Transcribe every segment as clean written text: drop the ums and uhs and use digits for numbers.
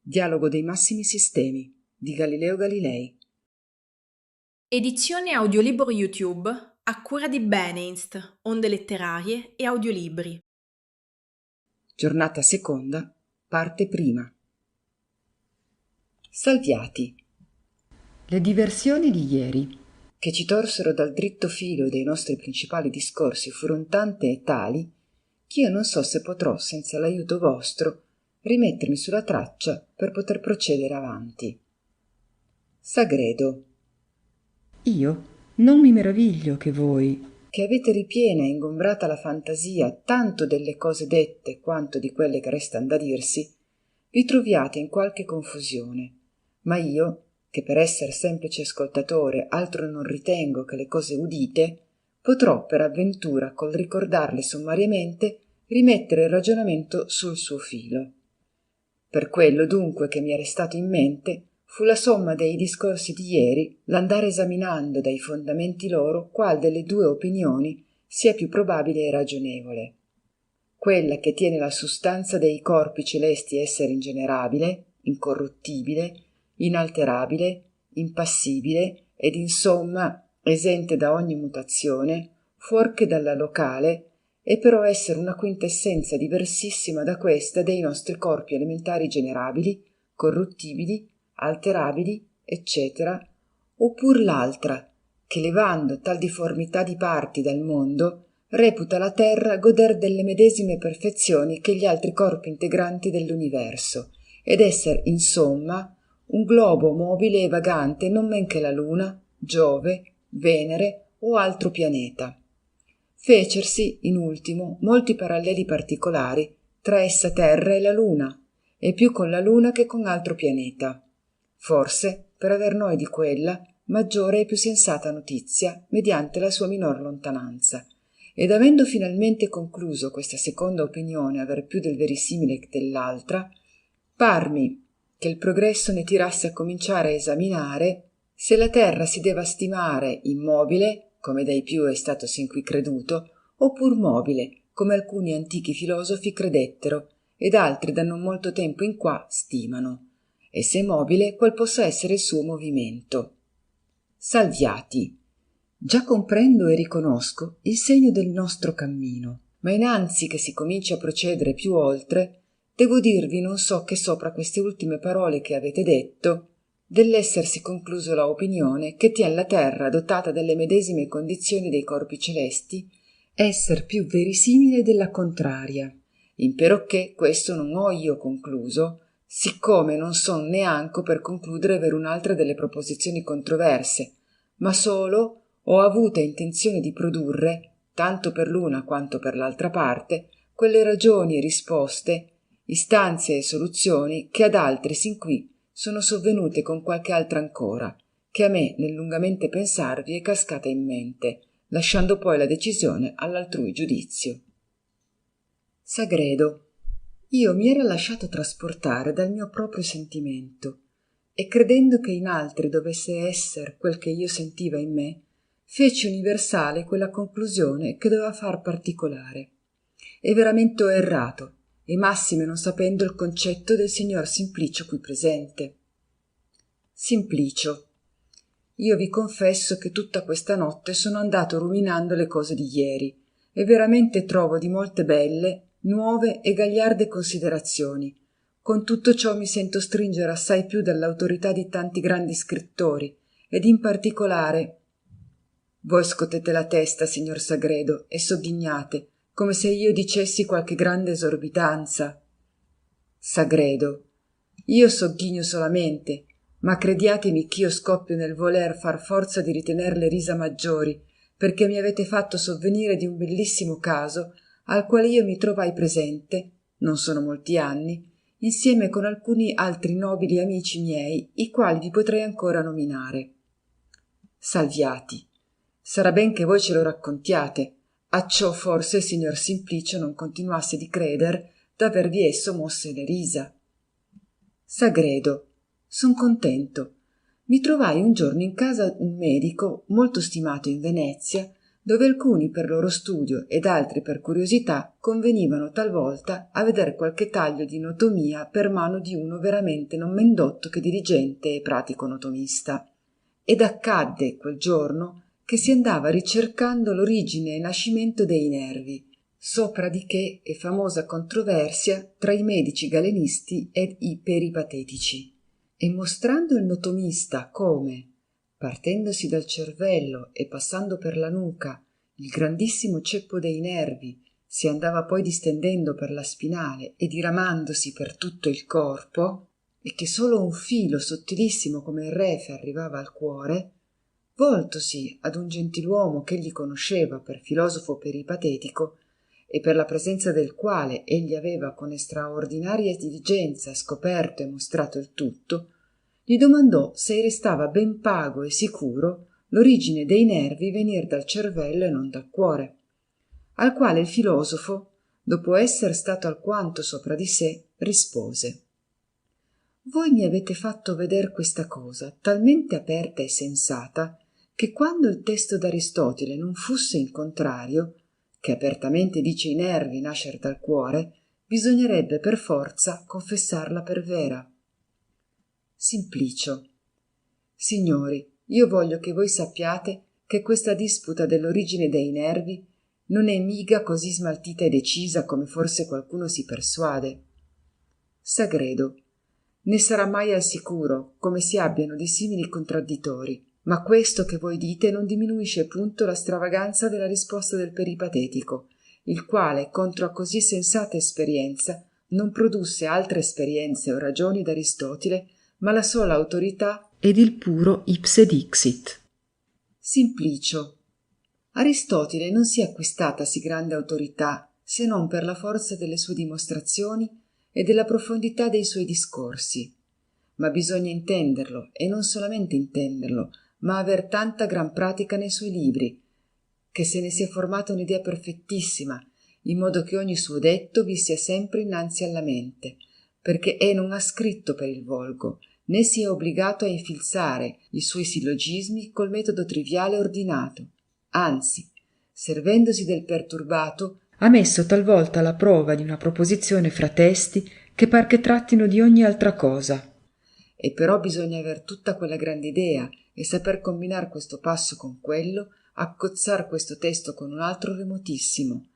Dialogo dei massimi sistemi di Galileo Galilei. Edizione audiolibro YouTube a cura di Beneinst, Onde Letterarie e Audiolibri. Giornata seconda, parte prima. Salviati. Le diversioni di ieri, che ci torsero dal dritto filo dei nostri principali discorsi, furono tante e tali ch'io non so se potrò, senza l'aiuto vostro, rimettermi sulla traccia per poter procedere avanti. Sagredo. Io non mi meraviglio che voi, che avete ripiena e ingombrata la fantasia tanto delle cose dette quanto di quelle che restan da dirsi, vi troviate in qualche confusione, ma io, che per esser semplice ascoltatore altro non ritengo che le cose udite, potrò per avventura col ricordarle sommariamente rimettere il ragionamento sul suo filo. Per quello dunque che mi è restato in mente fu la somma dei discorsi di ieri, l'andare esaminando dai fondamenti loro qual delle due opinioni sia più probabile e ragionevole. Quella che tiene la sustanza dei corpi celesti essere ingenerabile, incorruttibile, inalterabile, impassibile ed insomma esente da ogni mutazione, fuorché dalla locale, e però essere una quintessenza diversissima da questa dei nostri corpi elementari generabili, corruttibili, alterabili, eccetera, oppur l'altra, che levando tal difformità di parti dal mondo, reputa la terra goder delle medesime perfezioni che gli altri corpi integranti dell'universo, ed esser, insomma, un globo mobile e vagante non men che la Luna, Giove, Venere o altro pianeta. Fecersi, in ultimo, molti paralleli particolari tra essa Terra e la Luna, e più con la Luna che con altro pianeta. Forse, per aver noi di quella, maggiore e più sensata notizia, mediante la sua minor lontananza. Ed avendo finalmente concluso questa seconda opinione aver più del verisimile che dell'altra, parmi che il progresso ne tirasse a cominciare a esaminare se la terra si deva stimare immobile, come dai più è stato sin qui creduto, oppur mobile, come alcuni antichi filosofi credettero, ed altri da non molto tempo in qua stimano, e se mobile qual possa essere il suo movimento. Salviati. Già comprendo e riconosco il segno del nostro cammino, ma innanzi che si cominci a procedere più oltre, devo dirvi non so che sopra queste ultime parole che avete detto, dell'essersi concluso la opinione che tien la terra dotata delle medesime condizioni dei corpi celesti, esser più verisimile della contraria, imperocché questo non ho io concluso, siccome non son neanco per concludere verun'altra delle proposizioni controverse, ma solo ho avuta intenzione di produrre, tanto per l'una quanto per l'altra parte, quelle ragioni e risposte, istanze e soluzioni che ad altri sin qui sono sovvenute con qualche altra ancora, che a me nel lungamente pensarvi è cascata in mente, lasciando poi la decisione all'altrui giudizio. Sagredo. Io mi era lasciato trasportare dal mio proprio sentimento, e credendo che in altri dovesse esser quel che io sentiva in me, feci universale quella conclusione che doveva far particolare. E veramente ho errato, e massime non sapendo il concetto del signor Simplicio qui presente. Simplicio. Io vi confesso che tutta questa notte sono andato ruminando le cose di ieri, e veramente trovo di molte belle, nuove e gagliarde considerazioni. Con tutto ciò mi sento stringere assai più dall'autorità di tanti grandi scrittori, ed in particolare. Voi scotete la testa, signor Sagredo, e sogghignate, come se io dicessi qualche grande esorbitanza. Sagredo. Io sogghigno solamente, ma crediatemi ch'io scoppio nel voler far forza di ritener le risa maggiori, perché mi avete fatto sovvenire di un bellissimo caso al quale io mi trovai presente, non sono molti anni, insieme con alcuni altri nobili amici miei, i quali vi potrei ancora nominare. Salviati. Sarà ben che voi ce lo raccontiate, acciò forse il signor Simplicio non continuasse di creder d'avervi esso mosse le risa. Sagredo. Son contento. Mi trovai un giorno in casa un medico molto stimato in Venezia, dove alcuni per loro studio ed altri per curiosità convenivano talvolta a veder qualche taglio di notomia per mano di uno veramente non men dotto che diligente e pratico notomista. Ed accadde quel giorno che si andava ricercando l'origine e nascimento dei nervi, sopra di che è famosa controversia tra i medici galenisti ed i peripatetici, e mostrando il notomista come, partendosi dal cervello e passando per la nuca, il grandissimo ceppo dei nervi si andava poi distendendo per la spinale e diramandosi per tutto il corpo, e che solo un filo sottilissimo come il refe arrivava al cuore, voltosi ad un gentiluomo ch'egli conosceva per filosofo peripatetico e per la presenza del quale egli aveva con estraordinaria diligenza scoperto e mostrato il tutto, gli domandò se restava ben pago e sicuro l'origine dei nervi venir dal cervello e non dal cuore, al quale il filosofo, dopo esser stato alquanto sopra di sé, rispose: voi mi avete fatto veder questa cosa talmente aperta e sensata che quando il testo d'Aristotele non fusse in contrario, che apertamente dice i nervi nascer dal cuore, bisognerebbe per forza confessarla per vera. Simplicio. Signori, io voglio che voi sappiate che questa disputa dell'origine dei nervi non è mica così smaltita e decisa come forse qualcuno si persuade. Sagredo. Ne sarà mai al sicuro come si abbiano di simili contraddittori, ma questo che voi dite non diminuisce punto la stravaganza della risposta del peripatetico, il quale, contro a così sensata esperienza, non produsse altre esperienze o ragioni d'Aristotele, ma la sola autorità ed il puro ipse dixit. Simplicio. Aristotele non si è acquistata sì grande autorità se non per la forza delle sue dimostrazioni e della profondità dei suoi discorsi, ma bisogna intenderlo e non solamente intenderlo, ma aver tanta gran pratica nei suoi libri, che se ne sia formata un'idea perfettissima, in modo che ogni suo detto vi sia sempre innanzi alla mente, perché non ha scritto per il volgo, né si è obbligato a infilzare i suoi sillogismi col metodo triviale e ordinato, anzi, servendosi del perturbato, Ha messo talvolta alla prova di una proposizione fra testi che par che trattino di ogni altra cosa. E però bisogna aver tutta quella grande idea e saper combinar questo passo con quello, accozzar questo testo con un altro remotissimo,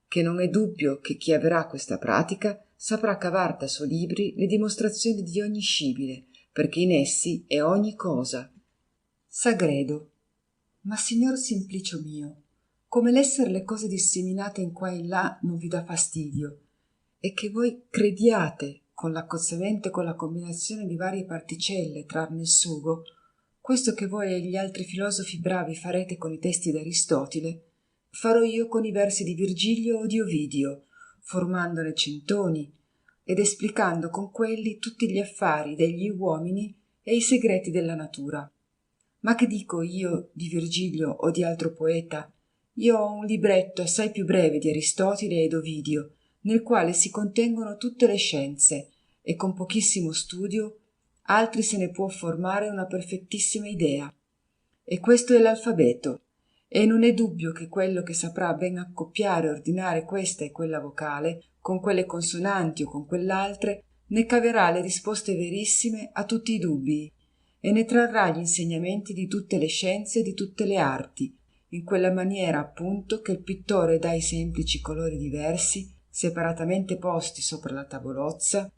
che non è dubbio che chi avrà questa pratica saprà cavar da suoi libri le dimostrazioni di ogni scibile, perché in essi è ogni cosa. Sagredo. Ma signor Simplicio mio, come l'esser le cose disseminate in qua e in là non vi dà fastidio, e che voi crediate con l'accozzamento e con la combinazione di varie particelle trarne il sugo, questo che voi e gli altri filosofi bravi farete con i testi d'Aristotele, farò io con i versi di Virgilio o di Ovidio, formandone centoni ed esplicando con quelli tutti gli affari degli uomini e i segreti della natura. Ma che dico io di Virgilio o di altro poeta? Io ho un libretto assai più breve di Aristotele ed Ovidio, nel quale si contengono tutte le scienze, e con pochissimo studio altri se ne può formare una perfettissima idea. E questo è l'alfabeto, e non è dubbio che quello che saprà ben accoppiare e ordinare questa e quella vocale, con quelle consonanti o con quell'altre, ne caverà le risposte verissime a tutti i dubbii, e ne trarrà gli insegnamenti di tutte le scienze e di tutte le arti, in quella maniera appunto che il pittore dà i semplici colori diversi, separatamente posti sopra la tavolozza,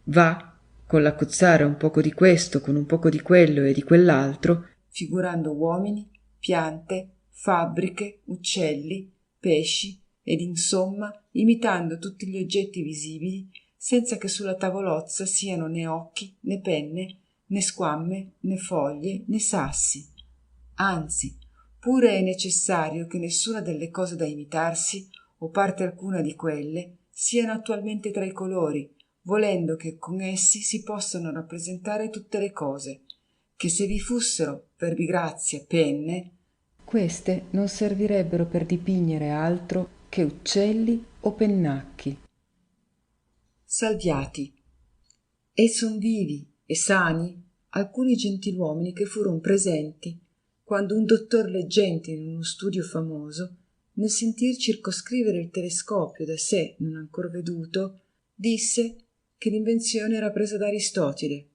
Va, con l'accozzare un poco di questo con un poco di quello e di quell'altro, figurando uomini, piante, fabbriche, uccelli, pesci, ed insomma imitando tutti gli oggetti visibili, senza che sulla tavolozza siano né occhi, né penne, né squamme, né foglie, né sassi. Anzi, pure è necessario che nessuna delle cose da imitarsi, o parte alcuna di quelle, siano attualmente tra i colori, volendo che con essi si possano rappresentare tutte le cose, che se vi fossero, per vi grazia, penne, queste non servirebbero per dipingere altro che uccelli o pennacchi. Salviati. E son vivi e sani alcuni gentiluomini che furono presenti quando un dottor leggente in uno studio famoso, nel sentir circoscrivere il telescopio da sé non ancor veduto, disse che l'invenzione era presa da Aristotile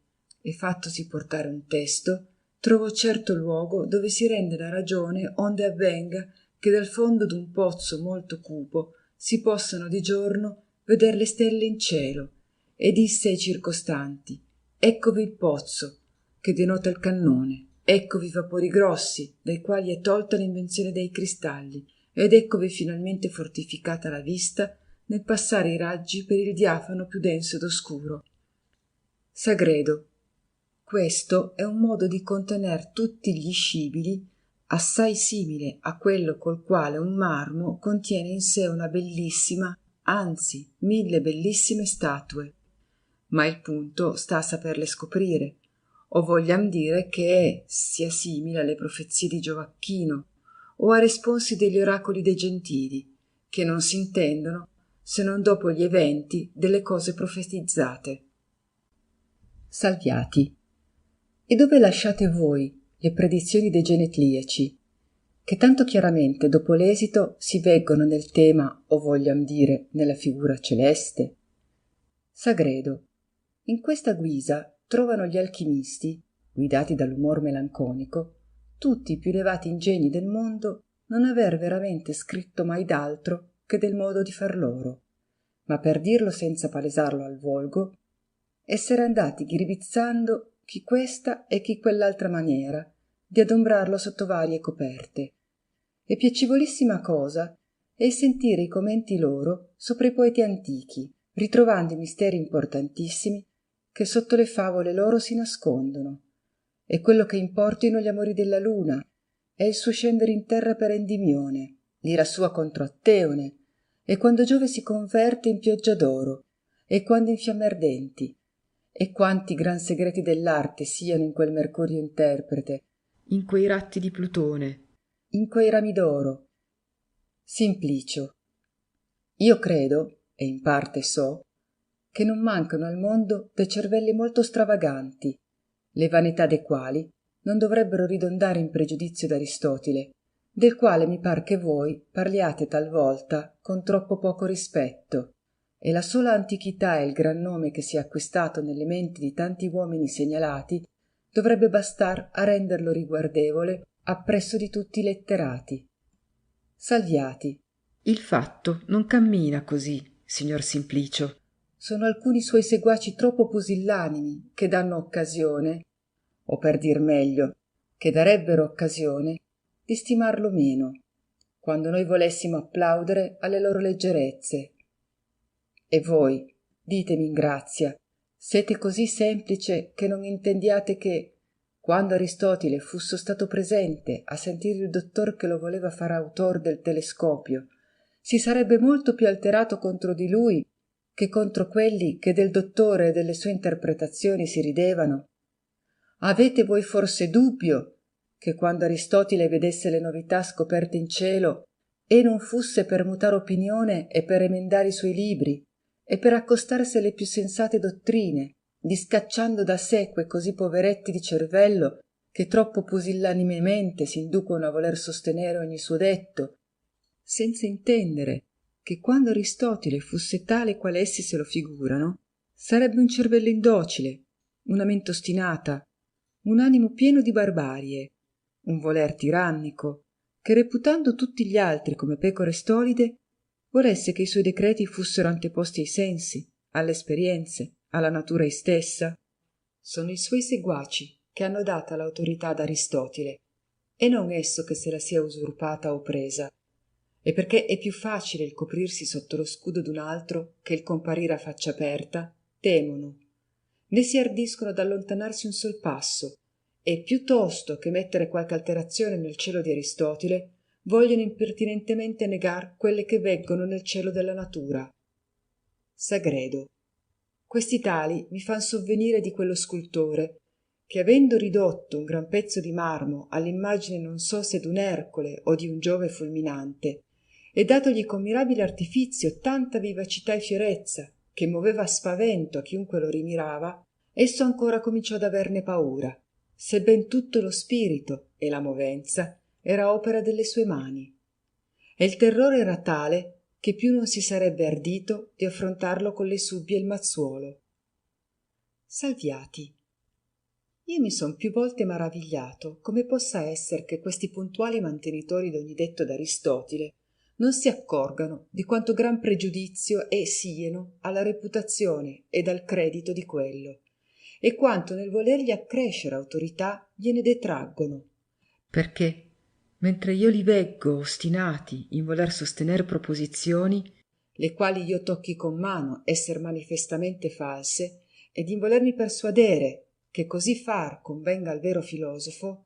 e fattosi portare un testo trovò certo luogo dove si rende la ragione onde avvenga che dal fondo d'un pozzo molto cupo si possano di giorno veder le stelle in cielo, e disse ai circostanti: eccovi il pozzo che denota il cannone, eccovi i vapori grossi dai quali è tolta l'invenzione dei cristalli, ed eccovi finalmente fortificata la vista nel passare i raggi per il diafano più denso ed oscuro. Sagredo. Questo è un modo di contener tutti gli scibili assai simile a quello col quale un marmo contiene in sé una bellissima, anzi 1000 bellissime statue. Ma il punto sta a saperle scoprire, o vogliam dire che sia simile alle profezie di Giovacchino o a responsi degli oracoli dei gentili, che non si intendono se non dopo gli eventi delle cose profetizzate. Salviati. E dove lasciate voi le predizioni dei genetliaci, che tanto chiaramente dopo l'esito si veggono nel tema, o vogliam dire nella figura celeste? Sagredo. In questa guisa trovano gli alchimisti, guidati dall'umor melanconico, tutti i più elevati ingegni del mondo, non aver veramente scritto mai d'altro che del modo di far loro, ma per dirlo senza palesarlo al volgo, essere andati ghiribizzando chi questa e chi quell'altra maniera di adombrarlo sotto varie coperte. E piacevolissima cosa è sentire i commenti loro sopra i poeti antichi, ritrovando i misteri importantissimi che sotto le favole loro si nascondono, e quello che importino gli amori della luna, e il suo scendere in terra per Endimione, l'ira sua contro Atteone, e quando Giove si converte in pioggia d'oro, e quando in fiamme ardenti, e quanti gran segreti dell'arte siano in quel Mercurio interprete, in quei ratti di Plutone, in quei rami d'oro. Simplicio. Io credo, e in parte so, che non mancano al mondo dei cervelli molto stravaganti, le vanità dei quali non dovrebbero ridondare in pregiudizio d'Aristotile, del quale mi par che voi parliate talvolta con troppo poco rispetto, e la sola antichità e il gran nome che si è acquistato nelle menti di tanti uomini segnalati dovrebbe bastar a renderlo riguardevole appresso di tutti i letterati. Salviati. il fatto non cammina così, signor Simplicio. Sono alcuni suoi seguaci troppo pusillanimi che danno occasione, o per dir meglio, che darebbero occasione, di stimarlo meno, quando noi volessimo applaudere alle loro leggerezze. E voi, ditemi in grazia, siete così semplice che non intendiate che, quando Aristotile fusse stato presente a sentire il dottor che lo voleva far autor del telescopio, si sarebbe molto più alterato contro di lui che contro quelli che del dottore e delle sue interpretazioni si ridevano? Avete voi forse dubbio che quando Aristotile vedesse le novità scoperte in cielo e non fusse per mutar opinione e per emendare i suoi libri e per accostarsi alle più sensate dottrine, discacciando da sé quei così poveretti di cervello che troppo pusillanimemente si inducono a voler sostenere ogni suo detto, senza intendere che quando Aristotile fusse tale quale essi se lo figurano, sarebbe un cervello indocile, una mente ostinata, un animo pieno di barbarie, un voler tirannico, che reputando tutti gli altri come pecore stolide, volesse che i suoi decreti fussero anteposti ai sensi, alle esperienze, alla natura istessa. Sono i suoi seguaci che hanno data l'autorità ad Aristotile, e non esso che se la sia usurpata o presa, e perché è più facile il coprirsi sotto lo scudo d'un altro che il comparire a faccia aperta, temono, né si ardiscono ad allontanarsi un sol passo, e piuttosto che mettere qualche alterazione nel cielo di Aristotile, vogliono impertinentemente negar quelle che veggono nel cielo della natura. Sagredo. Questi tali mi fan sovvenire di quello scultore che, avendo ridotto un gran pezzo di marmo all'immagine non so se d'un Ercole o di un Giove fulminante, e datogli con mirabile artifizio tanta vivacità e fierezza che moveva a spavento a chiunque lo rimirava, esso ancora cominciò ad averne paura, sebben tutto lo spirito e la movenza era opera delle sue mani, e il terrore era tale che più non si sarebbe ardito di affrontarlo con le subbie e il mazzuolo. Salviati. Io mi son più volte maravigliato come possa esser che questi puntuali mantenitori d'ogni detto d'Aristotile non si accorgano di quanto gran pregiudizio sieno alla reputazione ed al credito di quello, e quanto nel volergli accrescere autorità gliene detraggono. Perché, mentre io li veggo ostinati in voler sostener proposizioni, le quali io tocchi con mano esser manifestamente false, ed in volermi persuadere che così far convenga al vero filosofo,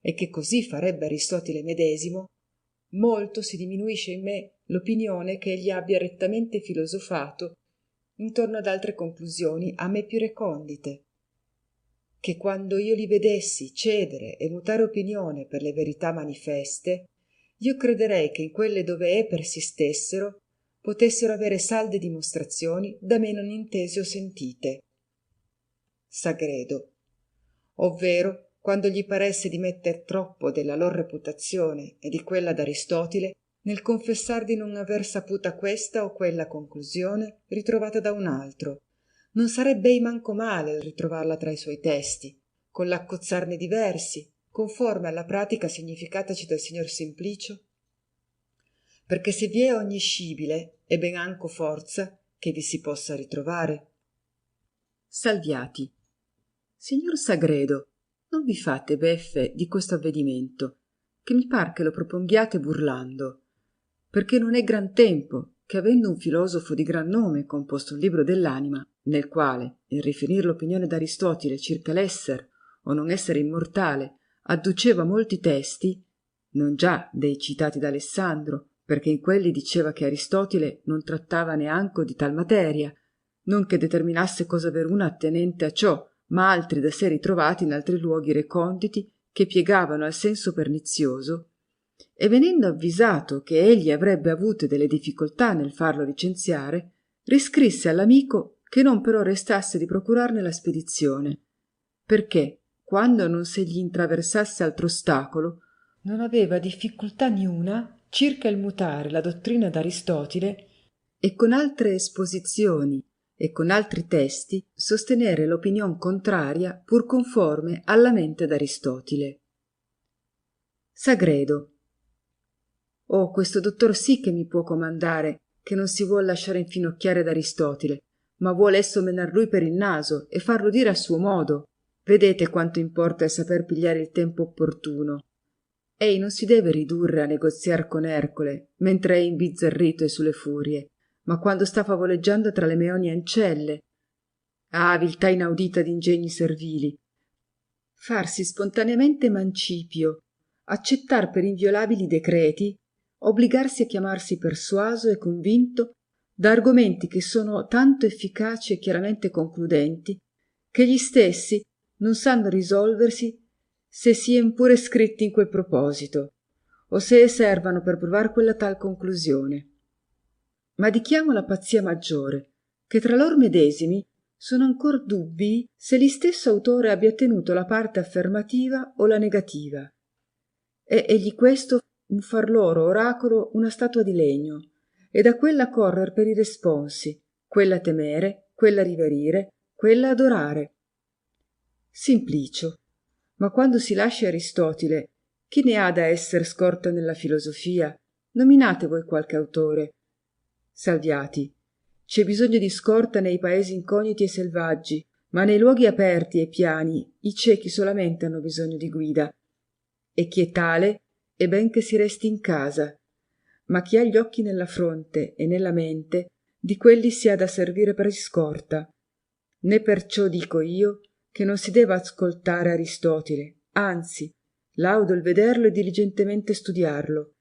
e che così farebbe Aristotile medesimo, molto si diminuisce in me l'opinione che egli abbia rettamente filosofato intorno ad altre conclusioni a me più recondite, che quando io li vedessi cedere e mutare opinione per le verità manifeste, io crederei che in quelle dove persistessero potessero avere salde dimostrazioni da me non intese o sentite. Sagredo, ovvero quando gli paresse di metter troppo della lor reputazione e di quella d'Aristotile nel confessar di non aver saputa questa o quella conclusione ritrovata da un altro, non sarebbe ei manco male il ritrovarla tra i suoi testi, con l'accozzarne diversi, conforme alla pratica significataci dal signor Simplicio? Perché se vi è ogni scibile è ben anco forza che vi si possa ritrovare. Salviati. Signor Sagredo, non vi fate beffe di questo avvedimento, che mi par che lo proponghiate burlando, perché non è gran tempo che, avendo un filosofo di gran nome composto un libro dell'anima, nel quale, in riferir l'opinione d'Aristotile circa l'esser o non essere immortale, adduceva molti testi, non già dei citati da Alessandro, perché in quelli diceva che Aristotile non trattava neanco di tal materia, non che determinasse cosa veruna attenente a ciò, ma altri da sé ritrovati in altri luoghi reconditi che piegavano al senso pernizioso, e venendo avvisato che egli avrebbe avute delle difficoltà nel farlo licenziare, riscrisse all'amico che non però restasse di procurarne la spedizione, perché, quando non se gli intraversasse altro ostacolo, non aveva difficoltà niuna circa il mutare la dottrina d'Aristotile e con altre esposizioni e con altri testi sostenere l'opinion contraria pur conforme alla mente d'Aristotile. Sagredo. Oh, questo dottor sì che mi può comandare che non si vuol lasciare infinocchiare d'Aristotile, ma vuole esso menar lui per il naso e farlo dire a suo modo. Vedete quanto importa il saper pigliare il tempo opportuno. Ei non si deve ridurre a negoziar con Ercole mentre è imbizzarrito e sulle furie, ma quando sta favoleggiando tra le meoni ancelle. Ah, viltà inaudita d'ingegni servili! Farsi spontaneamente mancipio, accettar per inviolabili decreti, obbligarsi a chiamarsi persuaso e convinto da argomenti che sono tanto efficaci e chiaramente concludenti che gli stessi non sanno risolversi se sien pure scritti in quel proposito o se servano per provar quella tal conclusione. Ma dichiamo la pazzia maggiore, che tra lor medesimi sono ancor dubbii se l'istesso autore abbia tenuto la parte affermativa o la negativa, e egli questo un far loro oracolo una statua di legno, e da quella correr per i responsi, quella temere, quella riverire, quella adorare. Simplicio. Ma quando si lascia Aristotile, chi ne ha da esser scorto nella filosofia? Nominate voi qualche autore. Salviati. C'è bisogno di scorta nei paesi incogniti e selvaggi, ma nei luoghi aperti e piani i ciechi solamente hanno bisogno di guida. E chi è tale è ben che si resti in casa, ma chi ha gli occhi nella fronte e nella mente, di quelli si ha da servire per scorta. Né perciò dico io che non si deva ascoltare Aristotile, anzi, laudo il vederlo e diligentemente studiarlo,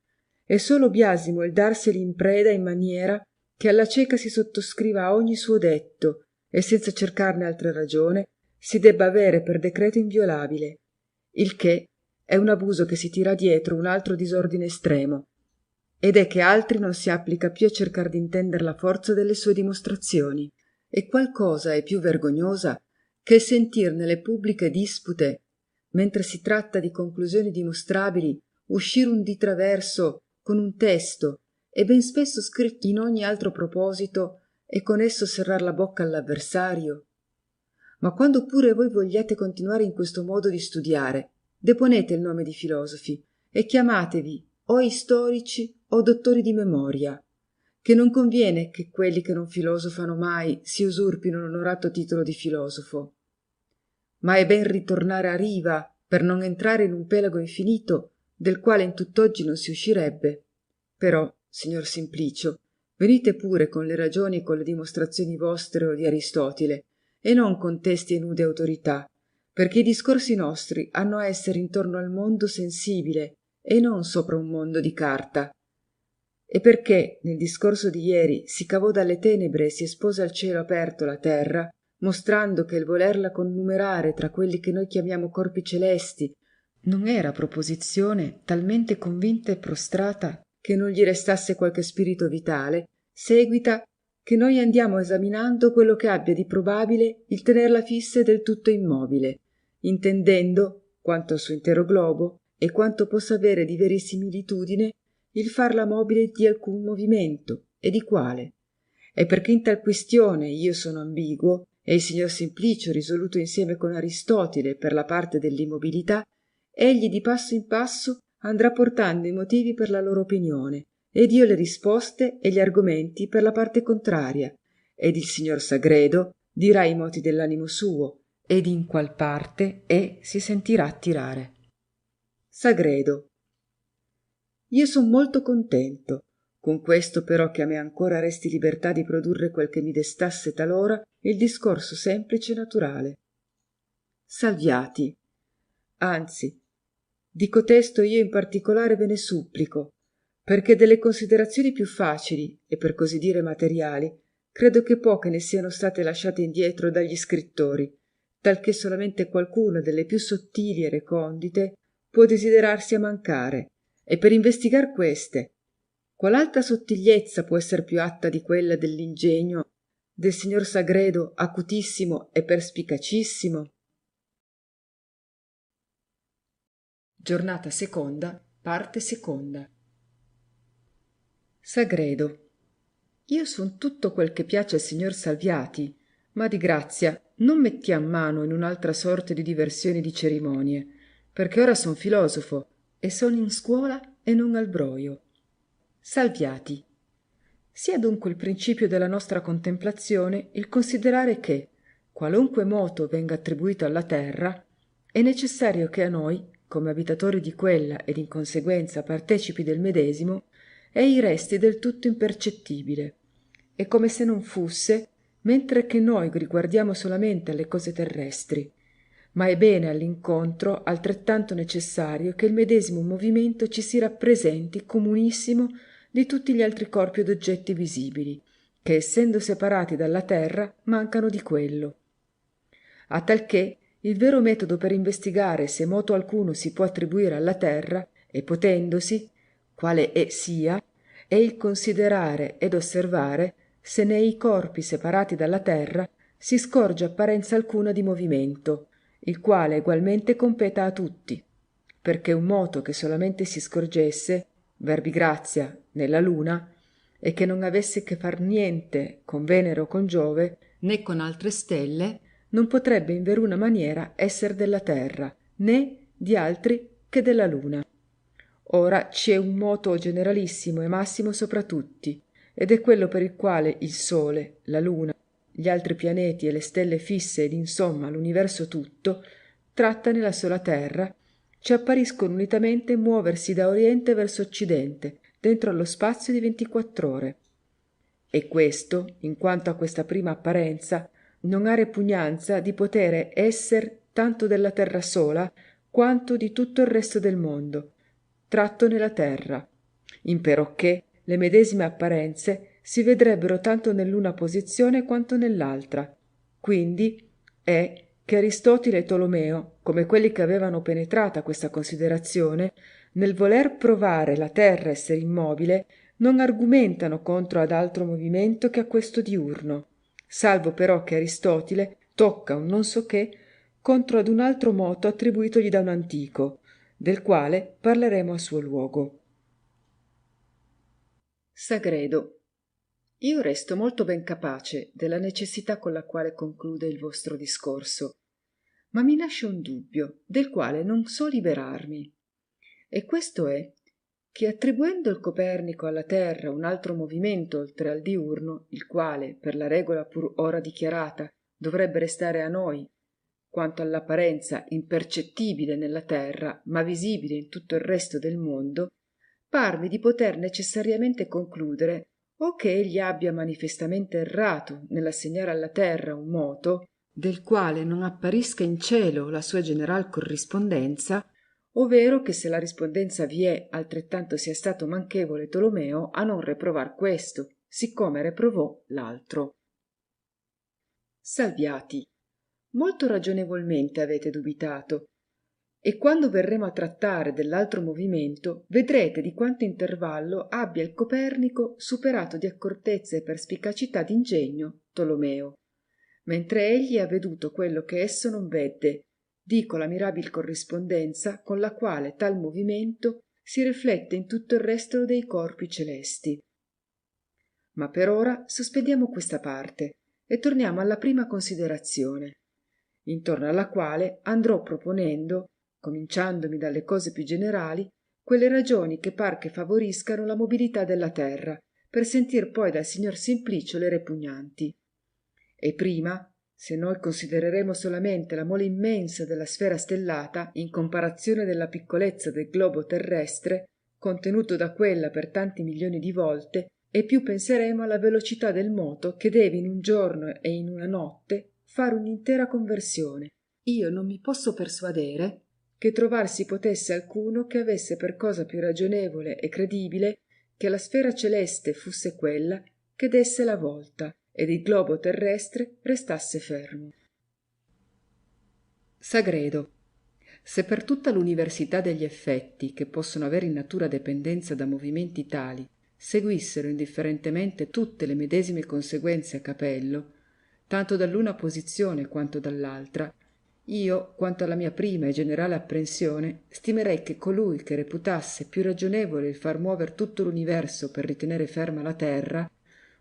e solo biasimo il darseli in preda in maniera che alla cieca si sottoscriva a ogni suo detto e senza cercarne altra ragione si debba avere per decreto inviolabile, il che è un abuso che si tira dietro un altro disordine estremo, ed è che altri non si applica più a cercar d'intender la forza delle sue dimostrazioni. E qualcosa è più vergognosa che sentir nelle pubbliche dispute mentre si tratta di conclusioni dimostrabili, uscire un di traverso con un testo e ben spesso scritto in ogni altro proposito e con esso serrar la bocca all'avversario? Ma quando pure voi vogliate continuare in questo modo di studiare, deponete il nome di filosofi e chiamatevi o istorici o dottori di memoria, che non conviene che quelli che non filosofano mai si usurpino l'onorato titolo di filosofo. Ma è ben ritornare a riva per non entrare in un pelago infinito del quale in tutt'oggi non si uscirebbe. Però, signor Simplicio, venite pure con le ragioni e con le dimostrazioni vostre o di Aristotele, e non con testi e nude autorità, perché i discorsi nostri hanno a essere intorno al mondo sensibile e non sopra un mondo di carta. E perché nel discorso di ieri si cavò dalle tenebre e si espose al cielo aperto la terra, mostrando che il volerla connumerare tra quelli che noi chiamiamo corpi celesti non era proposizione talmente convinta e prostrata che non gli restasse qualche spirito vitale, seguita che noi andiamo esaminando quello che abbia di probabile il tenerla fissa e del tutto immobile, intendendo, quanto al suo intero globo e quanto possa avere di verisimilitudine, il farla mobile di alcun movimento, e di quale. E perché in tal questione io sono ambiguo, e il signor Simplicio risoluto insieme con Aristotele per la parte dell'immobilità, egli di passo in passo andrà portando i motivi per la loro opinione, ed io le risposte e gli argomenti per la parte contraria, ed il signor Sagredo dirà i moti dell'animo suo, ed in qual parte si sentirà attirare. Sagredo. Io son molto contento, con questo però che a me ancora resti libertà di produrre quel che mi destasse talora il discorso semplice e naturale. Salviati. Anzi, di cotesto io in particolare ve ne supplico, perché delle considerazioni più facili e per così dire materiali credo che poche ne siano state lasciate indietro dagli scrittori, talché solamente qualcuna delle più sottili e recondite può desiderarsi a mancare, e per investigar queste, qual altra sottigliezza può esser più atta di quella dell'ingegno del signor Sagredo, acutissimo e perspicacissimo? Giornata seconda, parte seconda. Sagredo. Io son tutto quel che piace al signor Salviati, ma di grazia non mettiam mano in un'altra sorte di diversioni e di cerimonie, perché ora son filosofo e sono in scuola e non al broio. Salviati. Sia dunque il principio della nostra contemplazione il considerare che, qualunque moto venga attribuito alla terra, è necessario che a noi, come abitatori di quella ed in conseguenza partecipi del medesimo, ei resti del tutto impercettibile, e come se non fusse, mentre che noi riguardiamo solamente alle cose terrestri, ma è bene all'incontro altrettanto necessario che il medesimo movimento ci si rappresenti comunissimo di tutti gli altri corpi ed oggetti visibili, che essendo separati dalla terra mancano di quello. A talché il vero metodo per investigare se moto alcuno si può attribuire alla terra, e potendosi, quale sia, è il considerare ed osservare se nei corpi separati dalla terra si scorge apparenza alcuna di movimento, il quale egualmente competa a tutti, perché un moto che solamente si scorgesse, verbi grazia, nella luna, e che non avesse che far niente con Venere o con Giove, né con altre stelle, non potrebbe in veruna maniera esser della terra, né di altri che della luna. Ora ci è un moto generalissimo e massimo sopra tutti, ed è quello per il quale il sole, la luna, gli altri pianeti e le stelle fisse ed insomma l'universo tutto, tratta nella sola terra, ci appariscono unitamente muoversi da oriente verso occidente, dentro allo spazio di 24 ore. E questo, in quanto a questa prima apparenza, non ha repugnanza di potere esser tanto della terra sola, quanto di tutto il resto del mondo, tratto nella terra, imperocché le medesime apparenze si vedrebbero tanto nell'una posizione quanto nell'altra. Quindi è che Aristotele e Tolomeo, come quelli che avevano penetrata questa considerazione, nel voler provare la terra essere immobile, non argumentano contro ad altro movimento che a questo diurno, salvo però che Aristotele tocca un non so che contro ad un altro moto attribuitogli da un antico, del quale parleremo a suo luogo. Sagredo. Io resto molto ben capace della necessità con la quale conclude il vostro discorso, ma mi nasce un dubbio del quale non so liberarmi, e questo è che attribuendo il Copernico alla Terra un altro movimento oltre al diurno, il quale, per la regola pur ora dichiarata, dovrebbe restare a noi, quanto all'apparenza impercettibile nella Terra, ma visibile in tutto il resto del mondo, parmi di poter necessariamente concludere o che egli abbia manifestamente errato nell'assegnare alla Terra un moto, del quale non apparisca in cielo la sua general corrispondenza, ovvero che se la rispondenza vi è, altrettanto sia stato manchevole Tolomeo a non reprovar questo, siccome reprovò l'altro. Salviati. Molto ragionevolmente avete dubitato, e quando verremo a trattare dell'altro movimento vedrete di quanto intervallo abbia il Copernico superato di accortezza e perspicacità d'ingegno Tolomeo, mentre egli ha veduto quello che esso non vedde, dico la mirabil corrispondenza con la quale tal movimento si riflette in tutto il resto dei corpi celesti. Ma per ora sospendiamo questa parte e torniamo alla prima considerazione, intorno alla quale andrò proponendo, cominciandomi dalle cose più generali, quelle ragioni che par che favoriscano la mobilità della terra, per sentir poi dal signor Simplicio le repugnanti. E prima, se noi considereremo solamente la mole immensa della sfera stellata in comparazione della piccolezza del globo terrestre, contenuto da quella per tanti milioni di volte, e più penseremo alla velocità del moto che deve in un giorno e in una notte fare un'intera conversione. Io non mi posso persuadere che trovarsi potesse alcuno che avesse per cosa più ragionevole e credibile che la sfera celeste fusse quella che desse la volta ed il globo terrestre restasse fermo. Sagredo. Se per tutta l'università degli effetti che possono avere in natura dipendenza da movimenti tali seguissero indifferentemente tutte le medesime conseguenze a capello, tanto dall'una posizione quanto dall'altra, io, quanto alla mia prima e generale apprensione, stimerei che colui che reputasse più ragionevole il far muover tutto l'universo per ritenere ferma la terra,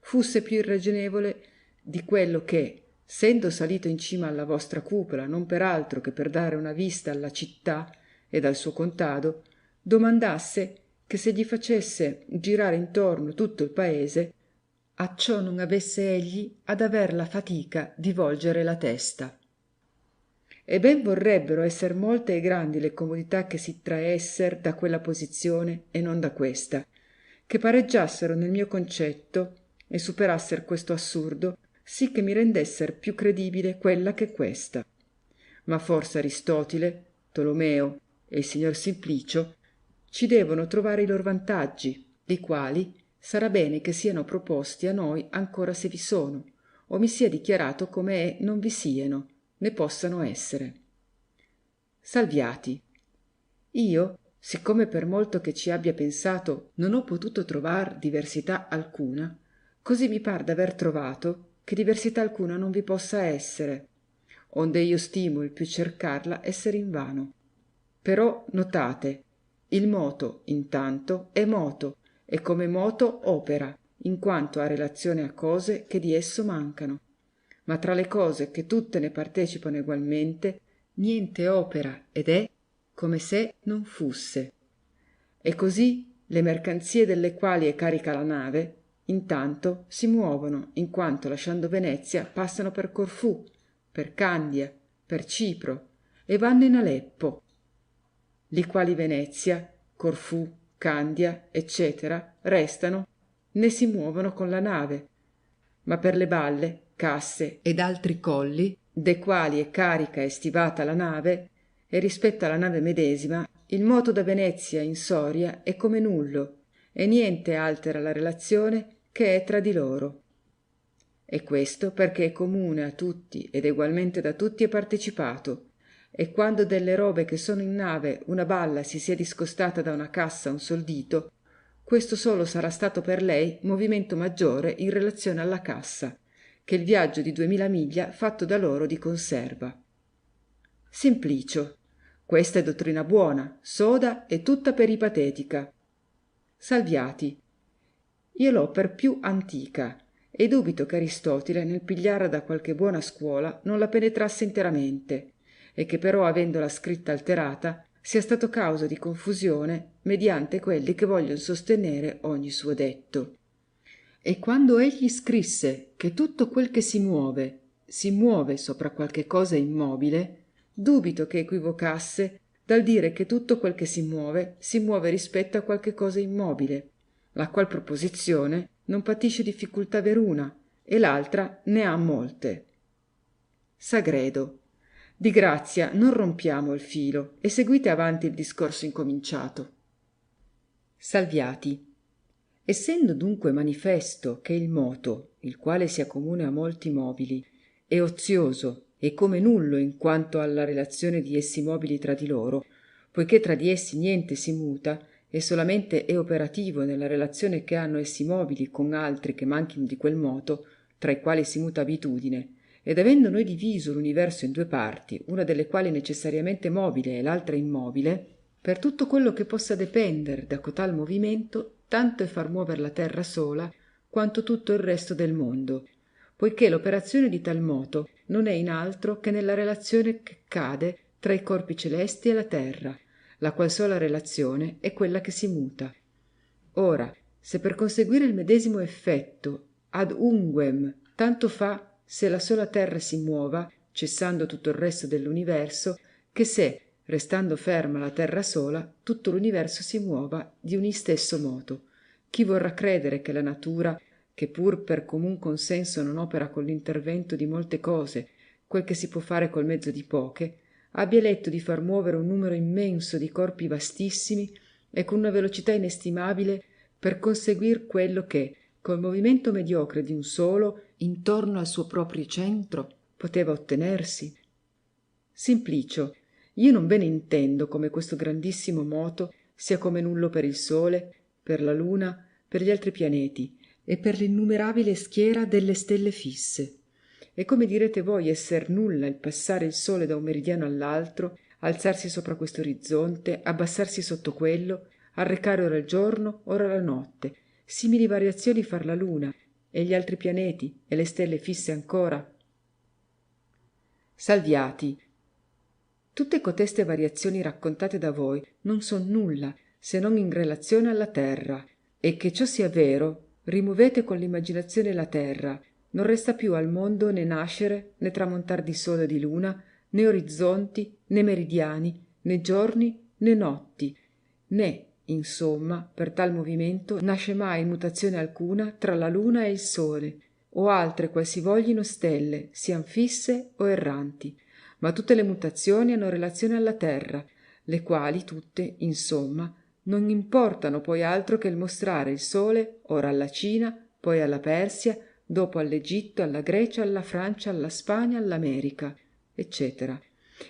fusse più irragionevole di quello che, sendo salito in cima alla vostra cupola non per altro che per dare una vista alla città ed al suo contado, domandasse che se gli facesse girare intorno tutto il paese, acciò non avesse egli ad aver la fatica di volgere la testa. E ben vorrebbero esser molte e grandi le comodità che si traesser da quella posizione e non da questa, che pareggiassero nel mio concetto e superasser questo assurdo, sì che mi rendesser più credibile quella che questa. Ma forse Aristotile, Tolomeo e il signor Simplicio ci devono trovare i lor vantaggi, i quali sarà bene che siano proposti a noi ancora se vi sono, o mi sia dichiarato come è non vi siano, ne possano essere. Salviati. Io, siccome per molto che ci abbia pensato non ho potuto trovar diversità alcuna, così mi par d'aver trovato che diversità alcuna non vi possa essere, onde io stimo il più cercarla essere invano. Però notate, il moto intanto è moto e come moto opera, in quanto ha relazione a cose che di esso mancano, ma tra le cose che tutte ne partecipano egualmente niente opera ed è come se non fusse. E così le mercanzie delle quali è carica la nave intanto si muovono, in quanto lasciando Venezia passano per Corfù, per Candia, per Cipro e vanno in Aleppo, li quali Venezia, Corfù, Candia, eccetera, restano, né si muovono con la nave, ma per le balle, casse ed altri colli, de quali è carica e stivata la nave, e rispetto alla nave medesima, il moto da Venezia in Soria è come nullo, e niente altera la relazione che è tra di loro. E questo perché è comune a tutti ed egualmente da tutti è partecipato, e quando delle robe che sono in nave una balla si sia discostata da una cassa un sol dito, questo solo sarà stato per lei movimento maggiore in relazione alla cassa, che il viaggio di 2000 miglia fatto da loro di conserva. Simplicio. Questa è dottrina buona, soda e tutta peripatetica. Salviati. Io l'ho per più antica e dubito che Aristotele nel pigliarla da qualche buona scuola non la penetrasse interamente e che però avendola scritta alterata sia stato causa di confusione mediante quelli che vogliono sostenere ogni suo detto. E quando egli scrisse che tutto quel che si muove sopra qualche cosa immobile, dubito che equivocasse dal dire che tutto quel che si muove rispetto a qualche cosa immobile, la qual proposizione non patisce difficoltà veruna e l'altra ne ha molte. Sagredo. Di grazia non rompiamo il filo e seguite avanti il discorso incominciato. Salviati. Essendo dunque manifesto che il moto, il quale sia comune a molti mobili, è ozioso e come nullo in quanto alla relazione di essi mobili tra di loro, poiché tra di essi niente si muta e solamente è operativo nella relazione che hanno essi mobili con altri che manchino di quel moto, tra i quali si muta abitudine, ed avendo noi diviso l'universo in due parti, una delle quali necessariamente mobile e l'altra immobile, per tutto quello che possa dependere da cotal movimento, tanto è far muover la terra sola quanto tutto il resto del mondo, poiché l'operazione di tal moto non è in altro che nella relazione che cade tra i corpi celesti e la terra, la qual sola relazione è quella che si muta. Ora, se per conseguire il medesimo effetto ad unguem tanto fa se la sola terra si muova, cessando tutto il resto dell'universo, che se, restando ferma la terra sola, tutto l'universo si muova di un istesso moto. Chi vorrà credere che la natura, che pur per comun consenso non opera con l'intervento di molte cose, quel che si può fare col mezzo di poche, abbia eletto di far muovere un numero immenso di corpi vastissimi e con una velocità inestimabile per conseguir quello che, col movimento mediocre di un solo, intorno al suo proprio centro, poteva ottenersi? Simplicio. Io non bene intendo come questo grandissimo moto sia come nullo per il Sole, per la Luna, per gli altri pianeti e per l'innumerabile schiera delle stelle fisse. E come direte voi esser nulla il passare il Sole da un meridiano all'altro, alzarsi sopra questo orizzonte, abbassarsi sotto quello, arrecare ora il giorno, ora la notte, simili variazioni far la Luna e gli altri pianeti e le stelle fisse ancora? Salviati. Tutte coteste variazioni raccontate da voi non son nulla se non in relazione alla terra, e che ciò sia vero, rimovete con l'immaginazione la terra, non resta più al mondo né nascere né tramontar di sole o di luna, né orizzonti né meridiani né giorni né notti, né insomma per tal movimento nasce mai mutazione alcuna tra la luna e il sole o altre qualsivoglino stelle sian fisse o erranti, ma tutte le mutazioni hanno relazione alla terra, le quali tutte, insomma, non importano poi altro che il mostrare il sole ora alla Cina, poi alla Persia, dopo all'Egitto, alla Grecia, alla Francia, alla Spagna, all'America, eccetera,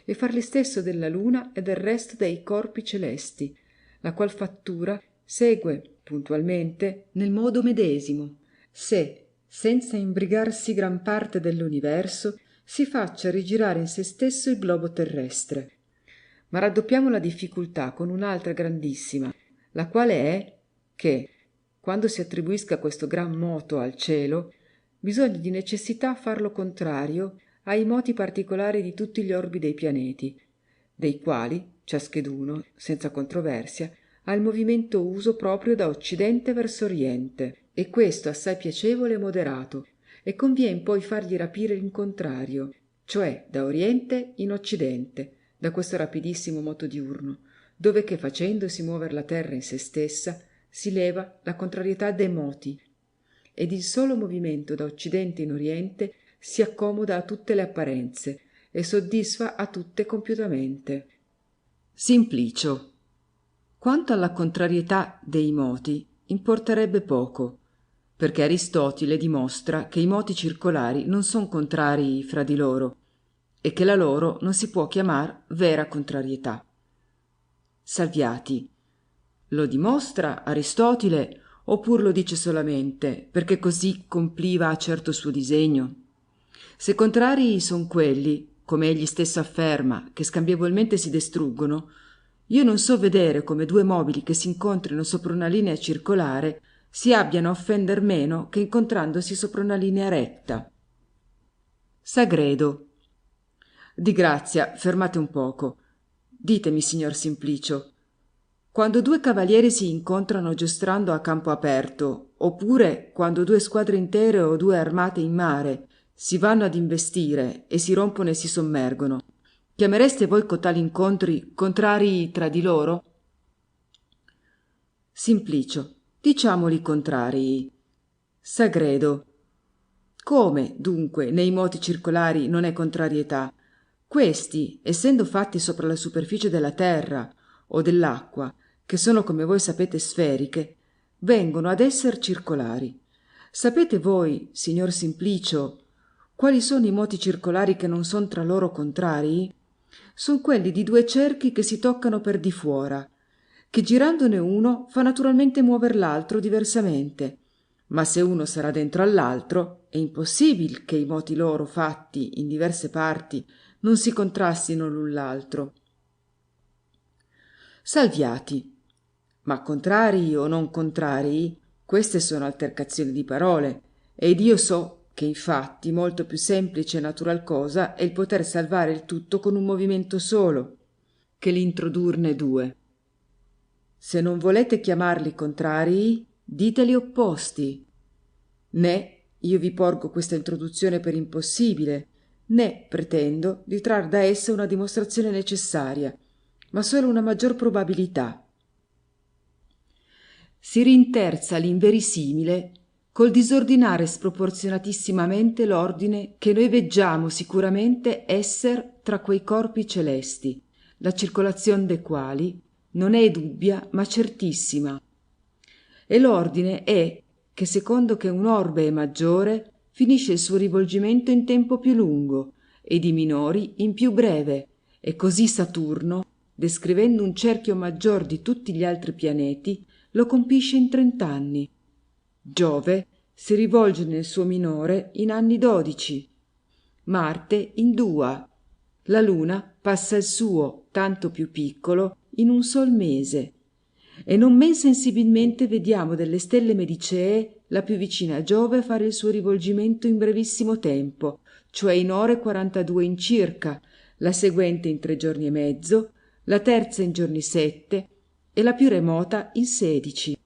e far l'istesso della luna e del resto dei corpi celesti, la qual fattura segue puntualmente nel modo medesimo, se, senza imbrigarsi gran parte dell'universo, si faccia rigirare in se stesso il globo terrestre. Ma raddoppiamo la difficoltà con un'altra grandissima, la quale è che, quando si attribuisca questo gran moto al cielo, bisogna di necessità farlo contrario ai moti particolari di tutti gli orbi dei pianeti, dei quali, ciascheduno, senza controversia, ha il movimento uso proprio da occidente verso oriente, e questo assai piacevole e moderato, e convien poi fargli rapire in contrario, cioè da oriente in occidente, da questo rapidissimo moto diurno, dove che facendosi muover la terra in se stessa si leva la contrarietà dei moti, ed il solo movimento da occidente in oriente si accomoda a tutte le apparenze e soddisfa a tutte compiutamente. Simplicio. Quanto alla contrarietà dei moti importerebbe poco, perché Aristotile dimostra che i moti circolari non son contrarii fra di loro e che la loro non si può chiamar vera contrarietà. Salviati. Lo dimostra Aristotile oppur lo dice solamente perché così compliva a certo suo disegno? Se contrarii son quelli, come egli stesso afferma, che scambievolmente si distruggono, io non so vedere come due mobili che si incontrino sopra una linea circolare si abbiano a offender meno che incontrandosi sopra una linea retta. Sagredo. Di grazia, fermate un poco. Ditemi, signor Simplicio, quando due cavalieri si incontrano giostrando a campo aperto, oppure quando due squadre intere o due armate in mare si vanno ad investire e si rompono e si sommergono, chiamereste voi cotali incontri contrarii tra di loro? Simplicio. Diciamoli contrarii. Sagredo. Come, dunque, nei moti circolari non è contrarietà? Questi, essendo fatti sopra la superficie della terra o dell'acqua, che sono, come voi sapete, sferiche, vengono ad esser circolari. Sapete voi, signor Simplicio, quali sono i moti circolari che non son tra loro contrarii? Son quelli di due cerchi che si toccano per di fuora, che girandone uno fa naturalmente muover l'altro diversamente, ma se uno sarà dentro all'altro è impossibile che i moti loro fatti in diverse parti non si contrastino l'un l'altro. Salviati. Ma contrarii o non contrarii, queste sono altercazioni di parole, ed io so che infatti molto più semplice e natural cosa è il poter salvare il tutto con un movimento solo, che l'introdurne due. Se non volete chiamarli contrarii, diteli opposti. Né io vi porgo questa introduzione per impossibile, né pretendo di trar da essa una dimostrazione necessaria, ma solo una maggior probabilità. Si rinterza l'inverosimile col disordinare sproporzionatissimamente l'ordine che noi veggiamo sicuramente esser tra quei corpi celesti, la circolazione de quali non è dubbia ma certissima. E l'ordine è che secondo che un orbe è maggiore, finisce il suo rivolgimento in tempo più lungo ed i minori in più breve, e così Saturno, descrivendo un cerchio maggior di tutti gli altri pianeti, lo compisce in 30 anni. Giove si rivolge nel suo minore in anni 12, Marte in 2, la Luna passa il suo, tanto più piccolo, in un sol mese, e non men sensibilmente vediamo delle stelle medicee la più vicina a Giove fare il suo rivolgimento in brevissimo tempo, cioè in ore 42 in circa, la seguente in 3 giorni e mezzo, la terza in giorni 7 e la più remota in 16.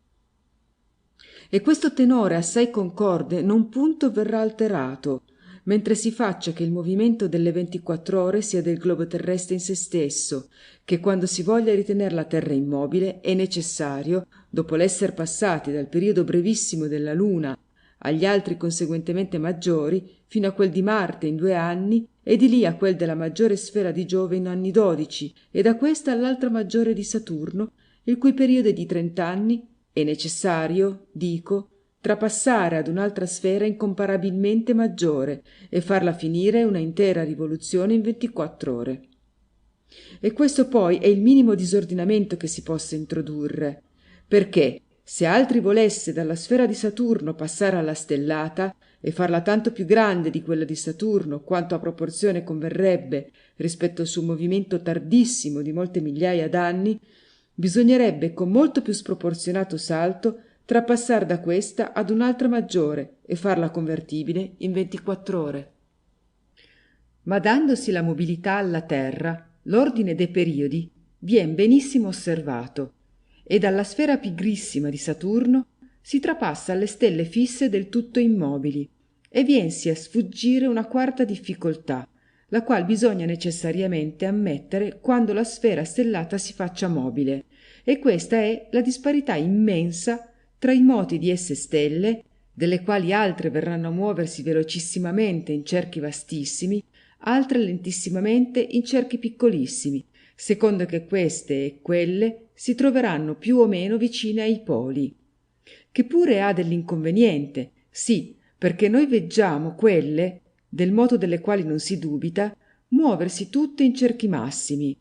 E questo tenore assai concorde non punto verrà alterato, mentre si faccia che il movimento delle 24 ore sia del globo terrestre in se stesso, che quando si voglia ritener la terra immobile è necessario, dopo l'esser passati dal periodo brevissimo della Luna agli altri conseguentemente maggiori, fino a quel di Marte in 2 anni, e di lì a quel della maggiore sfera di Giove in anni 12, e da questa all'altra maggiore di Saturno, il cui periodo è di 30 anni, è necessario, dico, trapassare ad un'altra sfera incomparabilmente maggiore e farla finire una intera rivoluzione in 24 ore. E questo poi è il minimo disordinamento che si possa introdurre, perché se altri volesse dalla sfera di Saturno passare alla stellata e farla tanto più grande di quella di Saturno quanto a proporzione converrebbe rispetto al suo movimento tardissimo di molte migliaia d'anni, bisognerebbe con molto più sproporzionato salto trapassar da questa ad un'altra maggiore e farla convertibile in 24 ore. Ma dandosi la mobilità alla Terra, l'ordine dei periodi vien benissimo osservato, e dalla sfera pigrissima di Saturno si trapassa alle stelle fisse del tutto immobili, e viensi a sfuggire una quarta difficoltà, la qual bisogna necessariamente ammettere quando la sfera stellata si faccia mobile, e questa è la disparità immensa tra i moti di esse stelle, delle quali altre verranno a muoversi velocissimamente in cerchi vastissimi, altre lentissimamente in cerchi piccolissimi, secondo che queste e quelle si troveranno più o meno vicine ai poli, che pure ha dell'inconveniente, sì, perché noi veggiamo quelle, del moto delle quali non si dubita, muoversi tutte in cerchi massimi,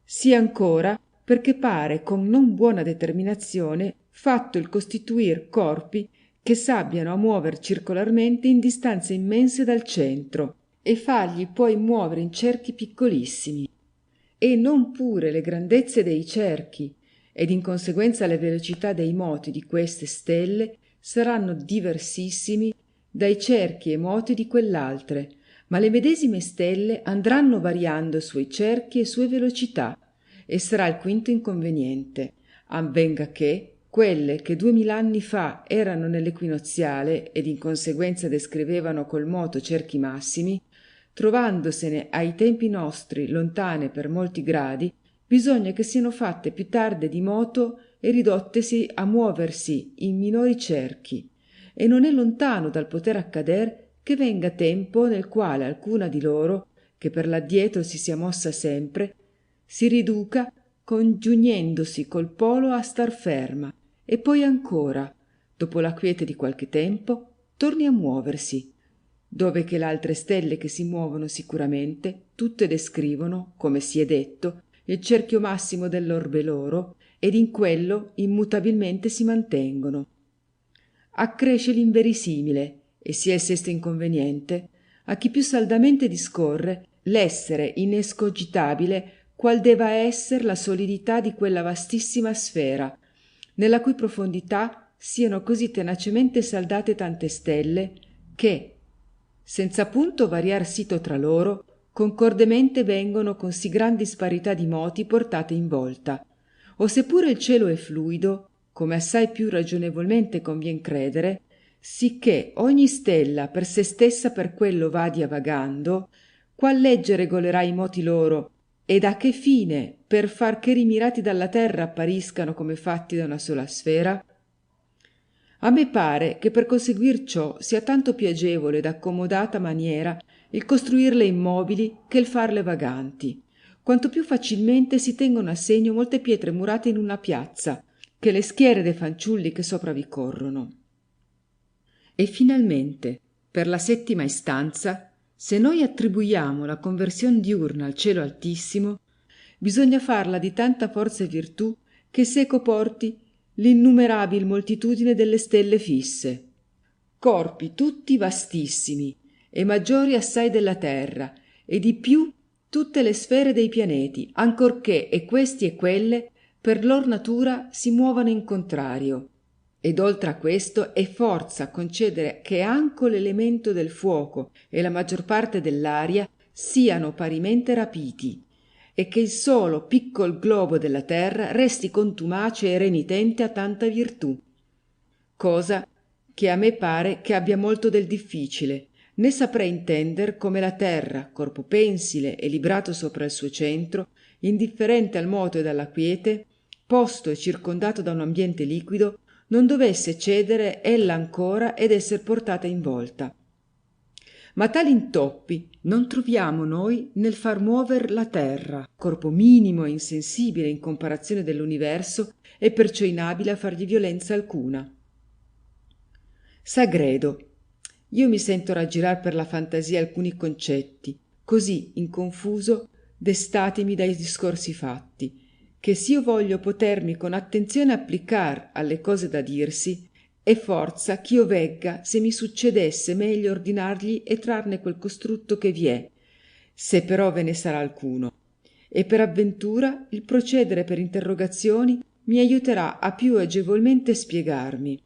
sia ancora perché pare con non buona determinazione fatto il costituir corpi che s'abbiano a muover circolarmente in distanze immense dal centro, e fargli poi muovere in cerchi piccolissimi, e non pure le grandezze dei cerchi, ed in conseguenza le velocità dei moti di queste stelle saranno diversissimi dai cerchi e moti di quell'altre, ma le medesime stelle andranno variando suoi cerchi e sue velocità, e sarà il quinto inconveniente, avvenga che quelle che 2000 anni fa erano nell'equinoziale ed in conseguenza descrivevano col moto cerchi massimi, trovandosene ai tempi nostri lontane per molti gradi, bisogna che siano fatte più tarde di moto e ridottesi a muoversi in minori cerchi, e non è lontano dal poter accader che venga tempo nel quale alcuna di loro, che per l'addietro si sia mossa sempre, si riduca congiungendosi col polo a star ferma, e poi ancora, dopo la quiete di qualche tempo, torni a muoversi, dove che le altre stelle che si muovono sicuramente tutte descrivono, come si è detto, il cerchio massimo dell'orbe loro, ed in quello immutabilmente si mantengono. Accresce l'inverosimile, e sia il sesto inconveniente, a chi più saldamente discorre l'essere inescogitabile qual deva esser la solidità di quella vastissima sfera, nella cui profondità siano così tenacemente saldate tante stelle, che, senza punto variar sito tra loro, concordemente vengono con sì gran disparità di moti portate in volta, o seppure il cielo è fluido, come assai più ragionevolmente convien credere, sicché ogni stella per se stessa per quello vadia vagando, qual legge regolerà i moti loro, ed a che fine per far che rimirati dalla terra appariscano come fatti da una sola sfera? A me pare che per conseguir ciò sia tanto più agevole ed accomodata maniera il costruirle immobili che il farle vaganti, quanto più facilmente si tengono a segno molte pietre murate in una piazza, che le schiere dei fanciulli che sopra vi corrono. E finalmente, per la settima istanza, se noi attribuiamo la conversione diurna al cielo altissimo, bisogna farla di tanta forza e virtù che seco porti l'innumerabil moltitudine delle stelle fisse, corpi tutti vastissimi e maggiori assai della terra, e di più tutte le sfere dei pianeti, ancorché e questi e quelle per lor natura si muovano in contrario. Ed oltre a questo è forza concedere che anco l'elemento del fuoco e la maggior parte dell'aria siano parimente rapiti, e che il solo piccol globo della terra resti contumace e renitente a tanta virtù, cosa che a me pare che abbia molto del difficile, né saprei intender come la terra, corpo pensile e librato sopra il suo centro, indifferente al moto ed alla quiete, posto e circondato da un ambiente liquido, non dovesse cedere ella ancora ed esser portata in volta. Ma tali intoppi non troviamo noi nel far muover la terra, corpo minimo e insensibile in comparazione dell'universo e perciò inabile a fargli violenza alcuna. Sagredo, io mi sento raggirar per la fantasia alcuni concetti, così in confuso destatemi dai discorsi fatti, che s'io voglio potermi con attenzione applicar alle cose da dirsi, è forza ch'io vegga se mi succedesse meglio ordinargli e trarne quel costrutto che vi è, se però ve ne sarà alcuno, e per avventura il procedere per interrogazioni mi aiuterà a più agevolmente spiegarmi.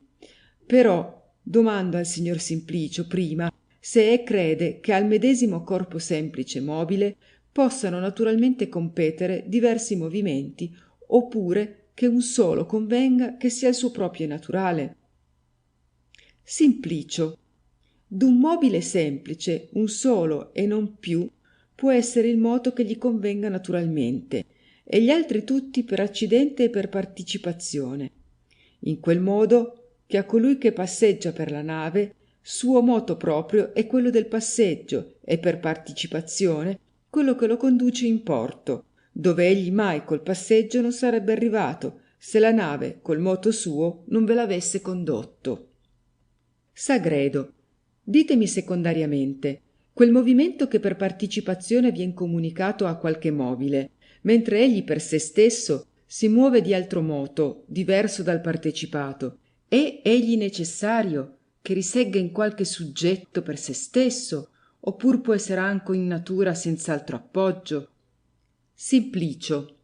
Però domando al signor Simplicio prima se e crede che al medesimo corpo semplice mobile possano naturalmente competere diversi movimenti, oppure che un solo convenga che sia il suo proprio e naturale. Simplicio, d'un mobile semplice un solo e non più può essere il moto che gli convenga naturalmente, e gli altri tutti per accidente e per participazione, in quel modo che a colui che passeggia per la nave suo moto proprio è quello del passeggio, e per participazione quello che lo conduce in porto, dove egli mai col passeggio non sarebbe arrivato se la nave col moto suo non ve l'avesse condotto. Sagredo, ditemi secondariamente quel movimento che per participazione vien comunicato a qualche mobile, mentre egli per se stesso si muove di altro moto diverso dal partecipato, è egli necessario che risegga in qualche suggetto per se stesso, oppur può essere anco in natura senz'altro appoggio? Simplicio.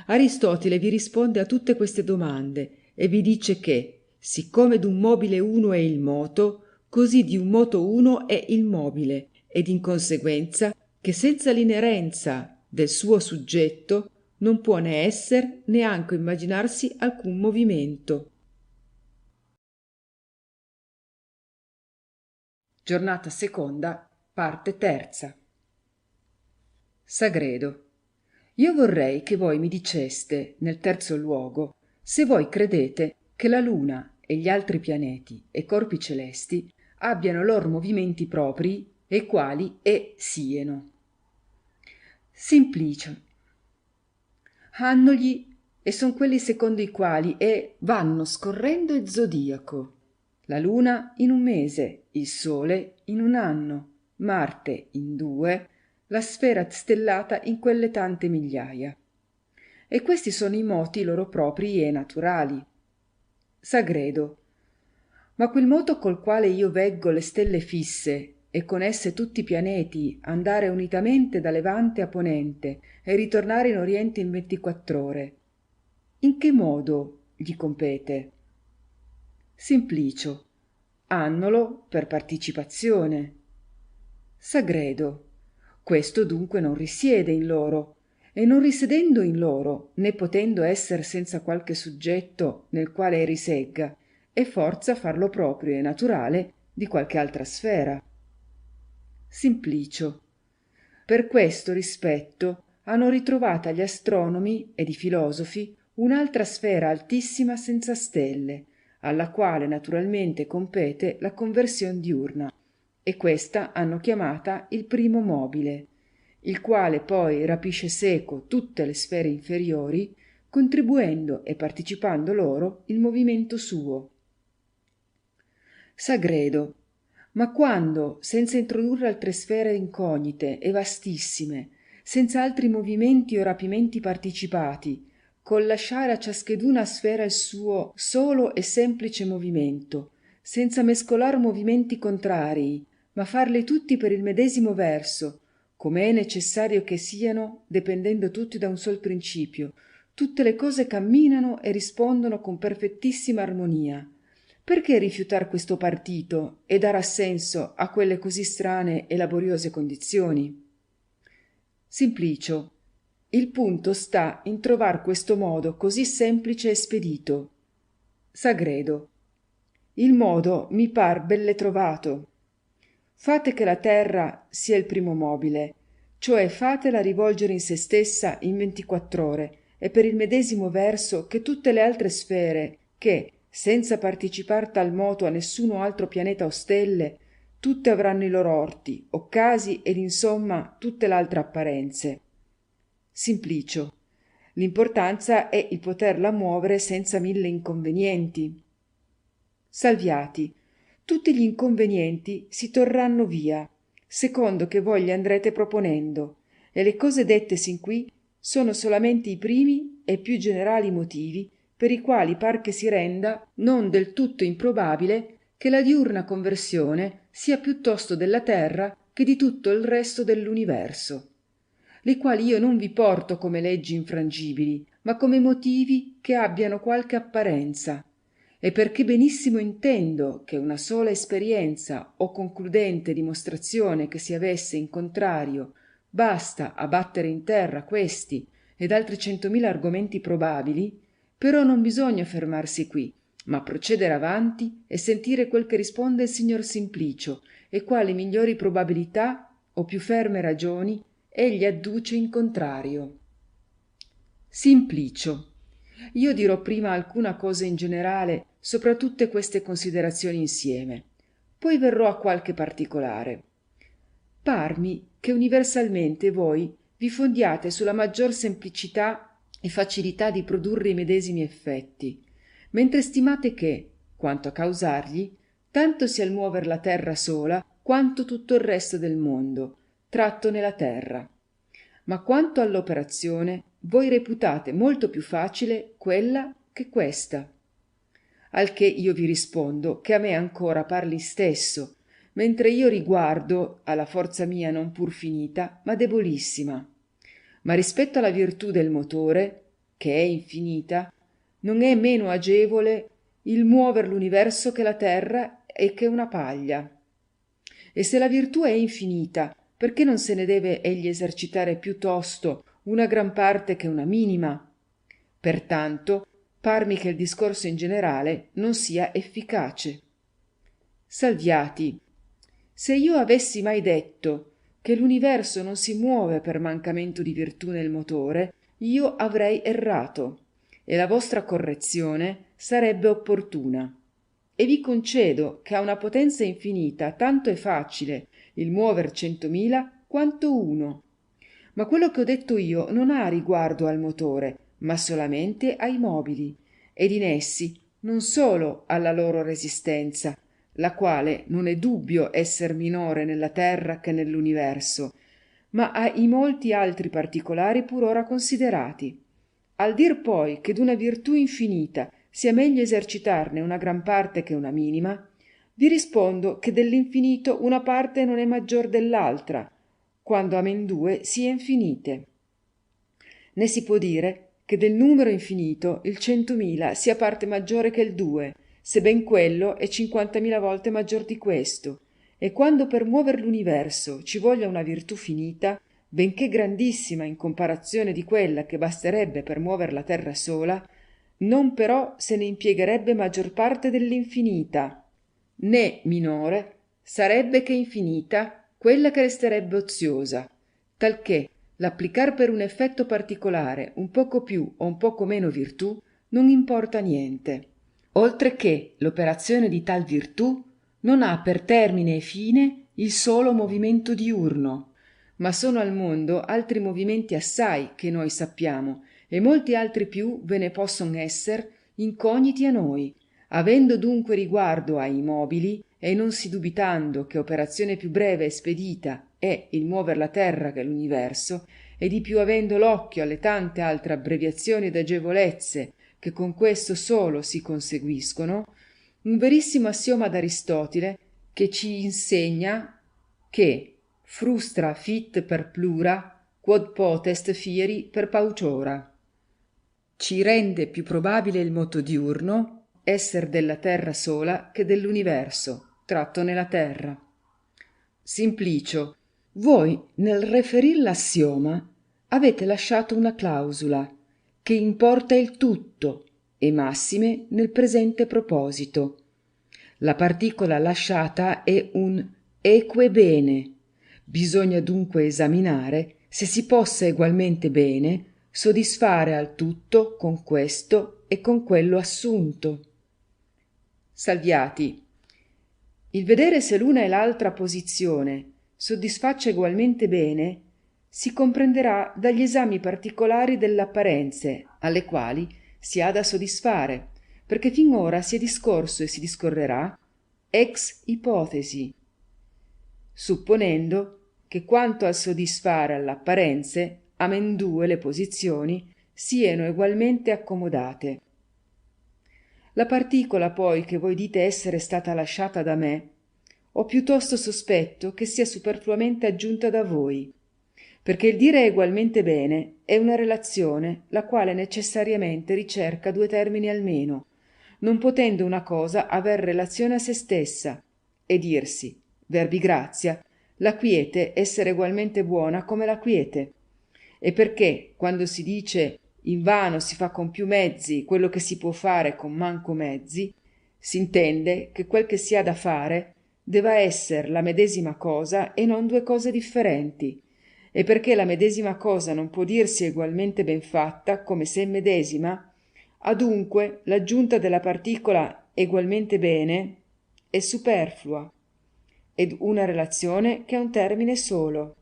Aristotele vi risponde a tutte queste domande e vi dice che, siccome d'un mobile uno è il moto, così di un moto uno è il mobile, ed in conseguenza che senza l'inerenza del suo suggetto non può né esser né anche immaginarsi alcun movimento. Giornata seconda, parte terza. Sagredo. Io vorrei che voi mi diceste, nel terzo luogo, se voi credete che la luna e gli altri pianeti e corpi celesti abbiano loro movimenti proprii e quali sieno. Simplicio. Hannogli e son quelli secondo i quali vanno scorrendo il zodiaco. La luna in un mese, il sole in un anno, Marte in 2, la sfera stellata in quelle tante migliaia. E questi sono i moti loro proprii e naturali. Sagredo. Ma quel moto col quale io veggo le stelle fisse e con esse tutti i pianeti andare unitamente da levante a ponente e ritornare in oriente in 24 ore, in che modo gli compete? Simplicio. Hannolo per partecipazione. Sagredo. Questo dunque non risiede in loro, e non risiedendo in loro, né potendo esser senza qualche suggetto nel quale risegga, è forza farlo proprio e naturale di qualche altra sfera. Simplicio. Per questo rispetto hanno ritrovata gli astronomi ed i filosofi un'altra sfera altissima senza stelle, alla quale naturalmente compete la conversione diurna, e questa hanno chiamata il primo mobile, il quale poi rapisce seco tutte le sfere inferiori, contribuendo e partecipando loro il movimento suo. Sagredo. Ma quando, senza introdurre altre sfere incognite e vastissime, senza altri movimenti o rapimenti partecipati, col lasciare a ciascheduna sfera il suo solo e semplice movimento, senza mescolar movimenti contrarii, ma farli tutti per il medesimo verso, come è necessario che siano, dependendo tutti da un sol principio, tutte le cose camminano e rispondono con perfettissima armonia. Perché rifiutar questo partito e dar assenso a quelle così strane e laboriose condizioni? Simplicio. Il punto sta in trovar questo modo così semplice e spedito. Sagredo. Il modo mi par belle trovato. Fate che la terra sia il primo mobile, cioè fatela rivolgere in se stessa in 24 ore e per il medesimo verso che tutte le altre sfere che, senza partecipar tal moto a nessuno altro pianeta o stelle, tutte avranno i loro orti, occasi ed insomma tutte l'altre apparenze. Simplicio. L'importanza è il poterla muovere senza 1000 inconvenienti. Salviati. Tutti gli inconvenienti si torranno via, secondo che voi li andrete proponendo, e le cose dette sin qui sono solamente i primi e più generali motivi per i quali par che si renda non del tutto improbabile che la diurna conversione sia piuttosto della terra che di tutto il resto dell'universo, li quali io non vi porto come leggi infrangibili, ma come motivi che abbiano qualche apparenza, e perché benissimo intendo che una sola esperienza o concludente dimostrazione che si avesse in contrario basta a battere in terra questi ed altri 100.000 argomenti probabili, però non bisogna fermarsi qui, ma procedere avanti e sentire quel che risponde il signor Simplicio e quali migliori probabilità o più ferme ragioni egli adduce in contrario. Simplicio. Io dirò prima alcuna cosa in generale sopra tutte queste considerazioni insieme, poi verrò a qualche particolare. Parmi che universalmente voi vi fondiate sulla maggior semplicità e facilità di produrre i medesimi effetti, mentre stimate che, quanto a causargli, tanto sia il muover la terra sola quanto tutto il resto del mondo, tratto nella terra. Ma quanto all'operazione, voi reputate molto più facile quella che questa. Al che io vi rispondo che a me ancora parli stesso, mentre io riguardo alla forza mia non pur finita, ma debolissima. Ma rispetto alla virtù del motore, che è infinita, non è meno agevole il muover l'universo che la terra e che una paglia. E se la virtù è infinita, perché non se ne deve egli esercitare piuttosto una gran parte che una minima? Pertanto, parmi che il discorso in generale non sia efficace. Salviati, se io avessi mai detto che l'universo non si muove per mancamento di virtù nel motore, io avrei errato, e la vostra correzione sarebbe opportuna. E vi concedo che a una potenza infinita tanto è facile il muover 100.000 quanto uno. Ma quello che ho detto io non ha riguardo al motore, ma solamente ai mobili, ed in essi non solo alla loro resistenza, la quale non è dubbio esser minore nella terra che nell'universo, ma ai molti altri particolari pur ora considerati. Al dir poi che d'una virtù infinita sia meglio esercitarne una gran parte che una minima, vi rispondo che dell'infinito una parte non è maggior dell'altra, quando amendue sia infinite. Ne si può dire che del numero infinito il 100.000 sia parte maggiore che il 2, sebben quello è 50.000 volte maggior di questo, e quando per muover l'universo ci voglia una virtù finita, benché grandissima in comparazione di quella che basterebbe per muover la terra sola, non però se ne impiegherebbe maggior parte dell'infinita, né minore sarebbe che infinita quella che resterebbe oziosa, talché l'applicar per un effetto particolare un poco più o un poco meno virtù non importa niente, oltre che l'operazione di tal virtù non ha per termine e fine il solo movimento diurno, ma sono al mondo altri movimenti assai che noi sappiamo, e molti altri più ve ne posson esser incogniti a noi, avendo dunque riguardo ai mobili e non si dubitando che operazione più breve e spedita è il muover la terra che l'universo, e di più avendo l'occhio alle tante altre abbreviazioni ed agevolezze che con questo solo si conseguiscono, un verissimo assioma d'Aristotile che ci insegna che frustra fit per plura quod potest fieri per pauciora. Ci rende più probabile il moto diurno esser della terra sola che dell'universo tratto nella terra. Simplicio, voi nel referir l'assioma avete lasciato una clausula che importa il tutto e massime nel presente proposito. La particola lasciata è un eque bene. Bisogna dunque esaminare se si possa egualmente bene soddisfare al tutto con questo e con quello assunto. Salviati, il vedere se l'una e l'altra posizione soddisfaccia egualmente bene si comprenderà dagli esami particolari delle apparenze alle quali si ha da soddisfare, perché fin ora si è discorso e si discorrerà ex ipotesi, supponendo che quanto al soddisfare all'apparenze amendue le posizioni siano egualmente accomodate. La particola poi che voi dite essere stata lasciata da me, ho piuttosto sospetto che sia superfluamente aggiunta da voi, perché il dire egualmente bene è una relazione la quale necessariamente ricerca due termini almeno, non potendo una cosa aver relazione a se stessa, e dirsi, verbi grazia, la quiete essere egualmente buona come la quiete, e perché quando si dice invano si fa con più mezzi quello che si può fare con manco mezzi, si intende che quel che si ha da fare deva esser la medesima cosa e non due cose differenti, e perché la medesima cosa non può dirsi egualmente ben fatta come se medesima, adunque l'aggiunta della particola egualmente bene è superflua, ed una relazione che ha un termine solo.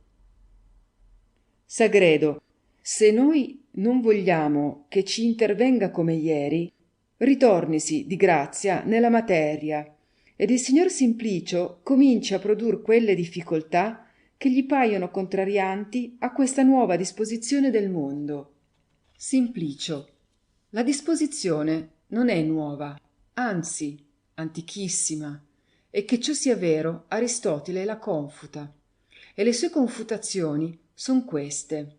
Sagredo, se noi non vogliamo che ci intervenga come ieri, ritornisi di grazia nella materia, ed il signor Simplicio cominci a produr quelle difficoltà che gli paiono contrarianti a questa nuova disposizione del mondo. Simplicio, la disposizione non è nuova, anzi antichissima, e che ciò sia vero Aristotele la confuta, e le sue confutazioni son queste.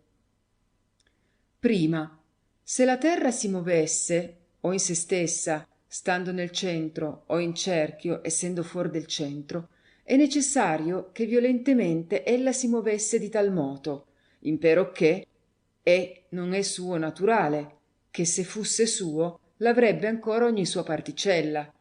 Prima, se la terra si movesse, o in se stessa, stando nel centro, o in cerchio, essendo fuori del centro, è necessario che violentemente ella si movesse di tal moto, impero che non è suo naturale, che se fusse suo l'avrebbe ancora ogni sua particella,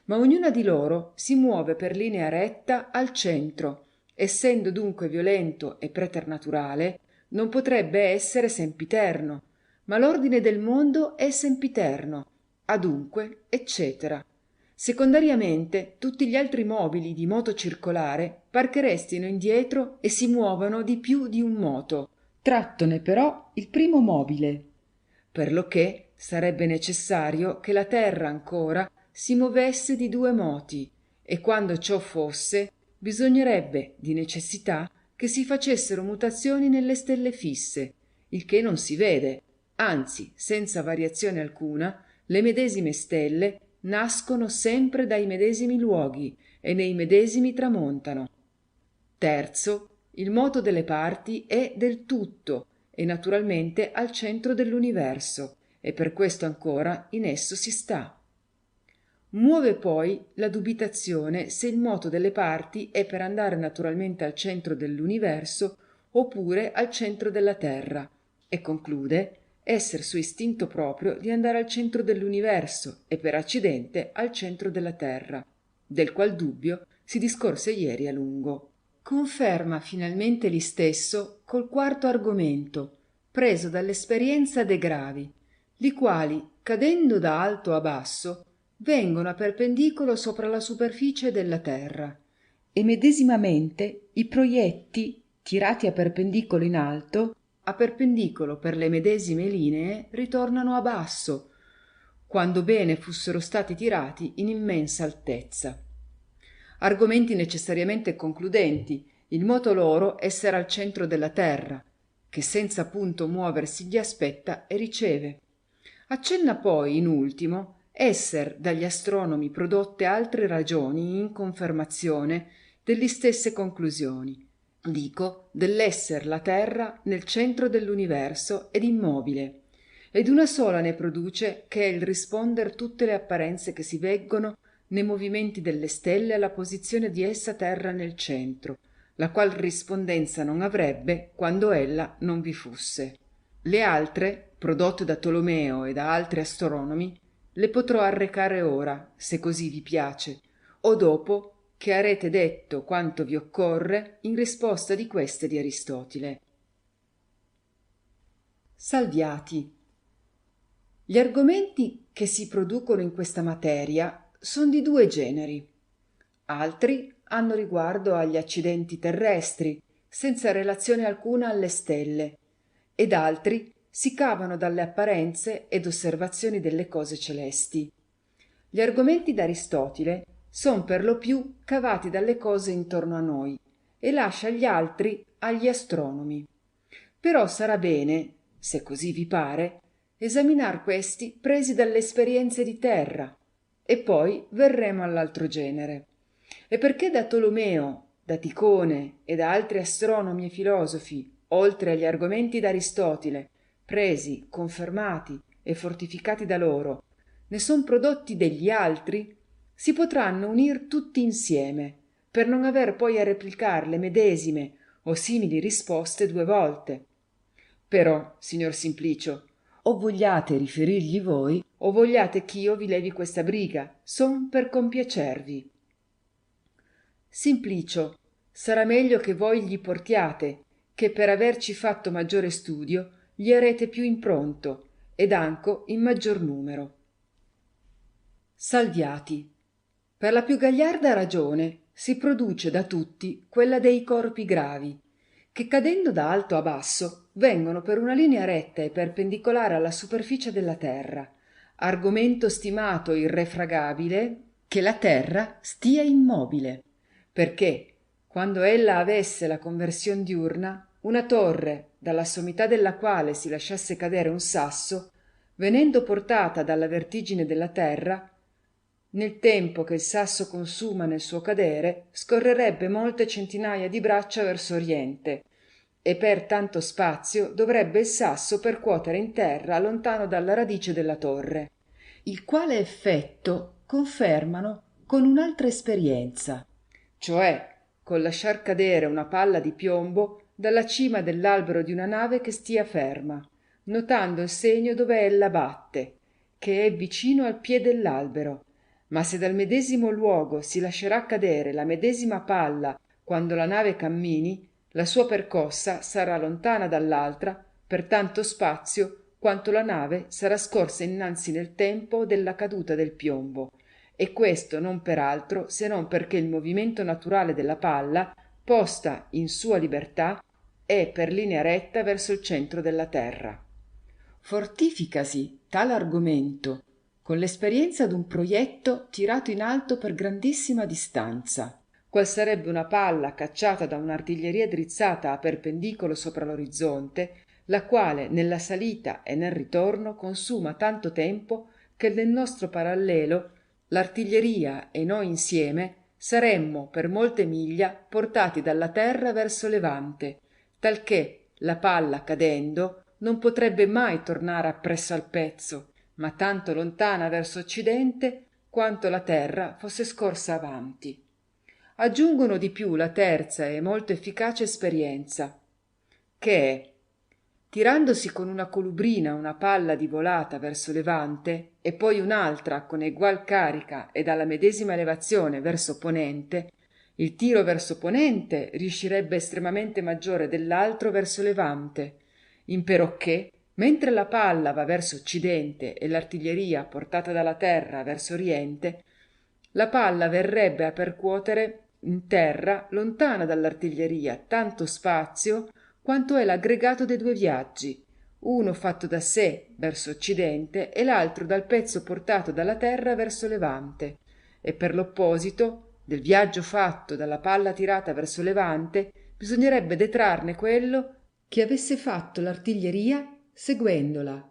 ma ognuna di loro si muove per linea retta al centro, essendo dunque violento e preternaturale, non potrebbe essere sempiterno, ma l'ordine del mondo è sempiterno, adunque, eccetera. Secondariamente, tutti gli altri mobili di moto circolare par che restino indietro e si muovano di più di un moto, trattone però il primo mobile, per lo che sarebbe necessario che la terra ancora si movesse di 2 moti, e quando ciò fosse, bisognerebbe di necessità che si facessero mutazioni nelle stelle fisse, il che non si vede, anzi, senza variazione alcuna, le medesime stelle nascono sempre dai medesimi luoghi e nei medesimi tramontano. Terzo, il moto delle parti è del tutto e naturalmente al centro dell'universo, e per questo ancora in esso si sta. Muove poi la dubitazione se il moto delle parti è per andare naturalmente al centro dell'universo oppure al centro della terra, e conclude esser suo istinto proprio di andare al centro dell'universo e per accidente al centro della terra, del qual dubbio si discorse ieri a lungo. Conferma finalmente li stesso col quarto argomento, preso dall'esperienza de gravi, li quali, cadendo da alto a basso, vengono a perpendicolo sopra la superficie della terra, e medesimamente i proietti tirati a perpendicolo in alto, a perpendicolo per le medesime linee ritornano a basso, quando bene fussero stati tirati in immensa altezza. Argomenti necessariamente concludenti, il moto loro essere al centro della terra, che senza punto muoversi gli aspetta e riceve. Accenna poi, in ultimo, esser dagli astronomi prodotte altre ragioni in confermazione delle stesse conclusioni. Dico, dell'esser la terra nel centro dell'universo ed immobile, ed una sola ne produce che è il risponder tutte le apparenze che si veggono nei movimenti delle stelle alla posizione di essa terra nel centro, la qual rispondenza non avrebbe quando ella non vi fusse. Le altre, prodotte da Tolomeo e da altri astronomi, le potrò arrecare ora, se così vi piace, o dopo che arete detto quanto vi occorre in risposta di queste di Aristotile. Salviati. Gli argomenti che si producono in questa materia sono di 2 generi. Altri hanno riguardo agli accidenti terrestri, senza relazione alcuna alle stelle, ed altri si cavano dalle apparenze ed osservazioni delle cose celesti. Gli argomenti d'Aristotile son per lo più cavati dalle cose intorno a noi e lascia gli altri agli astronomi. Però sarà bene, se così vi pare, esaminar questi presi dalle esperienze di terra, e poi verremo all'altro genere. E perché da Tolomeo, da Ticone e da altri astronomi e filosofi, oltre agli argomenti d'Aristotile, presi, confermati e fortificati da loro, ne son prodotti degli altri, si potranno unir tutti insieme, per non aver poi a replicar le medesime o simili risposte 2 volte. Però, signor Simplicio, o vogliate riferirgli voi, o vogliate ch'io vi levi questa briga, son per compiacervi. Simplicio, sarà meglio che voi gli portiate, che per averci fatto maggiore studio gli arete più impronto, ed anco in maggior numero. Salviati. Per la più gagliarda ragione si produce da tutti quella dei corpi gravi, che cadendo da alto a basso vengono per una linea retta e perpendicolare alla superficie della terra, argomento stimato irrefragabile che la terra stia immobile, perché quando ella avesse la conversione diurna, una torre dalla sommità della quale si lasciasse cadere un sasso, venendo portata dalla vertigine della terra, Nel tempo che il sasso consuma nel suo cadere, scorrerebbe molte centinaia di braccia verso oriente, e per tanto spazio dovrebbe il sasso percuotere in terra lontano dalla radice della torre, il quale effetto confermano con un'altra esperienza, cioè col lasciar cadere una palla di piombo dalla cima dell'albero di una nave che stia ferma, notando il segno dove ella batte, che è vicino al piede dell'albero. Ma se dal medesimo luogo si lascerà cadere la medesima palla quando la nave cammini, la sua percossa sarà lontana dall'altra per tanto spazio quanto la nave sarà scorsa innanzi nel tempo della caduta del piombo, e questo non per altro se non perché il movimento naturale della palla, posta in sua libertà, è per linea retta verso il centro della terra. Fortificasi tal argomento con l'esperienza d'un proietto tirato in alto per grandissima distanza, qual sarebbe una palla cacciata da un'artiglieria drizzata a perpendicolo sopra l'orizzonte, la quale nella salita e nel ritorno consuma tanto tempo che nel nostro parallelo l'artiglieria e noi insieme saremmo per molte miglia portati dalla terra verso levante, talché la palla cadendo non potrebbe mai tornare appresso al pezzo, ma tanto lontana verso occidente quanto la terra fosse scorsa avanti. Aggiungono di più la terza e molto efficace esperienza, che è, tirandosi con una colubrina una palla di volata verso levante e poi un'altra con egual carica e dalla medesima elevazione verso ponente, il tiro verso ponente riuscirebbe estremamente maggiore dell'altro verso levante, imperocché mentre la palla va verso occidente e l'artiglieria portata dalla terra verso oriente, la palla verrebbe a percuotere in terra lontana dall'artiglieria tanto spazio quanto è l'aggregato dei due viaggi, uno fatto da sé verso occidente e l'altro dal pezzo portato dalla terra verso levante, e per l'opposito del viaggio fatto dalla palla tirata verso levante bisognerebbe detrarne quello che avesse fatto l'artiglieria seguendola.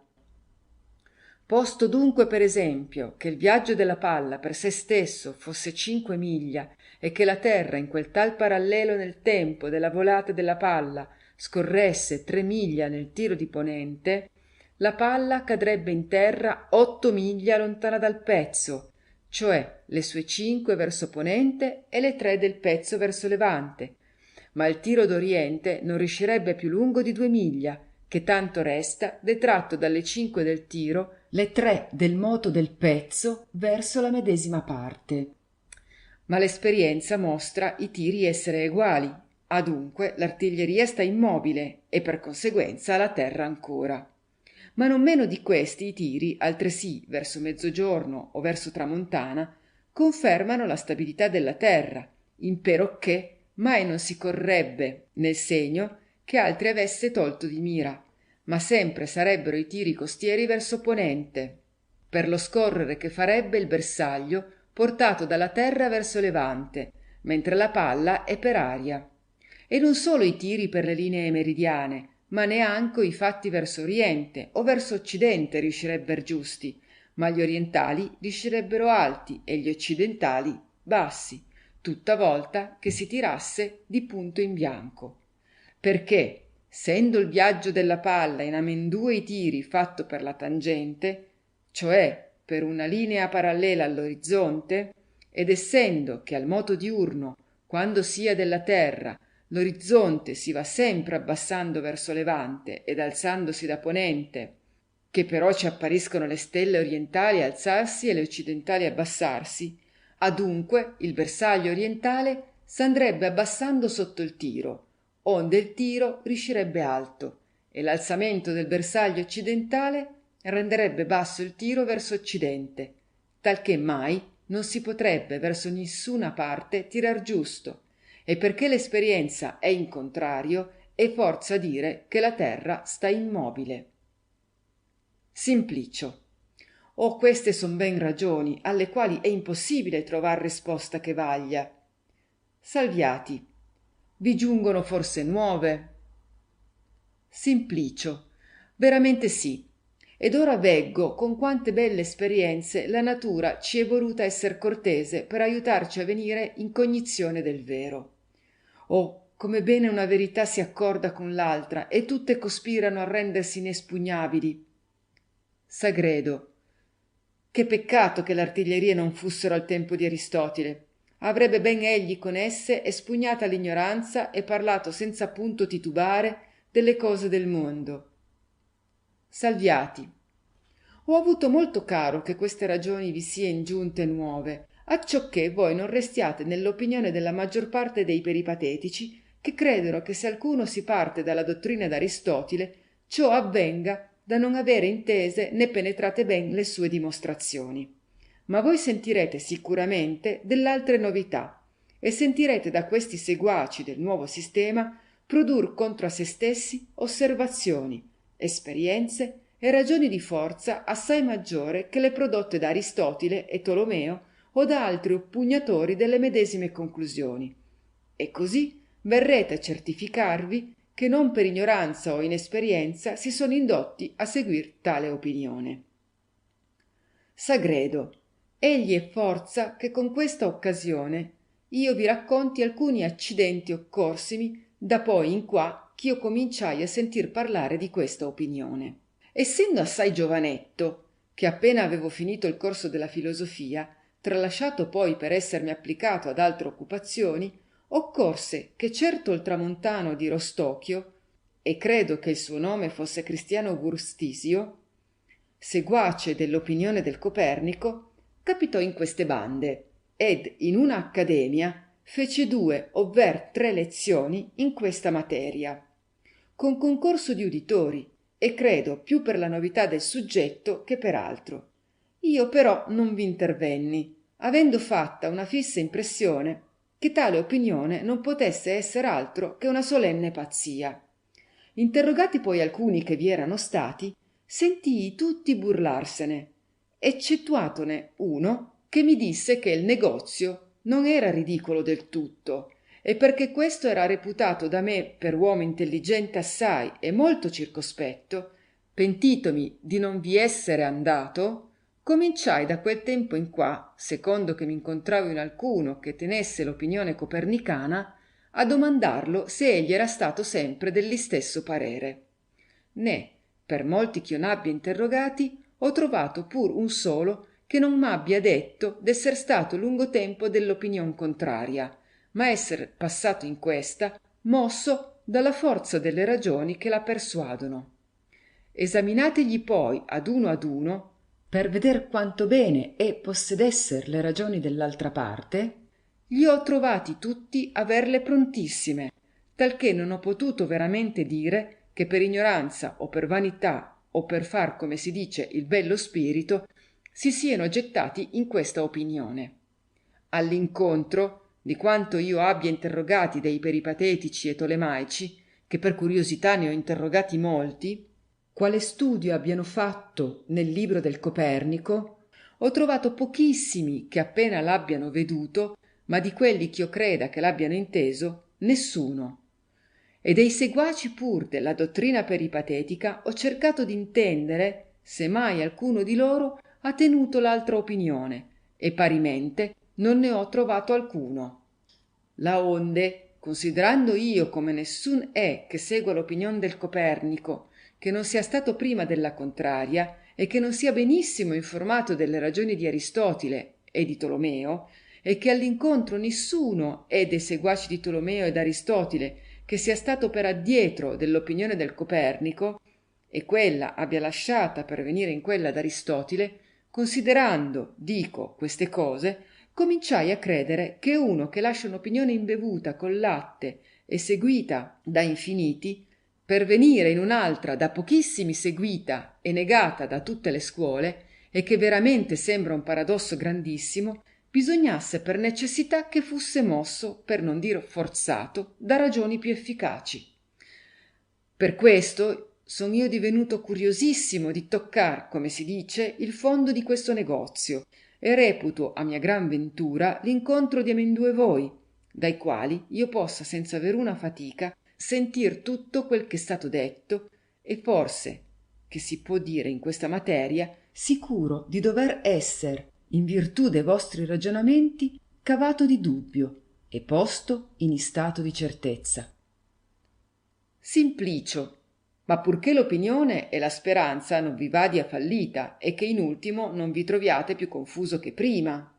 Posto dunque per esempio che il viaggio della palla per sé stesso fosse 5 miglia e che la terra in quel tal parallelo nel tempo della volata della palla scorresse 3 miglia nel tiro di ponente, la palla cadrebbe in terra 8 miglia lontana dal pezzo, cioè le sue 5 verso ponente e le 3 del pezzo verso levante, ma il tiro d'oriente non riuscirebbe più lungo di 2 miglia, che tanto resta detratto dalle 5 del tiro le 3 del moto del pezzo verso la medesima parte. Ma l'esperienza mostra i tiri essere eguali, adunque l'artiglieria sta immobile e per conseguenza la terra ancora. Ma non meno di questi i tiri, altresì verso mezzogiorno o verso tramontana, confermano la stabilità della terra, imperocché mai non si correbbe nel segno che altri avesse tolto di mira, ma sempre sarebbero i tiri costieri verso ponente, per lo scorrere che farebbe il bersaglio portato dalla terra verso levante, mentre la palla è per aria. E non solo i tiri per le linee meridiane, ma neanche i fatti verso oriente o verso occidente riuscirebbero giusti, ma gli orientali riuscirebbero alti e gli occidentali bassi, tutta volta che si tirasse di punto in bianco. Perché, essendo il viaggio della palla in amendue i tiri fatto per la tangente, cioè per una linea parallela all'orizzonte, ed essendo che al moto diurno, quando sia della terra, l'orizzonte si va sempre abbassando verso levante ed alzandosi da ponente, che però ci appariscono le stelle orientali alzarsi e le occidentali abbassarsi, adunque il bersaglio orientale s'andrebbe abbassando sotto il tiro, onde il tiro riuscirebbe alto, e l'alzamento del bersaglio occidentale renderebbe basso il tiro verso occidente, talché mai non si potrebbe verso nessuna parte tirar giusto, e perché l'esperienza è in contrario, è forza dire che la terra sta immobile. Simplicio. Queste son ben ragioni alle quali è impossibile trovar risposta che vaglia. Salviati. Vi giungono forse nuove? Simplicio. Veramente sì. ed ora veggo con quante belle esperienze la natura ci è voluta esser cortese per aiutarci a venire in cognizione del vero. Oh, come bene una verità si accorda con l'altra e tutte cospirano a rendersi inespugnabili. Sagredo, che peccato che le artiglierie non fossero al tempo di Aristotele. Avrebbe ben egli con esse espugnata l'ignoranza e parlato senza punto titubare delle cose del mondo. Salviati. Ho avuto molto caro che queste ragioni vi siano giunte nuove, acciocché voi non restiate nell'opinione della maggior parte dei peripatetici, che credono che se alcuno si parte dalla dottrina d'Aristotile, ciò avvenga da non avere intese né penetrate ben le sue dimostrazioni. Ma voi sentirete sicuramente dell'altre novità e sentirete da questi seguaci del nuovo sistema produr contro a se stessi osservazioni, esperienze e ragioni di forza assai maggiore che le prodotte da Aristotile e Tolomeo o da altri oppugnatori delle medesime conclusioni. E così verrete a certificarvi che non per ignoranza o inesperienza si sono indotti a seguir tale opinione. Sagredo, egli è forza che con questa occasione io vi racconti alcuni accidenti occorsimi da poi in qua ch'io cominciai a sentir parlare di questa opinione. Essendo assai giovanetto, che appena avevo finito il corso della filosofia, tralasciato poi per essermi applicato ad altre occupazioni, occorse che certo il tramontano di Rostochio, e credo che il suo nome fosse Cristiano Vurstisio, seguace dell'opinione del Copernico, capitò in queste bande ed in una accademia fece 2 ovver 3 lezioni in questa materia, con concorso di uditori, e credo più per la novità del suggetto che per altro. Io però non vi intervenni, avendo fatta una fissa impressione che tale opinione non potesse essere altro che una solenne pazzia. Interrogati poi alcuni che vi erano stati, sentii tutti burlarsene, eccettuatone uno che mi disse che il negozio non era ridicolo del tutto, e perché questo era reputato da me per uomo intelligente assai e molto circospetto, pentitomi di non vi essere andato, cominciai da quel tempo in qua, secondo che mi incontravo in alcuno che tenesse l'opinione copernicana, a domandarlo se egli era stato sempre dell'istesso parere. Né, per molti ch'io n'abbia interrogati, ho trovato pur un solo che non m'abbia detto d'esser stato lungo tempo dell'opinion contraria, ma esser passato in questa mosso dalla forza delle ragioni che la persuadono. Esaminategli poi ad uno per veder quanto bene e possedesser le ragioni dell'altra parte, gli ho trovati tutti averle prontissime, talché non ho potuto veramente dire che per ignoranza o per vanità o per far, come si dice, il bello spirito, si siano gettati in questa opinione. All'incontro di quanto io abbia interrogati dei peripatetici e tolemaici, che per curiosità ne ho interrogati molti, quale studio abbiano fatto nel libro del Copernico, ho trovato pochissimi che appena l'abbiano veduto, ma di quelli ch'io creda che l'abbiano inteso, nessuno. E dei seguaci pur della dottrina peripatetica ho cercato d'intendere se mai alcuno di loro ha tenuto l'altra opinione, e parimente non ne ho trovato alcuno. Laonde, considerando io come nessun è che segua l'opinion del Copernico, che non sia stato prima della contraria e che non sia benissimo informato delle ragioni di Aristotile e di Tolomeo, e che all'incontro nessuno è dei seguaci di Tolomeo ed Aristotile che sia stato per addietro dell'opinione del Copernico, e quella abbia lasciata per venire in quella d'Aristotile, considerando, dico, queste cose, cominciai a credere che uno che lascia un'opinione imbevuta col latte e seguita da infiniti, per venire in un'altra da pochissimi seguita e negata da tutte le scuole, e che veramente sembra un paradosso grandissimo, bisognasse per necessità che fusse mosso, per non dire forzato, da ragioni più efficaci. Per questo son io divenuto curiosissimo di toccar, come si dice, il fondo di questo negozio, e reputo a mia gran ventura l'incontro di amendue voi, dai quali io possa senza veruna fatica sentir tutto quel che è stato detto, e forse, che si può dire in questa materia, sicuro di dover esser, in virtù de vostri ragionamenti, cavato di dubbio e posto in istato di certezza. Simplicio, ma purché l'opinione e la speranza non vi vadia fallita e che in ultimo non vi troviate più confuso che prima.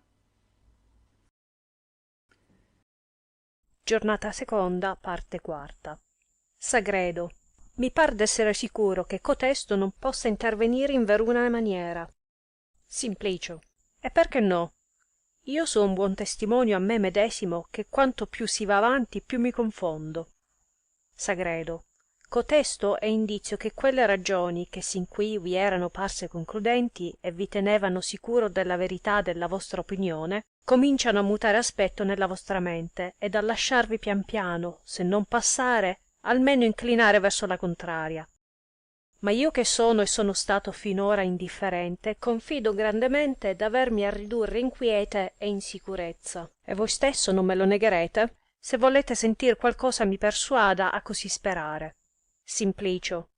Giornata seconda, parte quarta. Sagredo. Mi par d'essere sicuro che cotesto non possa intervenire in veruna maniera. Simplicio. E perché no? Io so un buon testimonio a me medesimo che quanto più si va avanti più mi confondo. Sagredo. Cotesto è indizio che quelle ragioni che sin qui vi erano parse concludenti e vi tenevano sicuro della verità della vostra opinione, cominciano a mutare aspetto nella vostra mente ed a lasciarvi pian piano, se non passare, almeno inclinare verso la contraria. Ma io che sono e sono stato finora indifferente, confido grandemente d'avermi a ridurre in quiete e in sicurezza, e voi stesso non me lo negherete, se volete sentir qualcosa mi persuada a così sperare. Simplicio.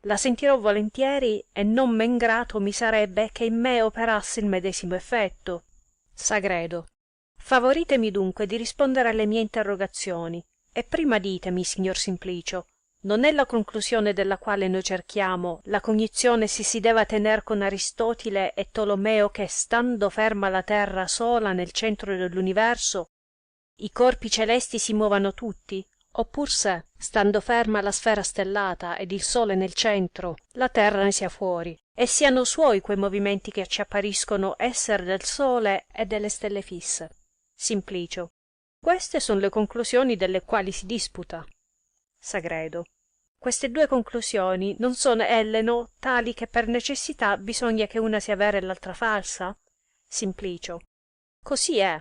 La sentirò volentieri e non men grato mi sarebbe che in me operasse il medesimo effetto. Sagredo. Favoritemi dunque di rispondere alle mie interrogazioni, e prima ditemi, signor Simplicio, non è la conclusione della quale noi cerchiamo la cognizione si deva tener con Aristotile e Tolomeo che, stando ferma la terra sola nel centro dell'universo, i corpi celesti si muovano tutti, oppur se, stando ferma la sfera stellata ed il sole nel centro, la terra ne sia fuori, e siano suoi quei movimenti che ci appariscono esser del sole e delle stelle fisse. Simplicio. Queste sono le conclusioni delle quali si disputa. Sagredo. Queste due conclusioni non sono elleno tali che per necessità bisogna che una sia vera e l'altra falsa? Simplicio. Così è.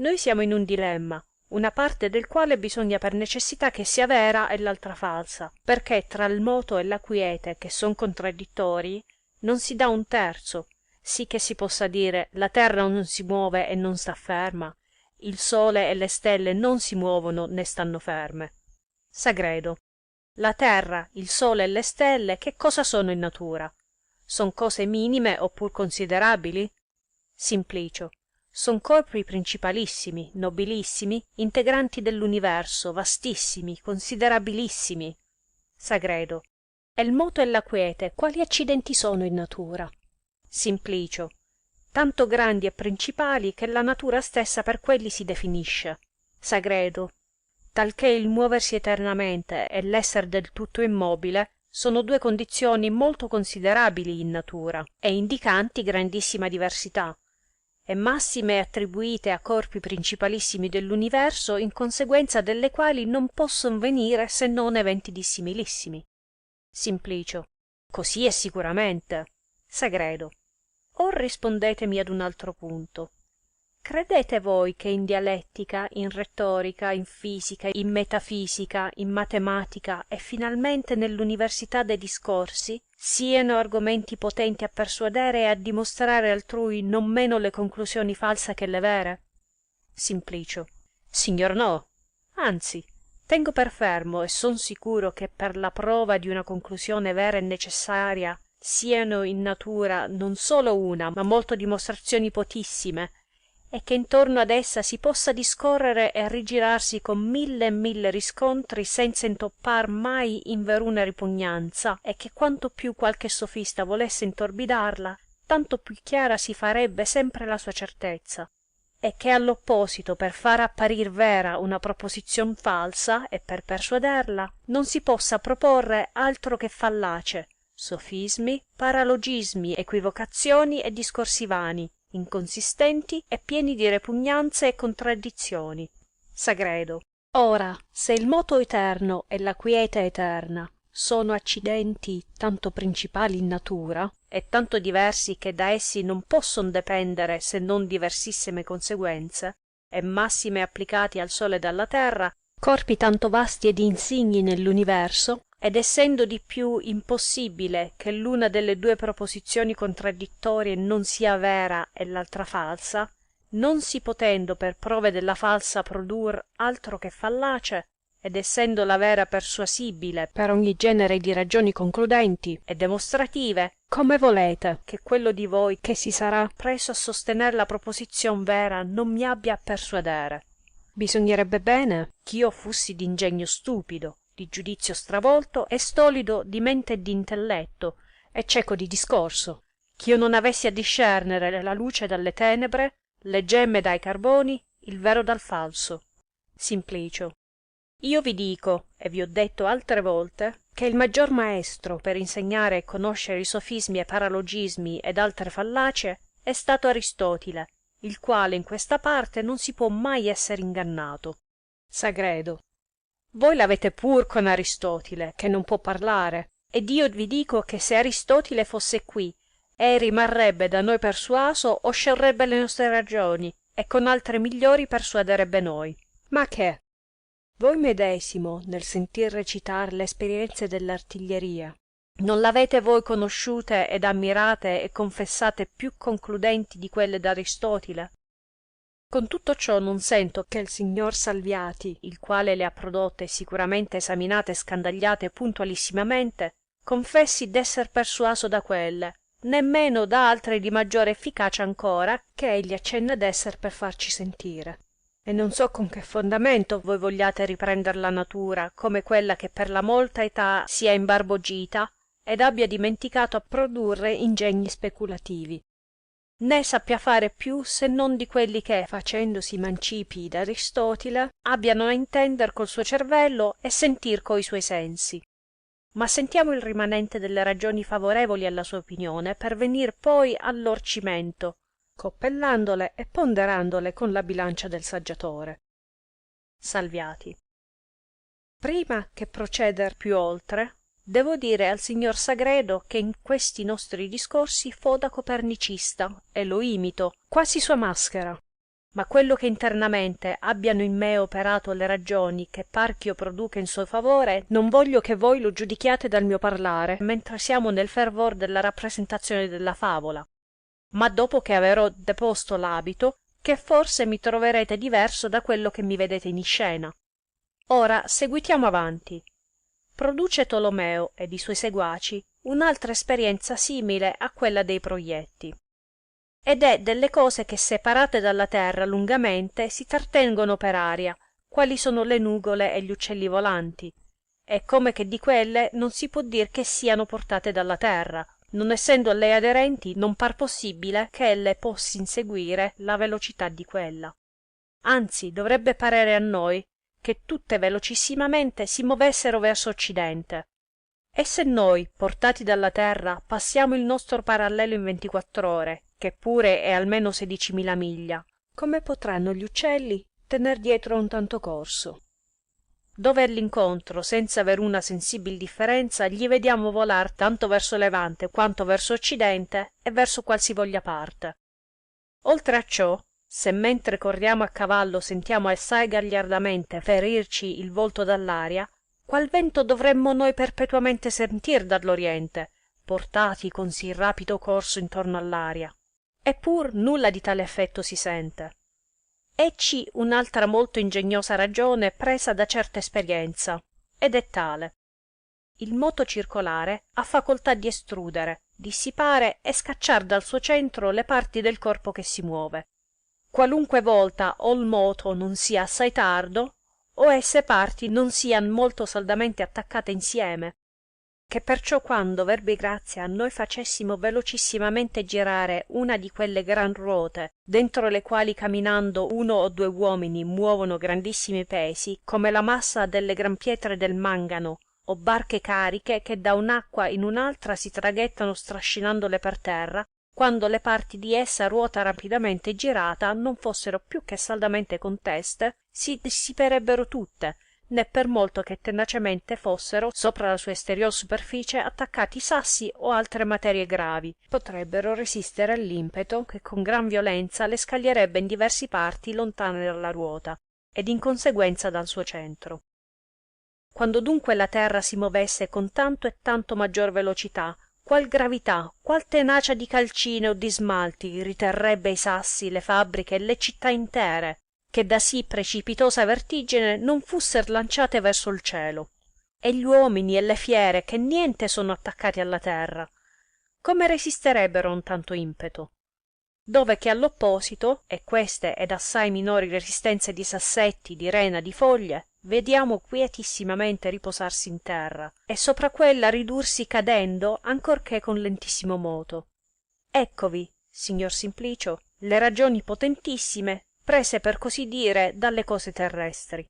Noi siamo in un dilemma, una parte del quale bisogna per necessità che sia vera e l'altra falsa, perché tra il moto e la quiete, che son contraddittori, non si dà un terzo, sì che si possa dire la terra non si muove e non sta ferma, il sole e le stelle non si muovono né stanno ferme. Sagredo. La terra, il sole e le stelle che cosa sono in natura? Son cose minime oppur considerabili? Simplicio. Son corpi principalissimi, nobilissimi, integranti dell'universo, vastissimi, considerabilissimi. Sagredo. E il moto e la quiete, quali accidenti sono in natura? Simplicio. Tanto grandi e principali che la natura stessa per quelli si definisce. Sagredo. Talché il muoversi eternamente e l'esser del tutto immobile sono due condizioni molto considerabili in natura e indicanti grandissima diversità, e massime attribuite a corpi principalissimi dell'universo in conseguenza delle quali non posson venire se non eventi dissimilissimi. Simplicio. Così è sicuramente. Sagredo. Or rispondetemi ad un altro punto. Credete voi che in dialettica, in retorica, in fisica, in metafisica, in matematica e finalmente nell'università dei discorsi siano argomenti potenti a persuadere e a dimostrare altrui non meno le conclusioni false che le vere? Simplicio. Signor no. Anzi, tengo per fermo e son sicuro che per la prova di una conclusione vera e necessaria siano in natura non solo una, ma molto dimostrazioni potissime, e che intorno ad essa si possa discorrere e rigirarsi con 1000 e 1000 riscontri senza intoppar mai in veruna ripugnanza, e che quanto più qualche sofista volesse intorbidarla, tanto più chiara si farebbe sempre la sua certezza, e che all'opposito per far apparir vera una proposizion falsa e per persuaderla non si possa proporre altro che fallace, sofismi, paralogismi, equivocazioni e discorsi vani, inconsistenti e pieni di repugnanze e contraddizioni. Sagredo. Ora, se il moto eterno e la quiete eterna sono accidenti tanto principali in natura e tanto diversi che da essi non posson dependere se non diversissime conseguenze, e massime applicati al sole ed alla terra, corpi tanto vasti ed insigni nell'universo, ed essendo di più impossibile che l'una delle due proposizioni contraddittorie non sia vera e l'altra falsa, non si potendo per prove della falsa produr altro che fallace, ed essendo la vera persuasibile per ogni genere di ragioni concludenti e dimostrative, come volete che quello di voi che si sarà preso a sostener la proposizion vera non mi abbia a persuadere? Bisognerebbe bene ch'io fussi d'ingegno stupido, di giudizio stravolto e stolido di mente e di intelletto, e cieco di discorso, ch'io non avessi a discernere la luce dalle tenebre, le gemme dai carboni, il vero dal falso. Simplicio. Io vi dico, e vi ho detto altre volte, che il maggior maestro per insegnare e conoscere i sofismi e paralogismi ed altre fallacie è stato Aristotile, il quale in questa parte non si può mai essere ingannato. Sagredo. Voi l'avete pur con Aristotile, che non può parlare, ed io vi dico che se Aristotile fosse qui, ei rimarrebbe da noi persuaso o scerrebbe le nostre ragioni, e con altre migliori persuaderebbe noi. Ma che? Voi medesimo, nel sentir recitar le esperienze dell'artiglieria, non l'avete voi conosciute ed ammirate e confessate più concludenti di quelle d'Aristotile? Con tutto ciò non sento che il signor Salviati, il quale le ha prodotte sicuramente esaminate e scandagliate puntualissimamente, confessi d'esser persuaso da quelle, nemmeno da altre di maggiore efficacia ancora, che egli accenna d'esser per farci sentire. E non so con che fondamento voi vogliate riprender la natura, come quella che per la molta età sia imbarbogita ed abbia dimenticato a produrre ingegni speculativi, né sappia fare più se non di quelli che, facendosi mancipii d'Aristotile, abbiano a intender col suo cervello e sentir coi suoi sensi. Ma sentiamo il rimanente delle ragioni favorevoli alla sua opinione per venir poi all'orcimento, coppellandole e ponderandole con la bilancia del saggiatore. Salviati. Prima che proceder più oltre, devo dire al signor Sagredo che in questi nostri discorsi fo da copernicista e lo imito, quasi sua maschera, ma quello che internamente abbiano in me operato le ragioni che par ch'io produca in suo favore, non voglio che voi lo giudichiate dal mio parlare, mentre siamo nel fervor della rappresentazione della favola, ma dopo che averò deposto l'abito, che forse mi troverete diverso da quello che mi vedete in iscena. Ora seguitiamo avanti. Produce Tolomeo ed i suoi seguaci un'altra esperienza simile a quella dei proietti, ed è delle cose che separate dalla terra lungamente si trattengono per aria, quali sono le nugole e gli uccelli volanti, e come che di quelle non si può dir che siano portate dalla terra, non essendo a lei aderenti non par possibile che elle possi inseguire la velocità di quella. Anzi dovrebbe parere a noi che tutte velocissimamente si movessero verso occidente. E se noi, portati dalla terra, passiamo il nostro parallelo in 24 ore, che pure è almeno 16.000 miglia, come potranno gli uccelli tener dietro un tanto corso? Dove all'incontro, senza aver una sensibil differenza, gli vediamo volar tanto verso levante quanto verso occidente e verso qualsivoglia parte. Oltre a ciò, se mentre corriamo a cavallo sentiamo assai gagliardamente ferirci il volto dall'aria, qual vento dovremmo noi perpetuamente sentir dall'oriente, portati con sì rapido corso intorno all'aria? Eppur nulla di tale effetto si sente. Ecci un'altra molto ingegnosa ragione presa da certa esperienza, ed è tale. Il moto circolare ha facoltà di estrudere, dissipare e scacciar dal suo centro le parti del corpo che si muove. Qualunque volta o il moto non sia assai tardo, o esse parti non sian molto saldamente attaccate insieme, che perciò quando verbi grazia noi facessimo velocissimamente girare una di quelle gran ruote, dentro le quali caminando uno o due uomini muovono grandissimi pesi, come la massa delle gran pietre del Mangano, o barche cariche che da un'acqua in un'altra si traghettano strascinandole per terra, quando le parti di essa ruota rapidamente girata non fossero più che saldamente conteste, si dissiperebbero tutte, né per molto che tenacemente fossero sopra la sua esterior superficie attaccati sassi o altre materie gravi, potrebbero resistere all'impeto che con gran violenza le scaglierebbe in diversi parti lontane dalla ruota, ed in conseguenza dal suo centro. Quando dunque la terra si movesse con tanto e tanto maggior velocità, qual gravità, qual tenacia di calcine o di smalti riterrebbe i sassi, le fabbriche e le città intere, che da sì precipitosa vertigine non fusser lanciate verso il cielo, e gli uomini e le fiere che niente sono attaccati alla terra, come resisterebbero a un tanto impeto? Dove che all'opposito, e queste ed assai minori resistenze di sassetti, di rena, di foglie, vediamo quietissimamente riposarsi in terra, e sopra quella ridursi cadendo, ancorché con lentissimo moto. Eccovi, signor Simplicio, le ragioni potentissime, prese per così dire dalle cose terrestri.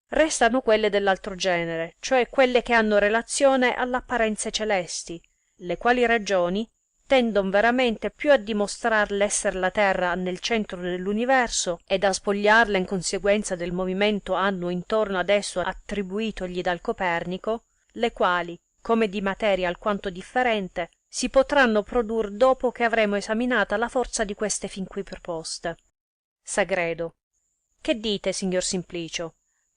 Restano quelle dell'altro genere, cioè quelle che hanno relazione all'apparenze celesti, le quali ragioni tendon veramente più a dimostrar l'esser la terra nel centro dell'universo ed a spogliarla in conseguenza del movimento annuo intorno ad esso attribuitogli dal Copernico, le quali, come di materia alquanto differente, si potranno produr dopo che avremo esaminata la forza di queste fin qui proposte. Sagredo. Che dite, signor Simplicio?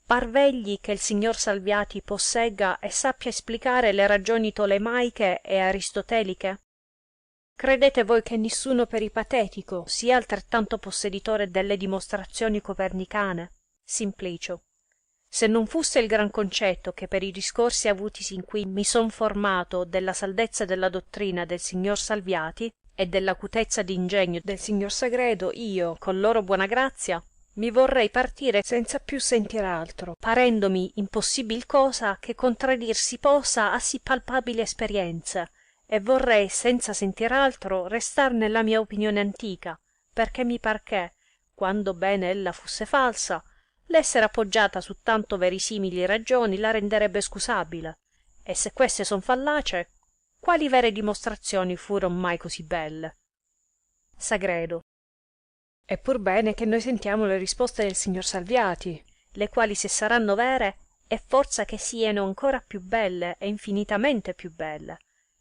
Parvegli che il signor Salviati possegga e sappia esplicare le ragioni tolemaiche e aristoteliche? Credete voi che nissuno peripatetico sia altrettanto posseditore delle dimostrazioni copernicane? Simplicio. Se non fusse il gran concetto che per i discorsi avuti sin qui mi son formato della saldezza della dottrina del signor Salviati e dell'acutezza d'ingegno del signor Sagredo, io, con loro buona grazia, mi vorrei partire senza più sentir altro, parendomi impossibil cosa che contradir si possa a sì palpabili esperienze, e vorrei senza sentir altro restar nella mia opinione antica, perché mi par che, quando bene ella fusse falsa, l'essere appoggiata su tanto verisimili ragioni la renderebbe scusabile, e se queste son fallace, quali vere dimostrazioni furon mai così belle? Sagredo. È pur bene che noi sentiamo le risposte del signor Salviati, le quali se saranno vere è forza che siano ancora più belle e infinitamente più belle,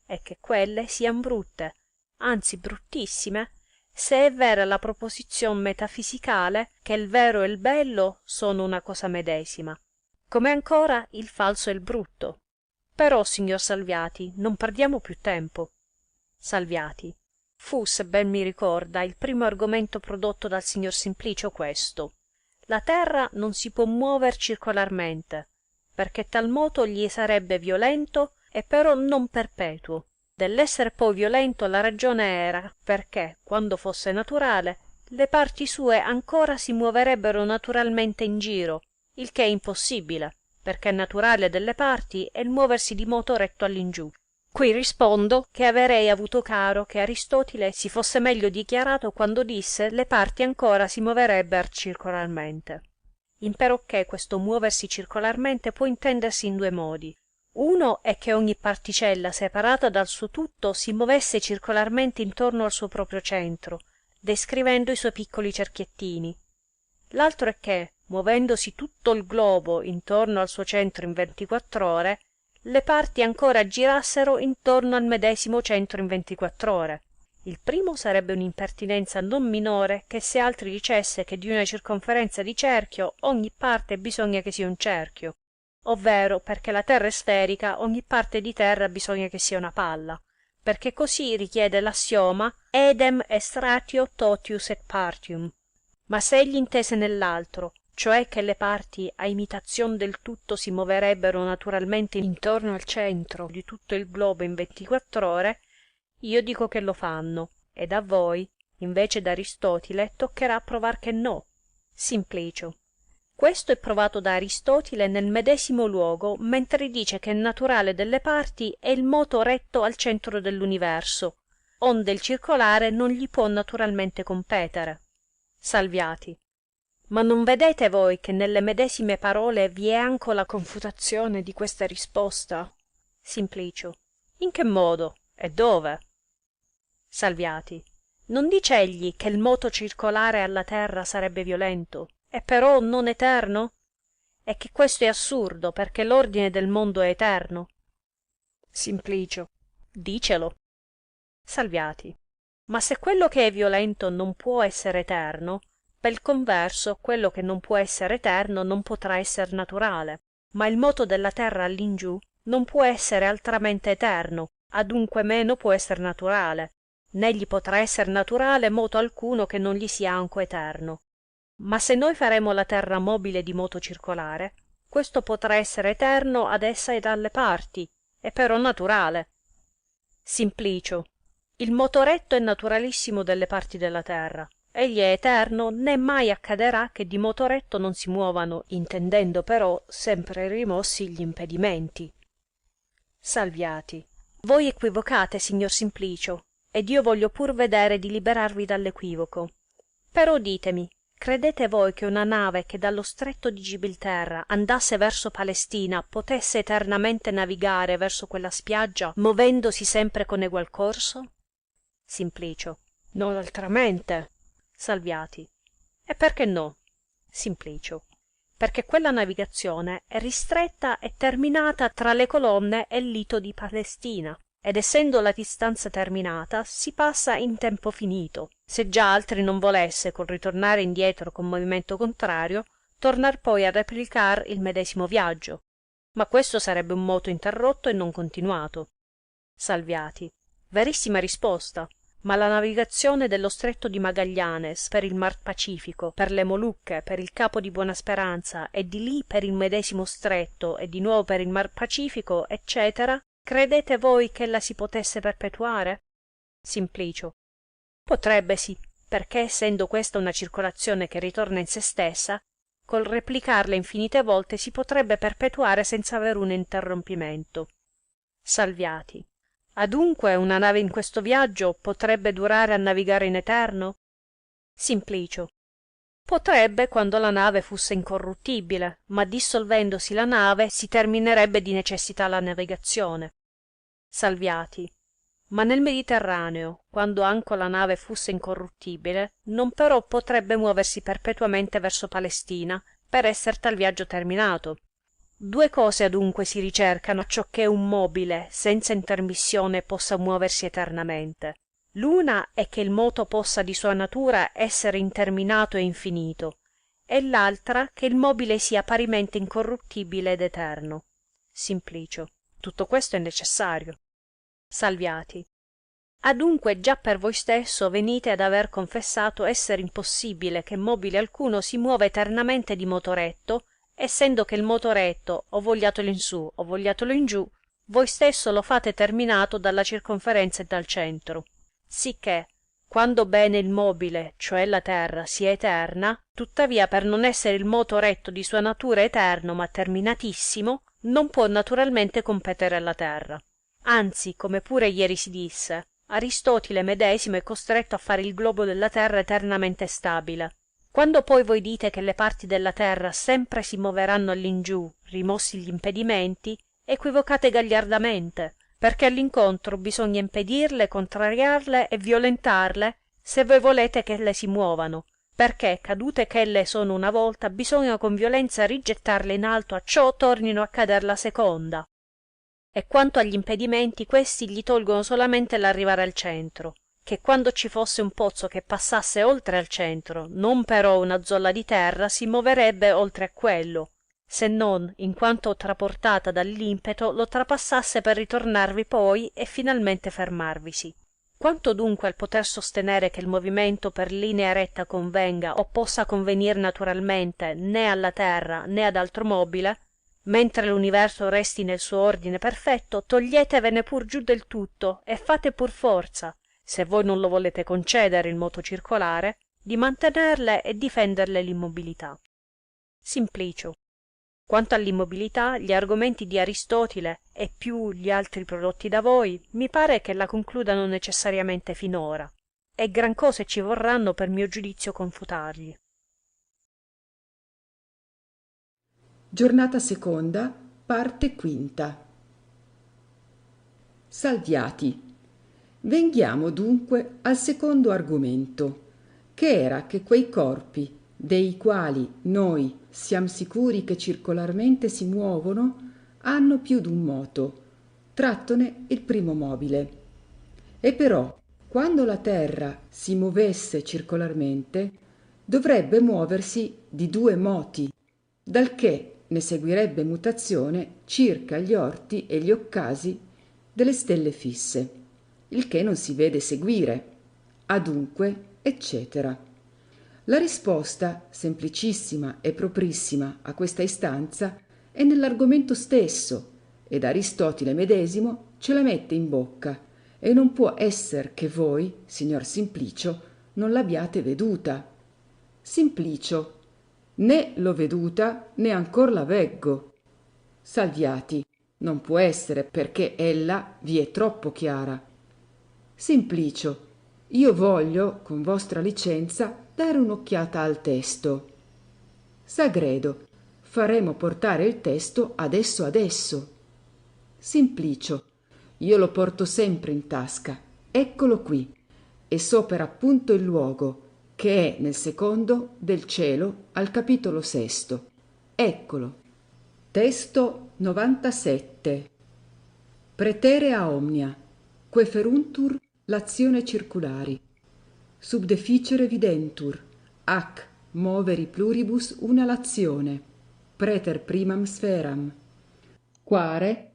e che quelle sian brutte, anzi bruttissime, se è vera la proposizione metafisicale che il vero e il bello sono una cosa medesima, come ancora il falso e il brutto. Però, signor Salviati, non perdiamo più tempo. Salviati. Fu, se ben mi ricorda, il primo argomento prodotto dal signor Simplicio questo. La terra non si può muover circolarmente, perché tal moto gli sarebbe violento e però non perpetuo. Dell'essere poi violento la ragione era perché, quando fosse naturale, le parti sue ancora si muoverebbero naturalmente in giro, il che è impossibile, perché naturale delle parti è il muoversi di moto retto all'ingiù. Qui rispondo che avrei avuto caro che Aristotile si fosse meglio dichiarato quando disse le parti ancora si muoverebbero circolarmente. Imperocché questo muoversi circolarmente può intendersi in due modi. Uno è che ogni particella separata dal suo tutto si muovesse circolarmente intorno al suo proprio centro, descrivendo i suoi piccoli cerchiettini. L'altro è che, muovendosi tutto il globo intorno al suo centro in 24 ore, le parti ancora girassero intorno al medesimo centro in 24 ore. Il primo sarebbe un'impertinenza non minore che se altri dicesse che di una circonferenza di cerchio ogni parte bisogna che sia un cerchio, ovvero perché la terra è sferica ogni parte di terra bisogna che sia una palla, perché così richiede l'assioma edem est ratio totius et partium. Ma se egli intese nell'altro, cioè che le parti a imitazione del tutto si muoverebbero naturalmente intorno al centro di tutto il globo in 24 ore, io dico che lo fanno, ed a voi, invece d'Aristotile, toccherà provar che no. Simplicio. Questo è provato da Aristotile nel medesimo luogo, mentre dice che il naturale delle parti è il moto retto al centro dell'universo, onde il circolare non gli può naturalmente competere. Salviati. Ma non vedete voi che nelle medesime parole vi è anco la confutazione di questa risposta? Simplicio. In che modo? E dove? Salviati. Non dice egli che il moto circolare alla terra sarebbe violento, e però non eterno? E che questo è assurdo, perché l'ordine del mondo è eterno? Simplicio. Dicelo. Salviati. Ma se quello che è violento non può essere eterno, pel converso quello che non può essere eterno non potrà essere naturale, ma il moto della terra all'ingiù non può essere altramente eterno, adunque meno può essere naturale, né gli potrà essere naturale moto alcuno che non gli sia anco eterno. ma se noi faremo la terra mobile di moto circolare, questo potrà essere eterno ad essa e dalle parti, e però naturale. Simplicio. Il motoretto è naturalissimo delle parti della terra. Egli è eterno, né mai accadrà che di motoretto non si muovano, intendendo però sempre rimossi gli impedimenti. Salviati. Voi equivocate, signor Simplicio, ed io voglio pur vedere di liberarvi dall'equivoco. Però ditemi, credete voi che una nave che dallo stretto di Gibilterra andasse verso Palestina potesse eternamente navigare verso quella spiaggia, movendosi sempre con egual corso? Simplicio. Non altramente. Salviati. E perché no? Simplicio. Perché quella navigazione è ristretta e terminata tra le colonne e il lito di Palestina, ed essendo la distanza terminata si passa in tempo finito, se già altri non volesse col ritornare indietro con movimento contrario tornar poi a replicar il medesimo viaggio, ma questo sarebbe un moto interrotto e non continuato. Salviati. Verissima risposta, ma la navigazione dello stretto di Magallanes per il Mar Pacifico, per le Molucche, per il Capo di Buona Speranza e di lì per il medesimo stretto e di nuovo per il Mar Pacifico, eccetera, credete voi che la si potesse perpetuare? Simplicio. Potrebbe sì, perché essendo questa una circolazione che ritorna in se stessa, col replicarla infinite volte si potrebbe perpetuare senza aver un interrompimento. Salviati. Adunque una nave in questo viaggio potrebbe durare a navigare in eterno? Simplicio. Potrebbe quando la nave fusse incorruttibile, ma dissolvendosi la nave si terminerebbe di necessità la navigazione. Salviati. Ma nel Mediterraneo, quando anco la nave fusse incorruttibile, non però potrebbe muoversi perpetuamente verso Palestina, per esser tal viaggio terminato. Due cose adunque si ricercano acciocché un mobile, senza intermissione, possa muoversi eternamente. L'una è che il moto possa di sua natura essere interminato e infinito, e l'altra che il mobile sia parimente incorruttibile ed eterno. Simplicio. Tutto questo è necessario. Salviati. Adunque già per voi stesso venite ad aver confessato essere impossibile che mobile alcuno si muova eternamente di motoretto, essendo che il motoretto, o vogliatolo in su o vogliatolo in giù, voi stesso lo fate terminato dalla circonferenza e dal centro, sicché quando bene il mobile, cioè la terra, sia eterna, tuttavia per non essere il moto retto di sua natura eterno ma terminatissimo, non può naturalmente competere alla terra. Anzi, come pure ieri si disse, Aristotile medesimo è costretto a fare il globo della terra eternamente stabile. Quando poi voi dite che le parti della terra sempre si moveranno all'ingiù, rimossi gli impedimenti, equivocate gagliardamente, perché all'incontro bisogna impedirle, contrariarle e violentarle se voi volete che le si muovano, perché cadute che elle sono una volta bisogna con violenza rigettarle in alto acciò tornino a cader la seconda. E quanto agli impedimenti, questi gli tolgono solamente l'arrivare al centro, che quando ci fosse un pozzo che passasse oltre al centro, non però una zolla di terra, si moverebbe oltre a quello, se non, in quanto traportata dall'impeto, lo trapassasse per ritornarvi poi e finalmente fermarvisi. Quanto dunque al poter sostenere che il movimento per linea retta convenga o possa convenir naturalmente né alla terra né ad altro mobile, mentre l'universo resti nel suo ordine perfetto, toglietevene pur giù del tutto e fate pur forza, se voi non lo volete concedere il moto circolare, di mantenerle e difenderle l'immobilità. Simplicio. Quanto all'immobilità, gli argomenti di Aristotile e più gli altri prodotti da voi, mi pare che la concludano necessariamente finora, e gran cose ci vorranno per mio giudizio confutargli. Giornata seconda, parte quinta. Salviati. Venghiamo dunque al secondo argomento, che era che quei corpi, dei quali noi siamo sicuri che circolarmente si muovono, hanno più d'un moto, trattone il primo mobile. E però, quando la Terra si muovesse circolarmente, dovrebbe muoversi di due moti, dal che ne seguirebbe mutazione circa gli orti e gli occasi delle stelle fisse, il che non si vede seguire, adunque, eccetera. La risposta, semplicissima e proprissima a questa istanza, è nell'argomento stesso, ed Aristotele medesimo ce la mette in bocca, e non può esser che voi, signor Simplicio, non l'abbiate veduta. Simplicio: né l'ho veduta, né ancor la veggo. Salviati: non può essere, perché ella vi è troppo chiara. Simplicio: io voglio, con vostra licenza, dare un'occhiata al testo. Sagredo: faremo portare il testo adesso. Simplicio: io lo porto sempre in tasca, eccolo qui, e so per appunto il luogo, che è nel secondo del cielo al capitolo 6. Eccolo. Testo 97. Praeterea omnia, que feruntur l'azione circulari, subdeficere videntur, ac moveri pluribus una lazione, praeter primam spheram, quare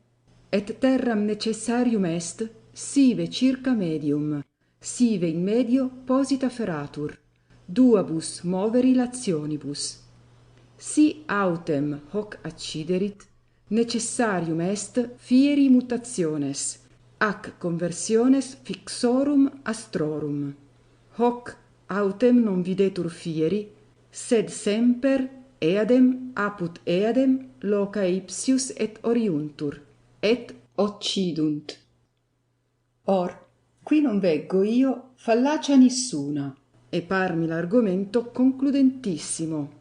et terram necessarium est sive circa medium, sive in medio posita feratur, duabus moveri lationibus. Si autem hoc acciderit, necessarium est fieri mutationes, ac conversiones fixorum astrorum. Hoc autem non videtur fieri, sed semper eadem apud eadem loca ipsius et oriuntur, et occidunt. Or, qui non veggo io fallacia nissuna, e parmi l'argomento concludentissimo.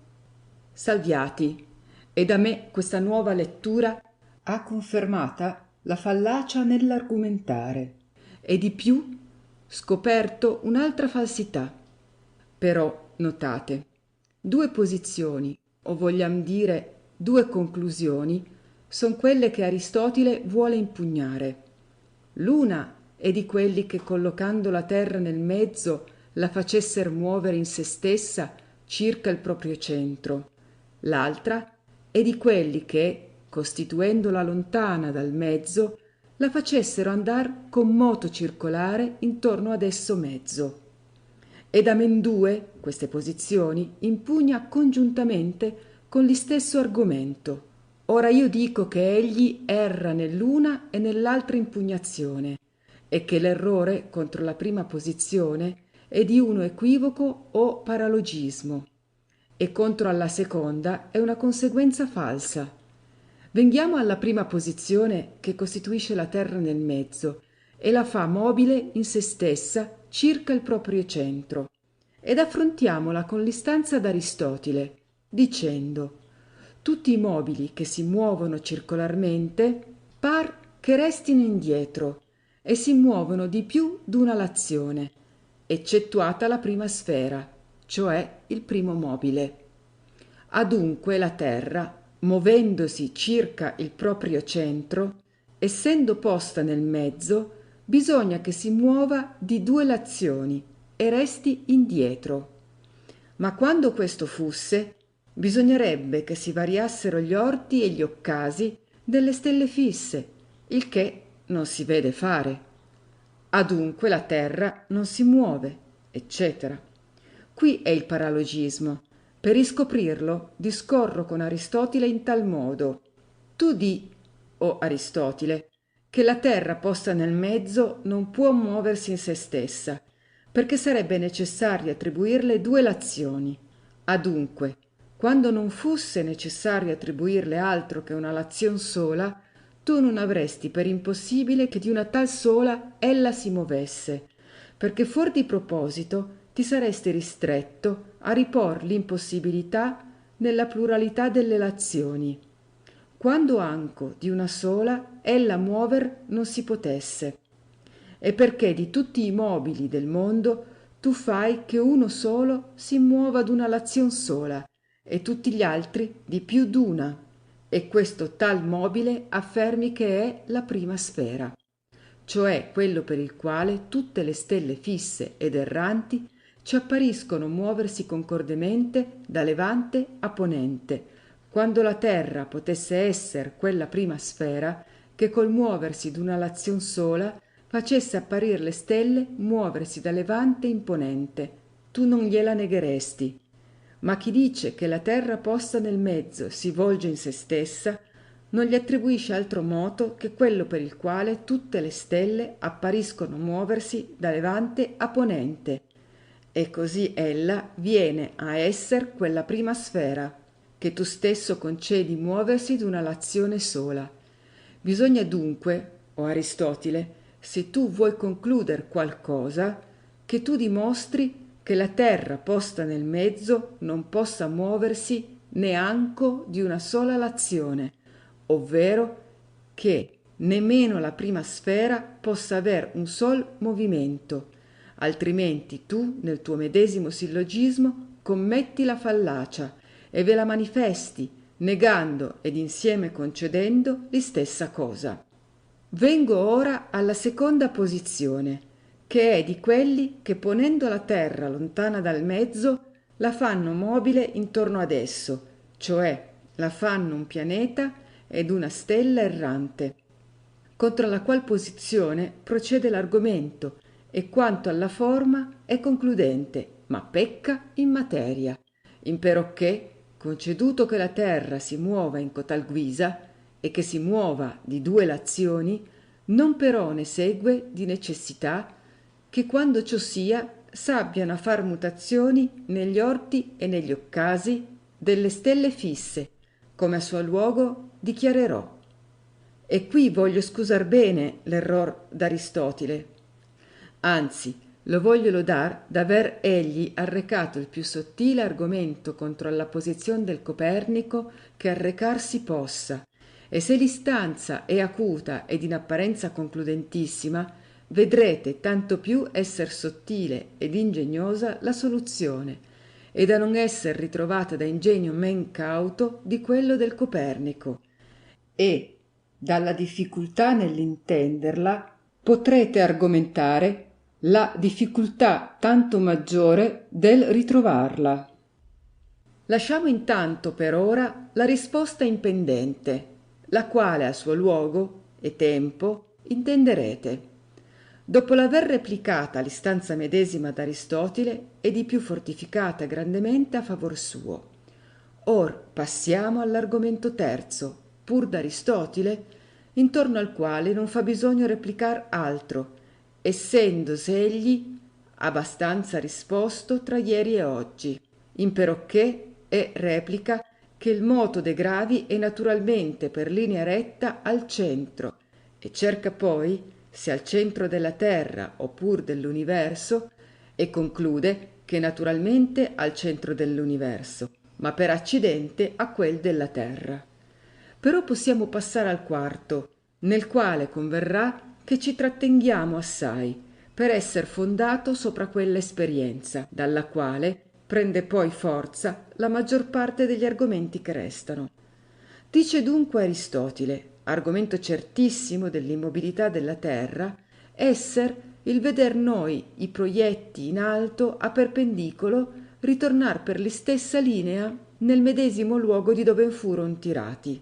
Salviati, e da me questa nuova lettura ha confermata la fallacia nell'argumentare, e di più scoperto un'altra falsità. Però notate, due posizioni, o vogliam dire due conclusioni, son quelle che Aristotele vuole impugnare. L'una è di quelli che, collocando la terra nel mezzo, la facesser muovere in se stessa circa il proprio centro. L'altra è di quelli che, costituendola lontana dal mezzo, la facessero andar con moto circolare intorno ad esso mezzo. Ed amendue queste posizioni impugna congiuntamente con l'istesso argomento. Ora io dico che egli erra nell'una e nell'altra impugnazione, e che l'errore contro la prima posizione è di uno equivoco o paralogismo, e contro alla seconda è una conseguenza falsa. Venghiamo alla prima posizione, che costituisce la terra nel mezzo e la fa mobile in se stessa circa il proprio centro, ed affrontiamola con l'istanza d'Aristotele, dicendo: tutti i mobili che si muovono circolarmente par che restino indietro e si muovono di più d'una lazione, eccettuata la prima sfera, cioè il primo mobile. Adunque la terra, movendosi circa il proprio centro, essendo posta nel mezzo, bisogna che si muova di due lazioni e resti indietro. Ma quando questo fusse, bisognerebbe che si variassero gli orti e gli occasi delle stelle fisse, il che non si vede fare. Adunque la terra non si muove, eccetera. Qui è il paralogismo. Per riscoprirlo discorro con Aristotele in tal modo: tu di, o Aristotele, che la terra posta nel mezzo non può muoversi in se stessa, perché sarebbe necessario attribuirle due lazioni. Adunque, quando non fusse necessario attribuirle altro che una lazione sola, tu non avresti per impossibile che di una tal sola ella si movesse, perché fuor di proposito ti saresti ristretto a ripor l'impossibilità nella pluralità delle lazioni, quando anco di una sola ella muover non si potesse, e perché di tutti i mobili del mondo tu fai che uno solo si muova d'una lazione sola e tutti gli altri di più d'una, e questo tal mobile affermi che è la prima sfera, cioè quello per il quale tutte le stelle fisse ed erranti ci appariscono muoversi concordemente da levante a ponente, quando la terra potesse esser quella prima sfera che col muoversi d'una lazione sola facesse apparir le stelle muoversi da levante in ponente. Tu non gliela negheresti. ma chi dice che la terra posta nel mezzo si volge in se stessa non gli attribuisce altro moto che quello per il quale tutte le stelle appariscono muoversi da levante a ponente, e così ella viene a esser quella prima sfera che tu stesso concedi muoversi d'una lazione sola. Bisogna dunque, o Aristotile, se tu vuoi concluder qualcosa, che tu dimostri che la terra posta nel mezzo non possa muoversi neanco di una sola lazione, ovvero che nemmeno la prima sfera possa aver un sol movimento, altrimenti tu nel tuo medesimo sillogismo commetti la fallacia e ve la manifesti, negando ed insieme concedendo l'istessa cosa. Vengo ora alla seconda posizione, che è di quelli che ponendo la terra lontana dal mezzo la fanno mobile intorno ad esso, cioè la fanno un pianeta ed una stella errante, contro la qual posizione procede l'argomento e quanto alla forma è concludente, ma pecca in materia, imperocché, conceduto che la terra si muova in cotal guisa e che si muova di due lazioni, non però ne segue di necessità che quando ciò sia s'abbiano a far mutazioni negli orti e negli occasi delle stelle fisse, come a suo luogo dichiarerò. E qui voglio scusar bene l'error d'Aristotile, anzi lo voglio lodar d'aver egli arrecato il più sottile argomento contro alla posizione del Copernico che arrecar si possa, e se l'istanza è acuta ed in apparenza concludentissima, vedrete tanto più esser sottile ed ingegnosa la soluzione, e da non esser ritrovata da ingegno men cauto di quello del Copernico, e dalla difficoltà nell'intenderla potrete argomentare la difficoltà tanto maggiore del ritrovarla. Lasciamo intanto per ora la risposta impendente, la quale a suo luogo e tempo intenderete. Dopo l'aver replicata l'istanza medesima d'Aristotile e di più fortificata grandemente a favor suo. Or passiamo all'argomento terzo, pur d'Aristotile, intorno al quale non fa bisogno replicar altro, essendosi egli abbastanza risposto tra ieri e oggi, imperocché è replica che il moto de gravi è naturalmente per linea retta al centro, e cerca poi, se al centro della terra oppur dell'universo, e conclude che naturalmente al centro dell'universo, ma per accidente a quel della terra. Però possiamo passare al quarto, nel quale converrà che ci trattenghiamo assai, per esser fondato sopra quella esperienza, dalla quale prende poi forza la maggior parte degli argomenti che restano. Dice dunque Aristotile, argomento certissimo dell'immobilità della terra, esser il veder noi i proietti in alto a perpendicolo ritornar per l'istessa linea nel medesimo luogo di dove furono tirati.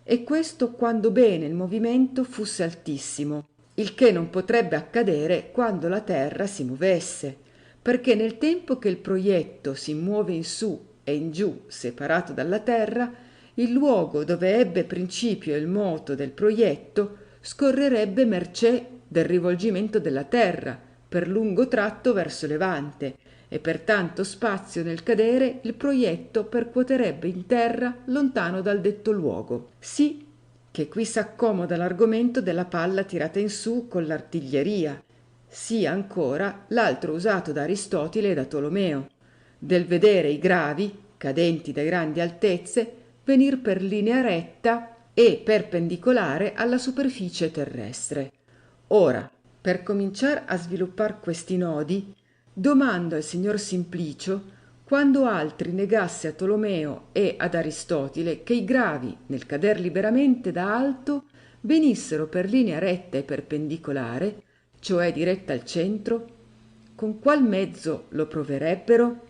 E questo quando bene il movimento fusse altissimo, il che non potrebbe accadere quando la terra si movesse, perché nel tempo che il proietto si muove in su e in giù separato dalla terra, il luogo dove ebbe principio il moto del proietto scorrerebbe mercé del rivolgimento della terra per lungo tratto verso levante, e per tanto spazio nel cadere il proietto percuoterebbe in terra lontano dal detto luogo, sì che qui s'accomoda l'argomento della palla tirata in su con l'artiglieria, sì ancora l'altro usato da Aristotile e da Tolomeo, del vedere i gravi, cadenti da grandi altezze, venir per linea retta e perpendicolare alla superficie terrestre. Ora, per cominciar a sviluppar questi nodi, domando al signor Simplicio quando altri negasse a Tolomeo e ad Aristotile che i gravi, nel cader liberamente da alto, venissero per linea retta e perpendicolare, cioè diretta al centro, con qual mezzo lo proverebbero?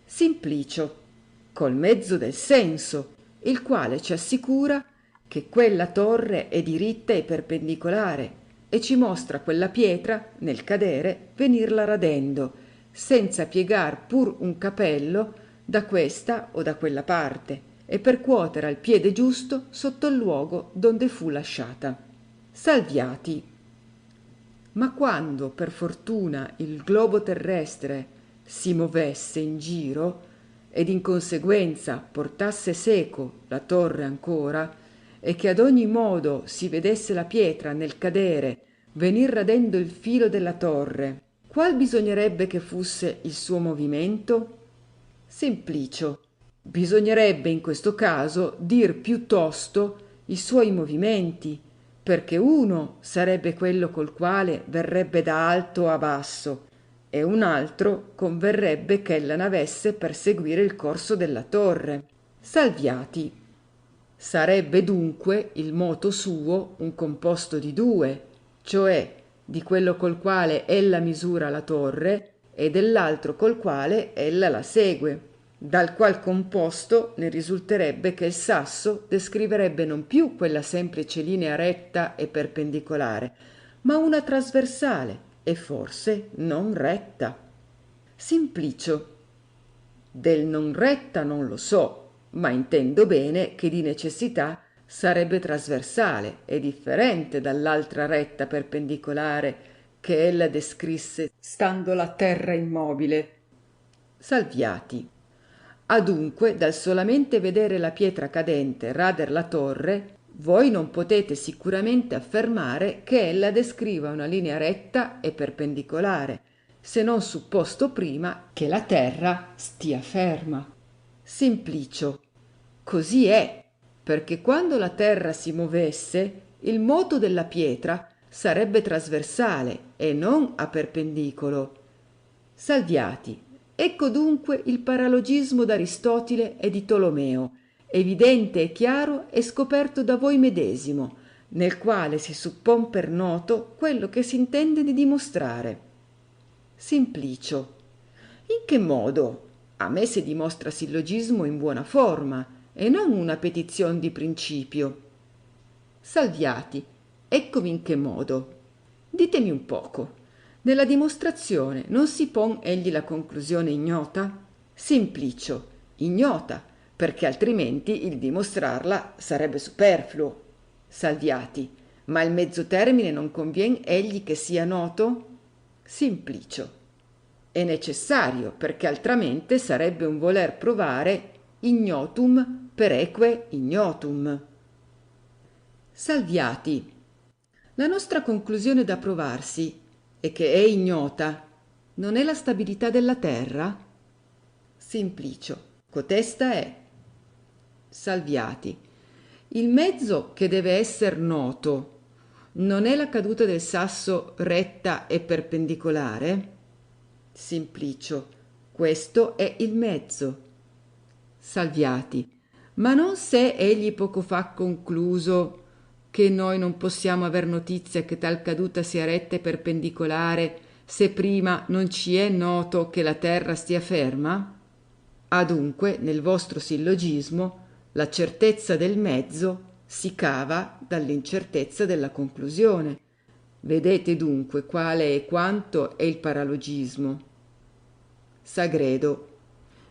Simplicio, col mezzo del senso, il quale ci assicura che quella torre è diritta e perpendicolare, e ci mostra quella pietra, nel cadere, venirla radendo, senza piegar pur un capello, da questa o da quella parte, e percuotere al piede giusto sotto il luogo donde fu lasciata. Salviati. Ma quando per fortuna il globo terrestre si movesse in giro ed in conseguenza portasse seco la torre ancora, e che ad ogni modo si vedesse la pietra nel cadere venir radendo il filo della torre, qual bisognerebbe che fusse il suo movimento? Simplicio. Bisognerebbe in questo caso dir piuttosto i suoi movimenti, perché uno sarebbe quello col quale verrebbe da alto a basso, e un altro converrebbe ch'ella n'avesse per seguire il corso della torre. Salviati. Sarebbe dunque il moto suo un composto di due, cioè di quello col quale ella misura la torre e dell'altro col quale ella la segue, dal qual composto ne risulterebbe che il sasso descriverebbe non più quella semplice linea retta e perpendicolare, ma una trasversale e forse non retta. Simplicio. Del non retta non lo so, ma intendo bene che di necessità sarebbe trasversale e differente dall'altra retta perpendicolare che ella descrisse stando la terra immobile. Salviati. Adunque dal solamente vedere la pietra cadente rader la torre, voi non potete sicuramente affermare che ella descriva una linea retta e perpendicolare, se non supposto prima che la terra stia ferma. Simplicio. Così è, perché quando la terra si movesse, il moto della pietra sarebbe trasversale e non a perpendicolo. Salviati. Ecco dunque il paralogismo d'Aristotile e di Tolomeo, evidente e chiaro e scoperto da voi medesimo, nel quale si suppon per noto quello che si intende di dimostrare. Simplicio. In che modo? A me si dimostra sillogismo in buona forma e non una petizione di principio. Salviati. Eccovi in che modo. Ditemi un poco. Nella dimostrazione non si pon egli la conclusione ignota? Simplicio. Ignota, perché altrimenti il dimostrarla sarebbe superfluo. Salviati. Ma il mezzo termine non convien egli che sia noto? Simplicio. È necessario, perché altramente sarebbe un voler provare ignotum pereque ignotum. Salviati. La nostra conclusione da provarsi è che è ignota, non è la stabilità della terra? Simplicio. Cotesta è. Salviati. Il mezzo che deve esser noto non è la caduta del sasso retta e perpendicolare? Simplicio. Questo è il mezzo. Salviati. Ma non se egli poco fa concluso che noi non possiamo aver notizia che tal caduta sia retta e perpendicolare se prima non ci è noto che la terra stia ferma? Adunque nel vostro sillogismo la certezza del mezzo si cava dall'incertezza della conclusione. Vedete dunque quale e quanto è il paralogismo. Sagredo.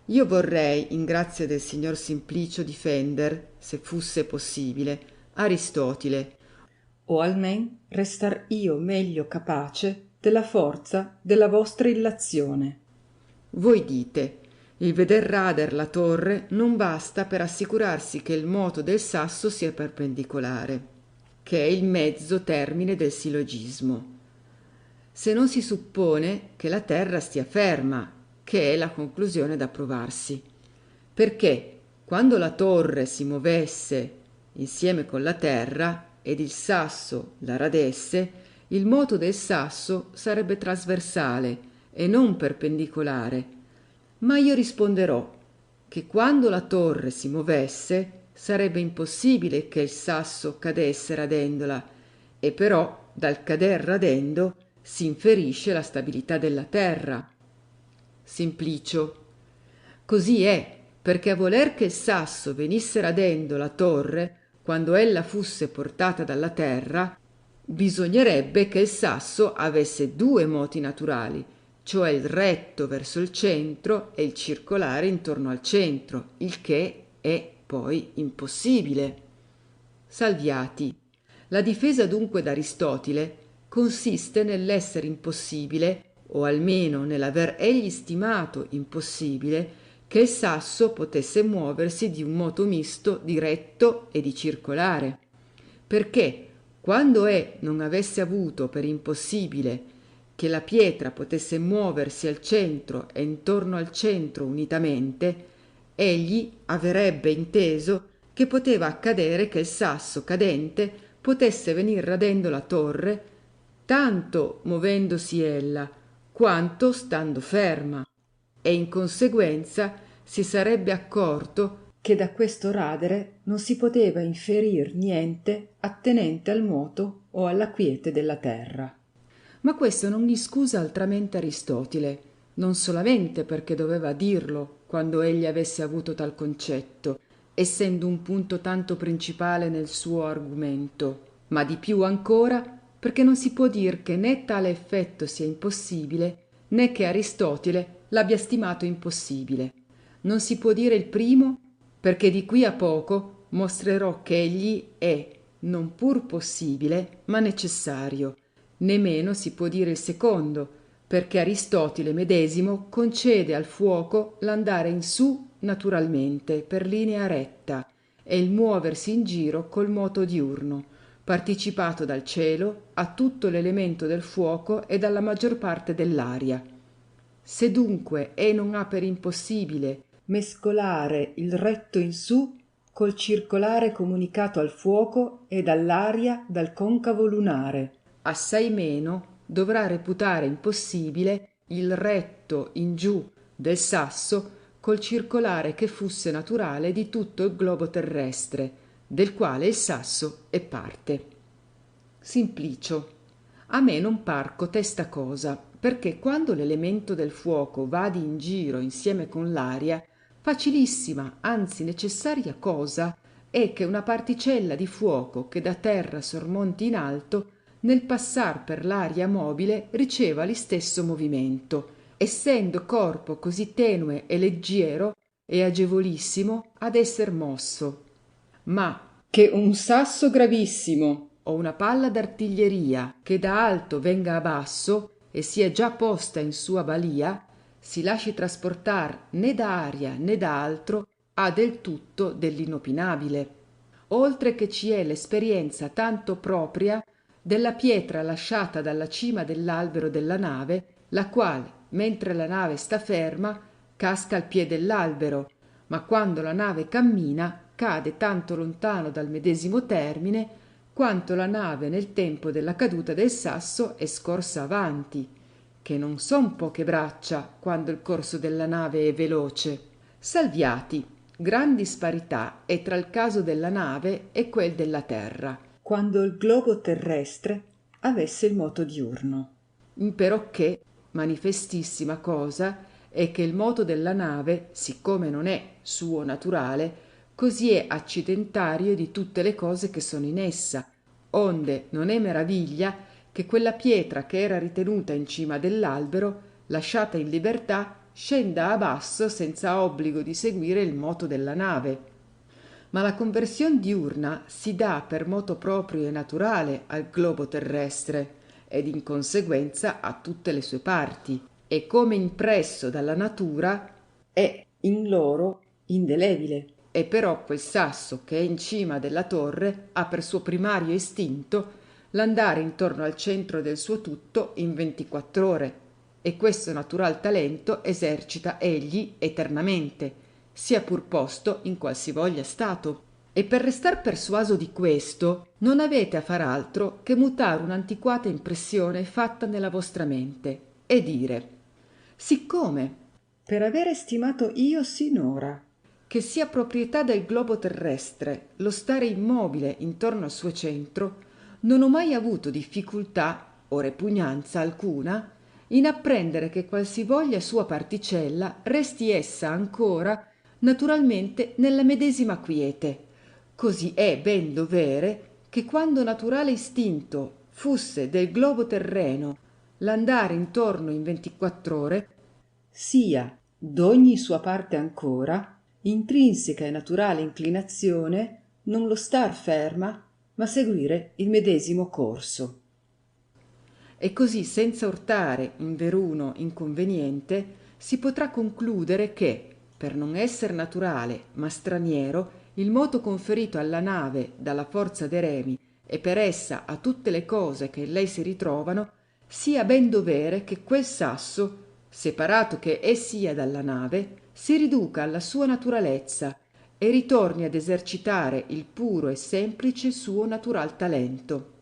Io vorrei, in grazia del signor Simplicio, difender, se fusse possibile, Aristotile, o almen restar io meglio capace della forza della vostra illazione. Voi dite, il veder rader la torre non basta per assicurarsi che il moto del sasso sia perpendicolare, che è il mezzo termine del sillogismo, se non si suppone che la terra stia ferma, che è la conclusione da provarsi, perché quando la torre si movesse insieme con la terra ed il sasso la radesse, il moto del sasso sarebbe trasversale e non perpendicolare. Ma io risponderò che quando la torre si movesse sarebbe impossibile che il sasso cadesse radendola, e però dal cader radendo si inferisce la stabilità della terra. Simplicio. Così è, perché a voler che il sasso venisse radendo la torre, quando ella fusse portata dalla terra, bisognerebbe che il sasso avesse due moti naturali, cioè il retto verso il centro e il circolare intorno al centro, il che è poi impossibile. Salviati. La difesa dunque d'Aristotele consiste nell'essere impossibile, o almeno nell'aver egli stimato impossibile, che il sasso potesse muoversi di un moto misto di retto e di circolare, perché quando non avesse avuto per impossibile che la pietra potesse muoversi al centro e intorno al centro unitamente, egli avrebbe inteso che poteva accadere che il sasso cadente potesse venir radendo la torre tanto movendosi ella quanto stando ferma, e in conseguenza si sarebbe accorto che da questo radere non si poteva inferir niente attenente al moto o alla quiete della terra. Ma questo non gli scusa altramente Aristotile, non solamente perché doveva dirlo quando egli avesse avuto tal concetto, essendo un punto tanto principale nel suo argomento, ma di più ancora perché non si può dir che né tale effetto sia impossibile, né che Aristotile l'abbia stimato impossibile. Non si può dire il primo, perché di qui a poco mostrerò che egli è non pur possibile, ma necessario. Nemmeno si può dire il secondo, perché Aristotile medesimo concede al fuoco l'andare in su naturalmente per linea retta e il muoversi in giro col moto diurno, partecipato dal cielo a tutto l'elemento del fuoco e dalla maggior parte dell'aria. Se dunque non ha per impossibile mescolare il retto in su col circolare comunicato al fuoco e dall'aria dal concavo lunare, assai meno dovrà reputare impossibile il retto in giù del sasso col circolare che fusse naturale di tutto il globo terrestre, del quale il sasso è parte. Simplicio. A me non par cotesta cosa, perché quando l'elemento del fuoco vadi in giro insieme con l'aria, facilissima, anzi necessaria cosa è che una particella di fuoco che da terra sormonti in alto, nel passar per l'aria mobile riceva l'istesso movimento, essendo corpo così tenue e leggiero e agevolissimo ad esser mosso. Ma che un sasso gravissimo o una palla d'artiglieria che da alto venga a basso e sia già posta in sua balia, si lasci trasportar né da aria né da altro, ha del tutto dell'inopinabile. Oltre che ci è l'esperienza tanto propria della pietra lasciata dalla cima dell'albero della nave, la quale, mentre la nave sta ferma, casca al piede dell'albero, ma quando la nave cammina cade tanto lontano dal medesimo termine quanto la nave nel tempo della caduta del sasso è scorsa avanti, che non son poche braccia quando il corso della nave è veloce. Salviati, gran disparità è tra il caso della nave e quel della terra, quando il globo terrestre avesse il moto diurno. Imperocché manifestissima cosa è che il moto della nave, siccome non è suo naturale, così è accidentario di tutte le cose che sono in essa, onde non è meraviglia che quella pietra che era ritenuta in cima dell'albero, lasciata in libertà, scenda a basso senza obbligo di seguire il moto della nave. Ma la conversione diurna si dà per moto proprio e naturale al globo terrestre ed in conseguenza a tutte le sue parti, e come impresso dalla natura è in loro indelebile. E però quel sasso che è in cima della torre ha per suo primario istinto l'andare intorno al centro del suo tutto in 24 ore, e questo natural talento esercita egli eternamente, sia pur posto in qualsivoglia stato. E per restar persuaso di questo, non avete a far altro che mutare un'antiquata impressione fatta nella vostra mente, e dire: siccome, per avere stimato io sinora che sia proprietà del globo terrestre lo stare immobile intorno al suo centro, non ho mai avuto difficoltà o repugnanza alcuna in apprendere che qualsivoglia sua particella resti essa ancora naturalmente nella medesima quiete. Così è ben dovere che quando naturale istinto fusse del globo terreno l'andare intorno in 24 ore, sia d'ogni sua parte ancora intrinseca e naturale inclinazione non lo star ferma, ma seguire il medesimo corso. E così, senza ortare in veruno inconveniente, si potrà concludere che, per non essere naturale ma straniero, il moto conferito alla nave dalla forza de remi e per essa a tutte le cose che in lei si ritrovano, sia ben dovere che quel sasso, separato che è sia dalla nave, si riduca alla sua naturalezza e ritorni ad esercitare il puro e semplice suo natural talento.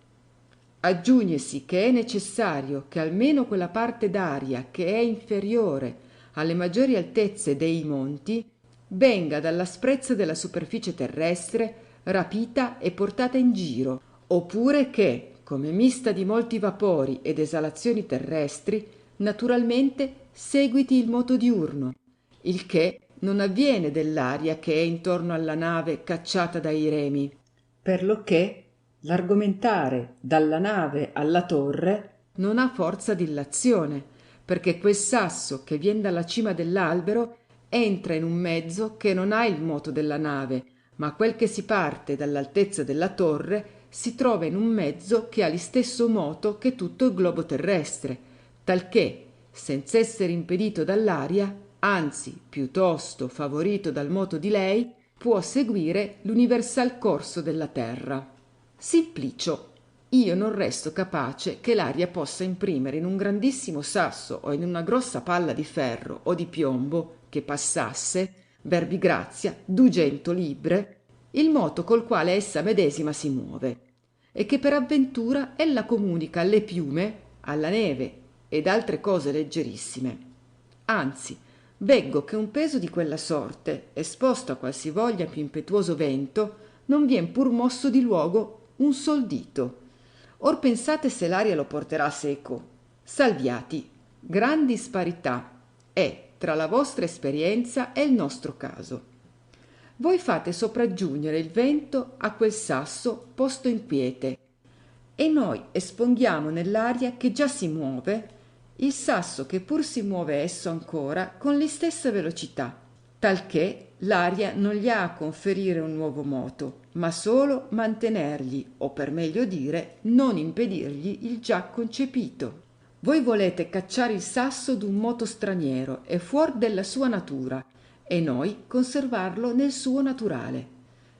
Aggiugnesi che è necessario che almeno quella parte d'aria che è inferiore alle maggiori altezze dei monti venga dall'asprezza della superficie terrestre rapita e portata in giro, oppure che, come mista di molti vapori ed esalazioni terrestri, naturalmente seguiti il moto diurno, il che non avviene dell'aria che è intorno alla nave cacciata dai remi, per lo che l'argomentare dalla nave alla torre non ha forza d'illazione, perché quel sasso che vien dalla cima dell'albero entra in un mezzo che non ha il moto della nave, ma quel che si parte dall'altezza della torre si trova in un mezzo che ha l'istesso moto che tutto il globo terrestre, talché, senza essere impedito dall'aria, anzi piuttosto favorito dal moto di lei, può seguire l'universal corso della terra. Simplicio, io non resto capace che l'aria possa imprimere in un grandissimo sasso o in una grossa palla di ferro o di piombo che passasse, verbi grazia, 200 libbre, il moto col quale essa medesima si muove, e che per avventura ella comunica alle piume, alla neve ed altre cose leggerissime. Anzi, veggo che un peso di quella sorte, esposto a qualsivoglia più impetuoso vento, non vien pur mosso di luogo un sol dito. Or pensate se l'aria lo porterà seco. Salviati, gran disparità è tra la vostra esperienza e il nostro caso. Voi fate sopraggiungere il vento a quel sasso posto in quiete, e noi esponghiamo nell'aria che già si muove il sasso che pur si muove esso ancora con l'istessa velocità, talché l'aria non gli ha a conferire un nuovo moto, ma solo mantenergli, o per meglio dire, non impedirgli il già concepito. Voi volete cacciare il sasso d'un moto straniero e fuor della sua natura, e noi conservarlo nel suo naturale.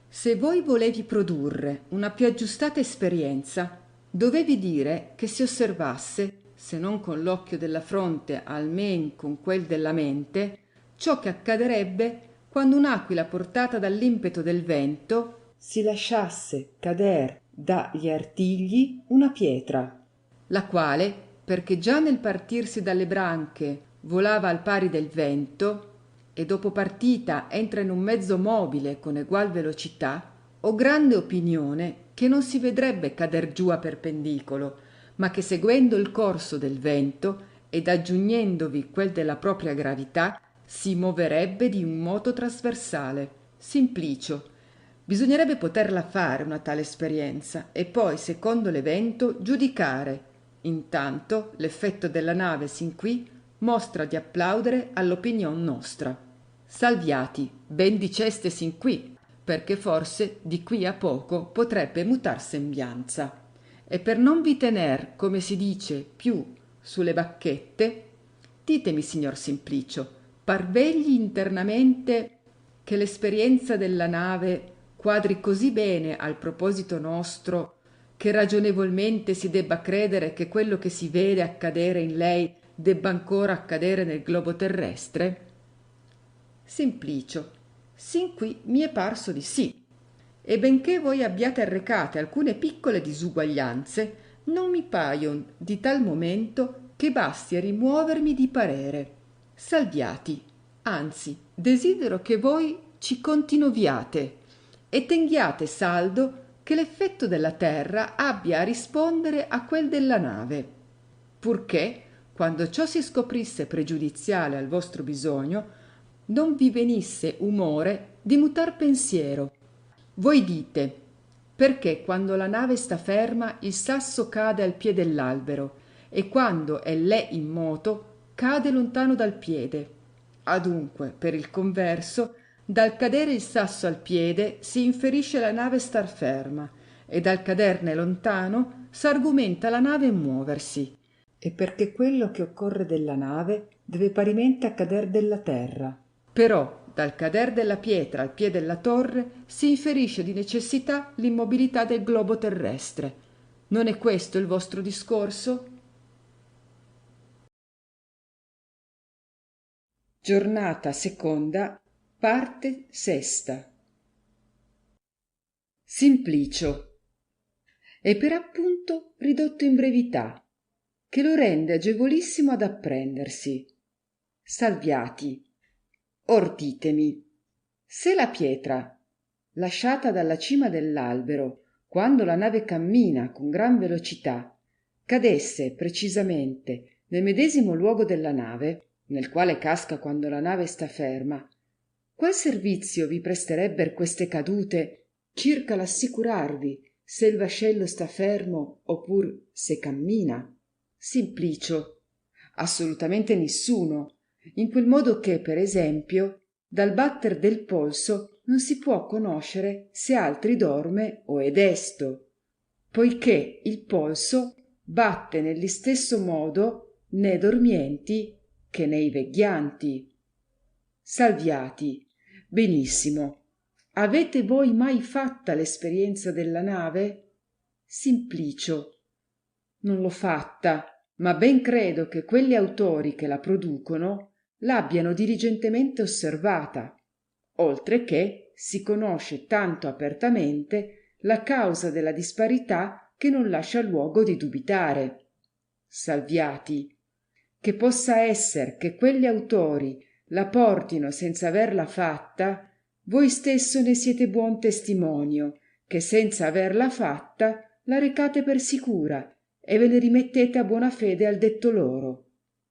Se voi volevi produrre una più aggiustata esperienza, dovevi dire che si osservasse, se non con l'occhio della fronte, almen con quel della mente, ciò che accaderebbe quando un'aquila portata dall'impeto del vento si lasciasse cader dagli artigli una pietra, la quale, perché già nel partirsi dalle branche volava al pari del vento, e dopo partita entra in un mezzo mobile con egual velocità, ho grande opinione che non si vedrebbe cader giù a perpendicolo, ma che seguendo il corso del vento ed aggiungendovi quel della propria gravità, si moverebbe di un moto trasversale. Simplicio. Bisognerebbe poterla fare una tale esperienza e poi, secondo l'evento, giudicare. Intanto l'effetto della nave sin qui mostra di applaudere all'opinion nostra. Salviati, ben diceste sin qui, perché forse di qui a poco potrebbe mutar sembianza. E per non vi tener, come si dice, più sulle bacchette, ditemi, signor Simplicio, parvegli internamente che l'esperienza della nave quadri così bene al proposito nostro che ragionevolmente si debba credere che quello che si vede accadere in lei debba ancora accadere nel globo terrestre? Simplicio, sin qui mi è parso di sì, e benché voi abbiate arrecate alcune piccole disuguaglianze, non mi paion di tal momento che basti a rimuovermi di parere. Salviati, anzi, desidero che voi ci continoviate e tenghiate saldo che l'effetto della terra abbia a rispondere a quel della nave, purché, quando ciò si scoprisse pregiudiziale al vostro bisogno, non vi venisse umore di mutar pensiero. Voi dite, perché quando la nave sta ferma il sasso cade al piè dell'albero, e quando è l'è in moto cade lontano dal piede. Adunque, per il converso, dal cadere il sasso al piede si inferisce la nave star ferma, e dal caderne lontano s'argumenta la nave muoversi, e perché quello che occorre della nave deve parimente accader della terra. Però dal cader della pietra al piede della torre si inferisce di necessità l'immobilità del globo terrestre. Non è questo il vostro discorso? Giornata seconda, parte sesta. Simplicio. È per appunto ridotto in brevità, che lo rende agevolissimo ad apprendersi. Salviati. Or ditemi, se la pietra, lasciata dalla cima dell'albero, quando la nave cammina con gran velocità, cadesse precisamente nel medesimo luogo della nave, nel quale casca quando la nave sta ferma, qual servizio vi presterebber queste cadute circa l'assicurarvi se il vascello sta fermo oppur se cammina? Simplicio. Assolutamente nessuno, in quel modo che, per esempio, dal batter del polso non si può conoscere se altri dorme o è desto, poiché il polso batte nell'istesso modo né dormienti che nei veglianti. Salviati. Benissimo. Avete voi mai fatta l'esperienza della nave? Simplicio. Non l'ho fatta, ma ben credo che quelli autori che la producono l'abbiano diligentemente osservata, oltre che si conosce tanto apertamente la causa della disparità che non lascia luogo di dubitare. Salviati. Che possa esser che quelli autori la portino senza averla fatta, voi stesso ne siete buon testimonio, che senza averla fatta la recate per sicura e ve ne rimettete a buona fede al detto loro.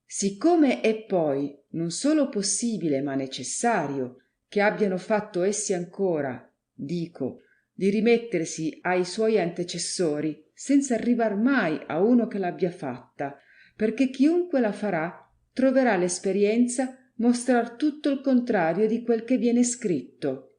Siccome è poi non solo possibile ma necessario che abbiano fatto essi ancora, dico, di rimettersi ai suoi antecessori senza arrivar mai a uno che l'abbia fatta, perché chiunque la farà troverà l'esperienza mostrar tutto il contrario di quel che viene scritto,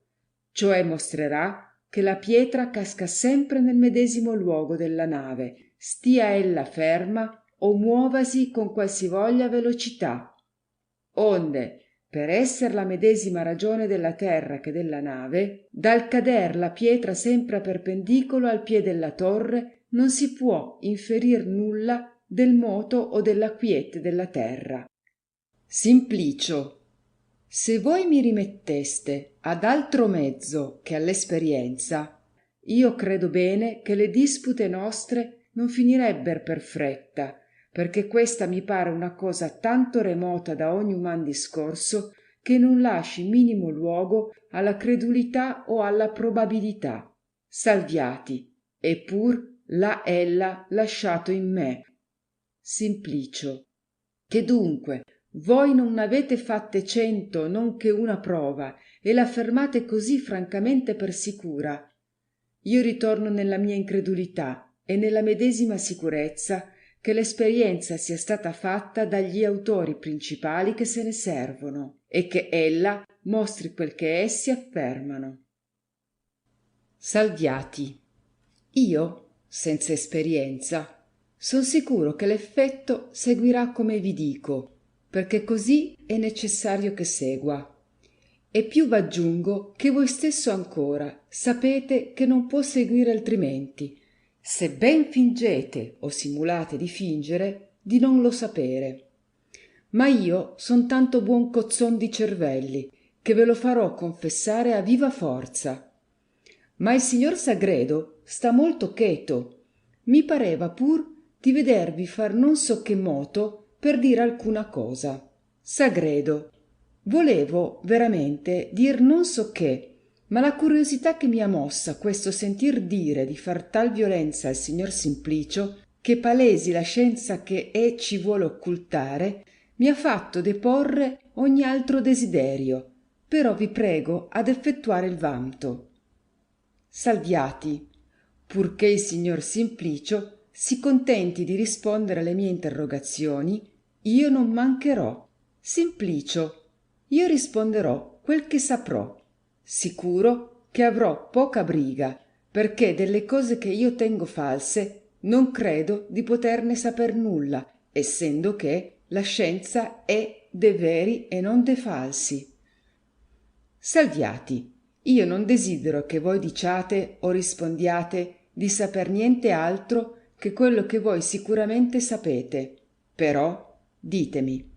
cioè mostrerà che la pietra casca sempre nel medesimo luogo della nave, stia ella ferma o muovasi con qualsivoglia velocità. Onde, per esser la medesima ragione della terra che della nave, dal cader la pietra sempre a perpendicolo al piede della torre non si può inferir nulla del moto o della quiete della terra. Simplicio. Se voi mi rimetteste ad altro mezzo che all'esperienza, io credo bene che le dispute nostre non finirebber per fretta, perché questa mi pare una cosa tanto remota da ogni uman discorso che non lasci minimo luogo alla credulità o alla probabilità. Salviati, eppur l'ha ella lasciato in me. Simplicio. Che dunque voi non avete fatte 100 non che una prova e la affermate così francamente per sicura. Io ritorno nella mia incredulità e nella medesima sicurezza che l'esperienza sia stata fatta dagli autori principali che se ne servono e che ella mostri quel che essi affermano. Salviati. Io, senza esperienza, son sicuro che l'effetto seguirà come vi dico, perché così è necessario che segua. E più v'aggiungo che voi stesso ancora sapete che non può seguire altrimenti, se ben fingete o simulate di fingere di non lo sapere. Ma io son tanto buon cozzon di cervelli che ve lo farò confessare a viva forza. Ma il signor Sagredo sta molto cheto. Mi pareva pur di vedervi far non so che moto per dire alcuna cosa. Sagredo. Volevo veramente dir non so che, ma la curiosità che mi ha mossa questo sentir dire di far tal violenza al signor Simplicio, che palesi la scienza che è ci vuole occultare, mi ha fatto deporre ogni altro desiderio, però vi prego ad effettuare il vanto. Salviati, purché il signor Simplicio si contenti di rispondere alle mie interrogazioni, io non mancherò. Simplicio, io risponderò quel che saprò, sicuro che avrò poca briga, perché delle cose che io tengo false non credo di poterne saper nulla, essendo che la scienza è de veri e non de falsi. Salviati, io non desidero che voi diciate o rispondiate di saper niente altro che quello che voi sicuramente sapete. Però ditemi,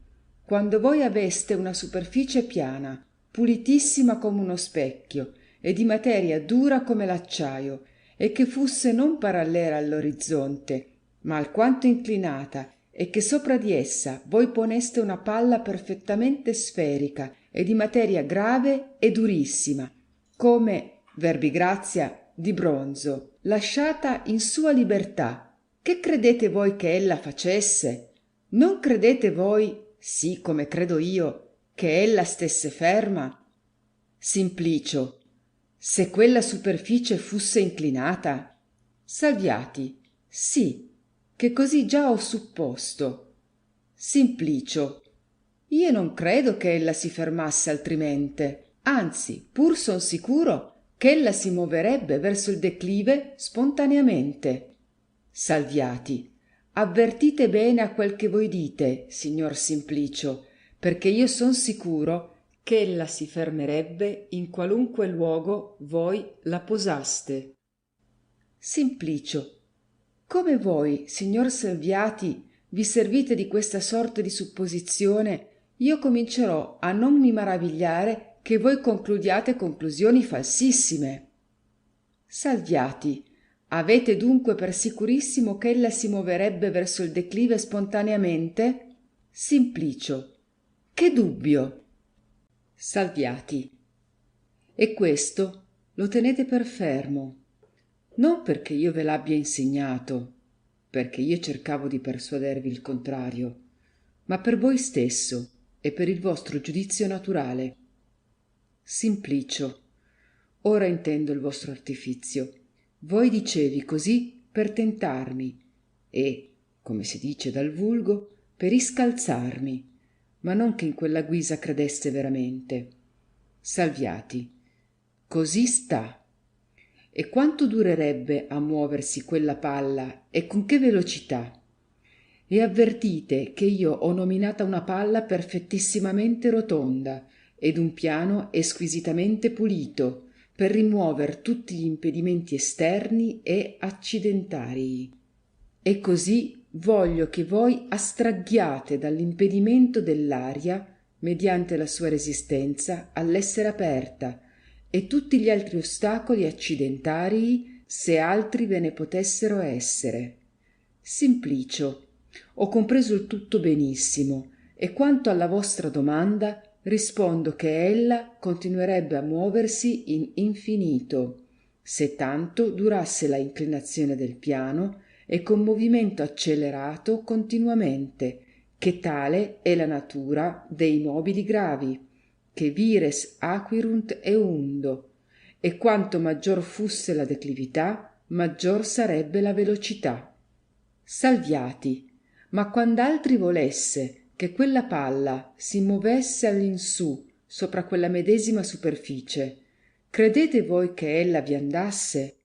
quando voi aveste una superficie piana, pulitissima come uno specchio e di materia dura come l'acciaio, e che fusse non parallela all'orizzonte, ma alquanto inclinata, e che sopra di essa voi poneste una palla perfettamente sferica e di materia grave e durissima, come, verbigrazia, di bronzo, lasciata in sua libertà, che credete voi che ella facesse? Non credete voi, sì come credo io, che ella stesse ferma? Simplicio, se quella superficie fusse inclinata? Salviati, sì, che così già ho supposto. Simplicio, io non credo che ella si fermasse altrimenti, anzi, pur son sicuro che ella si moverebbe verso il declive spontaneamente. Salviati, avvertite bene a quel che voi dite, signor Simplicio, perché io son sicuro che ella si fermerebbe in qualunque luogo voi la posaste. Simplicio, come voi, signor Salviati, vi servite di questa sorte di supposizione, io comincerò a non mi maravigliare che voi concludiate conclusioni falsissime. Salviati, avete dunque per sicurissimo che ella si moverebbe verso il declive spontaneamente? Simplicio, che dubbio? Salviati, e questo lo tenete per fermo, non perché io ve l'abbia insegnato, perché io cercavo di persuadervi il contrario, ma per voi stesso e per il vostro giudizio naturale. Simplicio, ora intendo il vostro artifizio. Voi dicevi così per tentarmi e, come si dice dal vulgo, per iscalzarmi, ma non che in quella guisa credeste veramente. Salviati, così sta. E quanto durerebbe a muoversi quella palla e con che velocità? E avvertite che io ho nominata una palla perfettissimamente rotonda ed un piano esquisitamente pulito per rimuover tutti gli impedimenti esterni e accidentarii. E così voglio che voi astraghiate dall'impedimento dell'aria, mediante la sua resistenza all'essere aperta, e tutti gli altri ostacoli accidentarii, se altri ve ne potessero essere. Simplicio, ho compreso il tutto benissimo, e quanto alla vostra domanda rispondo che ella continuerebbe a muoversi in infinito, se tanto durasse la inclinazione del piano e con movimento accelerato continuamente, che tale è la natura dei mobili gravi, che vires aquirunt eundo, e quanto maggior fusse la declività, maggior sarebbe la velocità. Salviati, ma quand'altri volesse che quella palla si movesse all'insù sopra quella medesima superficie, credete voi che ella vi andasse?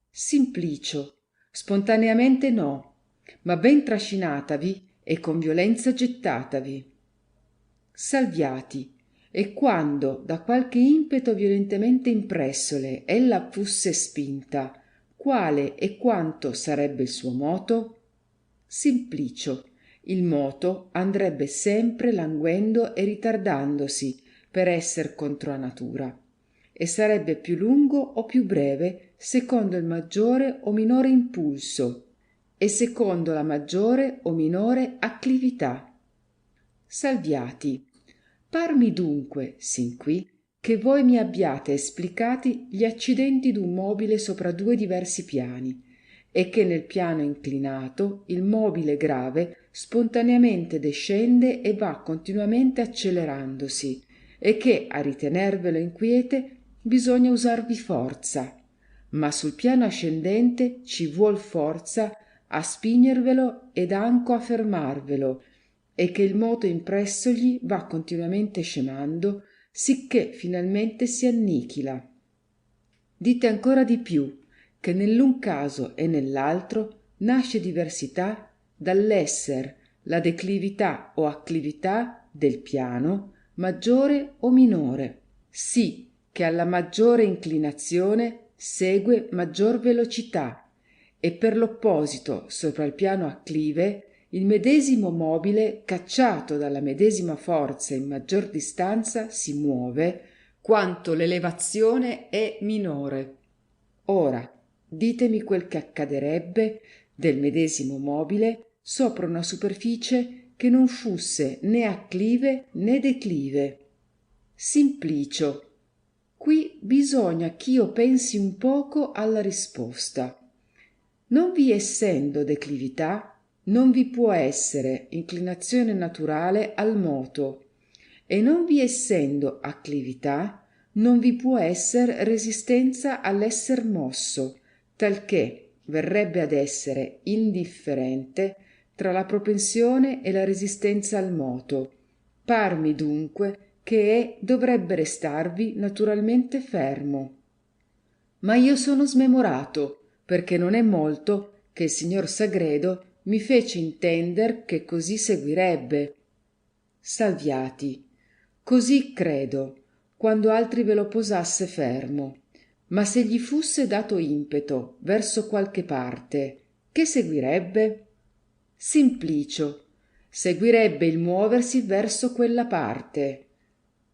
Simplicio, spontaneamente no, ma ben trascinatavi e con violenza gettatavi. Salviati, e quando da qualche impeto violentemente impressole ella fusse spinta, quale e quanto sarebbe il suo moto? Simplicio, il moto andrebbe sempre languendo e ritardandosi per esser contro a natura, e sarebbe più lungo o più breve secondo il maggiore o minore impulso e secondo la maggiore o minore acclività. Salviati, parmi dunque, sin qui, che voi mi abbiate esplicati gli accidenti d'un mobile sopra due diversi piani, e che nel piano inclinato il mobile grave spontaneamente descende e va continuamente accelerandosi, e che a ritenervelo inquiete bisogna usarvi forza, ma sul piano ascendente ci vuol forza a spingervelo ed anco a fermarvelo, e che il moto impressogli va continuamente scemando, sicché finalmente si annichila. Dite ancora di più, che nell'un caso e nell'altro nasce diversità dall'esser la declività o acclività del piano maggiore o minore, sì che alla maggiore inclinazione segue maggior velocità, e per l'opposito sopra il piano acclive il medesimo mobile, cacciato dalla medesima forza in maggior distanza, si muove quanto l'elevazione è minore. Ora ditemi quel che accaderebbe del medesimo mobile sopra una superficie che non fusse né acclive né declive. Simplicio. Qui bisogna ch'io pensi un poco alla risposta. Non vi essendo declività, non vi può essere inclinazione naturale al moto, e non vi essendo acclività, non vi può essere resistenza all'esser mosso, talché verrebbe ad essere indifferente tra la propensione e la resistenza al moto. Parmi dunque che dovrebbe restarvi naturalmente fermo. Ma io sono smemorato, perché non è molto che il signor Sagredo mi fece intender che così seguirebbe. Salviati. Così credo, quando altri ve lo posasse fermo. Ma se gli fusse dato impeto verso qualche parte, che seguirebbe? Simplicio. Seguirebbe il muoversi verso quella parte.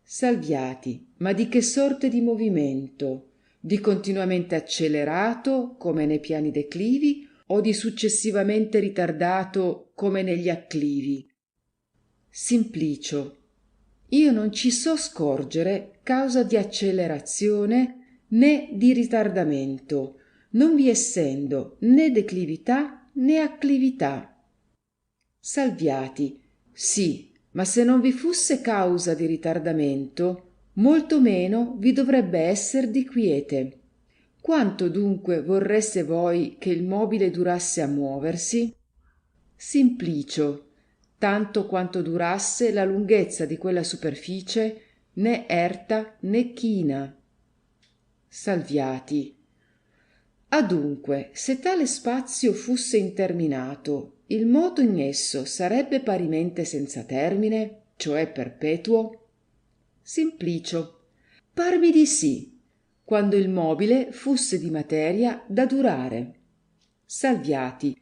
Salviati. Ma di che sorte di movimento? Di continuamente accelerato, come nei piani declivi, o di successivamente ritardato, come negli acclivi? Simplicio. Io non ci so scorgere causa di accelerazione né di ritardamento, non vi essendo né declività né acclività. Salviati. Sì, ma se non vi fusse causa di ritardamento, molto meno vi dovrebbe esser di quiete. Quanto dunque vorreste voi che il mobile durasse a muoversi? Simplicio. Tanto quanto durasse la lunghezza di quella superficie, né erta né china. Salviati. Adunque, se tale spazio fusse interminato, il moto in esso sarebbe parimente senza termine, cioè perpetuo? Simplicio. Parmi di sì, quando il mobile fusse di materia da durare. Salviati.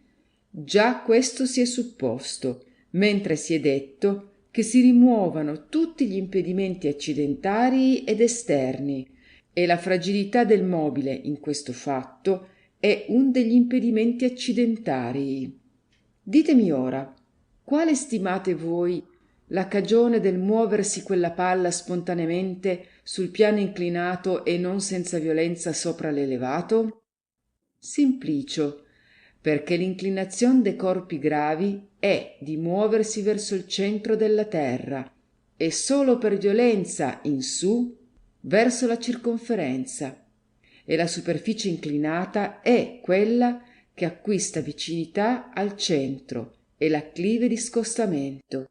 Già questo si è supposto, mentre si è detto che si rimuovano tutti gli impedimenti accidentarii ed esterni, e la fragilità del mobile in questo fatto è un degli impedimenti accidentarii. Ditemi ora, quale stimate voi la cagione del muoversi quella palla spontaneamente sul piano inclinato e non senza violenza sopra l'elevato? Simplicio. Perché l'inclinazione dei corpi gravi è di muoversi verso il centro della terra e solo per violenza in su verso la circonferenza, e la superficie inclinata è quella che acquista vicinità al centro e l'acclive di scostamento.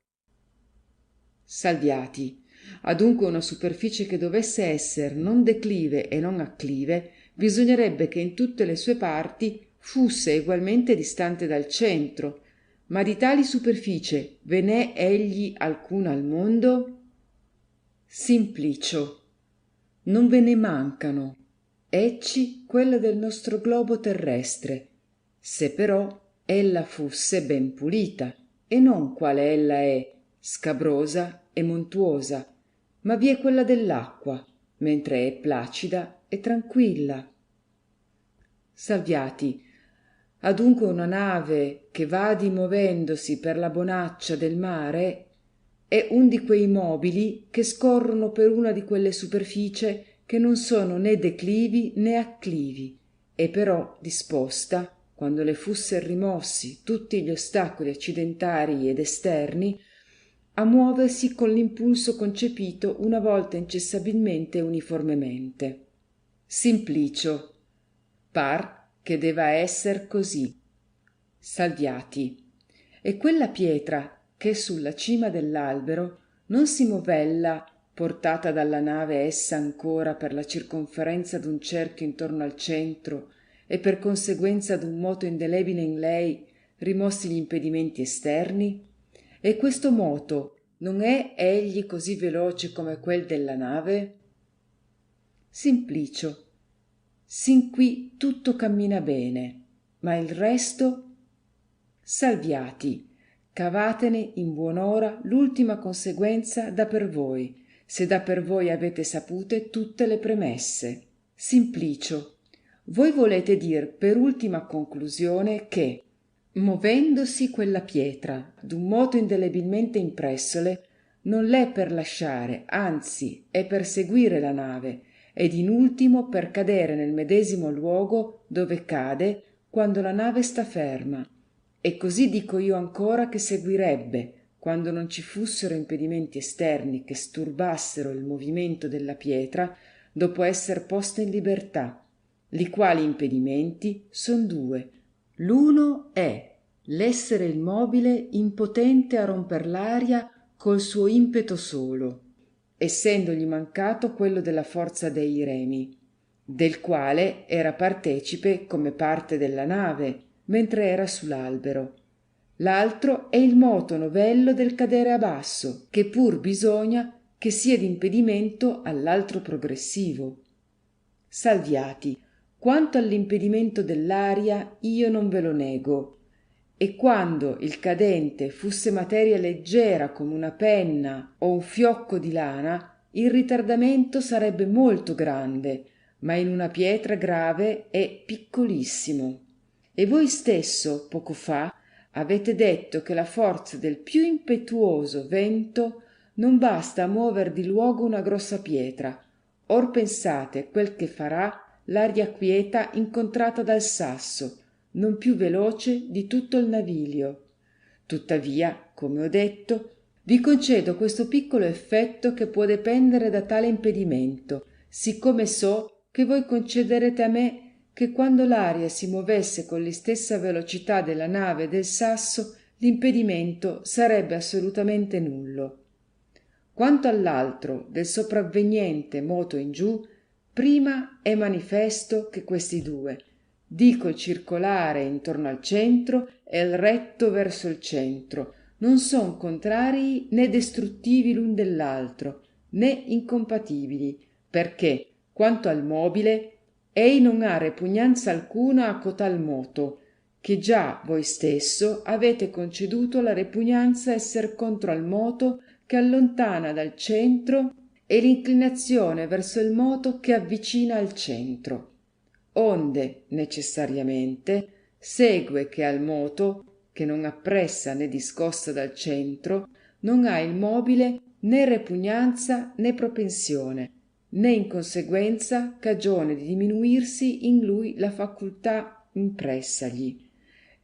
Salviati. Adunque una superficie che dovesse essere non declive e non acclive, bisognerebbe che in tutte le sue parti fusse egualmente distante dal centro, ma di tali superficie ve n'è egli alcuna al mondo? Simplicio. Non ve ne mancano, ecci quella del nostro globo terrestre, se però ella fusse ben pulita, e non quale ella è, scabrosa e montuosa, ma vi è quella dell'acqua, mentre è placida e tranquilla. Salviati. Adunque una nave che vadi movendosi per la bonaccia del mare è un di quei mobili che scorrono per una di quelle superficie che non sono né declivi né acclivi, e però disposta, quando le fusser rimossi tutti gli ostacoli accidentarii ed esterni, a muoversi con l'impulso concepito una volta incessabilmente e uniformemente. Simplicio. Par che deva esser così. Salviati. E quella pietra che sulla cima dell'albero non si movella, portata dalla nave essa ancora per la circonferenza d'un cerchio intorno al centro e per conseguenza d'un moto indelebile in lei rimossi gli impedimenti esterni? E questo moto non è egli così veloce come quel della nave? Simplicio. Sin qui tutto cammina bene, ma il resto? Salviati, cavatene in buon'ora l'ultima conseguenza da per voi, se da per voi avete sapute tutte le premesse. Simplicio, voi volete dir per ultima conclusione che, movendosi quella pietra d'un moto indelebilmente impressole, non l'è per lasciare, anzi è per seguire la nave, ed in ultimo per cadere nel medesimo luogo dove cade quando la nave sta ferma. E così dico io ancora che seguirebbe, quando non ci fussero impedimenti esterni che sturbassero il movimento della pietra, dopo esser posta in libertà, li quali impedimenti son due. L'uno è l'essere immobile impotente a romper l'aria col suo impeto solo, essendogli mancato quello della forza dei remi, del quale era partecipe come parte della nave, mentre era sull'albero. L'altro è il moto novello del cadere a basso, che pur bisogna che sia d'impedimento all'altro progressivo. Salviati, quanto all'impedimento dell'aria io non ve lo nego, e quando il cadente fusse materia leggera come una penna o un fiocco di lana, il ritardamento sarebbe molto grande, ma in una pietra grave è piccolissimo. E voi stesso, poco fa, avete detto che la forza del più impetuoso vento non basta a muover di luogo una grossa pietra. Or pensate quel che farà l'aria quieta incontrata dal sasso, non più veloce di tutto il navilio. Tuttavia, come ho detto, vi concedo questo piccolo effetto che può dipendere da tale impedimento, siccome so che voi concederete a me che quando l'aria si muovesse con la stessa velocità della nave e del sasso, l'impedimento sarebbe assolutamente nullo. Quanto all'altro, del sopravveniente moto in giù, prima è manifesto che questi due, dico il circolare intorno al centro e il retto verso il centro, non son contrarii né destruttivi l'un dell'altro, né incompatibili, perché, quanto al mobile, ei non ha repugnanza alcuna a cotal moto, che già voi stesso avete conceduto la repugnanza esser contro al moto che allontana dal centro e l'inclinazione verso il moto che avvicina al centro. Onde, necessariamente, segue che al moto, che non appressa né discosta dal centro, non ha il mobile né repugnanza né propensione, né in conseguenza cagione di diminuirsi in lui la facultà impressagli.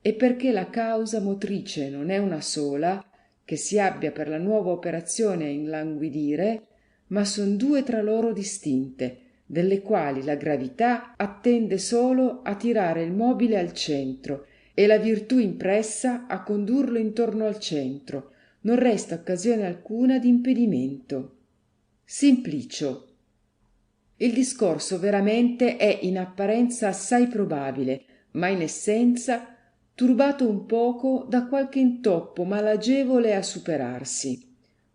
E perché la causa motrice non è una sola, che si abbia per la nuova operazione a inlanguidire, ma son due tra loro distinte, delle quali la gravità attende solo a tirare il mobile al centro e la virtù impressa a condurlo intorno al centro, non resta occasione alcuna di impedimento. Simplicio. Il discorso veramente è in apparenza assai probabile, ma in essenza turbato un poco da qualche intoppo malagevole a superarsi.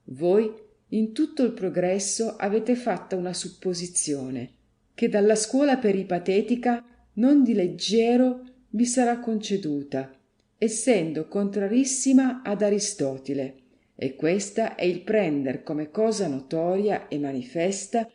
Voi in tutto il progresso avete fatta una supposizione, che dalla scuola peripatetica non di leggero vi sarà conceduta, essendo contrarissima ad Aristotile, e questa è il prender come cosa notoria e manifesta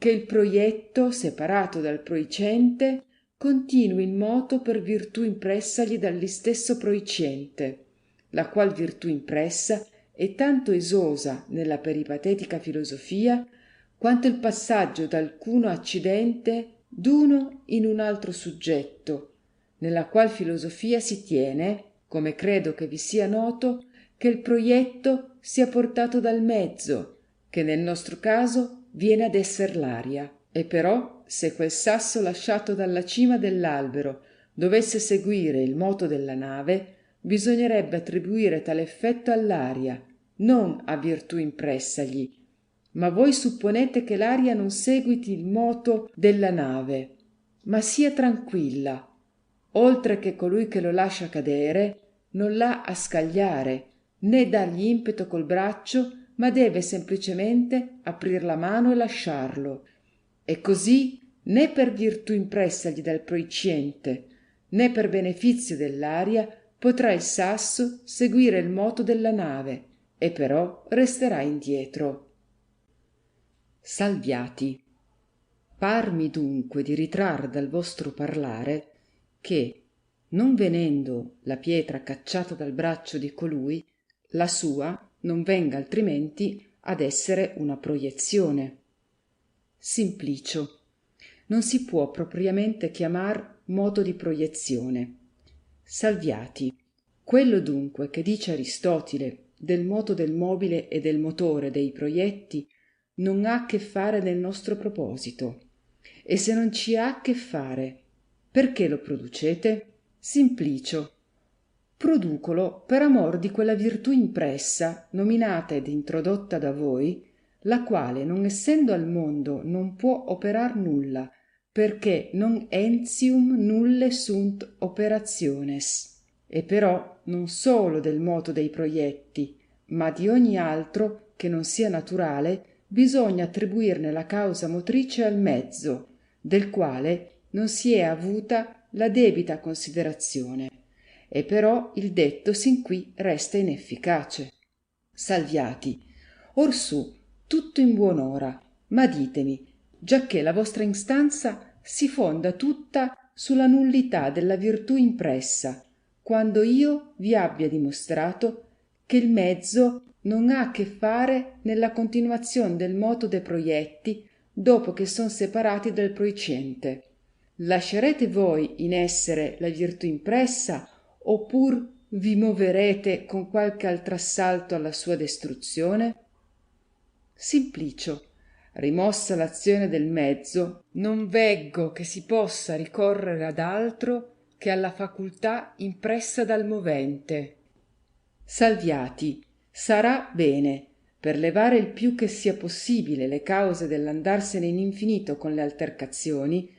che il proietto, separato dal proicente, continui in moto per virtù impressagli dall'istesso proiciente, la qual virtù impressa è tanto esosa nella peripatetica filosofia quanto il passaggio d'alcuno accidente d'uno in un altro suggetto, nella qual filosofia si tiene, come credo che vi sia noto, che il proietto sia portato dal mezzo, che nel nostro caso viene ad esser l'aria. E però, se quel sasso lasciato dalla cima dell'albero dovesse seguire il moto della nave, bisognerebbe attribuire tale effetto all'aria, non a virtù impressagli. Ma voi supponete che l'aria non seguiti il moto della nave, ma sia tranquilla, oltre che colui che lo lascia cadere non l'ha a scagliare, né dargli impeto col braccio, ma deve semplicemente aprir la mano e lasciarlo. E così, né per virtù impressagli dal proiciente, né per benefizio dell'aria, potrà il sasso seguire il moto della nave, e però resterà indietro. Salviati. Parmi dunque di ritrar dal vostro parlare che, non venendo la pietra cacciata dal braccio di colui, la sua non venga altrimenti ad essere una proiezione. Simplicio. Non si può propriamente chiamar moto di proiezione. Salviati. Quello dunque che dice Aristotile del moto del mobile e del motore dei proietti non ha che fare nel nostro proposito. E se non ci ha che fare, perché lo producete? Simplicio. Producolo per amor di quella virtù impressa, nominata ed introdotta da voi, la quale, non essendo al mondo, non può operar nulla, perché non entium nulle sunt operationes. E però non solo del moto dei proietti, ma di ogni altro che non sia naturale, bisogna attribuirne la causa motrice al mezzo, del quale non si è avuta la debita considerazione, e però il detto sin qui resta inefficace. Salviati, orsù, tutto in buon'ora, ma ditemi, giacché la vostra instanza si fonda tutta sulla nullità della virtù impressa, quando io vi abbia dimostrato che il mezzo non ha a che fare nella continuazione del moto de proietti dopo che son separati dal proiciente. Lascerete voi in essere la virtù impressa, oppur vi moverete con qualche altro assalto alla sua destruzione? Simplicio. Rimossa l'azione del mezzo, non veggo che si possa ricorrere ad altro che alla facultà impressa dal movente. Salviati. Sarà bene, per levare il più che sia possibile le cause dell'andarsene in infinito con le altercazioni,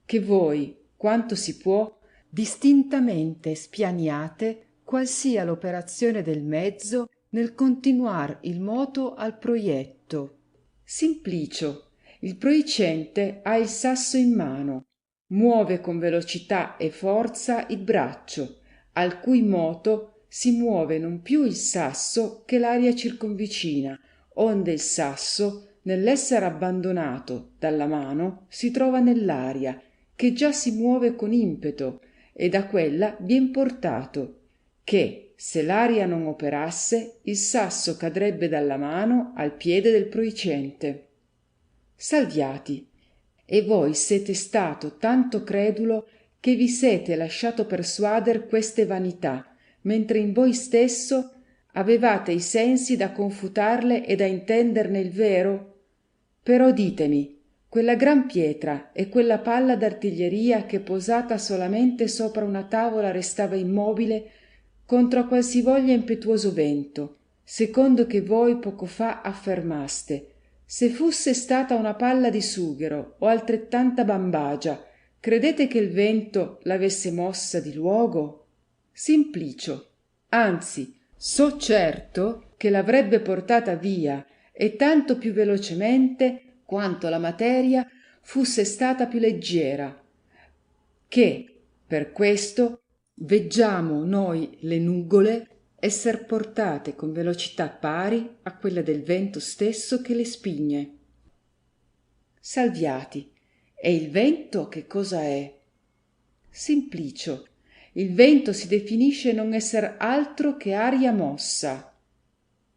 che voi, quanto si può, distintamente spianiate qual sia l'operazione del mezzo nel continuar il moto al proietto. Simplicio. Il proicente ha il sasso in mano, muove con velocità e forza il braccio, al cui moto si muove non più il sasso che l'aria circonvicina, onde il sasso, nell'essere abbandonato dalla mano, si trova nell'aria, che già si muove con impeto, e da quella vien portato, che, se l'aria non operasse, il sasso cadrebbe dalla mano al piede del proicente. Salviati. E voi siete stato tanto credulo che vi siete lasciato persuader queste vanità, mentre in voi stesso avevate i sensi da confutarle e da intenderne il vero? Però ditemi, quella gran pietra e quella palla d'artiglieria che posata solamente sopra una tavola restava immobile contro a qualsivoglia impetuoso vento, secondo che voi poco fa affermaste, se fusse stata una palla di sughero o altrettanta bambagia, credete che il vento l'avesse mossa di luogo? Simplicio. Anzi, so certo che l'avrebbe portata via, e tanto più velocemente quanto la materia fusse stata più leggera, che per questo veggiamo noi le nugole esser portate con velocità pari a quella del vento stesso che le spigne. Salviati. E il vento che cosa è? Simplicio. Il vento si definisce non esser altro che aria mossa.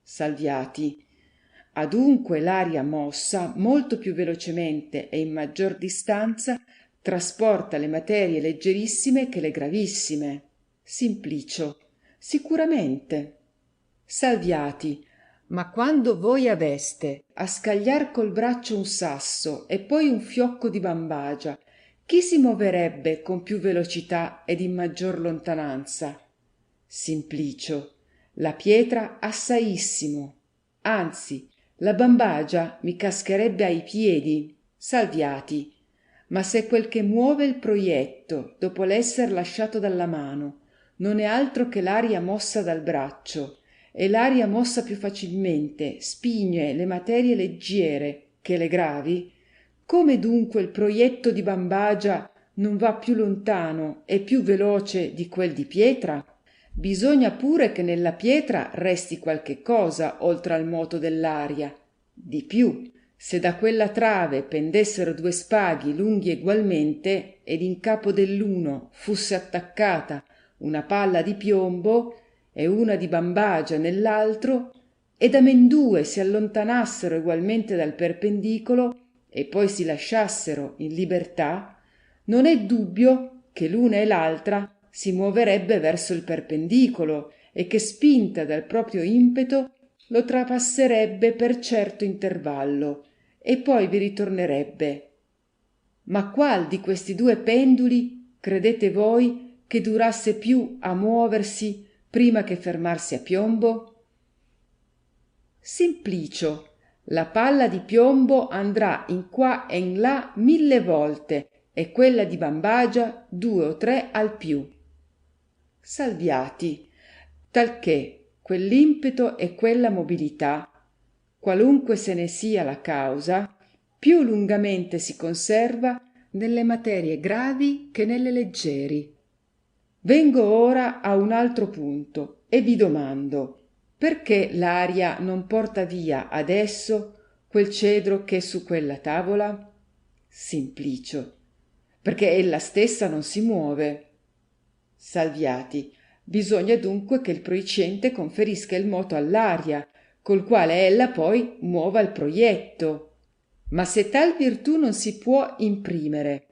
Salviati. Adunque l'aria mossa molto più velocemente e in maggior distanza trasporta le materie leggerissime che le gravissime. Simplicio. Sicuramente. Salviati. Ma quando voi aveste a scagliar col braccio un sasso e poi un fiocco di bambagia, chi si muoverebbe con più velocità ed in maggior lontananza? Simplicio, la pietra assaissimo, anzi, la bambagia mi cascherebbe ai piedi. Salviati, ma se quel che muove il proietto dopo l'esser lasciato dalla mano non è altro che l'aria mossa dal braccio, e l'aria mossa più facilmente spigne le materie leggiere che le gravi, come dunque il proietto di bambagia non va più lontano e più veloce di quel di pietra? Bisogna pure che nella pietra resti qualche cosa oltre al moto dell'aria. Di più, se da quella trave pendessero 2 spaghi lunghi egualmente ed in capo dell'uno fusse attaccata una palla di piombo e una di bambagia nell'altro, ed amendue si allontanassero egualmente dal perpendicolo e poi si lasciassero in libertà, non è dubbio che l'una e l'altra si muoverebbe verso il perpendicolo e che, spinta dal proprio impeto, lo trapasserebbe per certo intervallo e poi vi ritornerebbe. Ma qual di questi 2 penduli credete voi che durasse più a muoversi prima che fermarsi a piombo? Simplicio, la palla di piombo andrà in qua e in là 1000 volte e quella di bambagia 2 o 3 al più. Salviati, talché quell'impeto e quella mobilità, qualunque se ne sia la causa, più lungamente si conserva nelle materie gravi che nelle leggeri. Vengo ora a un altro punto e vi domando: perché l'aria non porta via adesso quel cedro che è su quella tavola? Simplicio, perché ella stessa non si muove. Salviati, bisogna dunque che il proiciente conferisca il moto all'aria, col quale ella poi muova il proietto. Ma se tal virtù non si può imprimere,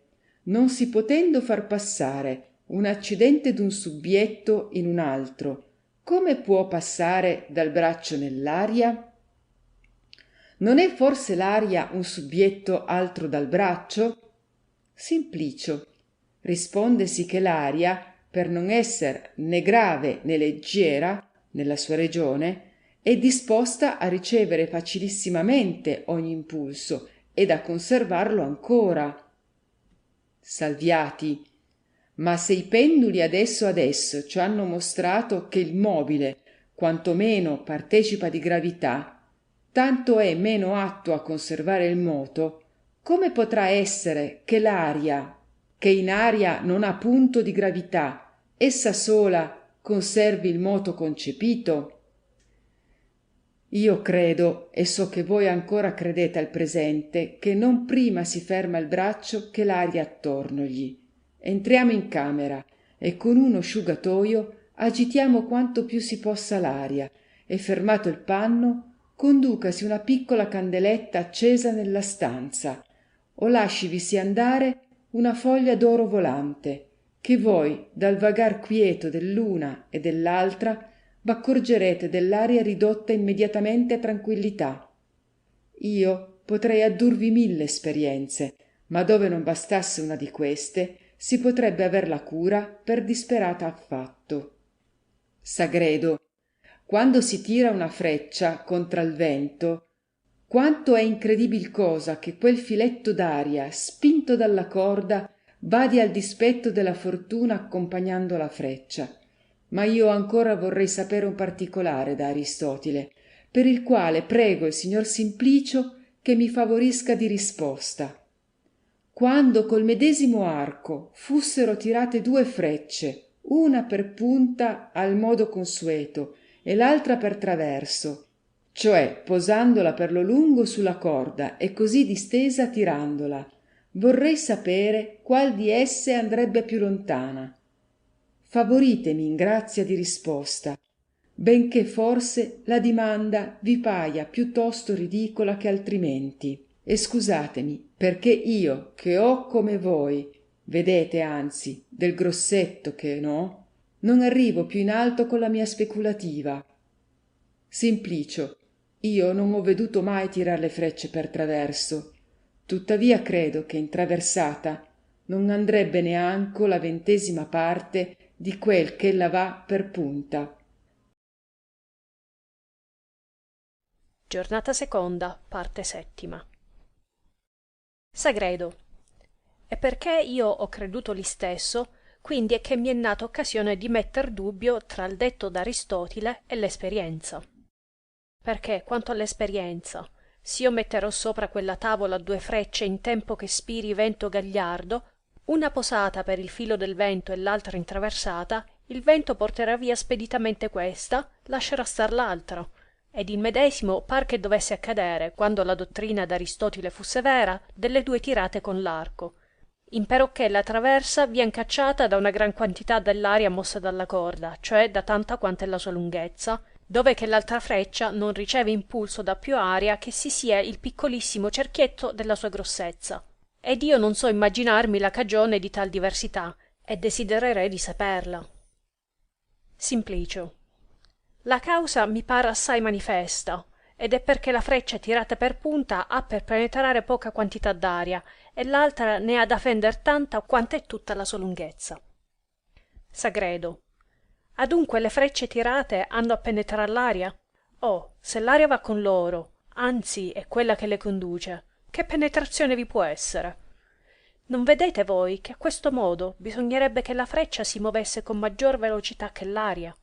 non si potendo far passare un accidente d'un subbietto in un altro, come può passare dal braccio nell'aria? Non è forse l'aria un subbietto altro dal braccio? Simplicio, rispondesi che l'aria, per non esser né grave né leggera nella sua regione, è disposta a ricevere facilissimamente ogni impulso ed a conservarlo ancora. Salviati, ma se i penduli adesso ci hanno mostrato che il mobile quanto meno partecipa di gravità, tanto è meno atto a conservare il moto, come potrà essere che l'aria, che in aria non ha punto di gravità, essa sola conservi il moto concepito? Io credo, e so che voi ancora credete al presente, che non prima si ferma il braccio che l'aria attornogli. Entriamo in camera e con uno asciugatoio agitiamo quanto più si possa l'aria e, fermato il panno, conducasi una piccola candeletta accesa nella stanza o lascivisi andare una foglia d'oro volante, che voi dal vagar quieto dell'una e dell'altra v'accorgerete dell'aria ridotta immediatamente a tranquillità. Io potrei addurvi 1000 esperienze, ma dove non bastasse una di queste si potrebbe aver la cura per disperata affatto. Sagredo, quando si tira una freccia contra il vento, quanto è incredibil cosa che quel filetto d'aria spinto dalla corda vadi al dispetto della fortuna accompagnando la freccia. Ma io ancora vorrei sapere un particolare da Aristotile, per il quale prego il signor Simplicio che mi favorisca di risposta. Quando col medesimo arco fussero tirate 2 frecce, una per punta al modo consueto e l'altra per traverso, cioè posandola per lo lungo sulla corda e così distesa tirandola, vorrei sapere qual di esse andrebbe più lontana. Favoritemi in grazia di risposta, benché forse la dimanda vi paia piuttosto ridicola che altrimenti. E scusatemi, perché io, che ho come voi, vedete anzi, del grossetto che no, non arrivo più in alto con la mia speculativa. Simplicio, io non ho veduto mai tirar le frecce per traverso, tuttavia credo che in traversata non andrebbe neanco la 20ª parte di quel ch'ella va per punta. Giornata seconda, parte settima. Sagredo. E perché io ho creduto lì stesso, quindi è che mi è nata occasione di metter dubbio tra il detto d'Aristotile e l'esperienza. Perché, quanto all'esperienza, s'io metterò sopra quella tavola 2 frecce in tempo che spiri vento gagliardo, una posata per il filo del vento e l'altra intraversata, il vento porterà via speditamente questa, lascerà star l'altra, ed il medesimo par che dovesse accadere, quando la dottrina d'Aristotile fusse vera, delle 2 tirate con l'arco, imperocché la traversa vien cacciata da una gran quantità dell'aria mossa dalla corda, cioè da tanta quanta è la sua lunghezza, dove che l'altra freccia non riceve impulso da più aria che si sia il piccolissimo cerchietto della sua grossezza. Ed io non so immaginarmi la cagione di tal diversità, e desidererei di saperla. Simplicio. La causa mi pare assai manifesta, ed è perché la freccia tirata per punta ha per penetrare poca quantità d'aria, e l'altra ne ha da fender tanta quanta è tutta la sua lunghezza. Sagredo. Adunque le frecce tirate hanno a penetrar l'aria? Oh, se l'aria va con loro, anzi è quella che le conduce, che penetrazione vi può essere? Non vedete voi che a questo modo bisognerebbe che la freccia si movesse con maggior velocità che l'aria?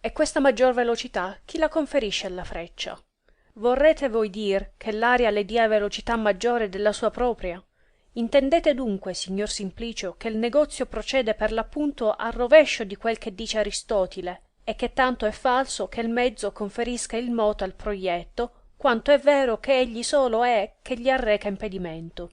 E questa maggior velocità chi la conferisce alla freccia? Vorrete voi dir che l'aria le dia velocità maggiore della sua propria? Intendete dunque, signor Simplicio, che il negozio procede per l'appunto al rovescio di quel che dice Aristotile, e che tanto è falso che il mezzo conferisca il moto al proietto, quanto è vero che egli solo è che gli arreca impedimento.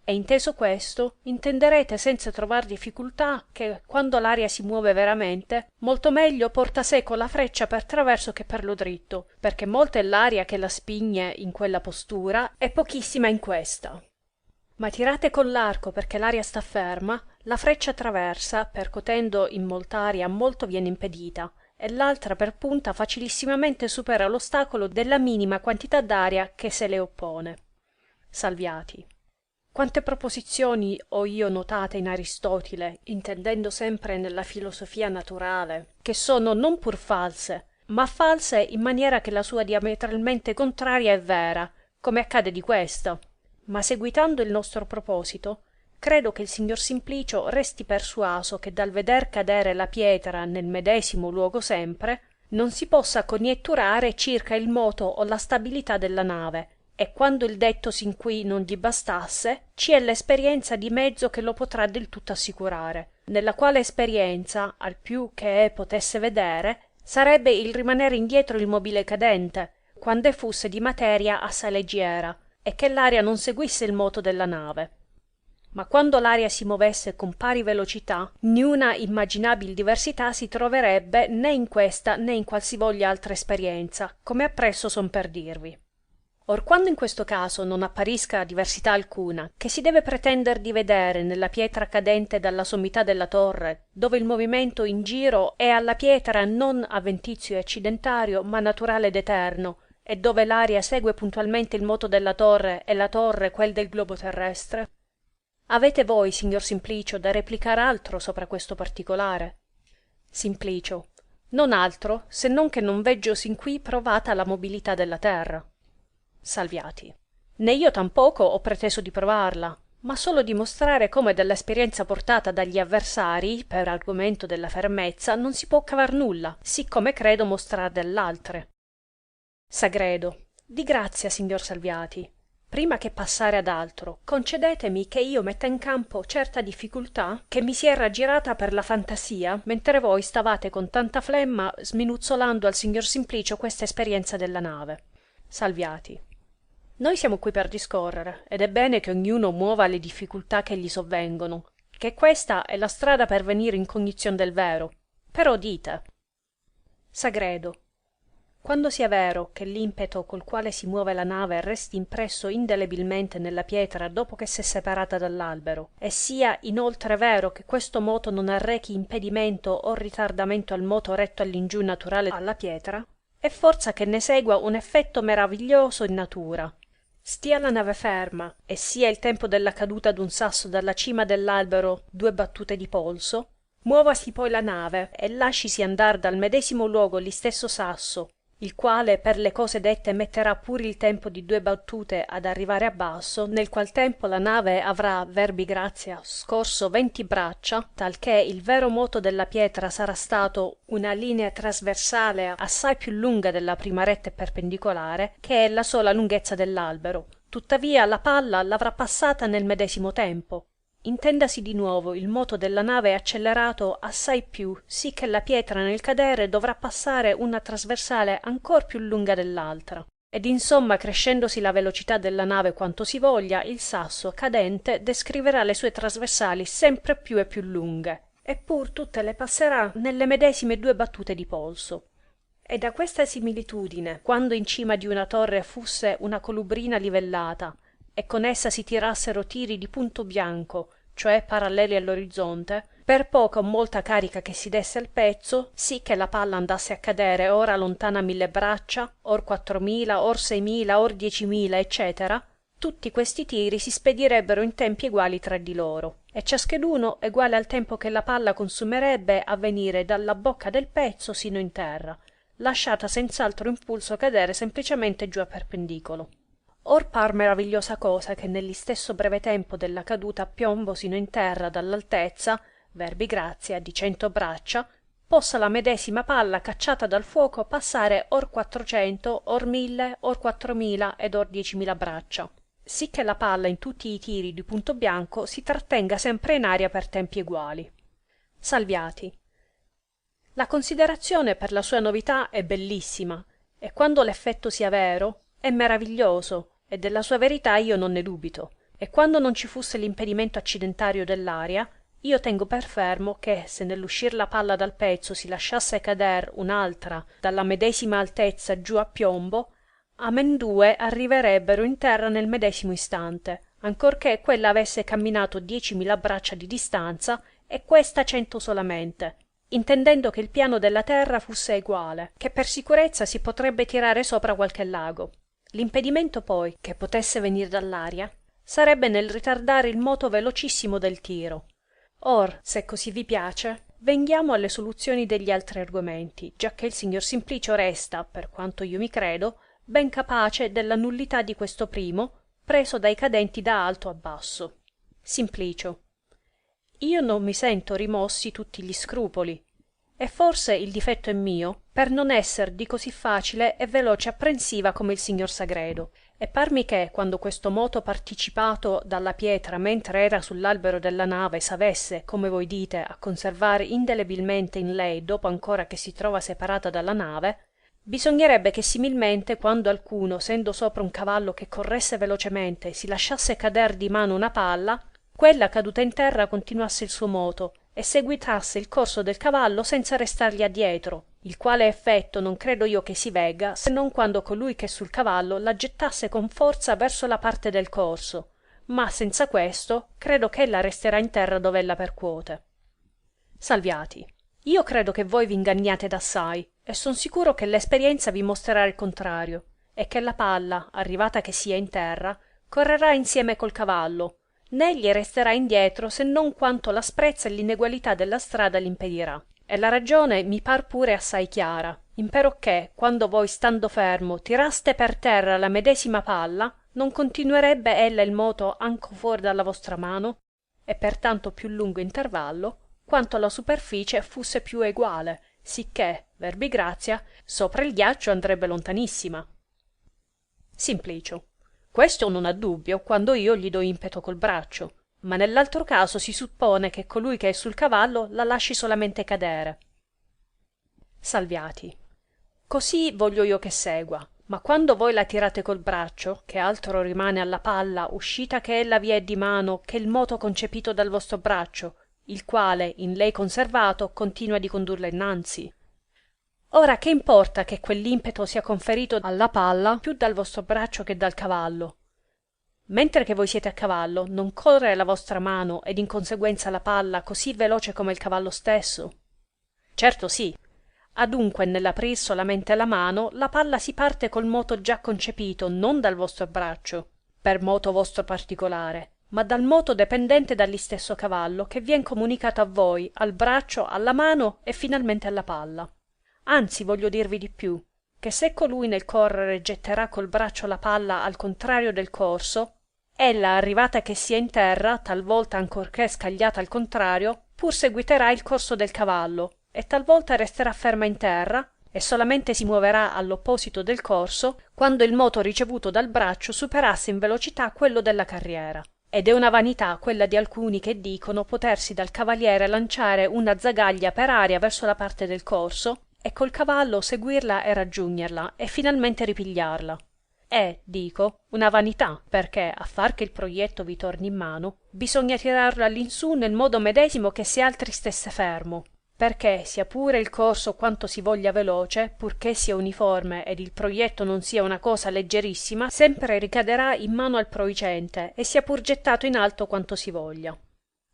E inteso questo, intenderete senza trovar difficultà che, quando l'aria si muove veramente, molto meglio porta seco la freccia per traverso che per lo dritto, perché molta è l'aria che la spigne in quella postura e pochissima in questa. Ma tirate con l'arco perché l'aria sta ferma, la freccia traversa, percotendo in molt'aria molto viene impedita, e l'altra per punta facilissimamente supera l'ostacolo della minima quantità d'aria che se le oppone. Salviati. Quante proposizioni ho io notate in Aristotile, intendendo sempre nella filosofia naturale, che sono non pur false, ma false in maniera che la sua diametralmente contraria è vera, come accade di questa. Ma seguitando il nostro proposito, credo che il signor Simplicio resti persuaso che dal veder cadere la pietra nel medesimo luogo sempre, non si possa conjetturare circa il moto o la stabilità della nave, e quando il detto sin qui non gli bastasse, ci è l'esperienza di mezzo che lo potrà del tutto assicurare, nella quale esperienza, al più che potesse vedere, sarebbe il rimanere indietro il mobile cadente, quando fusse di materia assai leggiera, e che l'aria non seguisse il moto della nave. Ma quando l'aria si movesse con pari velocità, niuna immaginabil diversità si troverebbe né in questa né in qualsivoglia altra esperienza, come appresso son per dirvi. Or quando in questo caso non apparisca diversità alcuna, che si deve pretender di vedere nella pietra cadente dalla sommità della torre, dove il movimento in giro è alla pietra non avventizio e accidentario, ma naturale ed eterno, e dove l'aria segue puntualmente il moto della torre e la torre quel del globo terrestre? Avete voi, signor Simplicio, da replicar altro sopra questo particolare? Simplicio. Non altro, se non che non veggio sin qui provata la mobilità della terra. Salviati. Né io tampoco ho preteso di provarla, ma solo dimostrare come dall'esperienza portata dagli avversarii per argomento della fermezza non si può cavar nulla, siccome credo mostrar dell'altre. Sagredo. Di grazia, signor Salviati. Prima che passare ad altro, concedetemi che io metta in campo certa difficoltà che mi si è raggirata per la fantasia mentre voi stavate con tanta flemma sminuzzolando al signor Simplicio questa esperienza della nave. Salviati. Noi siamo qui per discorrere, ed è bene che ognuno muova le difficoltà che gli sovvengono, che questa è la strada per venire in cognizione del vero. Però dite. Sagredo. Quando sia vero che l'impeto col quale si muove la nave resti impresso indelebilmente nella pietra dopo che s'è separata dall'albero, e sia inoltre vero che questo moto non arrechi impedimento o ritardamento al moto retto all'ingiù naturale alla pietra, è forza che ne segua un effetto meraviglioso in natura. stia la nave ferma e sia il tempo della caduta d'un sasso dalla cima dell'albero 2 battute di polso, muovasi poi la nave e lascisi andar dal medesimo luogo l'istesso sasso, il quale per le cose dette metterà pur il tempo di 2 battute ad arrivare a basso, nel qual tempo la nave avrà, verbi grazia, scorso 20 braccia, talché il vero moto della pietra sarà stato una linea trasversale assai più lunga della prima retta perpendicolare, che è la sola lunghezza dell'albero. Tuttavia la palla l'avrà passata nel medesimo tempo. Intendasi di nuovo il moto della nave accelerato assai più, sì che la pietra nel cadere dovrà passare una trasversale ancor più lunga dell'altra. Ed insomma, crescendosi la velocità della nave quanto si voglia, il sasso cadente descriverà le sue trasversali sempre più e più lunghe, eppur tutte le passerà nelle medesime 2 battute di polso. E da questa similitudine, quando in cima di una torre fusse una colubrina livellata, e con essa si tirassero tiri di punto bianco, cioè paralleli all'orizzonte, per poca o molta carica che si desse al pezzo, sì che la palla andasse a cadere ora lontana 1000 braccia, or 4000, or 6000, or 10.000, eccetera, tutti questi tiri si spedirebbero in tempi eguali tra di loro, e ciascheduno eguale al tempo che la palla consumerebbe a venire dalla bocca del pezzo sino in terra, lasciata senz'altro impulso cadere semplicemente giù a perpendicolo. Or par meravigliosa cosa che nell'istesso breve tempo della caduta a piombo sino in terra dall'altezza, verbi grazia, di 100 braccia, possa la medesima palla cacciata dal fuoco passare or 400, or 1000, or 4000 ed or 10.000 braccia, sì che la palla in tutti i tiri di punto bianco si trattenga sempre in aria per tempi eguali. Salviati. La considerazione per la sua novità è bellissima, e quando l'effetto sia vero, è meraviglioso, e della sua verità io non ne dubito, e quando non ci fusse l'impedimento accidentario dell'aria, io tengo per fermo che se nell'uscir la palla dal pezzo si lasciasse cader un'altra dalla medesima altezza giù a piombo, amendue arriverebbero in terra nel medesimo istante, ancorché quella avesse camminato 10.000 braccia di distanza e questa 100 solamente, intendendo che il piano della terra fusse eguale, che per sicurezza si potrebbe tirare sopra qualche lago. L'impedimento poi, che potesse venir dall'aria, sarebbe nel ritardare il moto velocissimo del tiro. Or, se così vi piace, venghiamo alle soluzioni degli altri argomenti, giacché il signor Simplicio resta, per quanto io mi credo, ben capace della nullità di questo primo, preso dai cadenti da alto a basso. Simplicio. Io non mi sento rimossi tutti gli scrupoli, e forse il difetto è mio per non esser di così facile e veloce apprensiva come il signor Sagredo, e parmi che quando questo moto participato dalla pietra mentre era sull'albero della nave s'avesse, come voi dite, a conservare indelebilmente in lei dopo ancora che si trova separata dalla nave, bisognerebbe che similmente quando alcuno, sendo sopra un cavallo che corresse velocemente, si lasciasse cader di mano una palla, quella caduta in terra continuasse il suo moto e seguitasse il corso del cavallo senza restargli addietro, il quale effetto non credo io che si vegga se non quando colui che è sul cavallo la gettasse con forza verso la parte del corso, ma senza questo credo che ella resterà in terra dove ella percuote. Salviati. Io credo che voi vi inganniate d'assai e son sicuro che l'esperienza vi mostrerà il contrario e che la palla, arrivata che sia in terra, correrà insieme col cavallo, né gli resterà indietro se non quanto l'asprezza e l'inegualità della strada l'impedirà. E la ragione mi par pure assai chiara, imperocché quando voi stando fermo tiraste per terra la medesima palla, non continuerebbe ella il moto anco fuori dalla vostra mano, e per tanto più lungo intervallo, quanto la superficie fusse più eguale, sicché, verbi grazia, sopra il ghiaccio andrebbe lontanissima. Simplicio. Questo non ha dubbio quando io gli do impeto col braccio, ma nell'altro caso si suppone che colui che è sul cavallo la lasci solamente cadere. Salviati. Così voglio io che segua, ma quando voi la tirate col braccio, che altro rimane alla palla uscita che ella vi è di mano che il moto concepito dal vostro braccio, il quale, in lei conservato, continua di condurla innanzi. Ora che importa che quell'impeto sia conferito alla palla più dal vostro braccio che dal cavallo? Mentre che voi siete a cavallo, non corre la vostra mano ed in conseguenza la palla così veloce come il cavallo stesso? Certo sì. Adunque nell'aprir solamente la mano, la palla si parte col moto già concepito non dal vostro braccio, per moto vostro particolare, ma dal moto dependente dall'istesso cavallo che vien comunicato a voi, al braccio, alla mano e finalmente alla palla. Anzi, voglio dirvi di più, che se colui nel correre getterà col braccio la palla al contrario del corso, ella arrivata che sia in terra, talvolta ancorché scagliata al contrario, pur seguiterà il corso del cavallo, e talvolta resterà ferma in terra, e solamente si muoverà all'opposito del corso, quando il moto ricevuto dal braccio superasse in velocità quello della carriera. Ed è una vanità quella di alcuni che dicono potersi dal cavaliere lanciare una zagaglia per aria verso la parte del corso, e col cavallo seguirla e raggiungerla, e finalmente ripigliarla. È, dico, una vanità, perché, a far che il proietto vi torni in mano, bisogna tirarlo all'insù nel modo medesimo che se altri stesse fermo, perché, sia pure il corso quanto si voglia veloce, purché sia uniforme ed il proietto non sia una cosa leggerissima, sempre ricaderà in mano al proicente, e sia pur gettato in alto quanto si voglia.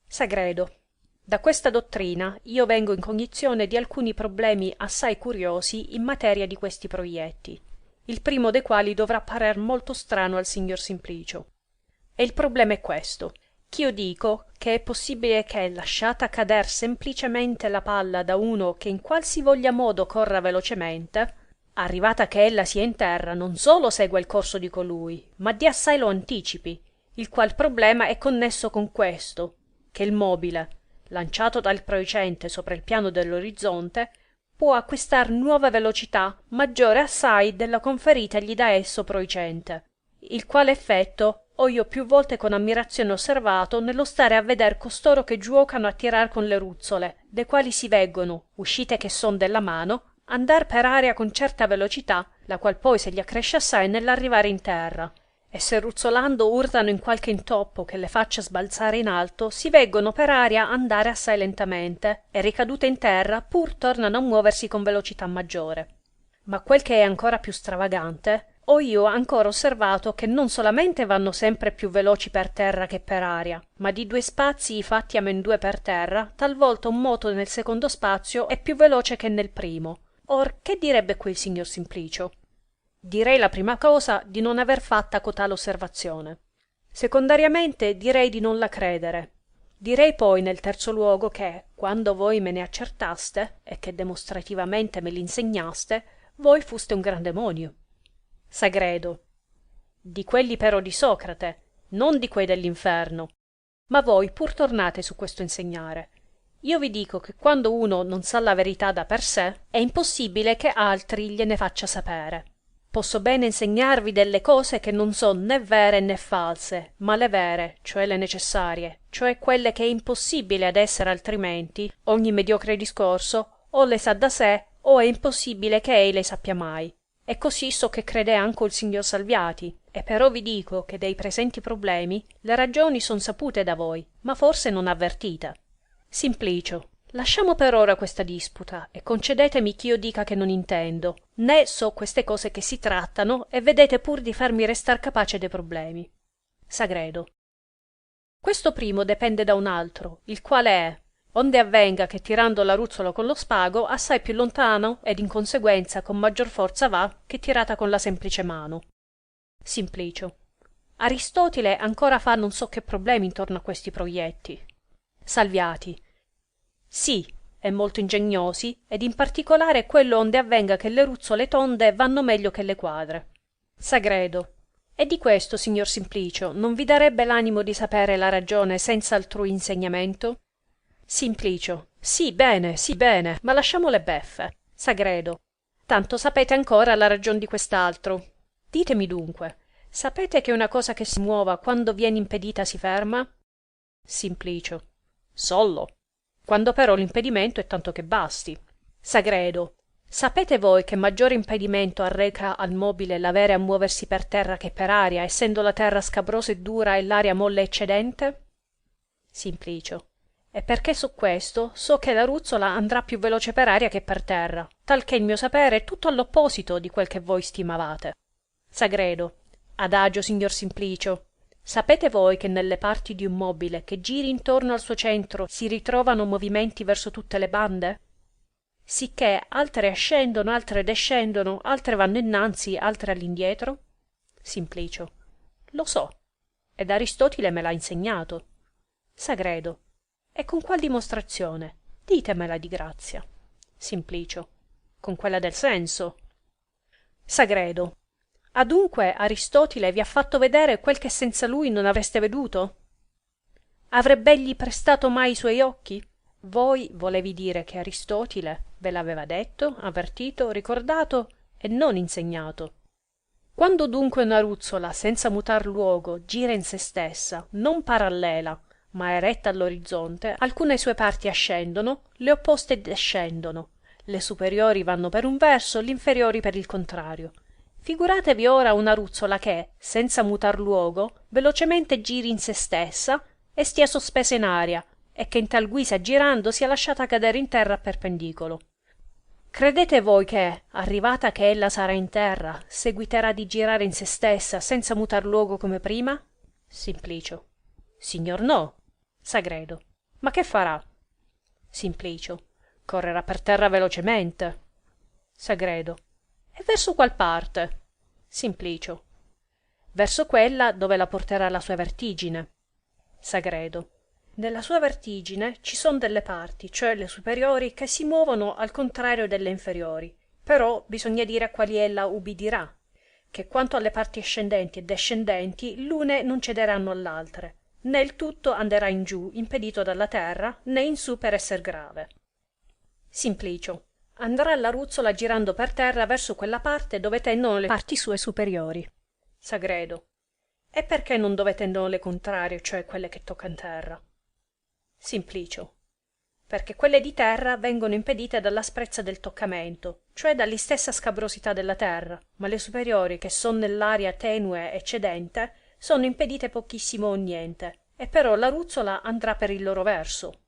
Sagredo. Da questa dottrina io vengo in cognizione di alcuni problemi assai curiosi in materia di questi proietti, il primo de quali dovrà parer molto strano al signor Simplicio. E il problema è questo, ch'io dico che è possibile che, lasciata cader semplicemente la palla da uno che in qualsivoglia modo corra velocemente, arrivata che ella sia in terra, non solo segua il corso di colui, ma di assai lo anticipi, il qual problema è connesso con questo, che il mobile, lanciato dal proicente sopra il piano dell'orizzonte, può acquistar nuova velocità maggiore assai della conferitegli da esso proicente, il quale effetto ho io più volte con ammirazione osservato nello stare a veder costoro che giuocano a tirar con le ruzzole, de quali si veggono, uscite che son della mano, andar per aria con certa velocità, la qual poi se gli accresce assai nell'arrivare in terra, e se ruzzolando urtano in qualche intoppo che le faccia sbalzare in alto, si veggono per aria andare assai lentamente, e ricadute in terra pur tornano a muoversi con velocità maggiore. Ma quel che è ancora più stravagante, ho io ancora osservato che non solamente vanno sempre più veloci per terra che per aria, ma di due spazi fatti a men due per terra, talvolta un moto nel secondo spazio è più veloce che nel primo. Or, che direbbe qui il signor Simplicio? Direi la prima cosa di non aver fatta cotale osservazione. Secondariamente direi di non la credere. Direi poi nel terzo luogo che, quando voi me ne accertaste, e che demonstrativamente me l'insegnaste, voi fuste un gran demonio. Sagredo. Di quelli però di Socrate, non di quei dell'inferno. Ma voi pur tornate su questo insegnare. Io vi dico che quando uno non sa la verità da per sé, è impossibile che altri gliene faccia sapere. Posso bene insegnarvi delle cose che non son né vere né false, ma le vere, cioè le necessarie, cioè quelle che è impossibile ad essere altrimenti, ogni mediocre discorso, o le sa da sé, o è impossibile che ei le sappia mai. E così so che crede anco il signor Salviati, e però vi dico che dei presenti problemi le ragioni son sapute da voi, ma forse non avvertite. Simplicio. Lasciamo per ora questa disputa e concedetemi ch'io dica che non intendo, né so queste cose che si trattano e vedete pur di farmi restar capace dei problemi. Sagredo. Questo primo depende da un altro, il quale è, onde avvenga che tirando la ruzzola con lo spago assai più lontano ed in conseguenza con maggior forza va che tirata con la semplice mano. Simplicio. Aristotile ancora fa non so che problemi intorno a questi proietti. Salviati. Sì, e molto ingegnosi, ed in particolare quello onde avvenga che le ruzzole tonde vanno meglio che le quadre. Sagredo. E di questo, signor Simplicio, non vi darebbe l'animo di sapere la ragione senza altrui insegnamento? Simplicio. Sì, bene, ma lasciamo le beffe. Sagredo. Tanto sapete ancora la ragion di quest'altro. Ditemi dunque, sapete che una cosa che si muova quando viene impedita si ferma? Simplicio. Sollo. Quando però l'impedimento è tanto che basti. Sagredo. Sapete voi che maggiore impedimento arreca al mobile l'avere a muoversi per terra che per aria, essendo la terra scabrosa e dura e l'aria molle e eccedente? Simplicio. E perché su questo so che la ruzzola andrà più veloce per aria che per terra, tal che il mio sapere è tutto all'opposito di quel che voi stimavate. Sagredo. Adagio, signor Simplicio. Sapete voi che nelle parti di un mobile che giri intorno al suo centro si ritrovano movimenti verso tutte le bande? Sicché altre ascendono, altre descendono, altre vanno innanzi, altre all'indietro? Simplicio. Lo so, ed Aristotile me l'ha insegnato. Sagredo. E con qual dimostrazione? Ditemela di grazia. Simplicio. Con quella del senso. Sagredo. Adunque Aristotile vi ha fatto vedere quel che senza lui non avreste veduto? Avrebb'egli prestato mai i suoi occhi? Voi volevi dire che Aristotile ve l'aveva detto, avvertito, ricordato e non insegnato. Quando dunque una ruzzola, senza mutar luogo, gira in se stessa, non parallela, ma eretta all'orizzonte, alcune sue parti ascendono, le opposte descendono, le superiori vanno per un verso, l'inferiori per il contrario. Figuratevi ora una ruzzola che, senza mutar luogo, velocemente giri in se stessa e stia sospesa in aria, e che in tal guisa girando sia lasciata cadere in terra a perpendicolo. Credete voi che, arrivata che ella sarà in terra, seguiterà di girare in se stessa senza mutar luogo come prima? Simplicio. Signor no. Sagredo. Ma che farà? Simplicio. Correrà per terra velocemente. Sagredo. E verso qual parte? Simplicio. Verso quella dove la porterà la sua vertigine. Sagredo. Nella sua vertigine ci son delle parti, cioè le superiori, che si muovono al contrario delle inferiori, però bisogna dire a quali ella ubbidirà, che quanto alle parti ascendenti e descendenti l'une non cederanno all'altre, né il tutto anderà in giù impedito dalla terra, né in su per esser grave. Simplicio. Andrà la ruzzola girando per terra verso quella parte dove tendono le parti sue superiori. Sagredo. E perché non dove tendono le contrarie, cioè quelle che toccano terra? Simplicio. Perché quelle di terra vengono impedite dall'asprezza del toccamento, cioè dall'istessa scabrosità della terra, ma le superiori, che son nell'aria tenue e cedente, sono impedite pochissimo o niente, e però la ruzzola andrà per il loro verso.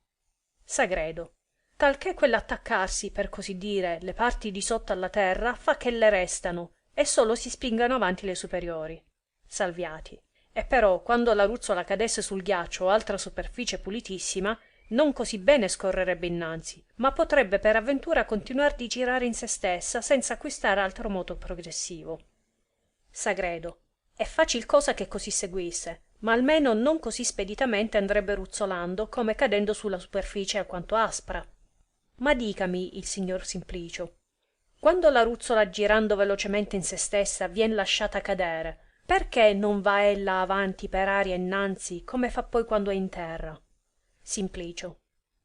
Sagredo. Talché quell'attaccarsi, per così dire, le parti di sotto alla terra fa che le restano, e solo si spingano avanti le superiori. Salviati. E però, quando la ruzzola cadesse sul ghiaccio o altra superficie pulitissima, non così bene scorrerebbe innanzi, ma potrebbe per avventura continuar di girare in se stessa senza acquistare altro moto progressivo. Sagredo. È facil cosa che così seguisse, ma almeno non così speditamente andrebbe ruzzolando come cadendo sulla superficie alquanto aspra. Ma dicami il signor Simplicio, quando la ruzzola girando velocemente in se stessa vien lasciata cadere, perché non va ella avanti per aria innanzi come fa poi quando è in terra? Simplicio.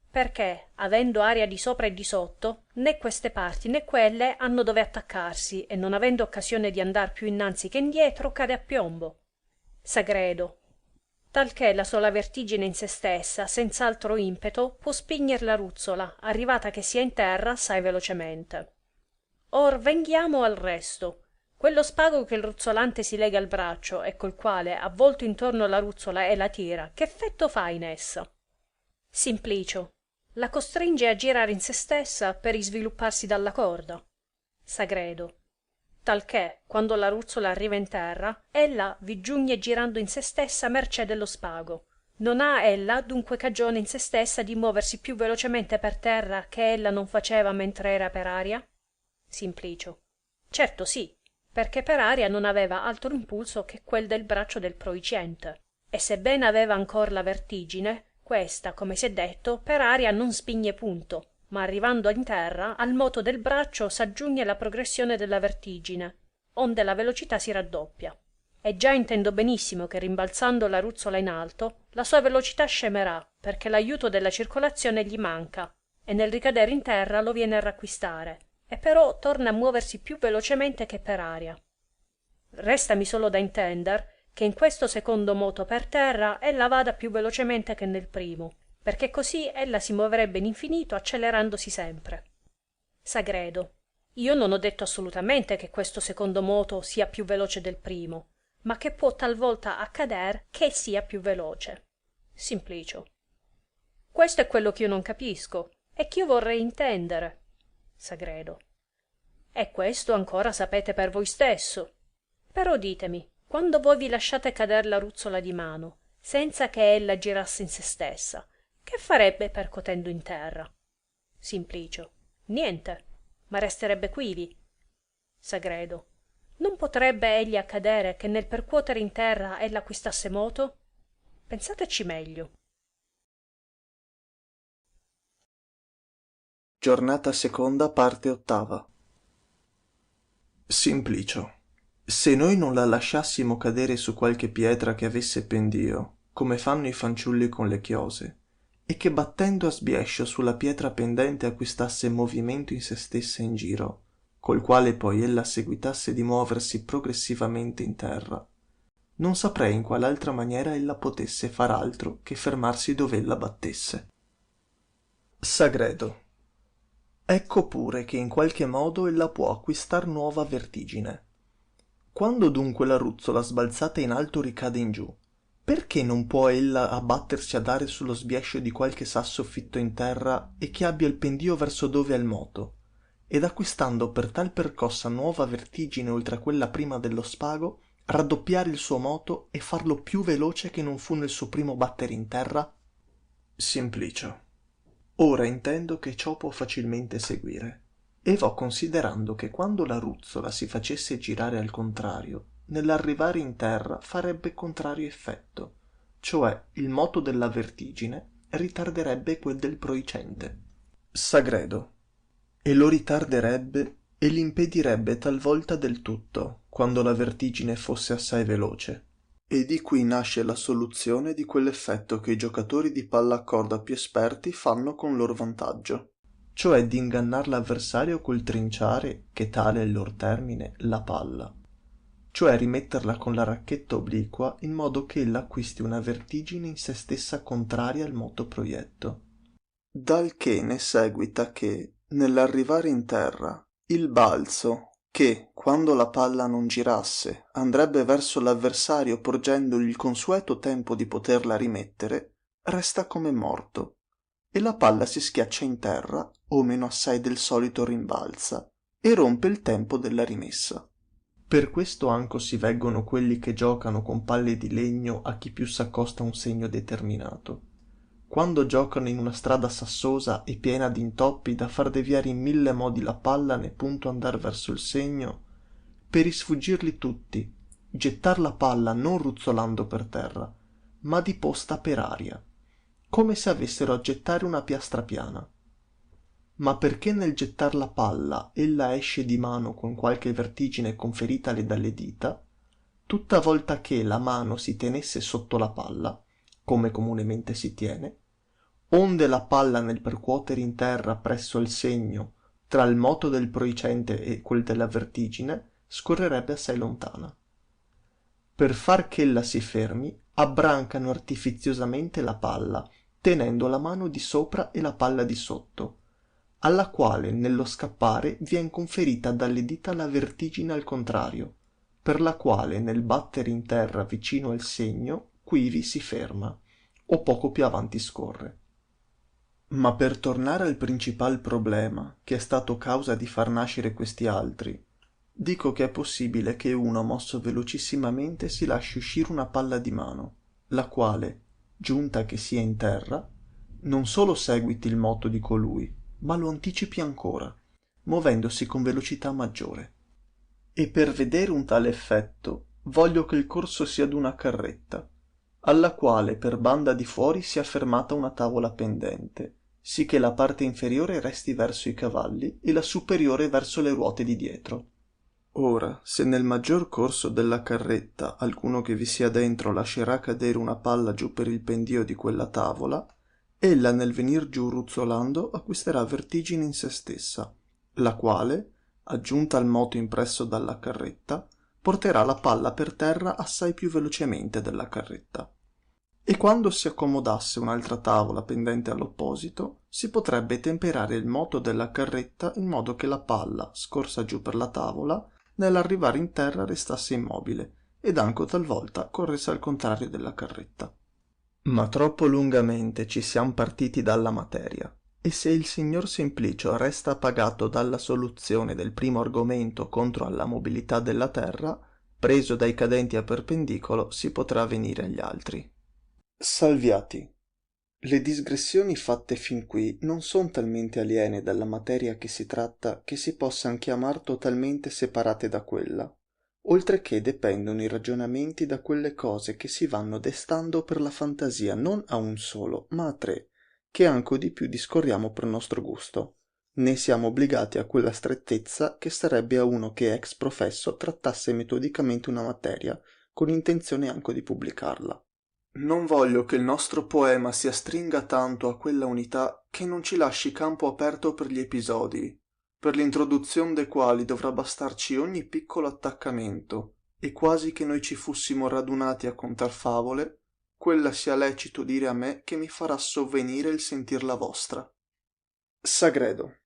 Perché, avendo aria di sopra e di sotto, né queste parti né quelle hanno dove attaccarsi e non avendo occasione di andar più innanzi che indietro cade a piombo. Sagredo. Talché la sola vertigine in se stessa, senza altro impeto, può spigner la ruzzola, arrivata che sia in terra assai velocemente. Or venghiamo al resto. Quello spago che il ruzzolante si lega al braccio e col quale, avvolto intorno alla ruzzola e la tira, che effetto fa in essa? Simplicio. La costringe a girare in se stessa per isvilupparsi dalla corda. Sagredo. Talché, quando la ruzzola arriva in terra, ella vi giugne girando in se stessa mercé dello spago. Non ha ella dunque cagione in se stessa di muoversi più velocemente per terra che ella non faceva mentre era per aria? Simplicio. Certo sì, perché per aria non aveva altro impulso che quel del braccio del proiciente, e sebbene aveva ancor la vertigine, questa, come si è detto, per aria non spigne punto, ma arrivando in terra, al moto del braccio s'aggiunge la progressione della vertigine, onde la velocità si raddoppia. E già intendo benissimo che rimbalzando la ruzzola in alto, la sua velocità scemerà, perché l'aiuto della circolazione gli manca, e nel ricadere in terra lo viene a racquistare, e però torna a muoversi più velocemente che per aria. Restami solo da intender che in questo secondo moto per terra ella vada più velocemente che nel primo, perché così ella si muoverebbe in infinito accelerandosi sempre. Sagredo. Io non ho detto assolutamente che questo secondo moto sia più veloce del primo, ma che può talvolta accader che sia più veloce. Simplicio. Questo è quello che io non capisco e che io vorrei intendere. Sagredo. E questo ancora sapete per voi stesso. Però ditemi, quando voi vi lasciate cader la ruzzola di mano, senza che ella girasse in se stessa, che farebbe percotendo in terra? Simplicio. Niente, ma resterebbe quivi. Sagredo. Non potrebbe egli accadere che nel percuotere in terra ella acquistasse moto? Pensateci meglio. Giornata seconda, parte ottava. Simplicio. Se noi non la lasciassimo cadere su qualche pietra che avesse pendio, come fanno i fanciulli con le chiose, e che battendo a sbiescio sulla pietra pendente acquistasse movimento in se stessa in giro, col quale poi ella seguitasse di muoversi progressivamente in terra, non saprei in quale altra maniera ella potesse far altro che fermarsi dove ella battesse. Sagredo. Ecco pure che in qualche modo ella può acquistar nuova vertigine. Quando dunque la ruzzola sbalzata in alto ricade in giù, perché non può ella abbattersi a dare sullo sbiescio di qualche sasso fitto in terra e che abbia il pendio verso dove è il moto, ed acquistando per tal percossa nuova vertigine oltre a quella prima dello spago, raddoppiare il suo moto e farlo più veloce che non fu nel suo primo battere in terra? Simplicio. Ora intendo che ciò può facilmente seguire, e vo considerando che quando la ruzzola si facesse girare al contrario, nell'arrivare in terra farebbe contrario effetto, cioè il moto della vertigine ritarderebbe quel del proicente. Sagredo. E lo ritarderebbe e l'impedirebbe talvolta del tutto, quando la vertigine fosse assai veloce. E di qui nasce la soluzione di quell'effetto che i giocatori di palla a corda più esperti fanno con loro vantaggio, cioè di ingannar l'avversario col trinciare, che tale è il lor termine, la palla, cioè rimetterla con la racchetta obliqua in modo che ella acquisti una vertigine in se stessa contraria al moto proietto. Dal che ne seguita che, nell'arrivare in terra, il balzo, che, quando la palla non girasse, andrebbe verso l'avversario porgendogli il consueto tempo di poterla rimettere, resta come morto, e la palla si schiaccia in terra, o meno assai del solito rimbalza, e rompe il tempo della rimessa. Per questo anco si veggono quelli che giocano con palle di legno a chi più s'accosta a un segno determinato. Quando giocano in una strada sassosa e piena d'intoppi da far deviare in 1000 modi la palla né punto andar verso il segno, per isfuggirli tutti, gettar la palla non ruzzolando per terra, ma di posta per aria, come se avessero a gettare una piastra piana. Ma perché nel gettar la palla ella esce di mano con qualche vertigine conferitale dalle dita, tutta volta che la mano si tenesse sotto la palla, come comunemente si tiene, onde la palla nel percuotere in terra presso il segno, tra il moto del proicente e quel della vertigine, scorrerebbe assai lontana. Per far ch'ella si fermi, abbrancano artifiziosamente la palla, tenendo la mano di sopra e la palla di sotto, alla quale nello scappare vien conferita dalle dita la vertigine al contrario, per la quale nel battere in terra vicino al segno quivi si ferma, o poco più avanti scorre. Ma per tornare al principal problema, che è stato causa di far nascere questi altri, dico che è possibile che uno mosso velocissimamente si lasci uscire una palla di mano, la quale, giunta che sia in terra, non solo seguiti il moto di colui, ma lo anticipi ancora, muovendosi con velocità maggiore. E per vedere un tale effetto voglio che il corso sia d'una carretta, alla quale per banda di fuori sia fermata una tavola pendente, sì che la parte inferiore resti verso i cavalli e la superiore verso le ruote di dietro. Ora, se nel maggior corso della carretta alcuno che vi sia dentro lascerà cadere una palla giù per il pendio di quella tavola, ella nel venir giù ruzzolando acquisterà vertigine in se stessa, la quale, aggiunta al moto impresso dalla carretta, porterà la palla per terra assai più velocemente della carretta. E quando si accomodasse un'altra tavola pendente all'opposito, si potrebbe temperare il moto della carretta in modo che la palla, scorsa giù per la tavola, nell'arrivare in terra restasse immobile, ed anco talvolta corresse al contrario della carretta. Ma troppo lungamente ci siam partiti dalla materia, e se il signor Simplicio resta pagato dalla soluzione del primo argomento contro alla mobilità della terra, preso dai cadenti a perpendicolo si potrà venire agli altri. Salviati. Le digressioni fatte fin qui non son talmente aliene dalla materia che si tratta che si possan chiamar totalmente separate da quella, oltre che dipendono i ragionamenti da quelle cose che si vanno destando per la fantasia non a un solo, ma a tre, che anco di più discorriamo per nostro gusto. Né siamo obbligati a quella strettezza che sarebbe a uno che ex professo trattasse metodicamente una materia, con intenzione anche di pubblicarla. Non voglio che il nostro poema si astringa tanto a quella unità che non ci lasci campo aperto per gli episodi, per l'introduzione dei quali dovrà bastarci ogni piccolo attaccamento, e quasi che noi ci fossimo radunati a contar favole, quella sia lecito dire a me che mi farà sovvenire il sentir la vostra. Sagredo.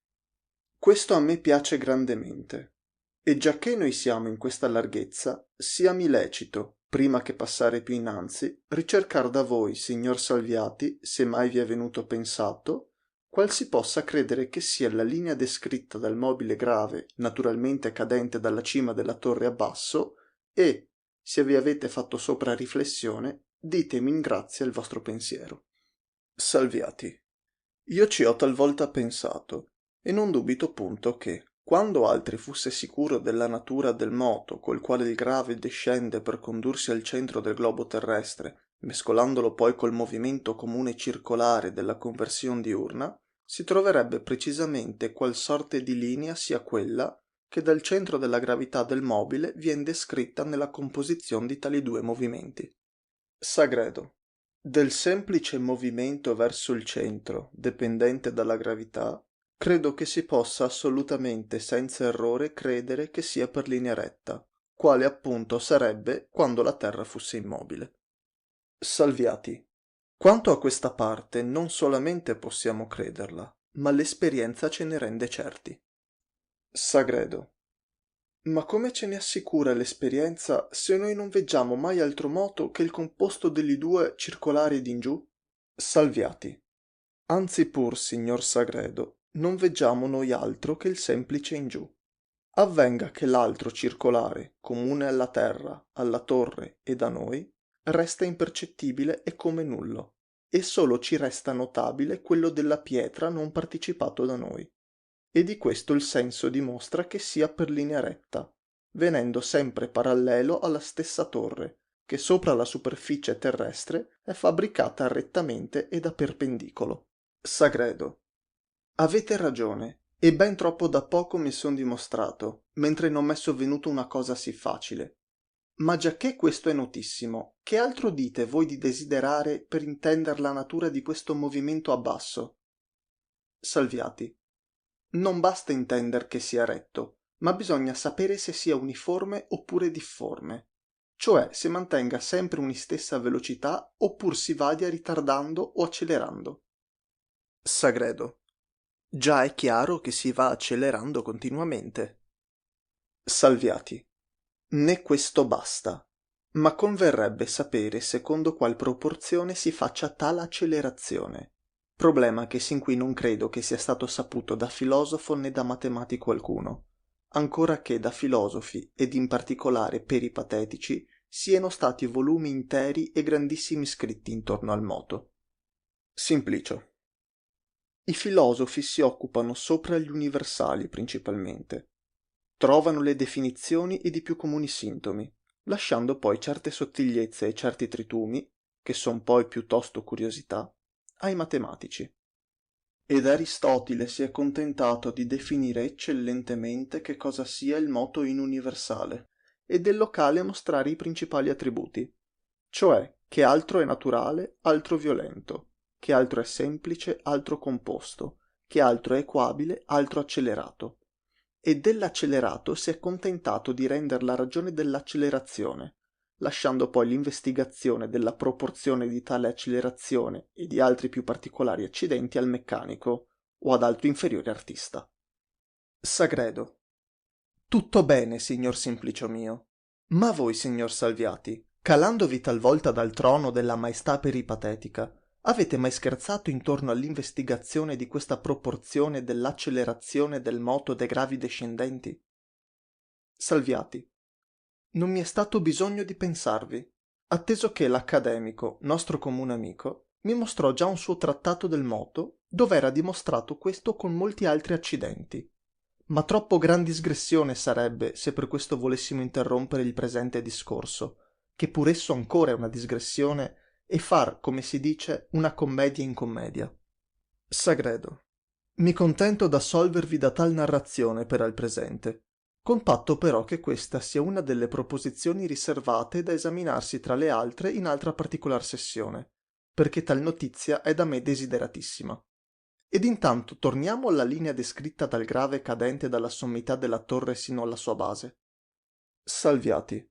Questo a me piace grandemente, e giacché noi siamo in questa larghezza, siami lecito, prima che passare più innanzi, ricercar da voi, signor Salviati, se mai vi è venuto pensato, qual si possa credere che sia la linea descritta dal mobile grave, naturalmente cadente dalla cima della torre a basso, e, se vi avete fatto sopra riflessione, ditemi in grazia il vostro pensiero. Salviati. Io ci ho talvolta pensato, e non dubito punto che, quando altri fusse sicuro della natura del moto col quale il grave descende per condursi al centro del globo terrestre, mescolandolo poi col movimento comune circolare della conversione diurna, si troverebbe precisamente qual sorte di linea sia quella che dal centro della gravità del mobile viene descritta nella composizione di tali due movimenti. Sagredo. Del semplice movimento verso il centro, dipendente dalla gravità, credo che si possa assolutamente senza errore credere che sia per linea retta, quale appunto sarebbe quando la Terra fosse immobile. Salviati. Quanto a questa parte non solamente possiamo crederla, ma l'esperienza ce ne rende certi. Sagredo. Ma come ce ne assicura l'esperienza se noi non veggiamo mai altro moto che il composto degli due circolari ed in giù? Salviati. Anzi pur, signor Sagredo, non veggiamo noi altro che il semplice in giù. Avvenga che l'altro circolare, comune alla terra, alla torre e da noi, resta impercettibile e come nullo, e solo ci resta notabile quello della pietra non partecipato da noi. E di questo il senso dimostra che sia per linea retta, venendo sempre parallelo alla stessa torre, che sopra la superficie terrestre è fabbricata rettamente e da perpendicolo. Sagredo. Avete ragione, e ben troppo da poco mi son dimostrato, mentre non m'è sovvenuta una cosa sì facile. Ma giacché questo è notissimo, che altro dite voi di desiderare per intender la natura di questo movimento a basso? Salviati. Non basta intender che sia retto, ma bisogna sapere se sia uniforme oppure difforme, cioè se mantenga sempre un'istessa velocità oppur si vadia ritardando o accelerando. Sagredo. Già è chiaro che si va accelerando continuamente. Salviati. Né questo basta, ma converrebbe sapere secondo qual proporzione si faccia tale accelerazione, problema che sin qui non credo che sia stato saputo da filosofo né da matematico alcuno, ancora che da filosofi ed in particolare peripatetici siano stati volumi interi e grandissimi scritti intorno al moto. Simplicio. I filosofi si occupano sopra gli universali principalmente. Trovano le definizioni ed i più comuni sintomi, lasciando poi certe sottigliezze e certi tritumi, che son poi piuttosto curiosità, ai matematici. Ed Aristotele si è contentato di definire eccellentemente che cosa sia il moto in universale, e del locale mostrare i principali attributi, cioè che altro è naturale, altro violento, che altro è semplice, altro composto, che altro è equabile, altro accelerato. E dell'accelerato si è contentato di render la ragione dell'accelerazione, lasciando poi l'investigazione della proporzione di tale accelerazione e di altri più particolari accidenti al meccanico o ad altro inferiore artista. Sagredo. Tutto bene, signor Simplicio mio. Ma voi, signor Salviati, calandovi talvolta dal trono della maestà peripatetica, avete mai scherzato intorno all'investigazione di questa proporzione dell'accelerazione del moto dei gravi descendenti? Salviati. Non mi è stato bisogno di pensarvi, atteso che l'accademico, nostro comune amico, mi mostrò già un suo trattato del moto, dove era dimostrato questo con molti altri accidenti. ma troppo gran disgressione sarebbe se per questo volessimo interrompere il presente discorso, che pur esso ancora è una disgressione, e far, come si dice, una commedia in commedia. Sagredo. Mi contento d'assolvervi da tal narrazione per al presente, con patto però che questa sia una delle proposizioni riservate da esaminarsi tra le altre in altra particolar sessione, perché tal notizia è da me desideratissima. Ed intanto torniamo alla linea descritta dal grave cadente dalla sommità della torre sino alla sua base. Salviati.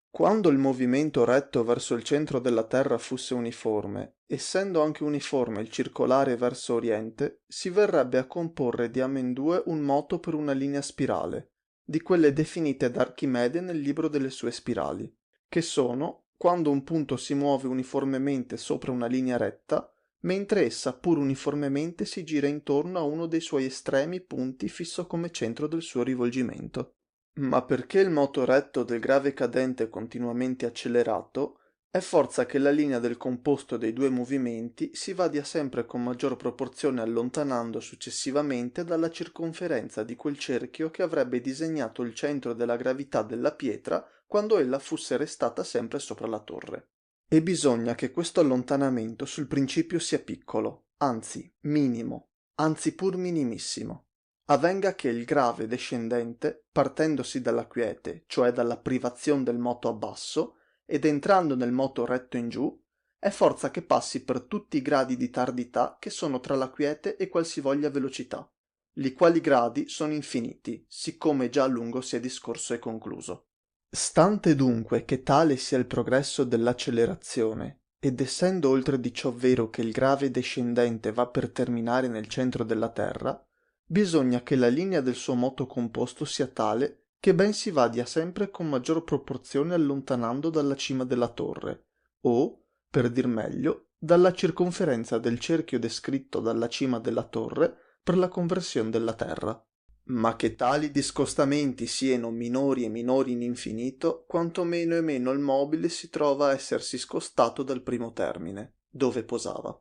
Quando il movimento retto verso il centro della Terra fusse uniforme, essendo anche uniforme il circolare verso oriente, si verrebbe a comporre di amendue un moto per una linea spirale, di quelle definite da Archimede nel libro delle sue spirali, che sono quando un punto si muove uniformemente sopra una linea retta, mentre essa pur uniformemente si gira intorno a uno dei suoi estremi punti fisso come centro del suo rivolgimento. Ma perché il moto retto del grave cadente è continuamente accelerato, è forza che la linea del composto dei due movimenti si vadia sempre con maggior proporzione allontanando successivamente dalla circonferenza di quel cerchio che avrebbe disegnato il centro della gravità della pietra quando ella fosse restata sempre sopra la torre. E bisogna che questo allontanamento sul principio sia piccolo, anzi minimo, anzi pur minimissimo. Avvenga che il grave descendente, partendosi dalla quiete, cioè dalla privazione del moto a basso, ed entrando nel moto retto in giù, è forza che passi per tutti i gradi di tardità che sono tra la quiete e qualsivoglia velocità, li quali gradi sono infiniti, siccome già a lungo si è discorso e concluso. Stante dunque che tale sia il progresso dell'accelerazione, ed essendo oltre di ciò vero che il grave descendente va per terminare nel centro della Terra, bisogna che la linea del suo moto composto sia tale che ben si vadia sempre con maggior proporzione allontanando dalla cima della torre, o, per dir meglio, dalla circonferenza del cerchio descritto dalla cima della torre per la conversione della Terra. Ma che tali discostamenti siano minori e minori in infinito, quanto meno e meno il mobile si trova a essersi scostato dal primo termine, dove posava.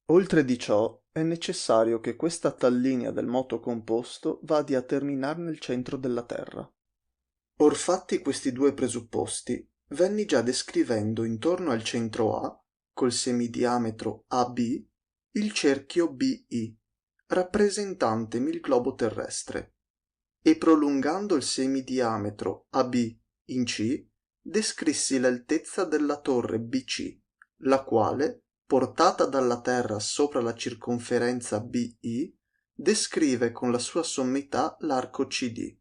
Oltre di ciò, è necessario che questa tal linea del moto composto vada a terminar nel centro della Terra. Or fatti questi due presupposti, venni già descrivendo intorno al centro A, col semidiametro AB, il cerchio BI, rappresentantemi il globo terrestre, e prolungando il semidiametro AB in C, descrissi l'altezza della torre BC, la quale, portata dalla Terra sopra la circonferenza BI, descrive con la sua sommità l'arco CD.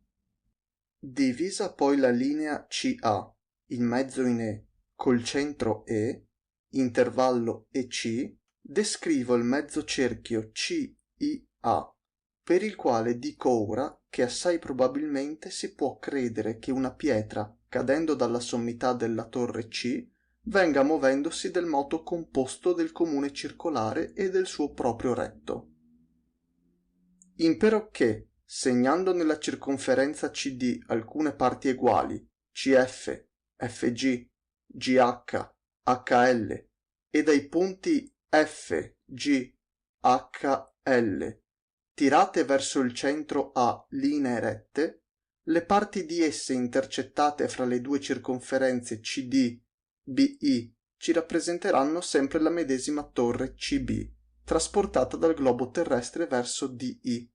Divisa poi la linea CA, il mezzo in E, col centro E, intervallo EC, descrivo il mezzo cerchio CIA, per il quale dico ora che assai probabilmente si può credere che una pietra, cadendo dalla sommità della torre C, venga movendosi del moto composto del comune circolare e del suo proprio retto. Imperocché, segnando nella circonferenza CD alcune parti uguali, CF, FG, GH, HL, e dai punti F, G, HL, tirate verso il centro A linee rette, le parti di esse intercettate fra le due circonferenze CD, BI, ci rappresenteranno sempre la medesima torre CB, trasportata dal globo terrestre verso DI,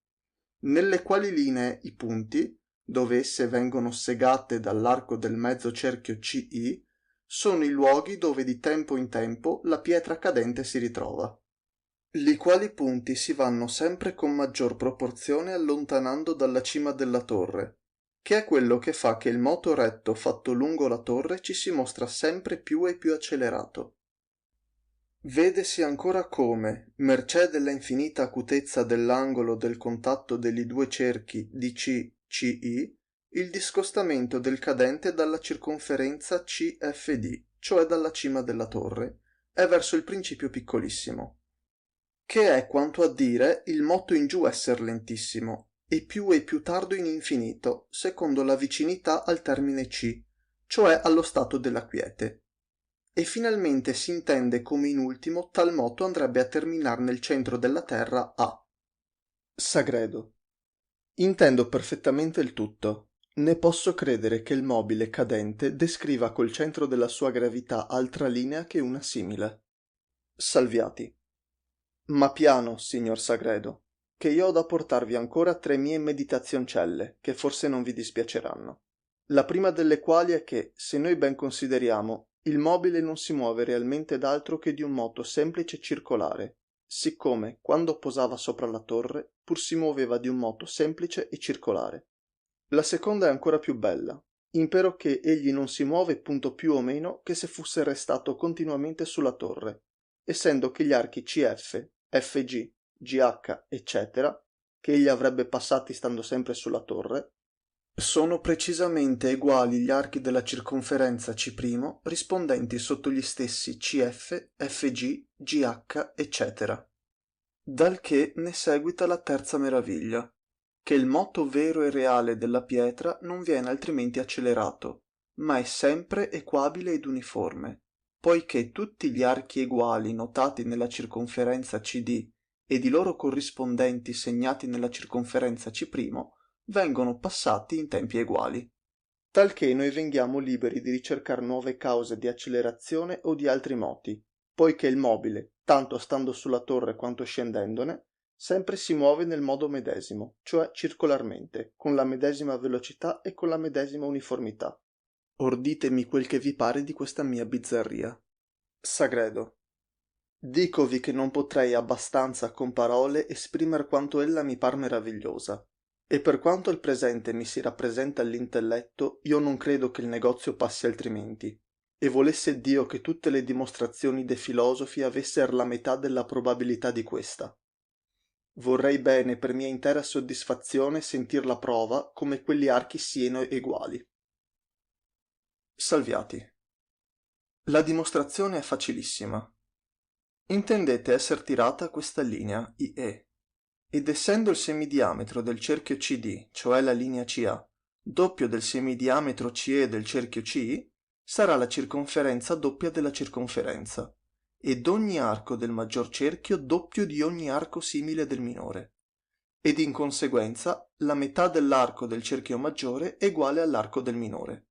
nelle quali linee i punti, dove esse vengono segate dall'arco del mezzo cerchio CI, sono i luoghi dove di tempo in tempo la pietra cadente si ritrova. Li quali punti si vanno sempre con maggior proporzione allontanando dalla cima della torre, che è quello che fa che il moto retto fatto lungo la torre ci si mostra sempre più e più accelerato. Vedesi ancora come, mercé della infinita acutezza dell'angolo del contatto degli due cerchi DC-CI, il discostamento del cadente dalla circonferenza CFD, cioè dalla cima della torre, è verso il principio piccolissimo, che è quanto a dire il moto in giù esser lentissimo, e più tardo in infinito, secondo la vicinità al termine C, cioè allo stato della quiete. E finalmente si intende come in ultimo tal moto andrebbe a terminar nel centro della Terra A. Sagredo. Intendo perfettamente il tutto. Né posso credere che il mobile cadente descriva col centro della sua gravità altra linea che una simile. Salviati. Ma piano, signor Sagredo, che io ho da portarvi ancora 3 mie meditazioncelle, che forse non vi dispiaceranno. La prima delle quali è che, se noi ben consideriamo, il mobile non si muove realmente d'altro che di un moto semplice circolare, siccome, quando posava sopra la torre, pur si muoveva di un moto semplice e circolare. La seconda è ancora più bella, impero che egli non si muove punto più o meno che se fosse restato continuamente sulla torre, essendo che gli archi CF, FG, GH, eccetera, che egli avrebbe passati stando sempre sulla torre, sono precisamente uguali gli archi della circonferenza C' rispondenti sotto gli stessi CF, FG, GH, eccetera. Dal che ne seguita la terza meraviglia, che il moto vero e reale della pietra non viene altrimenti accelerato, ma è sempre equabile ed uniforme, poiché tutti gli archi eguali notati nella circonferenza CD ed i loro corrispondenti segnati nella circonferenza C' vengono passati in tempi eguali, talché noi venghiamo liberi di ricercare nuove cause di accelerazione o di altri moti, poiché il mobile, tanto stando sulla torre quanto scendendone, sempre si muove nel modo medesimo, cioè circolarmente, con la medesima velocità e con la medesima uniformità. Or ditemi quel che vi pare di questa mia bizzarria. Sagredo. Dicovi che non potrei abbastanza con parole esprimer quanto ella mi par meravigliosa, e per quanto al presente mi si rappresenta all'intelletto, io non credo che il negozio passi altrimenti, e volesse Dio che tutte le dimostrazioni dei filosofi avesser la metà della probabilità di questa. Vorrei bene per mia intera soddisfazione sentir la prova come quegli archi sieno eguali. Salviati. La dimostrazione è facilissima. Intendete esser tirata questa linea IE, ed essendo il semidiametro del cerchio CD, cioè la linea CA, doppio del semidiametro CE del cerchio CI, sarà la circonferenza doppia della circonferenza, ed ogni arco del maggior cerchio doppio di ogni arco simile del minore, ed in conseguenza la metà dell'arco del cerchio maggiore è uguale all'arco del minore.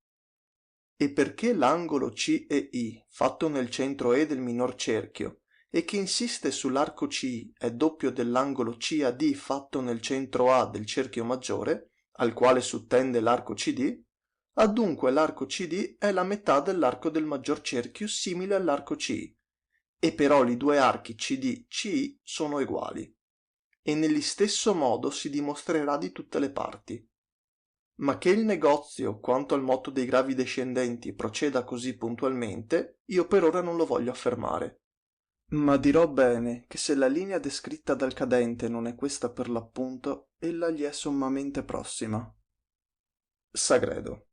E perché l'angolo CEI, fatto nel centro E del minor cerchio, e che insiste sull'arco CI è doppio dell'angolo CAD fatto nel centro A del cerchio maggiore, al quale suttende l'arco CD, adunque l'arco CD è la metà dell'arco del maggior cerchio simile all'arco CI, e però i due archi CD-CI sono uguali, e negli stesso modo si dimostrerà di tutte le parti. Ma che il negozio, quanto al moto dei gravi descendenti, proceda così puntualmente, io per ora non lo voglio affermare. Ma dirò bene che se la linea descritta dal cadente non è questa per l'appunto, ella gli è sommamente prossima. Sagredo.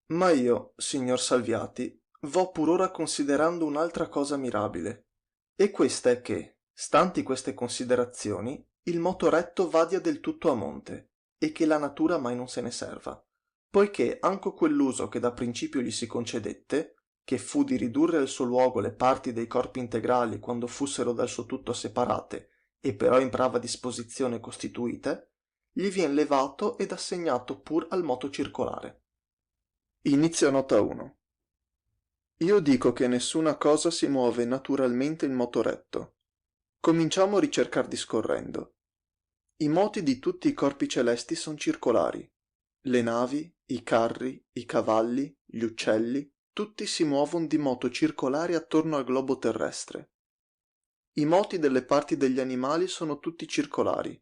Ma io, signor Salviati, vo pur ora considerando un'altra cosa mirabile, e questa è che, stanti queste considerazioni, il moto retto vadia del tutto a monte, e che la natura mai non se ne serva, poiché anco quell'uso che da principio gli si concedette, che fu di ridurre al suo luogo le parti dei corpi integrali quando fussero dal suo tutto separate e però in brava disposizione costituite, gli vien levato ed assegnato pur al moto circolare. Inizio nota 1. Io dico che nessuna cosa si muove naturalmente in moto retto. Cominciamo a ricercar discorrendo. I moti di tutti i corpi celesti sono circolari. Le navi, i carri, i cavalli, gli uccelli, tutti si muovono di moto circolare attorno al globo terrestre. I moti delle parti degli animali sono tutti circolari.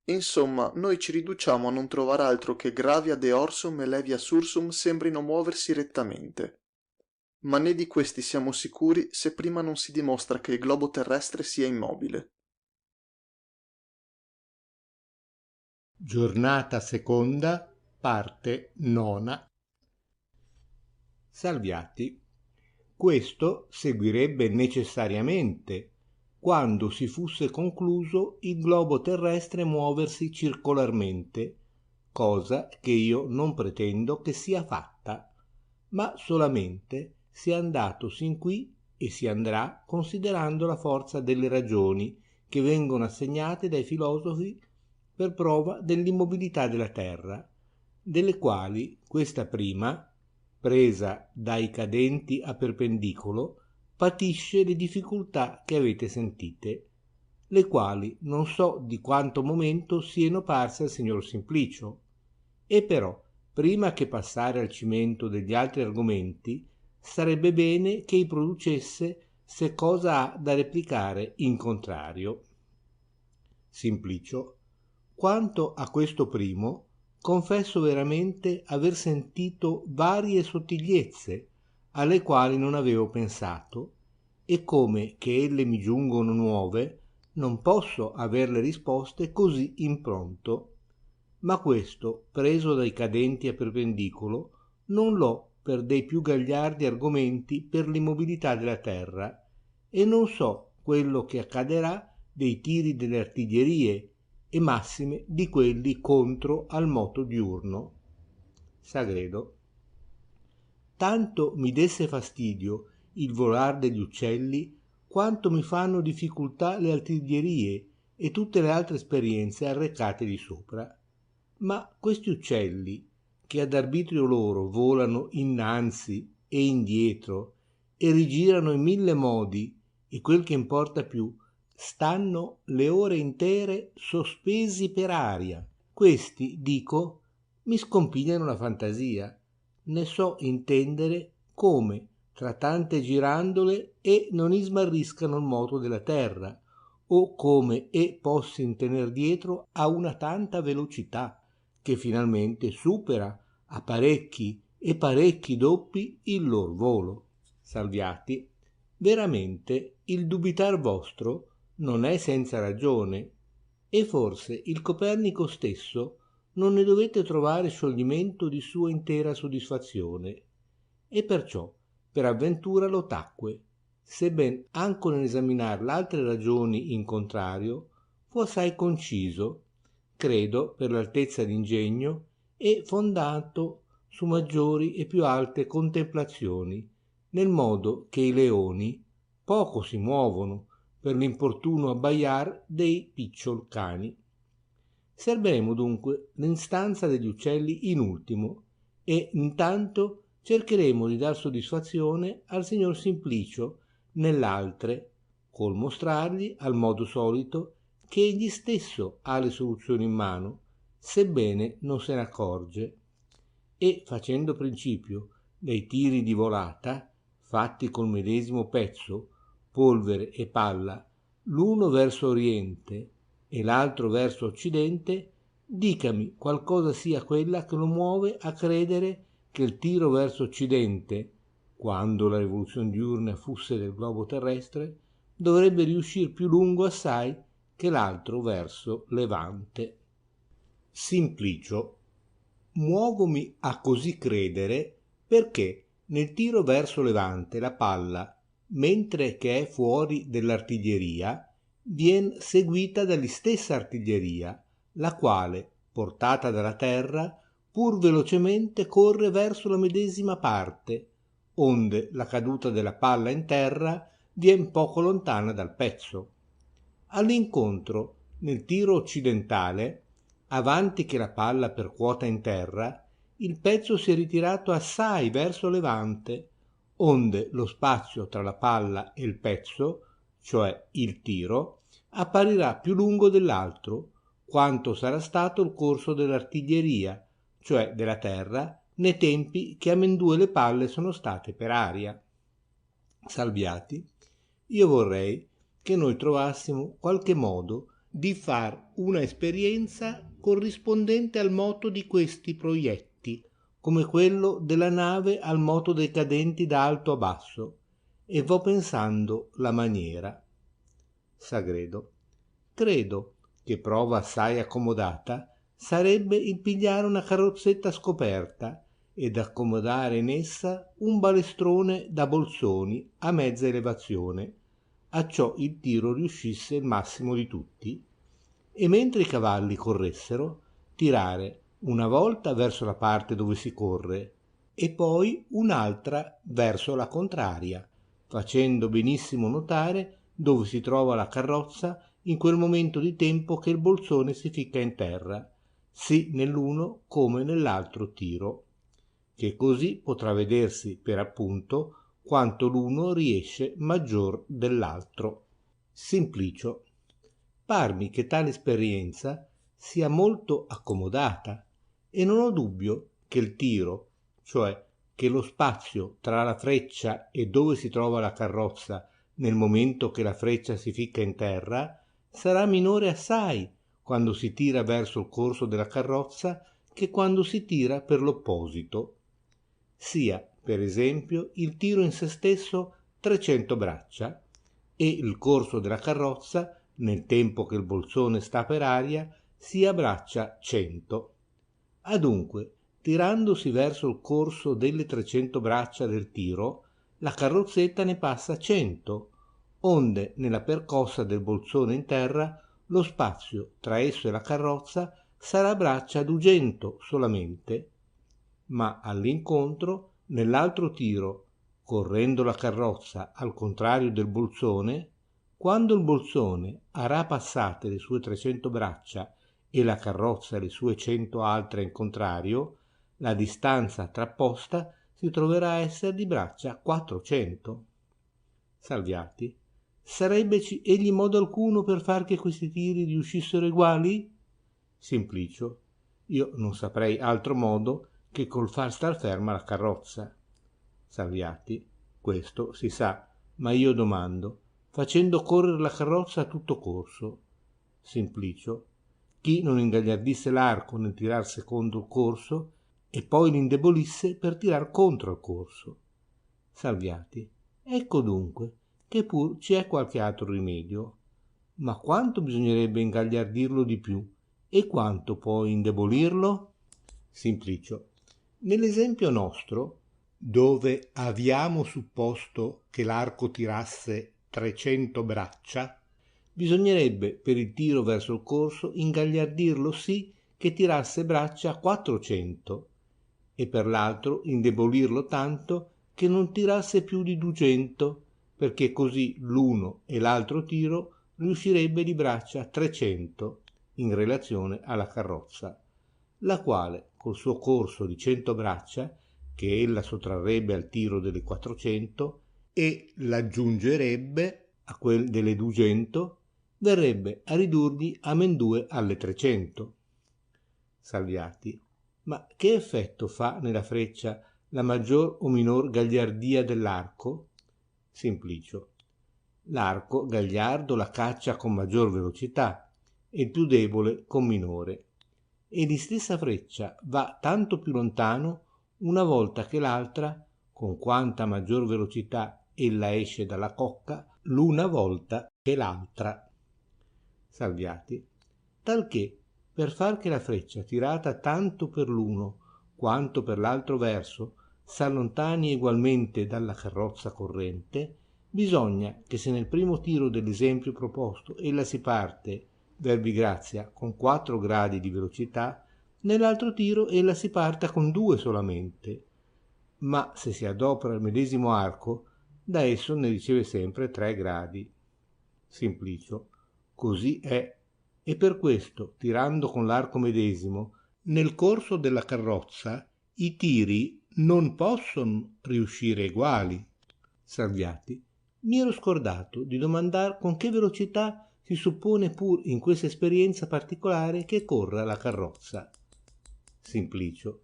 Insomma, noi ci riduciamo a non trovare altro che Gravia de Orsum e Levia Sursum sembrino muoversi rettamente. Ma né di questi siamo sicuri se prima non si dimostra che il globo terrestre sia immobile. Giornata seconda, parte nona. Salviati. Questo seguirebbe necessariamente quando si fosse concluso il globo terrestre muoversi circolarmente, cosa che io non pretendo che sia fatta, ma solamente si è andato sin qui e si andrà considerando la forza delle ragioni che vengono assegnate dai filosofi per prova dell'immobilità della terra, delle quali questa prima, presa dai cadenti a perpendicolo, patisce le difficoltà che avete sentite, le quali non so di quanto momento siano parse al signor Simplicio, e però prima che passare al cimento degli altri argomenti sarebbe bene che i producesse se cosa ha da replicare in contrario. Simplicio: quanto a questo primo, confesso veramente aver sentito varie sottigliezze alle quali non avevo pensato, e come che elle mi giungono nuove, non posso aver le risposte così in pronto, ma questo, preso dai cadenti a perpendicolo, non l'ho per dei più gagliardi argomenti per l'immobilità della terra, e non so quello che accaderà dei tiri delle artiglierie e massime di quelli contro al moto diurno. Sagredo: tanto mi desse fastidio il volar degli uccelli, quanto mi fanno difficoltà le artiglierie e tutte le altre esperienze arrecate di sopra. Ma questi uccelli, che ad arbitrio loro volano innanzi e indietro e rigirano in 1000 modi, e quel che importa più, stanno le ore intere sospesi per aria, questi, dico, mi scompigliano la fantasia, ne so intendere come tra tante girandole e non ismarriscano il moto della terra, o come possin tener dietro a una tanta velocità che finalmente supera a parecchi e parecchi doppi il lor volo. Salviati: veramente il dubitar vostro non è senza ragione, e forse il Copernico stesso non ne dovete trovare scioglimento di sua intera soddisfazione, e perciò per avventura lo tacque, sebben anco nell'esaminar l'altre ragioni in contrario fu assai conciso, credo per l'altezza d'ingegno, e fondato su maggiori e più alte contemplazioni, nel modo che i leoni poco si muovono per l'importuno abbaiar dei picciol cani. Serberemo dunque l'instanza degli uccelli in ultimo, e intanto cercheremo di dar soddisfazione al signor Simplicio nell'altre, col mostrargli al modo solito che egli stesso ha le soluzioni in mano, sebbene non se ne accorge, e facendo principio dai tiri di volata fatti col medesimo pezzo, polvere e palla, l'uno verso oriente e l'altro verso occidente, dicami qualcosa sia quella che lo muove a credere che il tiro verso occidente, quando la rivoluzione diurna fusse del globo terrestre, dovrebbe riuscir più lungo assai che l'altro verso levante. Simplicio: muovomi a così credere perché nel tiro verso levante la palla, mentre che è fuori dell'artiglieria, vien seguita dall'istessa artiglieria, la quale, portata dalla terra, pur velocemente corre verso la medesima parte, onde la caduta della palla in terra vien poco lontana dal pezzo. All'incontro, nel tiro occidentale, avanti che la palla percuota in terra, il pezzo si è ritirato assai verso levante, onde lo spazio tra la palla e il pezzo, cioè il tiro, apparirà più lungo dell'altro, quanto sarà stato il corso dell'artiglieria, cioè della terra, nei tempi che amendue le palle sono state per aria. Salviati: io vorrei che noi trovassimo qualche modo di far una esperienza corrispondente al moto di questi proietti, come quello della nave al moto dei cadenti da alto a basso, e vo pensando la maniera. Sagredo: credo che prova assai accomodata sarebbe il pigliare una carrozzetta scoperta ed accomodare in essa un balestrone da bolsoni a mezza elevazione, acciò il tiro riuscisse il massimo di tutti, e mentre i cavalli corressero tirare una volta verso la parte dove si corre e poi un'altra verso la contraria, facendo benissimo notare dove si trova la carrozza in quel momento di tempo che il bolsone si ficca in terra, sì nell'uno come nell'altro tiro, che così potrà vedersi per appunto quanto l'uno riesce maggior dell'altro. Simplicio. Parmi che tale esperienza sia molto accomodata e non ho dubbio che il tiro, cioè che lo spazio tra la freccia e dove si trova la carrozza nel momento che la freccia si ficca in terra, sarà minore assai quando si tira verso il corso della carrozza che quando si tira per l'opposito. Sia, per esempio, il tiro in se stesso 300 braccia e il corso della carrozza, nel tempo che il bolsone sta per aria, sia braccia 100. Adunque, tirandosi verso il corso delle 300 braccia del tiro, la carrozzetta ne passa 100, onde nella percossa del bolsone in terra lo spazio tra esso e la carrozza sarà braccia 200 solamente, ma all'incontro nell'altro tiro, correndo la carrozza al contrario del bolsone, quando il bolsone arà passate le sue 300 braccia e la carrozza le sue 100 altre in contrario, la distanza trapposta si troverà essere di braccia 400. Salviati. Sarebbeci egli modo alcuno per far che questi tiri riuscissero eguali? Simplicio. Io non saprei altro modo che col far star ferma la carrozza. Salviati. Questo si sa, ma io domando, facendo correre la carrozza a tutto corso. Simplicio. Chi non ingagliardisse l'arco nel tirar secondo il corso e poi l'indebolisse per tirar contro il corso. Salviati. Ecco dunque che pur ci è qualche altro rimedio, ma quanto bisognerebbe ingagliardirlo di più e quanto poi indebolirlo? Simplicio. Nell'esempio nostro, dove abbiamo supposto che l'arco tirasse 300 braccia, bisognerebbe per il tiro verso il corso ingagliardirlo sì che tirasse braccia 400 e per l'altro indebolirlo tanto che non tirasse più di 200, perché così l'uno e l'altro tiro riuscirebbe di braccia 300 in relazione alla carrozza, la quale col suo corso di 100 braccia che ella sottrarrebbe al tiro delle 400 e l'aggiungerebbe a quel delle 200, verrebbe a ridurgli a men 2 alle 300. Salviati. Ma che effetto fa nella freccia la maggior o minor gagliardia dell'arco? Simplicio. L'arco gagliardo la caccia con maggior velocità e il più debole con minore, e di stessa freccia va tanto più lontano una volta che l'altra, con quanta maggior velocità ella esce dalla cocca, l'una volta che l'altra. Salviati. Talché per far che la freccia tirata tanto per l'uno quanto per l'altro verso s'allontani egualmente dalla carrozza corrente, bisogna che se nel primo tiro dell'esempio proposto ella si parte, verbi grazia, con 4 gradi di velocità, nell'altro tiro ella si parta con 2 solamente, ma se si adopera il medesimo arco, da esso ne riceve sempre 3 gradi. Simplicio. Così è, e per questo, tirando con l'arco medesimo, nel corso della carrozza i tiri non possono riuscire eguali. Salviati. Mi ero scordato di domandar con che velocità si suppone pur in questa esperienza particolare che corra la carrozza. Simplicio.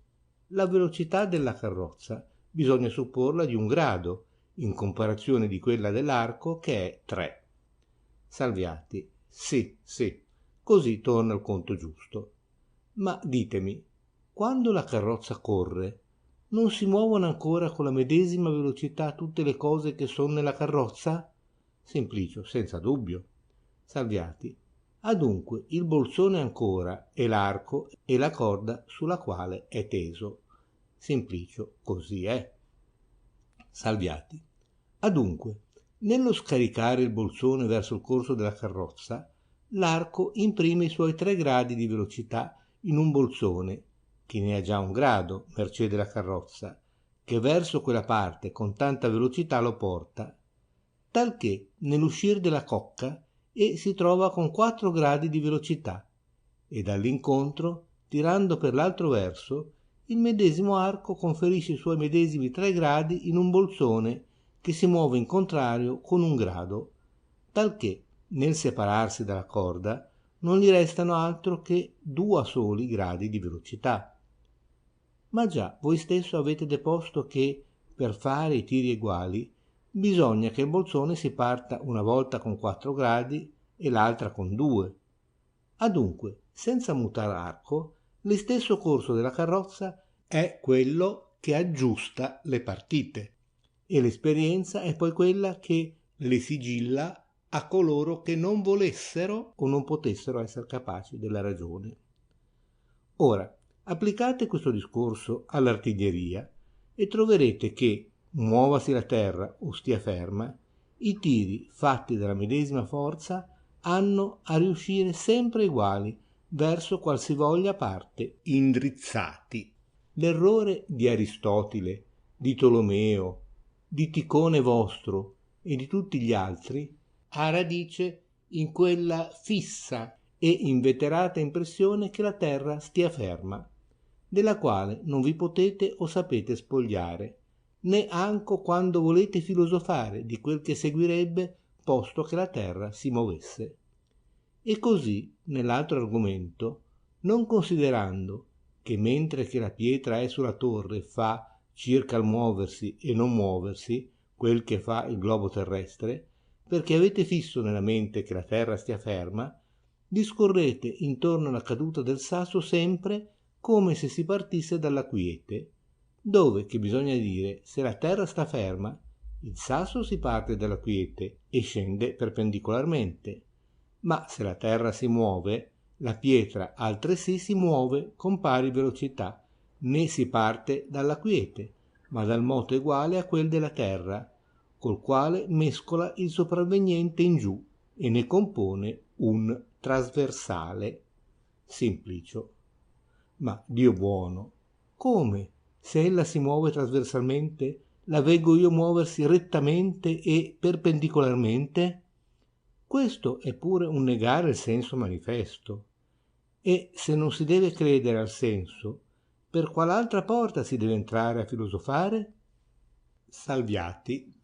La velocità della carrozza bisogna supporla di 1 grado, in comparazione di quella dell'arco che è 3. Salviati. Sì, così torna il conto giusto. Ma ditemi, quando la carrozza corre, non si muovono ancora con la medesima velocità tutte le cose che sono nella carrozza? Simplicio, senza dubbio. Salviati. Adunque il bolsone ancora e l'arco e la corda sulla quale è teso. Simplicio, così è. Salviati. Adunque, nello scaricare il bolsone verso il corso della carrozza, l'arco imprime i suoi 3 gradi di velocità in un bolsone, che ne ha già 1 grado, mercé della carrozza, che verso quella parte con tanta velocità lo porta, talché nell'uscir della cocca e si trova con 4 gradi di velocità, e dall'incontro, tirando per l'altro verso, il medesimo arco conferisce i suoi medesimi 3 gradi in un bolsone che si muove in contrario con 1 grado, talché nel separarsi dalla corda non gli restano altro che 2 soli gradi di velocità. Ma già voi stesso avete deposto che, per fare i tiri eguali, bisogna che il bolsone si parta una volta con 4 gradi e l'altra con 2. Adunque, senza mutar arco, l'istesso corso della carrozza è quello che aggiusta le partite, e l'esperienza è poi quella che le sigilla a coloro che non volessero o non potessero essere capaci della ragione. Ora, applicate questo discorso all'artiglieria e troverete che, muovasi la terra o stia ferma, i tiri fatti dalla medesima forza hanno a riuscire sempre uguali verso qualsivoglia parte indrizzati. L'errore di Aristotile, di Tolomeo, di Ticone vostro e di tutti gli altri ha radice in quella fissa e inveterata impressione che la terra stia ferma, della quale non vi potete o sapete spogliare, né anco quando volete filosofare di quel che seguirebbe posto che la terra si movesse. E così, nell'altro argomento, non considerando che mentre che la pietra è sulla torre fa circa il muoversi e non muoversi quel che fa il globo terrestre, perché avete fisso nella mente che la terra stia ferma, discorrete intorno alla caduta del sasso sempre come se si partisse dalla quiete, dove che bisogna dire se la terra sta ferma, il sasso si parte dalla quiete e scende perpendicolarmente, ma se la terra si muove, la pietra altresì si muove con pari velocità, né si parte dalla quiete, ma dal moto eguale a quel della terra, col quale mescola il sopravveniente in giù e ne compone un trasversale. Simplicio. Ma Dio buono, come? Se ella si muove trasversalmente, la veggo io muoversi rettamente e perpendicolarmente? Questo è pure un negare il senso manifesto. E se non si deve credere al senso, per qual'altra porta si deve entrare a filosofare? Salviati.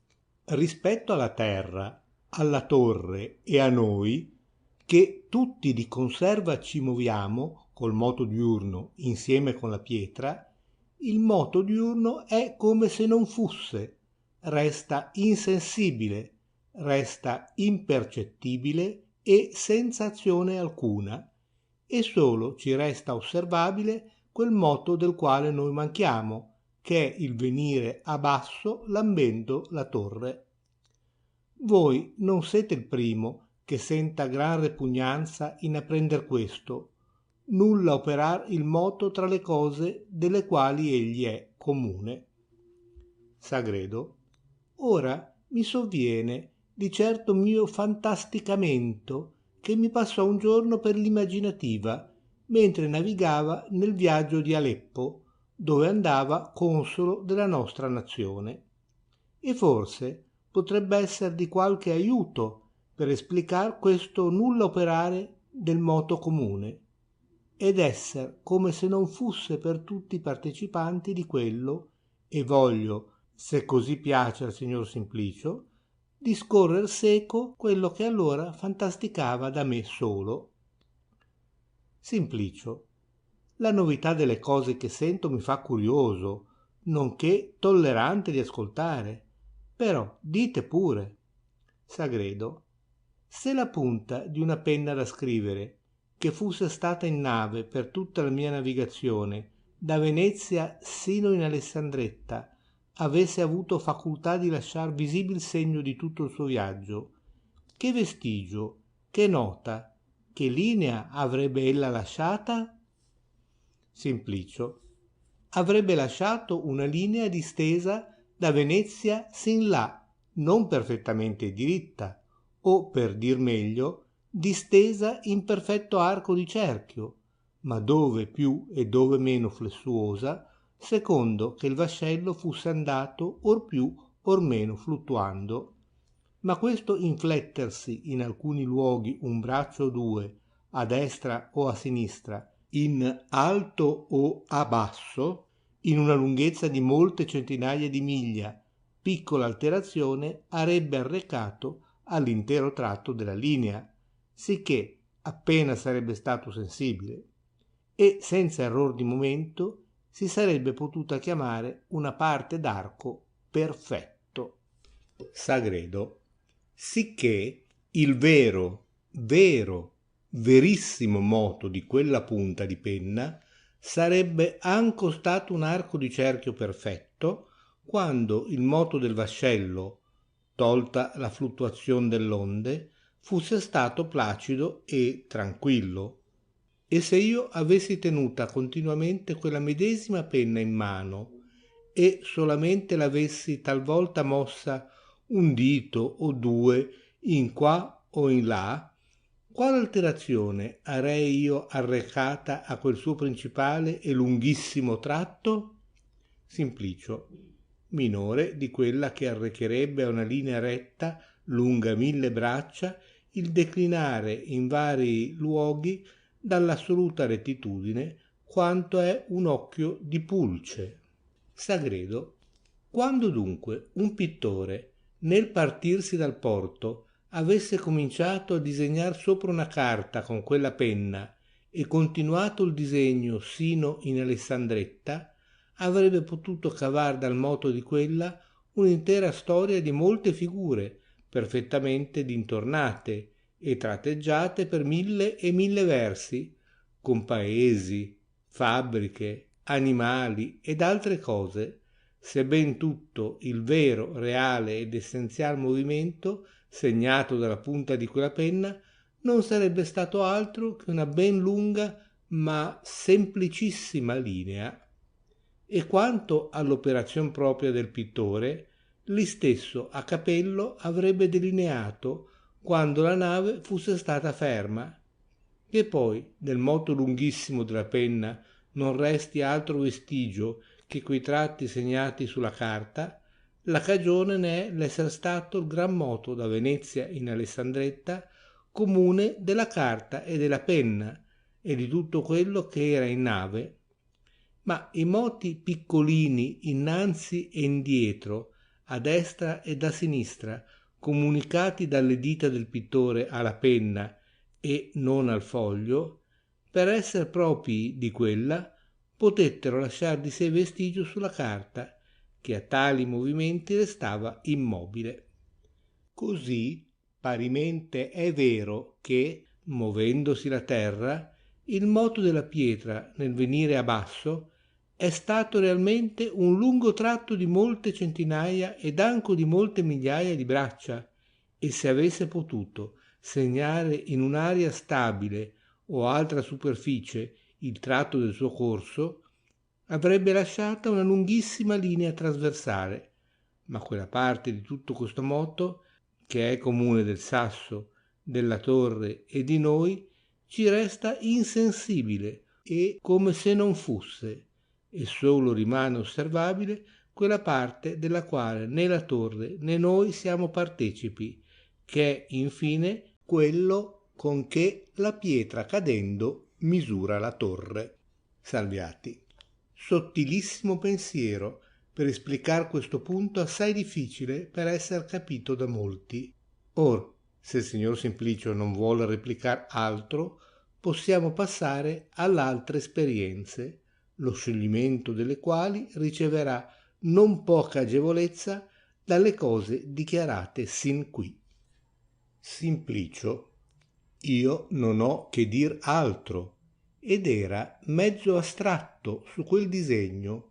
Rispetto alla terra, alla torre e a noi, che tutti di conserva ci moviamo col moto diurno insieme con la pietra, il moto diurno è come se non fusse, resta insensibile, resta impercettibile e senza azione alcuna, e solo ci resta osservabile quel moto del quale noi manchiamo, che è il venire a basso lambendo la torre. Voi non siete il primo che senta gran repugnanza in apprender questo, nulla operar il moto tra le cose delle quali egli è comune. Sagredo. Ora mi sovviene di certo mio fantasticamento che mi passò un giorno per l'imaginativa mentre navigava nel viaggio di Aleppo, dove andava consolo della nostra nazione, e forse potrebbe essere di qualche aiuto per esplicar questo nulla operare del moto comune, ed esser come se non fusse per tutti i partecipanti di quello, e voglio, se così piace al signor Simplicio, discorrer seco quello che allora fantasticava da me solo. Simplicio. La novità delle cose che sento mi fa curioso, nonché tollerante di ascoltare, però dite pure. Sagredo. Se la punta di una penna da scrivere, che fusse stata in nave per tutta la mia navigazione, da Venezia sino in Alessandretta, avesse avuto facoltà di lasciar visibil segno di tutto il suo viaggio, che vestigio, che nota, che linea avrebbe ella lasciata? Simplicio. Avrebbe lasciato una linea distesa da Venezia sin là, non perfettamente diritta, o per dir meglio, distesa in perfetto arco di cerchio, ma dove più e dove meno flessuosa, secondo che il vascello fusse andato or più or meno fluttuando. ma questo inflettersi in alcuni luoghi un braccio o due, a destra o a sinistra, in alto o a basso, in una lunghezza di molte centinaia di miglia, piccola alterazione avrebbe arrecato all'intero tratto della linea, sicché appena sarebbe stato sensibile, e senza error di momento si sarebbe potuta chiamare una parte d'arco perfetto. Sagredo. Sicché il verissimo moto di quella punta di penna sarebbe anco stato un arco di cerchio perfetto, quando il moto del vascello, tolta la fluttuazione dell'onde, fusse stato placido e tranquillo. E se io avessi tenuta continuamente quella medesima penna in mano e solamente l'avessi talvolta mossa un dito o due in qua o in là, quale alterazione arei io arrecata a quel suo principale e lunghissimo tratto? Simplicio, minore di quella che arrecherebbe a una linea retta lunga 1000 braccia il declinare in vari luoghi dall'assoluta rettitudine quanto è un occhio di pulce. Sagredo. Quando dunque un pittore nel partirsi dal porto avesse cominciato a disegnar sopra una carta con quella penna e continuato il disegno sino in Alessandretta, avrebbe potuto cavar dal moto di quella un'intera storia di molte figure perfettamente d'intornate e tratteggiate per 1000 e 1000 versi, con paesi, fabbriche, animali ed altre cose, sebben tutto il vero, reale ed essenzial movimento segnato dalla punta di quella penna non sarebbe stato altro che una ben lunga ma semplicissima linea. E quanto all'operazione propria del pittore, li stesso a capello avrebbe delineato quando la nave fusse stata ferma, che poi del moto lunghissimo della penna non resti altro vestigio che quei tratti segnati sulla carta, la cagione ne è l'esser stato il gran moto da Venezia in Alessandretta comune della carta e della penna e di tutto quello che era in nave, ma i moti piccolini innanzi e indietro, a destra ed a sinistra, comunicati dalle dita del pittore alla penna e non al foglio, per esser proprii di quella, potettero lasciar di sé vestigio sulla carta, che a tali movimenti restava immobile. Così parimente è vero che, movendosi la terra, il moto della pietra nel venire a basso è stato realmente un lungo tratto di molte centinaia ed anco di molte migliaia di braccia, e se avesse potuto segnare in un'aria stabile o altra superficie il tratto del suo corso, avrebbe lasciata una lunghissima linea trasversale, ma quella parte di tutto questo moto, che è comune del sasso, della torre e di noi, ci resta insensibile e come se non fusse, e solo rimane osservabile quella parte della quale né la torre né noi siamo partecipi, che è infine quello con che la pietra cadendo misura la torre. Salviati. Sottilissimo pensiero per esplicar questo punto assai difficile per esser capito da molti. Or, se il signor Simplicio non vuole replicar altro, possiamo passare all'altre esperienze, lo scioglimento delle quali riceverà non poca agevolezza dalle cose dichiarate sin qui. Simplicio. Io non ho che dir altro, ed era mezzo astratto su quel disegno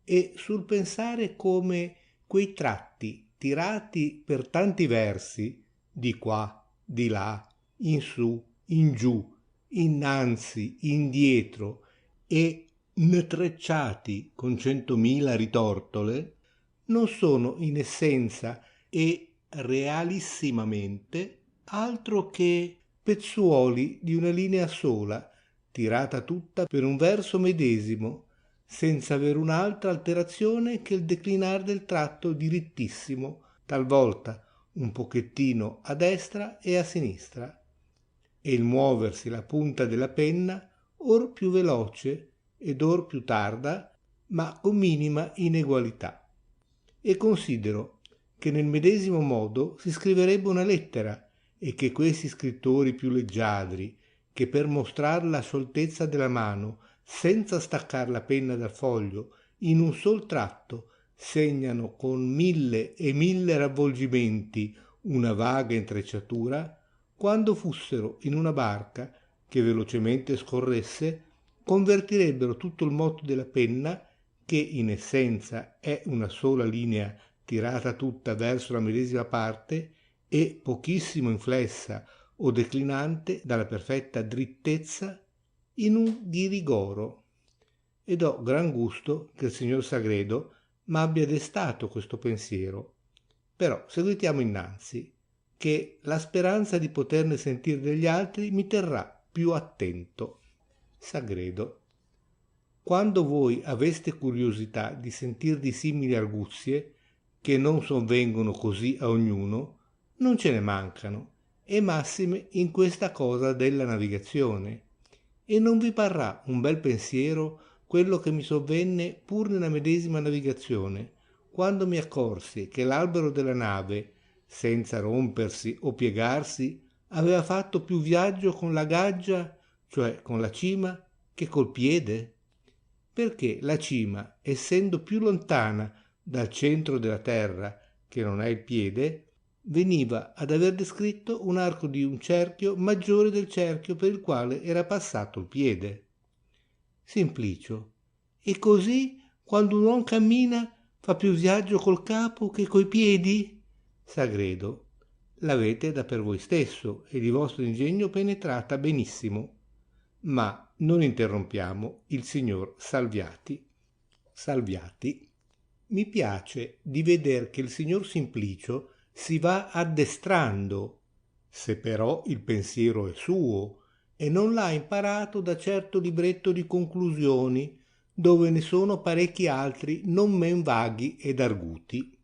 e sul pensare come quei tratti tirati per tanti versi, di qua, di là, in su, in giù, innanzi, indietro e ntrecciati con 100.000 ritortole, non sono in essenza e realissimamente altro che pezzuoli di una linea sola, tirata tutta per un verso medesimo, senza aver un'altra alterazione che il declinar del tratto dirittissimo, talvolta un pochettino a destra e a sinistra, e il muoversi la punta della penna or più veloce ed or più tarda, ma con minima inegualità. E considero che nel medesimo modo si scriverebbe una lettera, e che questi scrittori più leggiadri, che per mostrar la scioltezza della mano, senza staccar la penna dal foglio, in un sol tratto segnano con 1000 e 1000 ravvolgimenti una vaga intrecciatura, quando fussero in una barca che velocemente scorresse, convertirebbero tutto il moto della penna, che in essenza è una sola linea tirata tutta verso la medesima parte e pochissimo inflessa o declinante dalla perfetta drittezza, in un ghirigoro. Ed ho gran gusto che il signor Sagredo m'abbia destato questo pensiero. Però seguitiamo innanzi, che la speranza di poterne sentir degli altri mi terrà più attento. Sagredo. Quando voi aveste curiosità di sentir di simili arguzie, che non sovvengono così a ognuno, non ce ne mancano, e massime in questa cosa della navigazione. E non vi parrà un bel pensiero quello che mi sovvenne pur nella medesima navigazione, quando mi accorsi che l'albero della nave, senza rompersi o piegarsi, aveva fatto più viaggio con la gaggia, cioè con la cima, che col piede? Perché la cima, essendo più lontana dal centro della terra, che non è il piede, veniva ad aver descritto un arco di un cerchio maggiore del cerchio per il quale era passato il piede. Simplicio. E così, quando un uomo cammina, fa più viaggio col capo che coi piedi? Sagredo. L'avete da per voi stesso e di vostro ingegno penetrata benissimo. Ma non interrompiamo il signor Salviati. Salviati. Mi piace di veder che il signor Simplicio si va addestrando, se però il pensiero è suo, e non l'ha imparato da certo libretto di conclusioni, dove ne sono parecchi altri non men vaghi ed arguti.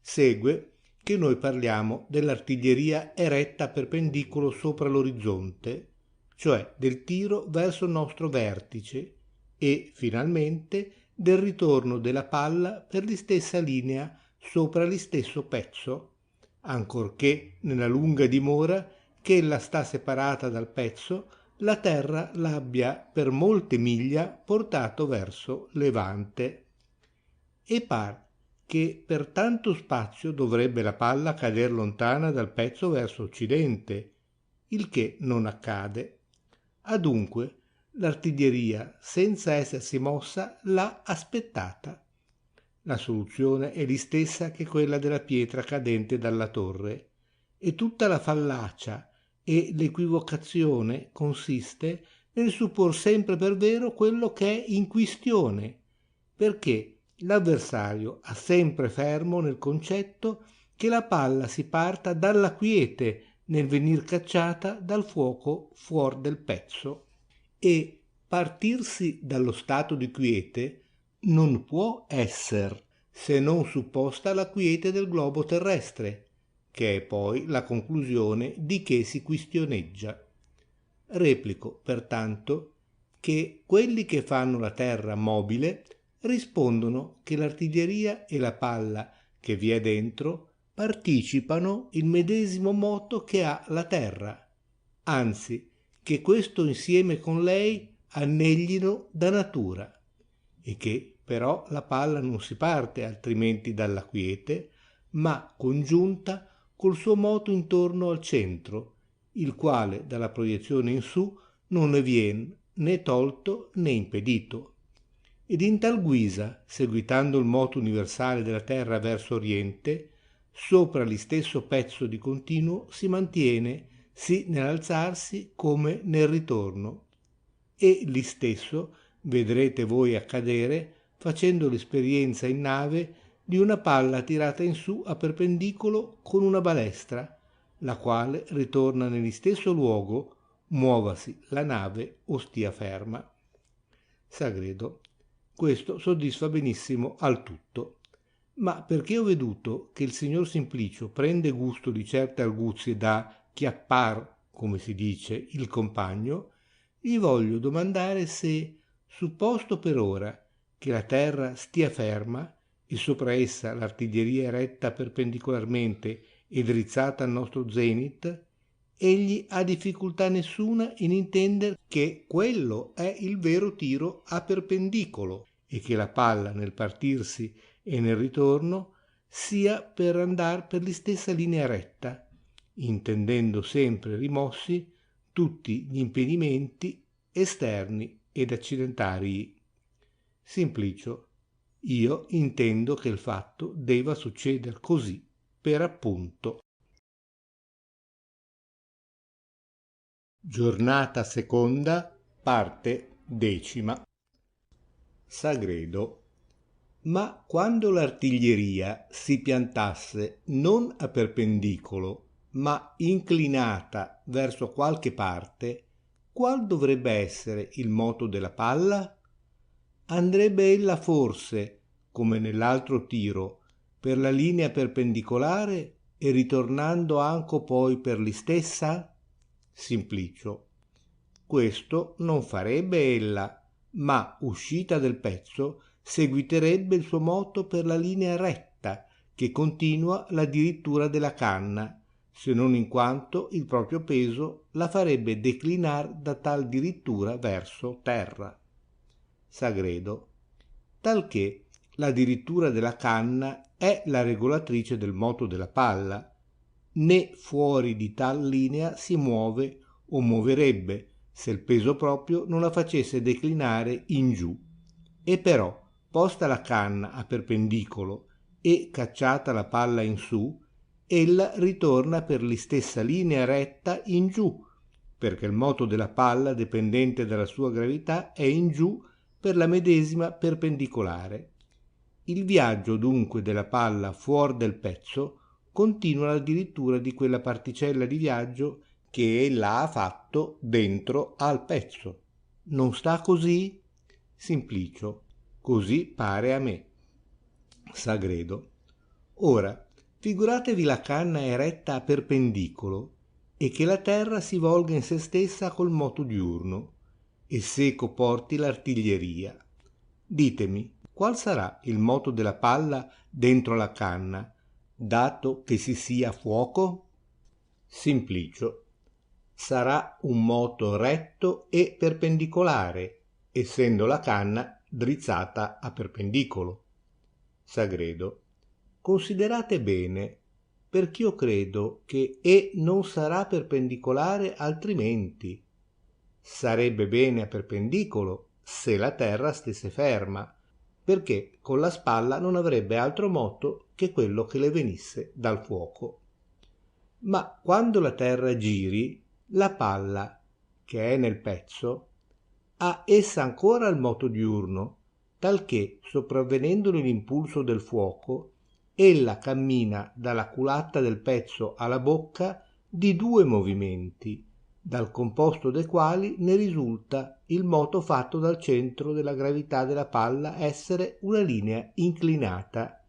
Segue che noi parliamo dell'artiglieria eretta a perpendicolo sopra l'orizzonte, cioè del tiro verso il nostro vertice, e finalmente del ritorno della palla per l'istessa linea sopra l'istesso pezzo, ancorché nella lunga dimora che ella sta separata dal pezzo, la terra l'abbia per molte miglia portato verso levante. E par che per tanto spazio dovrebbe la palla cader lontana dal pezzo verso occidente, il che non accade. Adunque l'artiglieria, senza essersi mossa, l'ha aspettata. La soluzione è l'istessa che quella della pietra cadente dalla torre, e tutta la fallacia e l'equivocazione consiste nel suppor sempre per vero quello che è in quistione, perché l'avversario ha sempre fermo nel concetto che la palla si parta dalla quiete nel venir cacciata dal fuoco fuor del pezzo, e partirsi dallo stato di quiete non può esser se non supposta la quiete del globo terrestre, che è poi la conclusione di che si quistioneggia. Replico, pertanto, che quelli che fanno la terra mobile rispondono che l'artiglieria e la palla che vi è dentro participano il medesimo moto che ha la terra, anzi che questo insieme con lei anneglino da natura, e che però la palla non si parte altrimenti dalla quiete, ma congiunta col suo moto intorno al centro, il quale dalla proiezione in su non ne vien né tolto né impedito. Ed in tal guisa, seguitando il moto universale della terra verso oriente, sopra l'istesso pezzo di continuo si mantiene sì nell'alzarsi come nel ritorno, e l'istesso vedrete voi accadere facendo l'esperienza in nave di una palla tirata in su a perpendicolo con una balestra, la quale ritorna nell'istesso luogo, muovasi la nave o stia ferma. Sagredo. Questo soddisfa benissimo al tutto, ma perché ho veduto che il signor Simplicio prende gusto di certe arguzie da chiappar, come si dice, il compagno, gli voglio domandare se, supposto per ora che la terra stia ferma e sopra essa l'artiglieria è retta perpendicolarmente e drizzata al nostro zenith, egli ha difficoltà nessuna in intendere che quello è il vero tiro a perpendicolo e che la palla nel partirsi e nel ritorno sia per andar per l'istessa linea retta, intendendo sempre rimossi tutti gli impedimenti esterni ed accidentarii. Simplicio, io intendo che il fatto deva succeder così per appunto. Giornata seconda, parte 10. Sagredo. Ma quando l'artiglieria si piantasse non a perpendicolo, ma inclinata verso qualche parte, qual dovrebbe essere il moto della palla? Andrebbe ella forse, come nell'altro tiro, per la linea perpendicolare e ritornando anco poi per l'istessa? Simplicio. Questo non farebbe ella, ma uscita del pezzo seguiterebbe il suo moto per la linea retta che continua la dirittura della canna, se non in quanto il proprio peso la farebbe declinar da tal dirittura verso terra. Sagredo. Talché la dirittura della canna è la regolatrice del moto della palla, né fuori di tal linea si muove o muoverebbe se il peso proprio non la facesse declinare in giù. E però, posta la canna a perpendicolo e cacciata la palla in su, ella ritorna per l'istessa linea retta in giù, perché il moto della palla, dipendente dalla sua gravità, è in giù per la medesima perpendicolare. Il viaggio dunque della palla fuor del pezzo continua addirittura di quella particella di viaggio che ella ha fatto dentro al pezzo. Non sta così? Simplicio. Così pare a me. Sagredo. Ora, figuratevi la canna eretta a perpendicolo e che la terra si volga in se stessa col moto diurno e seco porti l'artiglieria. Ditemi, qual sarà il moto della palla dentro la canna, dato che si sia fuoco? Simplicio. Sarà un moto retto e perpendicolare, essendo la canna drizzata a perpendicolo. Sagredo. Considerate bene, perch'io credo che e non sarà perpendicolare altrimenti. Sarebbe bene a perpendicolo se la terra stesse ferma, perché con la spalla non avrebbe altro moto che quello che le venisse dal fuoco. Ma quando la terra giri, la palla, che è nel pezzo, ha essa ancora il moto diurno, talché sopravvenendole l'impulso del fuoco, ella cammina dalla culatta del pezzo alla bocca di 2 movimenti, dal composto dei quali ne risulta il moto fatto dal centro della gravità della palla essere una linea inclinata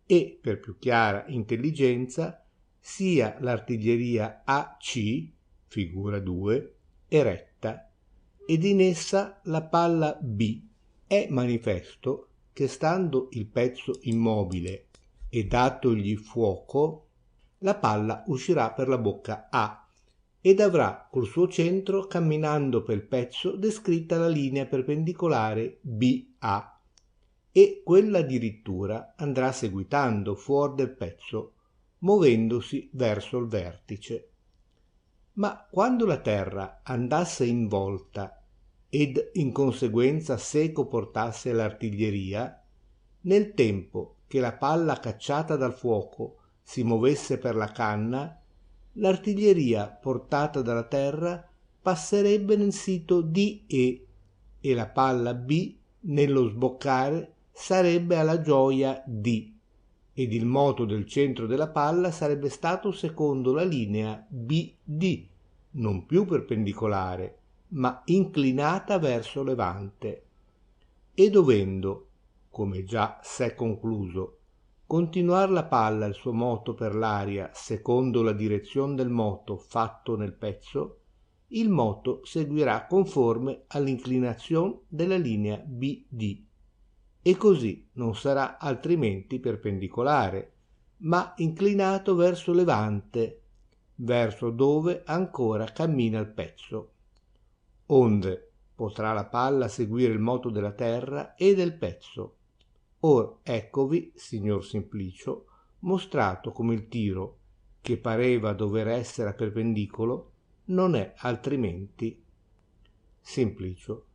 e, per più chiara intelligenza, sia l'artiglieria AC, figura 2, eretta, ed in essa la palla B. È manifesto che stando il pezzo immobile e datogli fuoco, la palla uscirà per la bocca A ed avrà col suo centro, camminando pel pezzo, descritta la linea perpendicolare BA e quella addirittura andrà seguitando fuor del pezzo, movendosi verso il vertice. Ma quando la terra andasse in volta ed in conseguenza seco portasse l'artiglieria, nel tempo che la palla cacciata dal fuoco si movesse per la canna, l'artiglieria portata dalla terra passerebbe nel sito DE e la palla B nello sboccare sarebbe alla gioia D ed il moto del centro della palla sarebbe stato secondo la linea BD, non più perpendicolare, ma inclinata verso levante. E dovendo, come già s'è concluso, continuar la palla il suo moto per l'aria secondo la direzione del moto fatto nel pezzo, il moto seguirà conforme all'inclinazione della linea BD e così non sarà altrimenti perpendicolare, ma inclinato verso levante, verso dove ancora cammina il pezzo. Onde potrà la palla seguire il moto della terra e del pezzo. Or eccovi, signor Simplicio, mostrato come il tiro, che pareva dover essere a perpendicolo, non è altrimenti. Simplicio.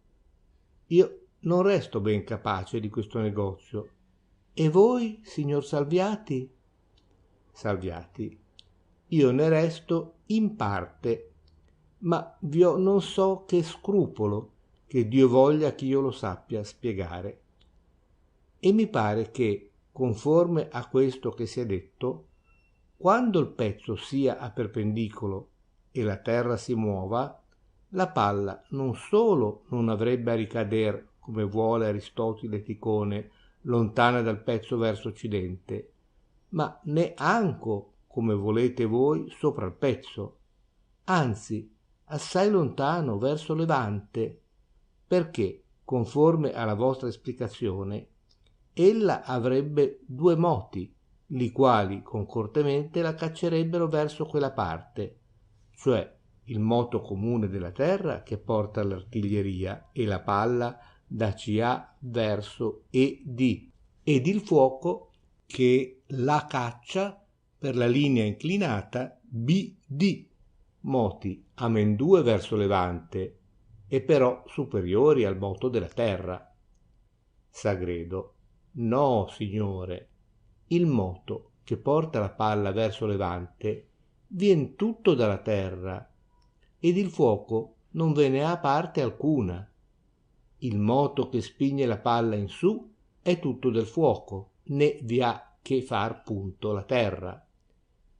Io non resto ben capace di questo negozio. E voi, signor Salviati? Salviati. Io ne resto in parte, ma vi ho non so che scrupolo, che Dio voglia che io lo sappia spiegare. E mi pare che, conforme a questo che si è detto, quando il pezzo sia a perpendicolo e la terra si muova, la palla non solo non avrebbe a ricader, come vuole Aristotile Ticone, lontana dal pezzo verso occidente, ma né anco, come volete voi, sopra il pezzo, anzi assai lontano verso levante, perché, conforme alla vostra esplicazione, ella avrebbe due moti, li quali concortemente la caccerebbero verso quella parte, cioè il moto comune della terra che porta l'artiglieria e la palla da CA verso ED, ed il fuoco che la caccia per la linea inclinata BD, moti amendue verso levante e però superiori al moto della terra. Sagredo. No, signore, il moto che porta la palla verso levante vien tutto dalla terra ed il fuoco non ve ne ha parte alcuna. Il moto che spinge la palla in su è tutto del fuoco, né vi ha che far punto la terra.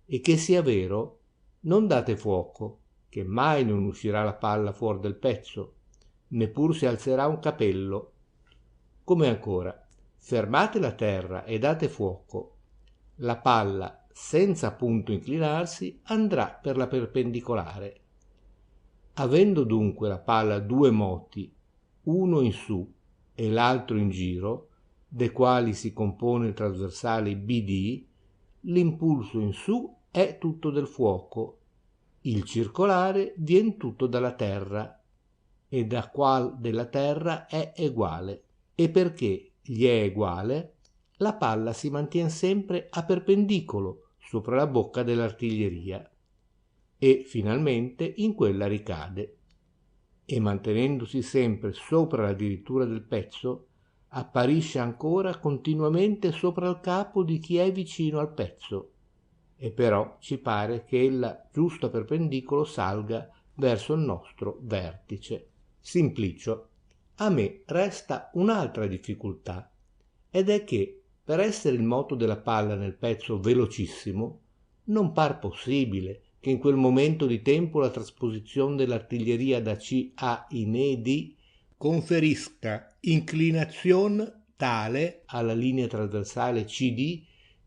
E che sia vero, non date fuoco, che mai non uscirà la palla fuor del pezzo, neppur si alzerà un capello. Come ancora, fermate la terra e date fuoco, la palla, senza appunto inclinarsi, andrà per la perpendicolare. Avendo dunque la palla due moti, uno in su e l'altro in giro, de quali si compone il trasversale BD, l'impulso in su è tutto del fuoco, il circolare vien tutto dalla terra, e da qual della terra è eguale, e perché gli è eguale, la palla si mantien sempre a perpendicolo sopra la bocca dell'artiglieria e finalmente in quella ricade e mantenendosi sempre sopra la dirittura del pezzo apparisce ancora continuamente sopra il capo di chi è vicino al pezzo e però ci pare che ella giusto a perpendicolo salga verso il nostro vertice. Simplicio. A me resta un'altra difficoltà, ed è che per essere il moto della palla nel pezzo velocissimo, non par possibile che in quel momento di tempo la trasposizione dell'artiglieria da CA in ED conferisca inclinazione tale alla linea trasversale CD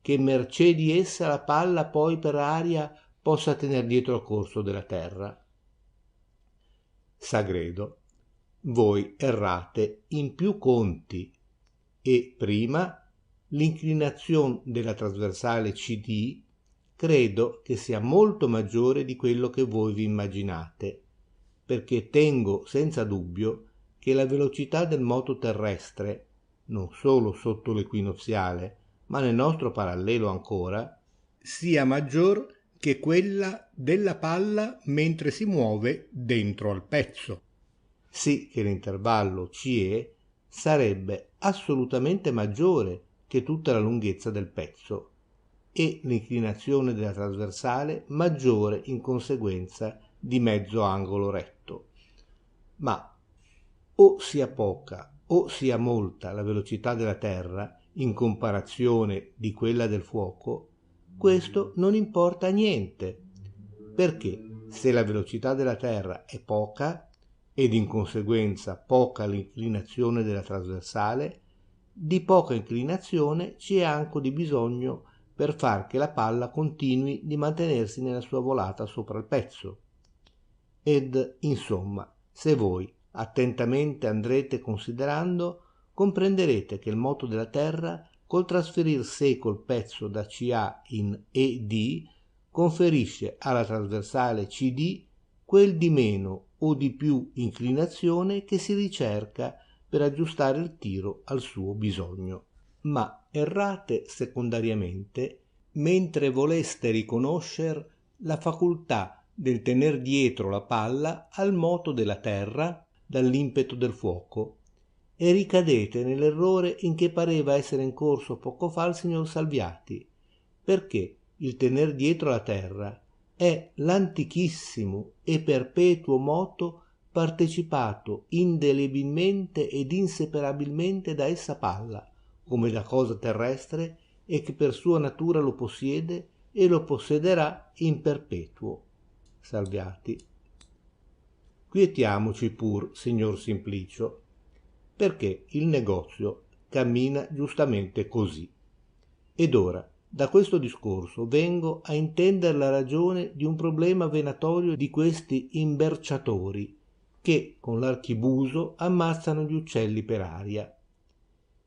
che mercé di essa la palla poi per aria possa tener dietro al corso della terra. Sagredo. Voi errate in più conti e prima l'inclinazione della trasversale CD credo che sia molto maggiore di quello che voi vi immaginate, perché tengo senza dubbio che la velocità del moto terrestre, non solo sotto l'equinoziale, ma nel nostro parallelo ancora, sia maggior che quella della palla mentre si muove dentro al pezzo. Sì che l'intervallo CE sarebbe assolutamente maggiore che tutta la lunghezza del pezzo e l'inclinazione della trasversale maggiore in conseguenza di mezzo angolo retto. Ma o sia poca o sia molta la velocità della terra in comparazione di quella del fuoco, questo non importa niente, perché se la velocità della terra è poca ed in conseguenza poca l'inclinazione della trasversale, di poca inclinazione ci è anco di bisogno per far che la palla continui di mantenersi nella sua volata sopra il pezzo. Ed insomma, se voi attentamente andrete considerando, comprenderete che il moto della terra, col trasferir seco il pezzo da CA in ED, conferisce alla trasversale CD quel di meno o di più inclinazione che si ricerca per aggiustare il tiro al suo bisogno. Ma errate secondariamente mentre voleste riconoscer la facoltà del tener dietro la palla al moto della terra dall'impeto del fuoco, e ricadete nell'errore in che pareva essere in corso poco fa il signor Salviati, perché il tener dietro la terra è l'antichissimo e perpetuo moto partecipato indelebilmente ed inseparabilmente da essa palla, come da cosa terrestre, e che per sua natura lo possiede e lo possederà in perpetuo. Salviati. Quietiamoci pur, signor Simplicio, perché il negozio cammina giustamente così. Ed ora, da questo discorso vengo a intendere la ragione di un problema venatorio di questi imberciatori che con l'archibuso ammazzano gli uccelli per aria.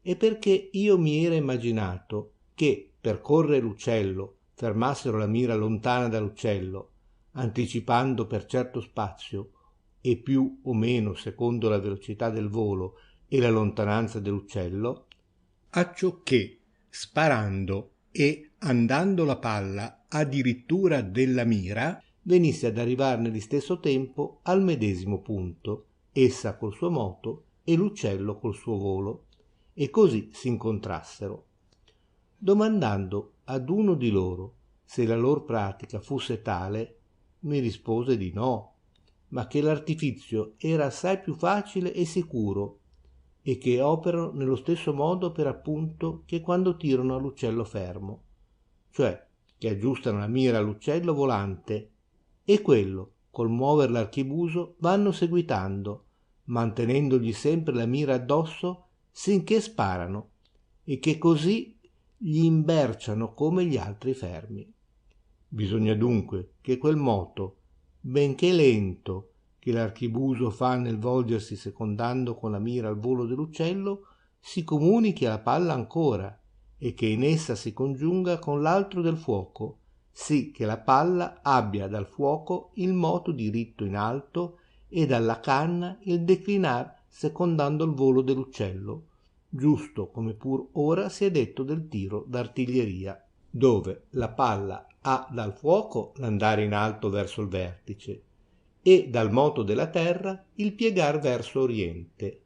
E perché io mi era immaginato che per correre l'uccello fermassero la mira lontana dall'uccello, anticipando per certo spazio e più o meno secondo la velocità del volo e la lontananza dell'uccello, acciò che sparando e andando la palla addirittura della mira venisse ad arrivare negli stesso tempo al medesimo punto, essa col suo moto e l'uccello col suo volo, e così si incontrassero. Domandando ad uno di loro se la lor pratica fusse tale, mi rispose di no, ma che l'artifizio era assai più facile e sicuro, e che operano nello stesso modo per appunto che quando tirano all'uccello fermo, cioè che aggiustano la mira all'uccello volante, e quello col muover l'archibuso vanno seguitando, mantenendogli sempre la mira addosso sinché sparano, e che così gli imberciano come gli altri fermi. Bisogna dunque che quel moto, benché lento, che l'archibuso fa nel volgersi secondando con la mira al volo dell'uccello, si comunichi alla palla ancora, e che in essa si congiunga con l'altro del fuoco, sì che la palla abbia dal fuoco il moto diritto in alto e dalla canna il declinar secondando il volo dell'uccello, giusto come pur ora si è detto del tiro d'artiglieria, dove la palla ha dal fuoco l'andare in alto verso il vertice e dal moto della terra il piegar verso oriente,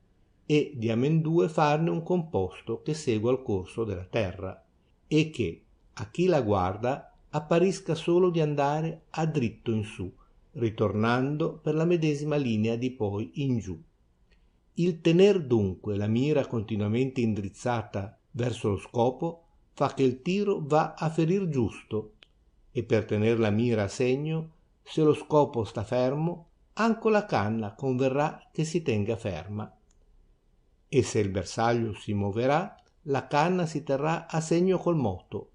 e di amendue farne un composto che segua il corso della terra, e che a chi la guarda apparisca solo di andare a dritto in su, ritornando per la medesima linea di poi in giù. Il tener dunque la mira continuamente indrizzata verso lo scopo fa che il tiro va a ferir giusto, e per tener la mira a segno, se lo scopo sta fermo, anco la canna converrà che si tenga ferma, e se il bersaglio si moverà, la canna si terrà a segno col moto,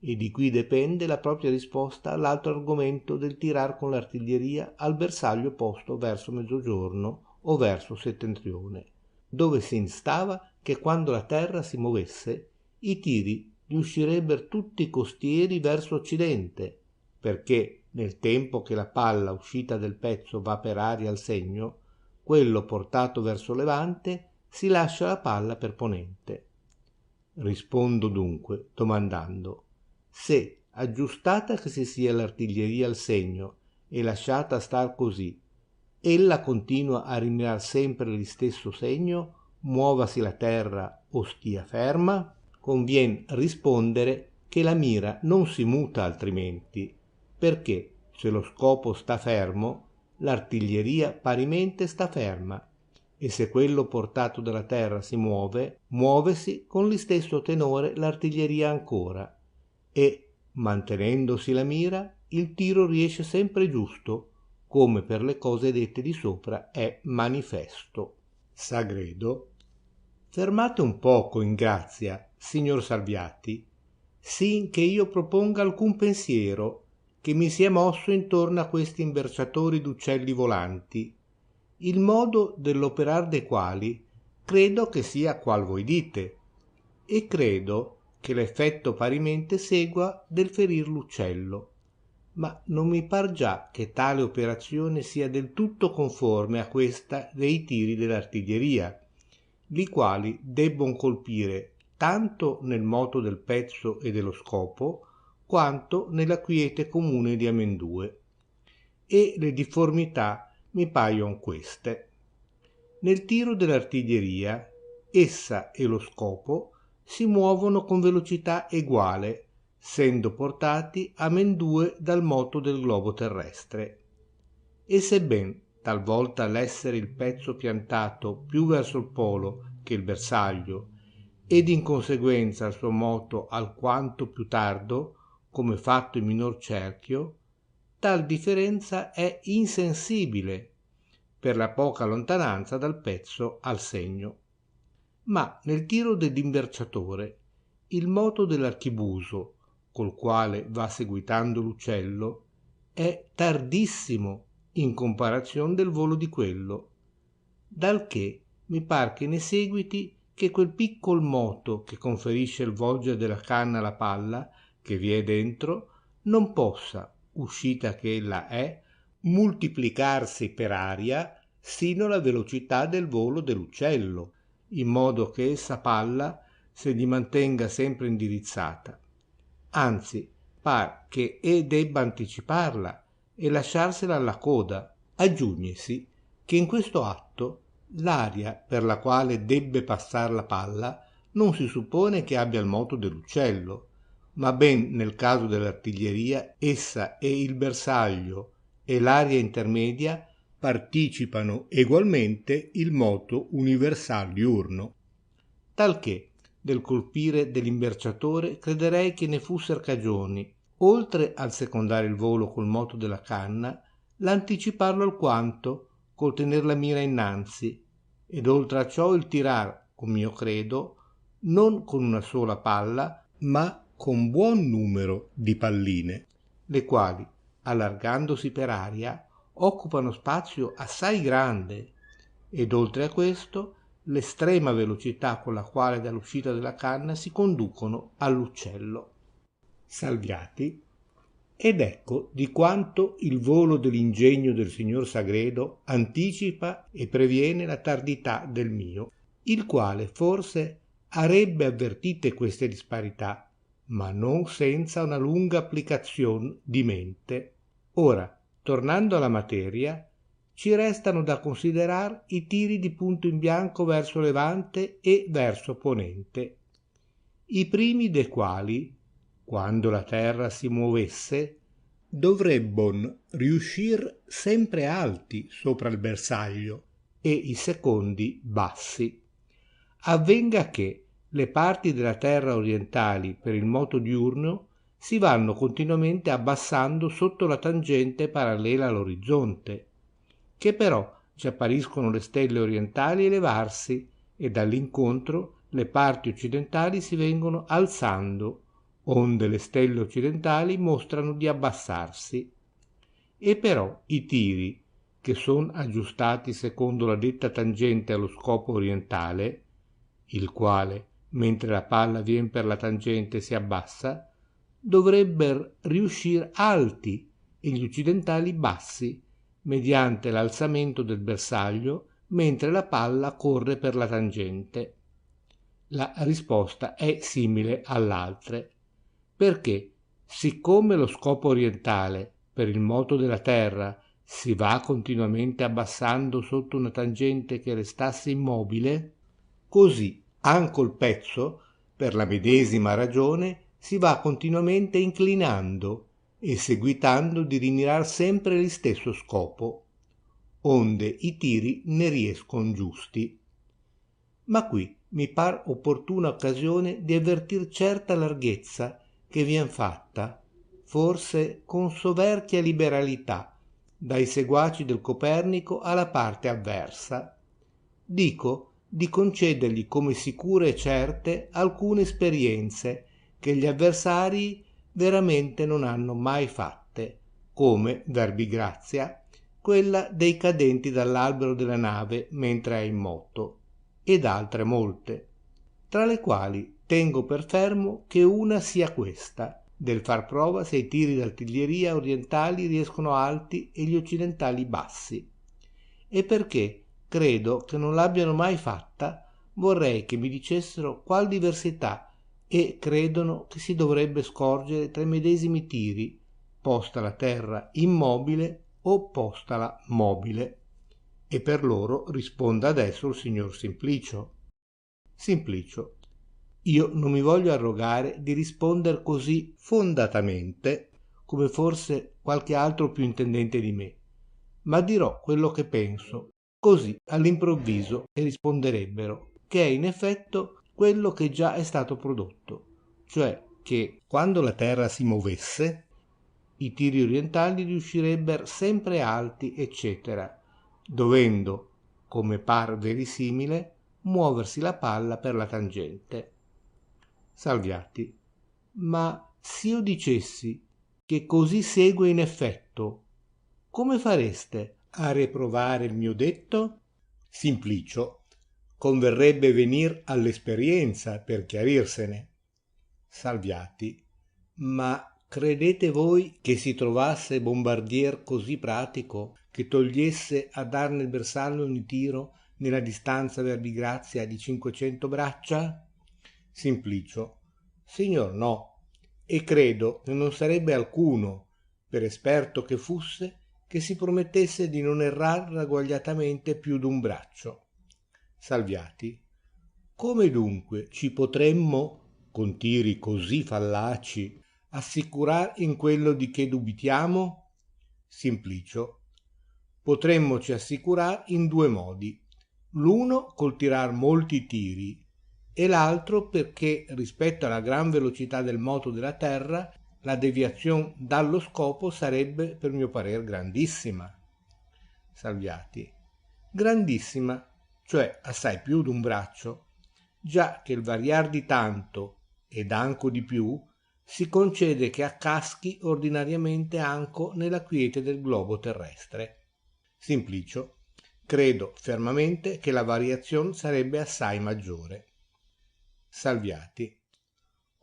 e di qui dipende la propria risposta all'altro argomento del tirar con l'artiglieria al bersaglio posto verso mezzogiorno o verso settentrione, dove si instava che quando la terra si movesse i tiri gli uscirebbero tutti costieri verso occidente, perché nel tempo che la palla uscita del pezzo va per aria al segno, quello portato verso levante si lascia la palla per ponente. Rispondo dunque domandando se, aggiustata che si sia l'artiglieria al segno e lasciata star così, ella continua a rimirar sempre l'istesso segno, muovasi la terra o stia ferma? Convien rispondere che la mira non si muta altrimenti, perché se lo scopo sta fermo, l'artiglieria parimente sta ferma, e se quello portato dalla terra si muove, muovesi con l'istesso tenore l'artiglieria ancora, e, mantenendosi la mira, il tiro riesce sempre giusto, come per le cose dette di sopra è manifesto. Sagredo. fermate un poco in grazia, signor Salviati, sin che io proponga alcun pensiero che mi sia mosso intorno a questi imberciatori d'uccelli volanti, il modo dell'operar de quali credo che sia qual voi dite, e credo che l'effetto parimente segua del ferir l'uccello, ma non mi par già che tale operazione sia del tutto conforme a questa dei tiri dell'artiglieria, li quali debbon colpire tanto nel moto del pezzo e dello scopo, quanto nella quiete comune di amendue. E le difformità mi paion queste. Nel tiro dell'artiglieria, essa e lo scopo si muovono con velocità eguale, sendo portati amendue dal moto del globo terrestre. E sebben talvolta l'essere il pezzo piantato più verso il polo che il bersaglio, ed in conseguenza il suo moto alquanto più tardo, come fatto in minor cerchio, tal differenza è insensibile per la poca lontananza dal pezzo al segno. Ma nel tiro dell'imberciatore il moto dell'archibuso, col quale va seguitando l'uccello, è tardissimo in comparazione del volo di quello, dal che mi par che ne seguiti che quel piccol moto che conferisce il volgere della canna alla palla che vi è dentro non possa, uscita che ella è, multiplicarsi per aria sino alla velocità del volo dell'uccello, in modo che essa palla se gli mantenga sempre indirizzata. Anzi, par che debba anticiparla e lasciarsela alla coda. Aggiugnesi che in questo atto l'aria per la quale debbe passar la palla non si suppone che abbia il moto dell'uccello, ma ben nel caso dell'artiglieria essa e il bersaglio e l'aria intermedia participano egualmente il moto universal diurno, talché del colpire dell'imberciatore crederei che ne fusser cagioni, oltre al secondare il volo col moto della canna, l'anticiparlo alquanto col tener la mira innanzi, ed oltre a ciò il tirar, com'io credo, non con una sola palla, ma con buon numero di palline, le quali, allargandosi per aria, occupano spazio assai grande, ed oltre a questo l'estrema velocità con la quale dall'uscita della canna si conducono all'uccello. Salviati. Ed ecco di quanto il volo dell'ingegno del signor Sagredo anticipa e previene la tardità del mio, il quale forse arebbe avvertite queste disparità, ma non senza una lunga applicazione di mente. Ora, tornando alla materia, ci restano da considerar i tiri di punto in bianco verso levante e verso ponente, i primi de quali, quando la terra si muovesse, dovrebbon riuscir sempre alti sopra il bersaglio e i secondi bassi. Avvenga che le parti della terra orientali per il moto diurno si vanno continuamente abbassando sotto la tangente parallela all'orizzonte, che però ci appariscono le stelle orientali elevarsi e dall'incontro le parti occidentali si vengono alzando, onde le stelle occidentali mostrano di abbassarsi. E però i tiri, che son aggiustati secondo la detta tangente allo scopo orientale, il quale, mentre la palla vien per la tangente si abbassa, dovrebber riuscir alti e gli occidentali bassi, mediante l'alzamento del bersaglio mentre la palla corre per la tangente. La risposta è simile all'altre, perché siccome lo scopo orientale per il moto della terra si va continuamente abbassando sotto una tangente che restasse immobile, così anche il pezzo per la medesima ragione si va continuamente inclinando e seguitando di rimirar sempre l'istesso scopo, onde i tiri ne riescon giusti. Ma qui mi par opportuna occasione di avvertir certa larghezza che vien fatta, forse con soverchia liberalità, dai seguaci del Copernico alla parte avversa. Dico di concedergli come sicure e certe alcune esperienze che gli avversarii veramente non hanno mai fatte, come, verbigrazia, quella dei cadenti dall'albero della nave mentre è in moto, ed altre molte, tra le quali tengo per fermo che una sia questa, del far prova se i tiri d'artiglieria orientali riescono alti e gli occidentali bassi, e perché credo che non l'abbiano mai fatta, vorrei che mi dicessero qual diversità e credono che si dovrebbe scorgere tra i medesimi tiri, posta la terra immobile o postala mobile. E per loro risponda adesso il signor Simplicio. Simplicio: io non mi voglio arrogare di risponder così fondatamente come forse qualche altro più intendente di me, ma dirò quello che penso, così all'improvviso, e risponderebbero che è in effetto quello che già è stato prodotto, cioè che quando la terra si movesse i tiri orientali riuscirebbero sempre alti, eccetera, dovendo, come par verisimile, muoversi la palla per la tangente. Salviati: ma s'io dicessi che così segue in effetto, come fareste a reprovare il mio detto? Simplicio: converrebbe venir all'esperienza per chiarirsene. Salviati: ma credete voi che si trovasse bombardier così pratico che togliesse a dar nel bersaglio ogni tiro nella distanza verbigrazia di 500 braccia? Simplicio: signor no, e credo che non sarebbe alcuno, per esperto che fusse, che si promettesse di non errar ragguagliatamente più d'un braccio. Salviati: come dunque ci potremmo, con tiri così fallaci, assicurar in quello di che dubitiamo? Simplicio: potremmoci assicurar in due modi, l'uno col tirar molti tiri e l'altro perché rispetto alla gran velocità del moto della terra la deviazione dallo scopo sarebbe per mio parer grandissima. Salviati: grandissima, cioè assai più d'un braccio, già che il variar di tanto ed anco di più si concede che accaschi ordinariamente anco nella quiete del globo terrestre. Simplicio: credo fermamente che la variazione sarebbe assai maggiore. Salviati: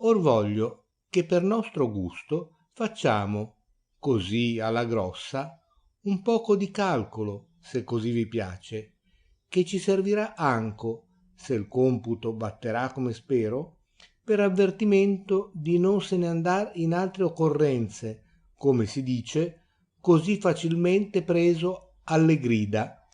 or voglio che per nostro gusto facciamo, così alla grossa, un poco di calcolo, se così vi piace, che ci servirà anco, se il computo batterà come spero, per avvertimento di non se ne andar in altre occorrenze, come si dice, così facilmente preso alle grida,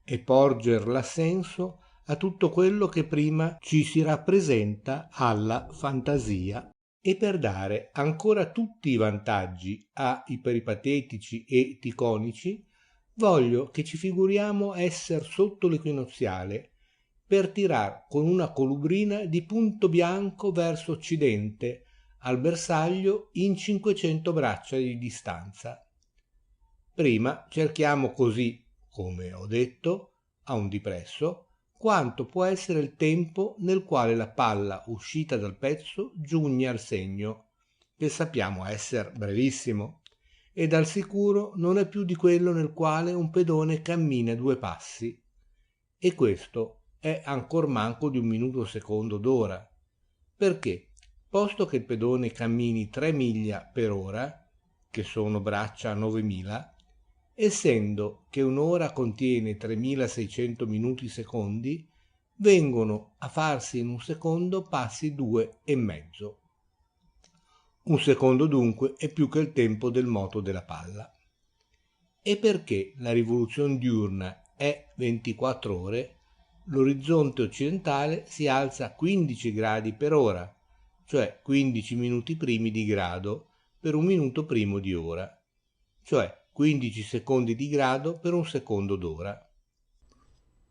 e porger l'assenso a tutto quello che prima ci si rappresenta alla fantasia, e per dare ancora tutti i vantaggi ai peripatetici e ticonici, voglio che ci figuriamo esser sotto l'equinoziale, per tirar con una colubrina di punto bianco verso occidente, al bersaglio in 500 braccia di distanza. Prima cerchiamo così, come ho detto, a un dipresso, quanto può essere il tempo nel quale la palla uscita dal pezzo giugne al segno, che sappiamo esser brevissimo, ed al sicuro non è più di quello nel quale un pedone cammina 2 passi, e questo è ancor manco di 1 minuto secondo d'ora, perché, posto che il pedone cammini 3 miglia per ora, che sono braccia 9000, essendo che un'ora contiene 3600 minuti secondi, vengono a farsi in un secondo passi 2 e mezzo. Un secondo dunque è più che il tempo del moto della palla. E perché la rivoluzione diurna è 24 ore, l'orizzonte occidentale si alza 15 gradi per ora, cioè 15 minuti primi di grado per 1 minuto primo di ora, cioè 15 secondi di grado per 1 secondo d'ora.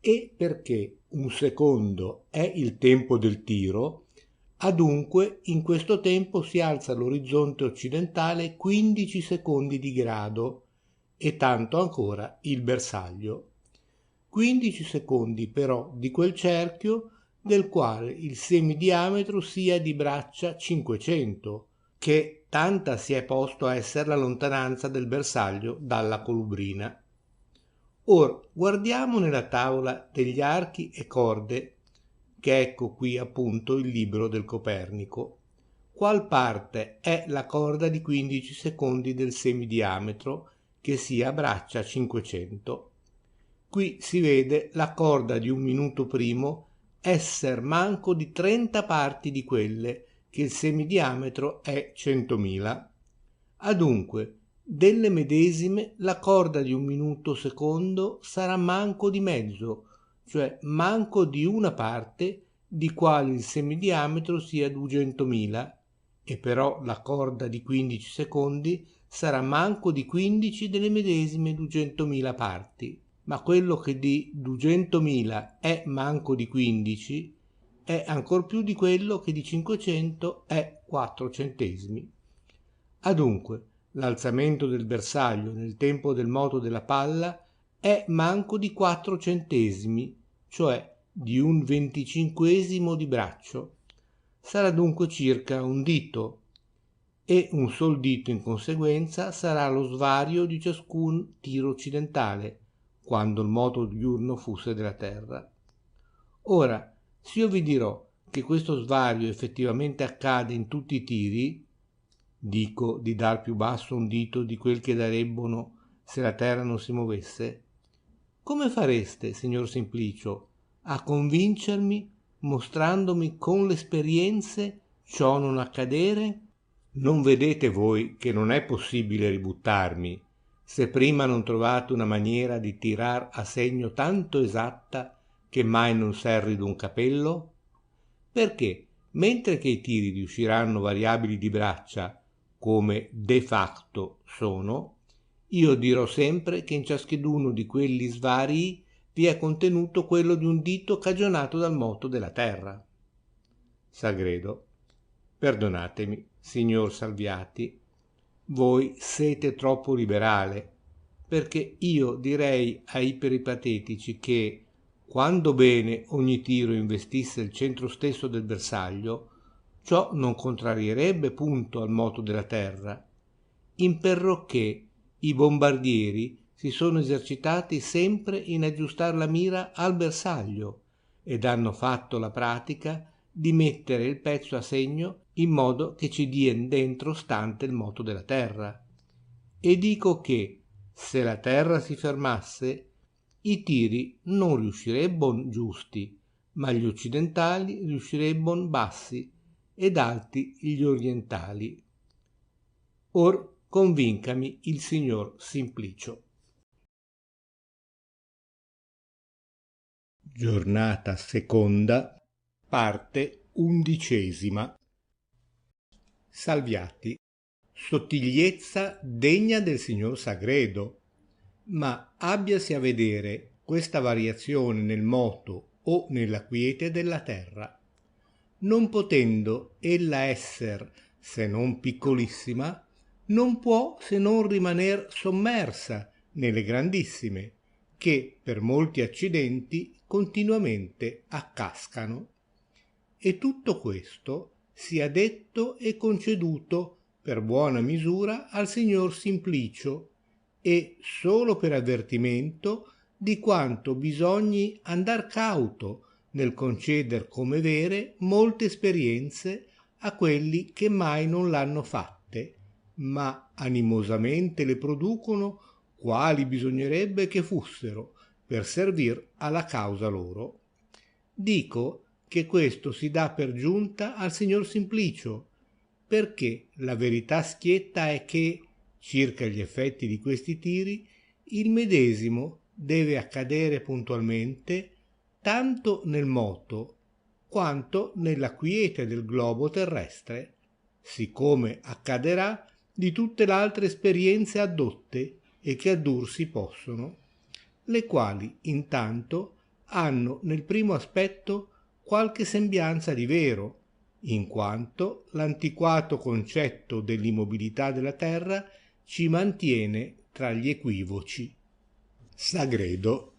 E perché 1 secondo è il tempo del tiro, adunque in questo tempo si alza l'orizzonte occidentale 15 secondi di grado, e tanto ancora il bersaglio. 15 secondi però di quel cerchio del quale il semidiametro sia di braccia 500, che tanta si è posto a essere la lontananza del bersaglio dalla colubrina. Or guardiamo nella tavola degli archi e corde, che ecco qui appunto il libro del Copernico. Qual parte è la corda di 15 secondi del semidiametro che sia a braccia 500? Qui si vede la corda di 1 minuto primo esser manco di 30 parti di quelle che il semidiametro è 100.000. Adunque, delle medesime la corda di 1 minuto secondo sarà manco di mezzo, cioè manco di una parte di quali il semidiametro sia 200.000, e però la corda di 15 secondi sarà manco di 15 delle medesime 200.000 parti, ma quello che di 200.000 è manco di 15 è ancor più di quello che di 500 è 4 centesimi. Adunque, l'alzamento del bersaglio nel tempo del moto della palla è manco di 4 centesimi, cioè di 1/25 di braccio. Sarà dunque circa un dito, e un sol dito in conseguenza sarà lo svario di ciascun tiro occidentale, quando il moto diurno fusse della terra. Ora, se io vi dirò che questo svario effettivamente accade in tutti i tiri, dico di dar più basso un dito di quel che darebbono se la terra non si muovesse, come fareste, signor Simplicio, a convincermi mostrandomi con le esperienze ciò non accadere? Non vedete voi che non è possibile ributtarmi, se prima non trovate una maniera di tirar a segno tanto esatta che mai non serri d'un capello? Perché, mentre che i tiri riusciranno variabili di braccia, come de facto sono, io dirò sempre che in ciascheduno di quelli svarii vi è contenuto quello di un dito cagionato dal moto della terra. Sagredo. Perdonatemi, signor Salviati, voi siete troppo liberale, perché io direi ai peripatetici che, quando bene ogni tiro investisse il centro stesso del bersaglio, ciò non contrarierebbe punto al moto della terra, imperrocché i bombardieri si sono esercitati sempre in aggiustar la mira al bersaglio ed hanno fatto la pratica di mettere il pezzo a segno in modo che ci dien dentro stante il moto della terra. E dico che, se la terra si fermasse, i tiri non riuscirebbon giusti, ma gli occidentali riuscirebbon bassi ed alti gli orientali. Or convincami il signor Simplicio. Giornata seconda, parte 11. Salviati. Sottigliezza degna del signor Sagredo, ma abbiasi a vedere questa variazione nel moto o nella quiete della terra. Non potendo ella esser se non piccolissima, non può se non rimaner sommersa nelle grandissime, che per molti accidenti continuamente accascano. E tutto questo sia detto e conceduto per buona misura al signor Simplicio, e solo per avvertimento di quanto bisogni andar cauto nel conceder come vere molte esperienze a quelli che mai non l'hanno fatte, ma animosamente le producono quali bisognerebbe che fussero per servir alla causa loro. Dico che questo si dà per giunta al signor Simplicio, perché la verità schietta è che, circa gli effetti di questi tiri, il medesimo deve accadere puntualmente tanto nel moto quanto nella quiete del globo terrestre, siccome accaderà di tutte l'altre esperienze addotte e che addur si possono, le quali intanto hanno nel primo aspetto qualche sembianza di vero, in quanto l'antiquato concetto dell'immobilità della terra ci mantiene tra gli equivoci. Sagredo.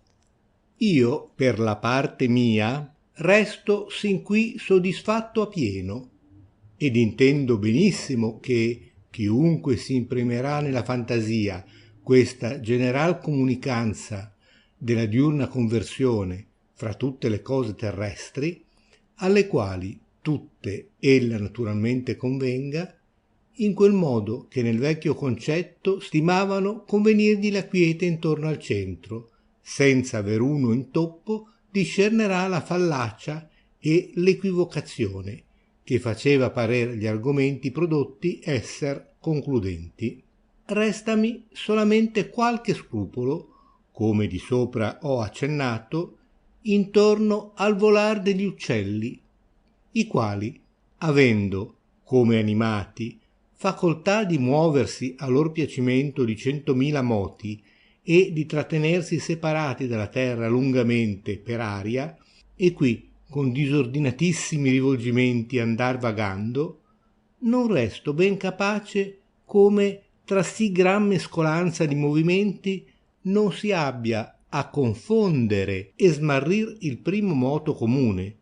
Io, per la parte mia, resto sin qui soddisfatto a pieno, ed intendo benissimo che chiunque si imprimerà nella fantasia questa general comunicanza della diurna conversione fra tutte le cose terrestri, alle quali tutte ella naturalmente convenga, in quel modo che nel vecchio concetto stimavano convenirgli la quiete intorno al centro, senza veruno intoppo discernerà la fallacia e l'equivocazione, che faceva parer gli argomenti prodotti esser concludenti. Restami solamente qualche scrupolo, come di sopra ho accennato, intorno al volar degli uccelli, i quali, avendo, come animati, facoltà di muoversi a lor piacimento di 100.000 moti e di trattenersi separati dalla terra lungamente per aria, e qui con disordinatissimi rivolgimenti andar vagando, non resto ben capace come tra sì gran mescolanza di movimenti non si abbia a confondere e smarrir il primo moto comune,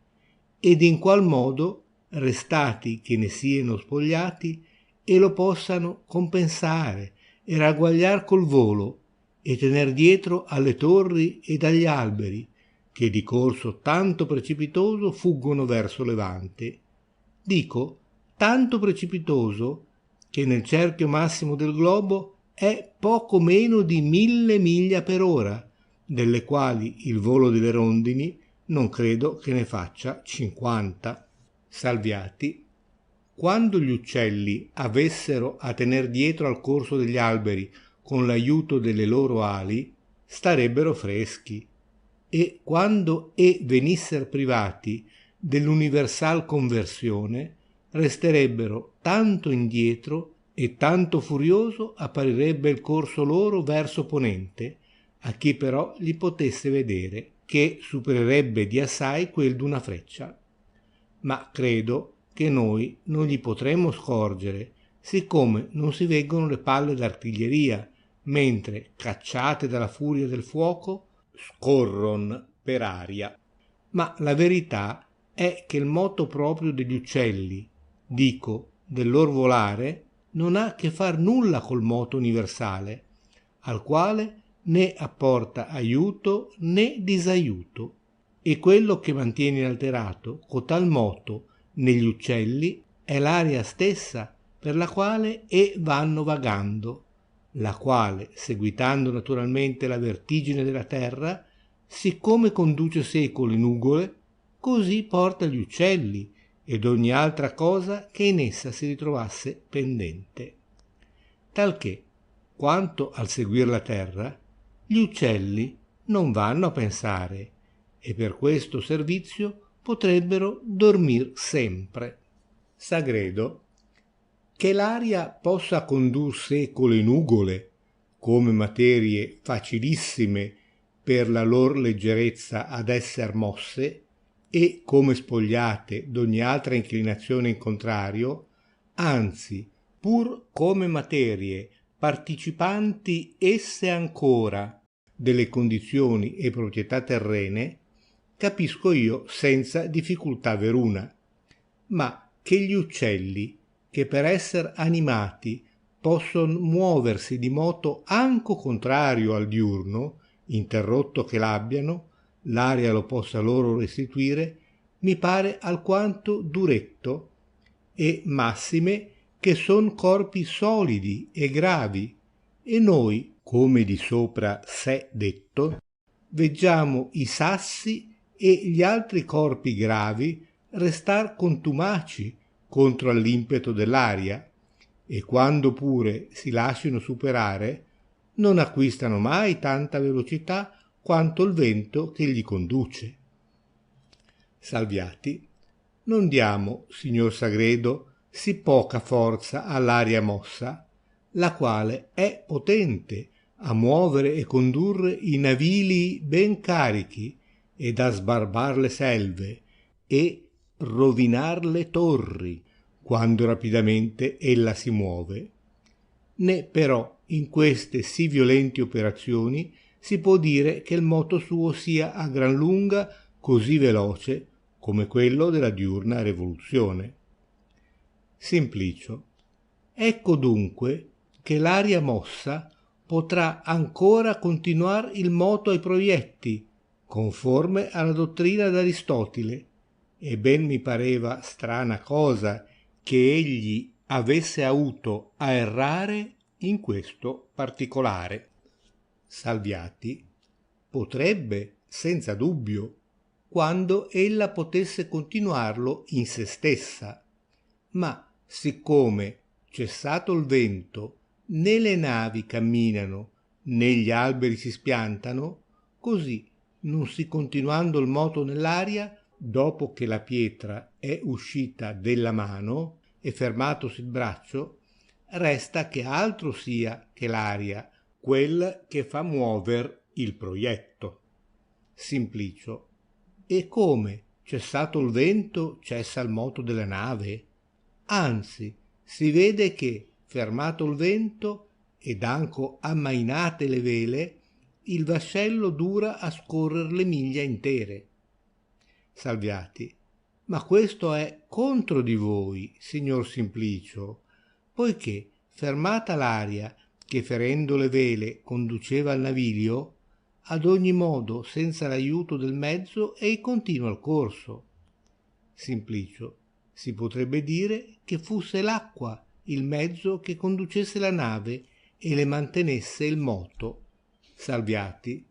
ed in qual modo, restati che ne sieno spogliati, e lo possano compensare e ragguagliar col volo e tener dietro alle torri ed agli alberi, che di corso tanto precipitoso fuggono verso levante. Dico tanto precipitoso che nel cerchio massimo del globo è poco meno di 1000 miglia per ora, delle quali il volo delle rondini non credo che ne faccia 50. Salviati. Quando gli uccelli avessero a tener dietro al corso degli alberi con l'aiuto delle loro ali, starebbero freschi, e quando venisser privati dell'universal conversione, resterebbero tanto indietro e tanto furioso apparirebbe il corso loro verso ponente, a chi però li potesse vedere, che supererebbe di assai quel d'una freccia. Ma credo che noi non gli potremmo scorgere, siccome non si veggono le palle d'artiglieria, mentre, cacciate dalla furia del fuoco, scorron per aria. Ma la verità è che il moto proprio degli uccelli, dico, del lor volare, non ha che far nulla col moto universale, al quale né apporta aiuto né disaiuto, e quello che mantiene inalterato cotal moto negli uccelli è l'aria stessa per la quale vanno vagando, la quale, seguitando naturalmente la vertigine della terra, siccome conduce secoli nugole, così porta gli uccelli ed ogni altra cosa che in essa si ritrovasse pendente. Talché, quanto al seguir la terra, gli uccelli non vanno a pensare, e per questo servizio potrebbero dormir sempre. Sagredo, che l'aria possa condur secole nugole, come materie facilissime per la lor leggerezza ad esser mosse, e come spogliate d'ogni altra inclinazione in contrario, anzi, pur come materie partecipanti esse ancora delle condizioni e proprietà terrene, capisco io senza difficoltà veruna, ma che gli uccelli, che per esser animati posson muoversi di moto anco contrario al diurno, interrotto che l'abbiano, l'aria lo possa loro restituire, mi pare alquanto duretto, e massime che son corpi solidi e gravi, e noi, come di sopra s'è detto, veggiamo i sassi e gli altri corpi gravi restar contumaci contro all'impeto dell'aria, e quando pure si lasciano superare, non acquistano mai tanta velocità quanto il vento che gli conduce. Salviati, non diamo, signor Sagredo, sì poca forza all'aria mossa, la quale è potente a muovere e condurre i navili ben carichi ed a sbarbar le selve e rovinar le torri quando rapidamente ella si muove. Né però in queste sì violenti operazioni si può dire che il moto suo sia a gran lunga così veloce come quello della diurna rivoluzione. Simplicio. Ecco dunque che l'aria mossa potrà ancora continuar il moto ai proietti, conforme alla dottrina d'Aristotile, e ben mi pareva strana cosa che egli avesse avuto a errare in questo particolare. Salviati. Potrebbe, senza dubbio, quando ella potesse continuarlo in se stessa, ma siccome, cessato il vento, né le navi camminano né gli alberi si spiantano, così non si continuando il moto nell'aria, dopo che la pietra è uscita della mano e fermatosi il braccio, resta che altro sia che l'aria, quel che fa muover il proietto. Simplicio. E come, cessato il vento, cessa il moto della nave? Anzi, si vede che, fermato il vento ed anco ammainate le vele, il vascello dura a scorrer le miglia intere. Salviati. Ma questo è contro di voi, signor Simplicio, poiché, fermata l'aria che ferendo le vele conduceva al navilio, ad ogni modo senza l'aiuto del mezzo ei continua il corso. Simplicio. Si potrebbe dire che fosse l'acqua il mezzo che conducesse la nave e le mantenesse il moto. Salviati.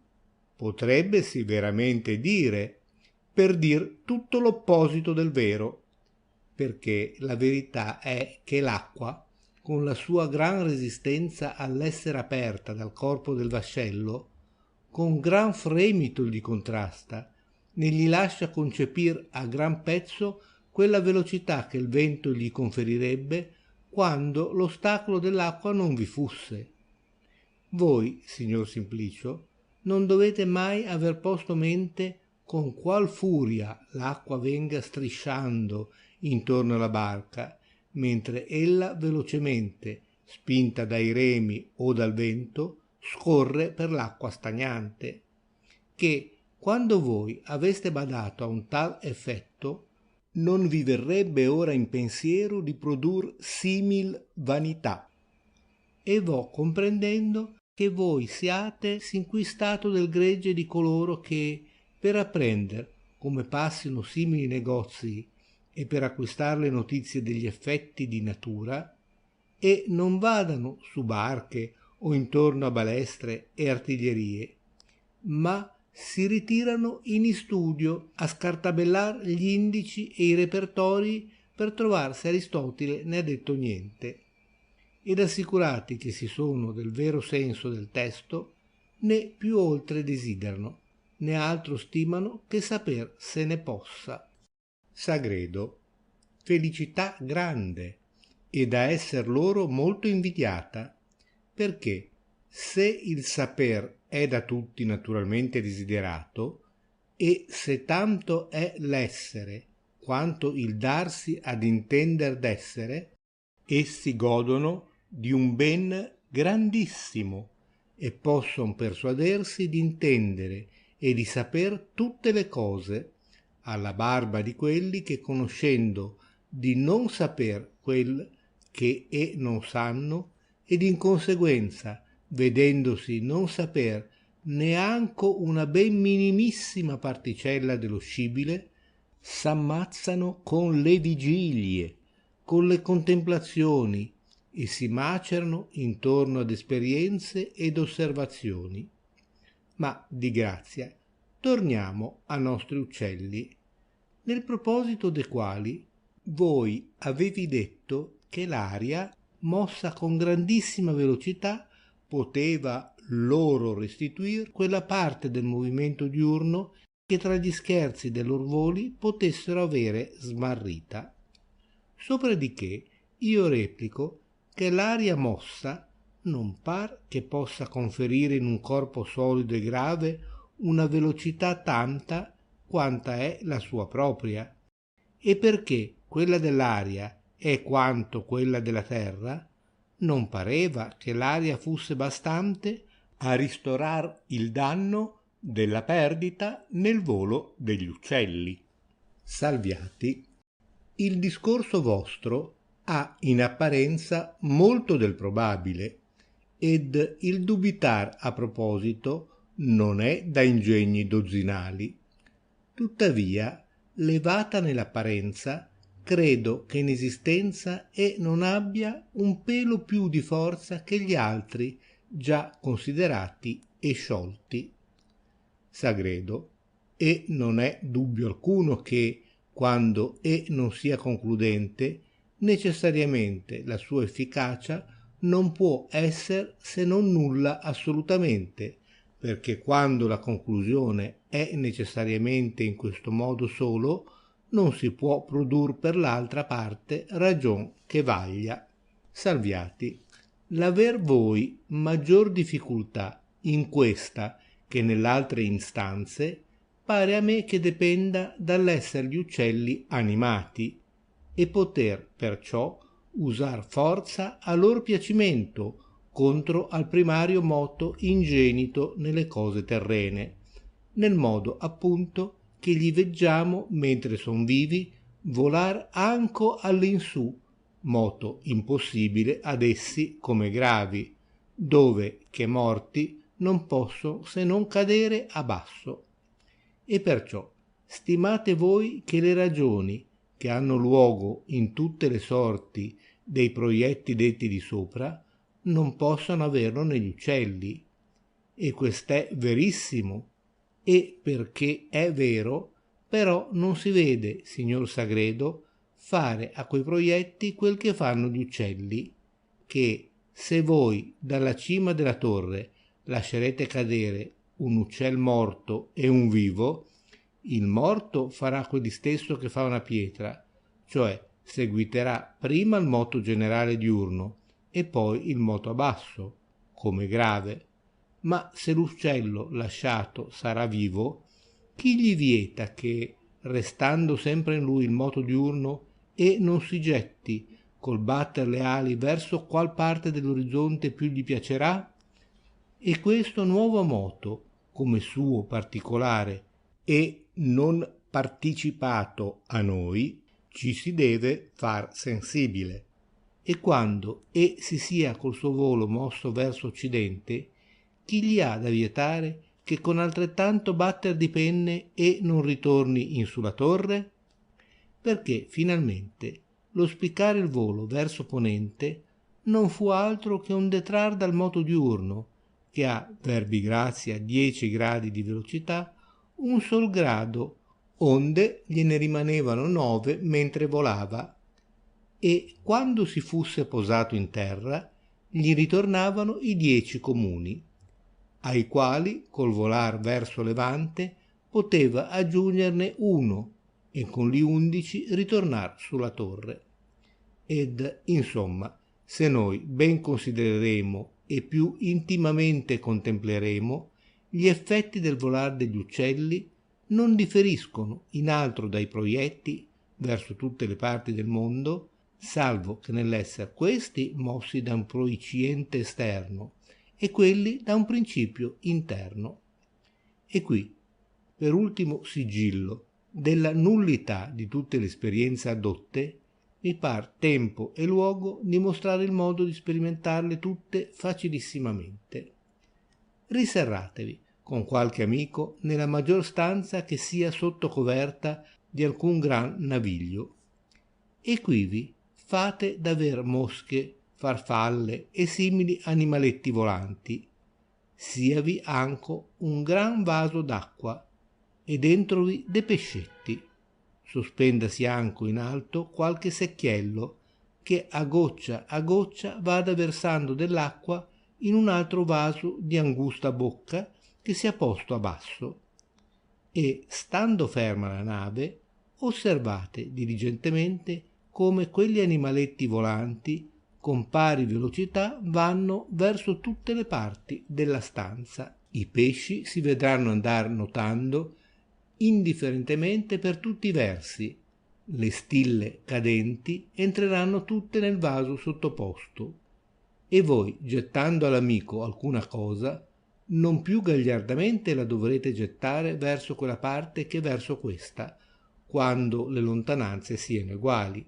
Potrebbesi veramente dire, per dir tutto l'opposito del vero, perché la verità è che l'acqua, con la sua gran resistenza all'essere aperta dal corpo del vascello, con gran fremito gli contrasta, né gli lascia concepir a gran pezzo quella velocità che il vento gli conferirebbe quando l'ostacolo dell'acqua non vi fusse. Voi, signor Simplicio, non dovete mai aver posto mente con qual furia l'acqua venga strisciando intorno alla barca, mentre ella velocemente, spinta dai remi o dal vento, scorre per l'acqua stagnante, che, quando voi aveste badato a un tal effetto, non vi verrebbe ora in pensiero di produr simil vanità, e vo comprendendo che voi siate s'inquistato del gregge di coloro che, per apprender come passino simili negozii e per acquistar le notizie degli effetti di natura, e non vadano su barche o intorno a balestre e artiglierie, ma si ritirano in istudio a scartabellar gli indici e i repertorii per trovar se Aristotile ne ha detto niente, ed assicurati che si sono del vero senso del testo, né più oltre desiderano, né altro stimano che saper se ne possa. Sagredo. Felicità grande, e da esser loro molto invidiata, perché se il saper è da tutti naturalmente desiderato, e se tanto è l'essere quanto il darsi ad intender d'essere, essi godono di un ben grandissimo e posson persuadersi di intendere e di saper tutte le cose, alla barba di quelli che conoscendo di non saper quel che e non sanno, ed in conseguenza vedendosi non saper neanco una ben minimissima particella dello scibile, s'ammazzano con le vigilie, con le contemplazioni, e si macerano intorno ad esperienze ed osservazioni. Ma di grazia torniamo a nostri uccelli, nel proposito de quali voi avevi detto che l'aria, mossa con grandissima velocità, poteva loro restituir quella parte del movimento diurno che tra gli scherzi de lor voli potessero avere smarrita. Sopra di che io replico che l'aria mossa non par che possa conferire in un corpo solido e grave una velocità tanta quanta è la sua propria, e perché quella dell'aria è quanto quella della terra, non pareva che l'aria fusse bastante a ristorar il danno della perdita nel volo degli uccelli. Salviati, il discorso vostro ha in apparenza molto del probabile, ed il dubitar a proposito non è da ingegni dozzinali. Tuttavia, levata nell'apparenza, credo che in esistenza e non abbia un pelo più di forza che gli altri già considerati e sciolti. Sagredo, e non è dubbio alcuno che, quando e non sia concludente, necessariamente la sua efficacia non può esser se non nulla assolutamente, perché quando la conclusione è necessariamente in questo modo solo, non si può produr per l'altra parte ragion che vaglia. Salviati, l'aver voi maggior difficoltà in questa che nell'altre instanze, pare a me che dependa dall'essere gli uccelli animati, e poter perciò usar forza a lor piacimento contro al primario moto ingenito nelle cose terrene, nel modo appunto che gli veggiamo mentre son vivi volar anco all'insù, moto impossibile ad essi come gravi, dove che morti non posso se non cadere a basso. E perciò stimate voi che le ragioni che hanno luogo in tutte le sorti dei proietti detti di sopra non possano averlo negli uccelli, e quest'è verissimo, e perché è vero, però non si vede, signor Sagredo, fare a quei proietti quel che fanno gli uccelli, che se voi dalla cima della torre lascerete cadere un uccel morto e un vivo, il morto farà quelli stesso che fa una pietra, cioè seguiterà prima il moto generale diurno e poi il moto a basso, come grave. Ma se l'uccello lasciato sarà vivo, chi gli vieta che, restando sempre in lui il moto diurno, e non si getti col batter le ali verso qual parte dell'orizzonte più gli piacerà? E questo nuovo moto, come suo particolare e non participato a noi, ci si deve far sensibile, e quando si sia col suo volo mosso verso occidente, chi gli ha da vietare che con altrettanto batter di penne non ritorni in sulla torre? Perché finalmente lo spiccare il volo verso ponente non fu altro che un detrar dal moto diurno, che ha, verbi grazia, 10 gradi di velocità, un sol grado, onde gliene rimanevano 9 mentre volava, e quando si fusse posato in terra gli ritornavano i 10 comuni, ai quali col volar verso levante poteva aggiungerne uno, e con gli 11 ritornar sulla torre. Ed insomma, se noi ben considereremo e più intimamente contempleremo, gli effetti del volar degli uccelli non differiscono in altro dai proietti verso tutte le parti del mondo, salvo che nell'esser questi mossi da un proiciente esterno e quelli da un principio interno. E qui, per ultimo sigillo della nullità di tutte le esperienze adotte, mi par tempo e luogo di mostrare il modo di sperimentarle tutte facilissimamente. Riserratevi con qualche amico nella maggior stanza che sia sotto coverta di alcun gran naviglio, e quivi fate d'aver mosche, farfalle e simili animaletti volanti, siavi anco un gran vaso d'acqua, e dentrovi de pescetti, sospendasi anco in alto qualche secchiello, che a goccia vada versando dell'acqua in un altro vaso di angusta bocca che sia posto a basso, e stando ferma la nave osservate diligentemente come quegli animaletti volanti con pari velocità vanno verso tutte le parti della stanza. I pesci si vedranno andar notando indifferentemente per tutti i versi, le stille cadenti entreranno tutte nel vaso sottoposto, e voi, gettando all'amico alcuna cosa, non più gagliardamente la dovrete gettare verso quella parte che verso questa, quando le lontananze siano eguali,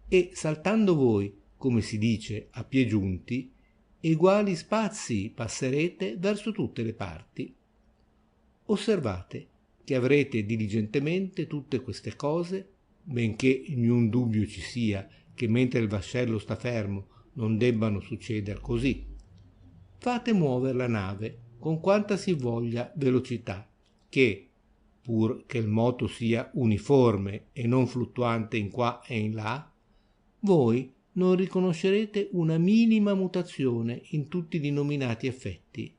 e saltando voi, come si dice, a piè giunti, eguali spazi passerete verso tutte le parti. Osservate che avrete diligentemente tutte queste cose, benché niun dubbio ci sia che mentre il vascello sta fermo non debbano succeder così. Fate muovere la nave con quanta si voglia velocità, che, pur che il moto sia uniforme e non fluttuante in qua e in là, voi non riconoscerete una minima mutazione in tutti i nominati effetti,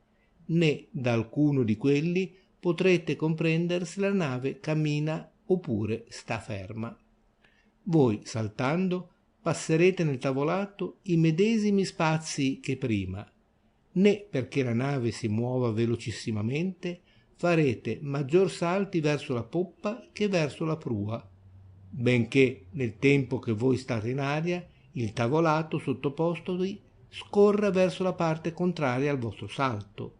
né da alcuno di quelli potrete comprendere se la nave cammina oppure sta ferma. Voi, saltando, passerete nel tavolato i medesimi spazi che prima, né perché la nave si muova velocissimamente farete maggior salti verso la poppa che verso la prua, benché nel tempo che voi state in aria il tavolato sottopostovi scorra verso la parte contraria al vostro salto,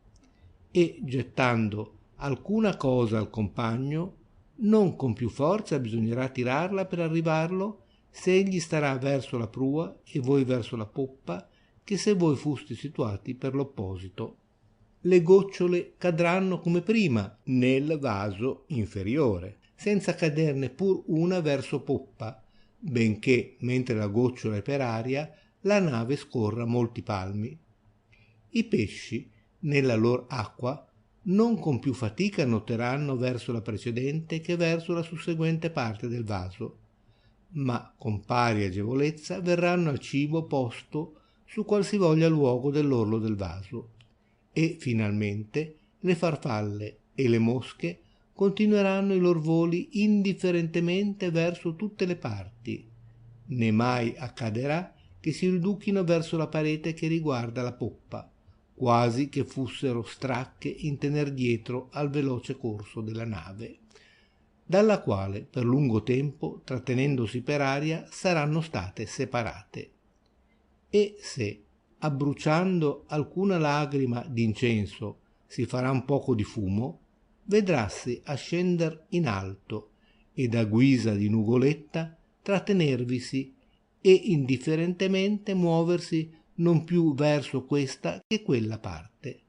e gettando alcuna cosa al compagno non con più forza bisognerà tirarla per arrivarlo se egli starà verso la prua e voi verso la poppa, che se voi fuste situati per l'opposito. Le gocciole cadranno come prima nel vaso inferiore, senza caderne pur una verso poppa, benché mentre la gocciola è per aria la nave scorra molti palmi. I pesci nella lor acqua non con più fatica nuoteranno verso la precedente che verso la susseguente parte del vaso, ma con pari agevolezza verranno al cibo posto su qualsivoglia luogo dell'orlo del vaso, e finalmente le farfalle e le mosche continueranno i lor voli indifferentemente verso tutte le parti, né mai accaderà che si riduchino verso la parete che riguarda la poppa, quasi che fussero stracche in tener dietro al veloce corso della nave, dalla quale per lungo tempo, trattenendosi per aria, saranno state separate. E se, abbruciando alcuna lagrima d'incenso, si farà un poco di fumo, vedrassi ascender in alto ed a guisa di nugoletta trattenervisi e indifferentemente muoversi non più verso questa che quella parte.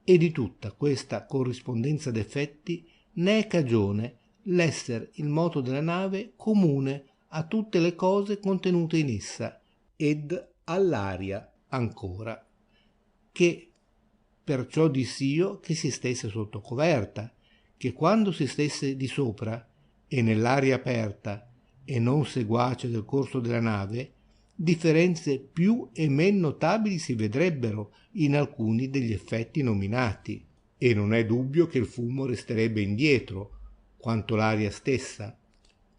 E di tutta questa corrispondenza d'effetti ne è cagione l'esser il moto della nave comune a tutte le cose contenute in essa ed all'aria ancora, che perciò diss'io che si stesse sotto coverta, che quando si stesse di sopra e nell'aria aperta e non seguace del corso della nave, differenze più e men notabili si vedrebbero in alcuni degli effetti nominati, e non è dubbio che il fumo resterebbe indietro, quanto l'aria stessa.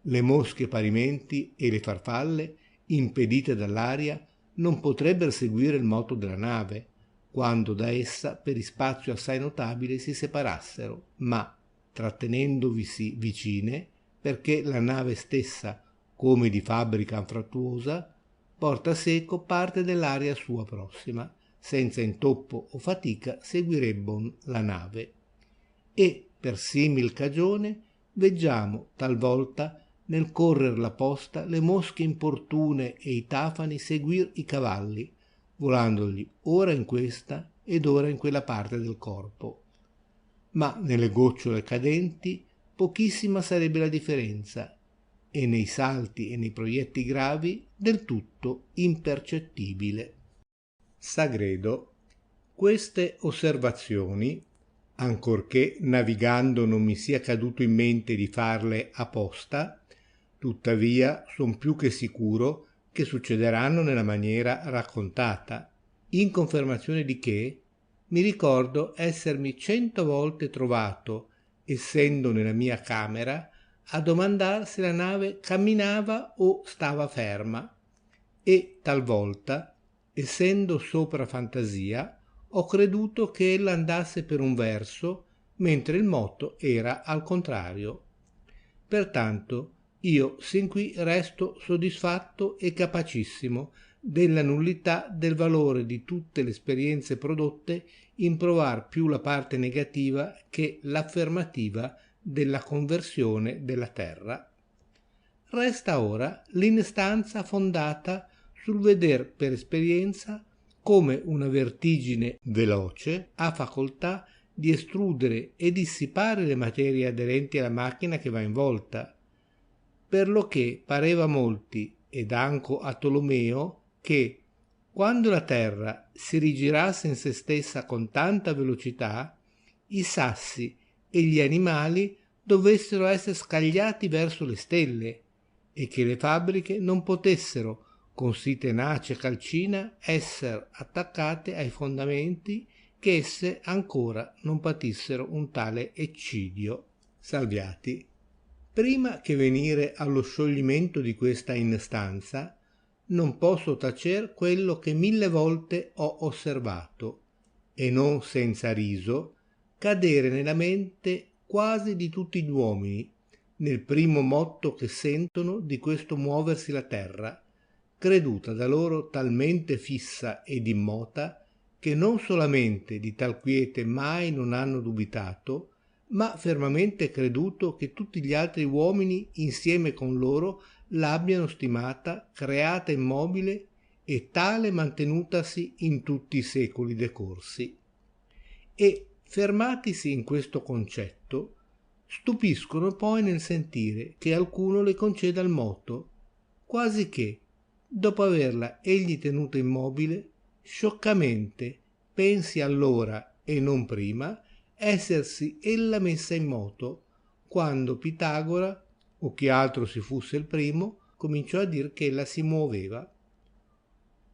Le mosche parimenti e le farfalle, impedite dall'aria, non potrebbero seguire il moto della nave, quando da essa per ispazio assai notabile si separassero, ma trattenendovisi vicine, perché la nave stessa, come di fabbrica anfrattuosa, porta seco parte dell'aria sua prossima, senza intoppo o fatica seguirebbon la nave. E per simil cagione veggiamo talvolta nel correr la posta le mosche importune e i tafani seguir i cavalli, volandogli ora in questa ed ora in quella parte del corpo. Ma nelle gocciole cadenti pochissima sarebbe la differenza, e nei salti e nei proietti gravi del tutto impercettibile. Sagredo. Queste osservazioni, ancorché navigando non mi sia caduto in mente di farle apposta, tuttavia son più che sicuro che succederanno nella maniera raccontata, in confermazione di che mi ricordo essermi 100 volte trovato, essendo nella mia camera, a domandar se la nave camminava o stava ferma, e talvolta, essendo sopra fantasia, ho creduto che ella andasse per un verso, mentre il moto era al contrario. Pertanto io sin qui resto soddisfatto e capacissimo della nullità del valore di tutte le esperienze prodotte in provar più la parte negativa che l'affermativa della conversione della terra. Resta ora l'instanza fondata sul veder per esperienza come una vertigine veloce ha facoltà di estrudere e dissipare le materie aderenti alla macchina che va in volta, per lo che pareva a molti, ed anco a Tolomeo, che quando la terra si rigirasse in se stessa con tanta velocità, i sassi e gli animali dovessero essere scagliati verso le stelle e che le fabbriche non potessero, con sì tenace calcina, essere attaccate ai fondamenti, che esse ancora non patissero un tale eccidio. Salviati. Prima che venire allo scioglimento di questa instanza, non posso tacer quello che 1000 volte ho osservato, e non senza riso, cadere nella mente quasi di tutti gli uomini, nel primo motto che sentono di questo muoversi la terra, creduta da loro talmente fissa ed immota, che non solamente di tal quiete mai non hanno dubitato, ma fermamente creduto che tutti gli altri uomini insieme con loro l'abbiano stimata, creata immobile e tale mantenutasi in tutti i secoli decorsi. E, fermatisi in questo concetto, stupiscono poi nel sentire che alcuno le conceda il moto, quasi che, dopo averla egli tenuta immobile, scioccamente pensi allora e non prima essersi ella messa in moto, quando Pitagora, o chi altro si fusse il primo, cominciò a dir che ella si muoveva.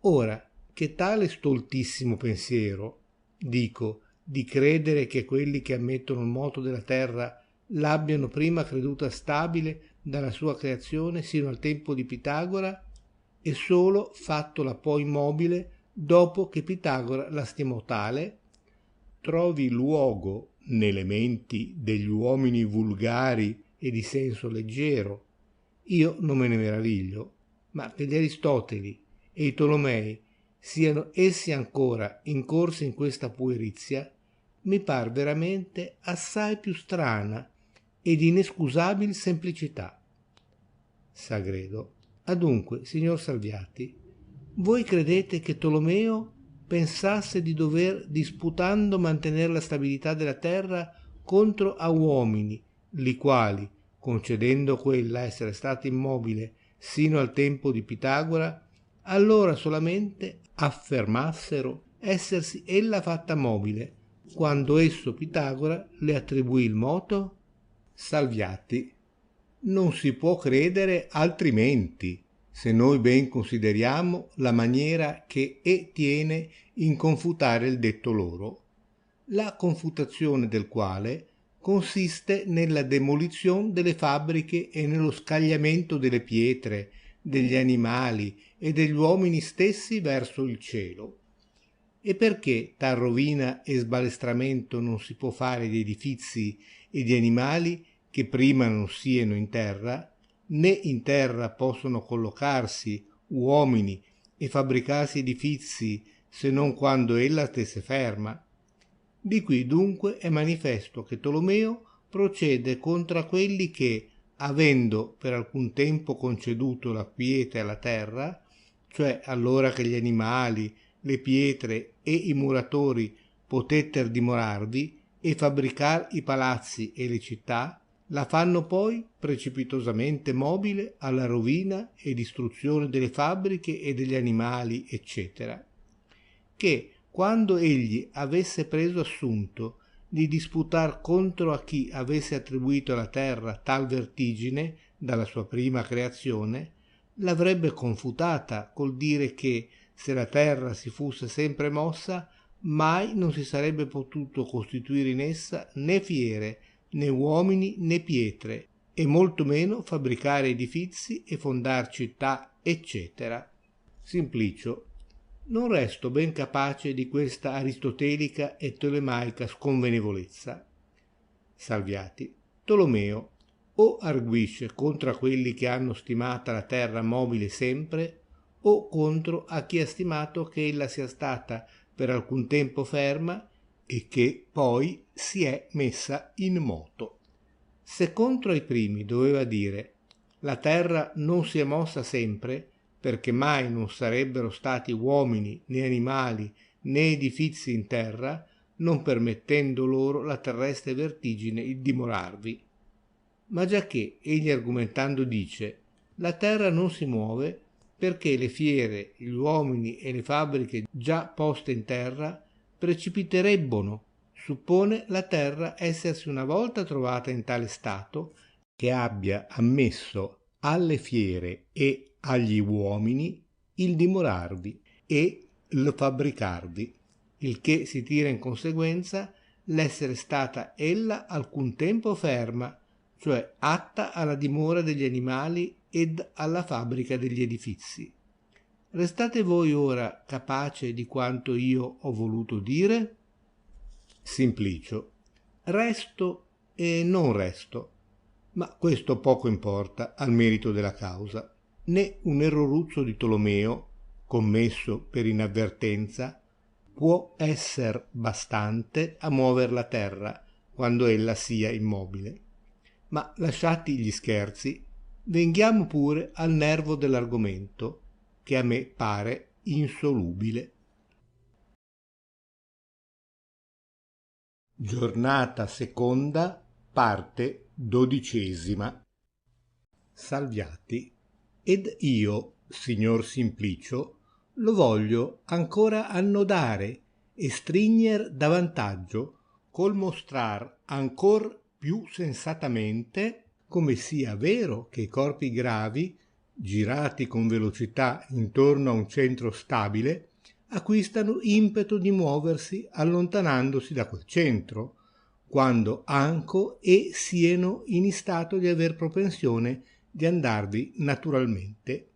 Ora, che tale stoltissimo pensiero, dico, di credere che quelli che ammettono il moto della terra l'abbiano prima creduta stabile dalla sua creazione sino al tempo di Pitagora, e solo fattola poi mobile dopo che Pitagora la stimò tale, trovi luogo nelle menti degli uomini vulgari e di senso leggero. Io non me ne meraviglio, ma che gli Aristoteli e i Tolomei siano essi ancora incorsi in questa puerizia, mi par veramente assai più strana e di inescusabile semplicità. Sagredo. Adunque, signor Salviati, voi credete che Tolomeo pensasse di dover, disputando, mantenere la stabilità della terra contro a uomini, li quali, concedendo quella essere stata immobile sino al tempo di Pitagora, allora solamente affermassero essersi ella fatta mobile, quando esso Pitagora le attribuì il moto? Salviati. Non si può credere altrimenti, se noi ben consideriamo la maniera che tiene in confutare il detto loro, la confutazione del quale consiste nella demolizione delle fabbriche e nello scagliamento delle pietre, degli animali e degli uomini stessi verso il cielo. E perché tal rovina e sbalestramento non si può fare di edifizi e di animali che prima non siano in terra, né in terra possono collocarsi uomini e fabbricarsi edifizi se non quando ella stesse ferma? Di qui dunque è manifesto che Tolomeo procede contra quelli che, avendo per alcun tempo conceduto la quiete alla terra, cioè allora che gli animali, le pietre e i muratori potetter dimorarvi e fabbricar i palazzi e le città, la fanno poi precipitosamente mobile alla rovina e distruzione delle fabbriche e degli animali, eccetera. Che, quando egli avesse preso assunto di disputar contro a chi avesse attribuito alla terra tal vertigine dalla sua prima creazione, l'avrebbe confutata col dire che, se la terra si fosse sempre mossa, mai non si sarebbe potuto costituire in essa né fiere, né uomini né pietre, e molto meno fabbricare edifizi e fondar città, eccetera. Simplicio. Non resto ben capace di questa aristotelica e tolemaica sconvenevolezza. Salviati. Tolomeo o arguisce contra quelli che hanno stimata la terra mobile sempre, o contro a chi ha stimato che ella sia stata per alcun tempo ferma e che poi si è messa in moto. Se contro ai primi doveva dire la terra non si è mossa sempre, perché mai non sarebbero stati uomini né animali né edifizi in terra, non permettendo loro la terrestre vertigine il dimorarvi. Ma giacché egli argomentando dice la terra non si muove perché le fiere, gli uomini e le fabbriche già poste in terra precipiterebbono, suppone la terra essersi una volta trovata in tale stato che abbia ammesso alle fiere e agli uomini il dimorarvi e il fabbricarvi, il che si tira in conseguenza l'essere stata ella alcun tempo ferma, cioè atta alla dimora degli animali ed alla fabbrica degli edifizi. Restate voi ora capace di quanto io ho voluto dire? Simplicio. Resto e non resto, ma questo poco importa al merito della causa. Né un erroruzzo di Tolomeo, commesso per inavvertenza, può esser bastante a muover la terra quando ella sia immobile. Ma lasciati gli scherzi, venghiamo pure al nervo dell'argomento, che a me pare insolubile. Giornata seconda, parte 12. Salviati. Ed io, signor Simplicio, lo voglio ancora annodare e stringner d'avantaggio col mostrar ancor più sensatamente come sia vero che i corpi gravi, girati con velocità intorno a un centro stabile, acquistano impeto di muoversi allontanandosi da quel centro, quando anco e sieno in istato di aver propensione di andarvi naturalmente.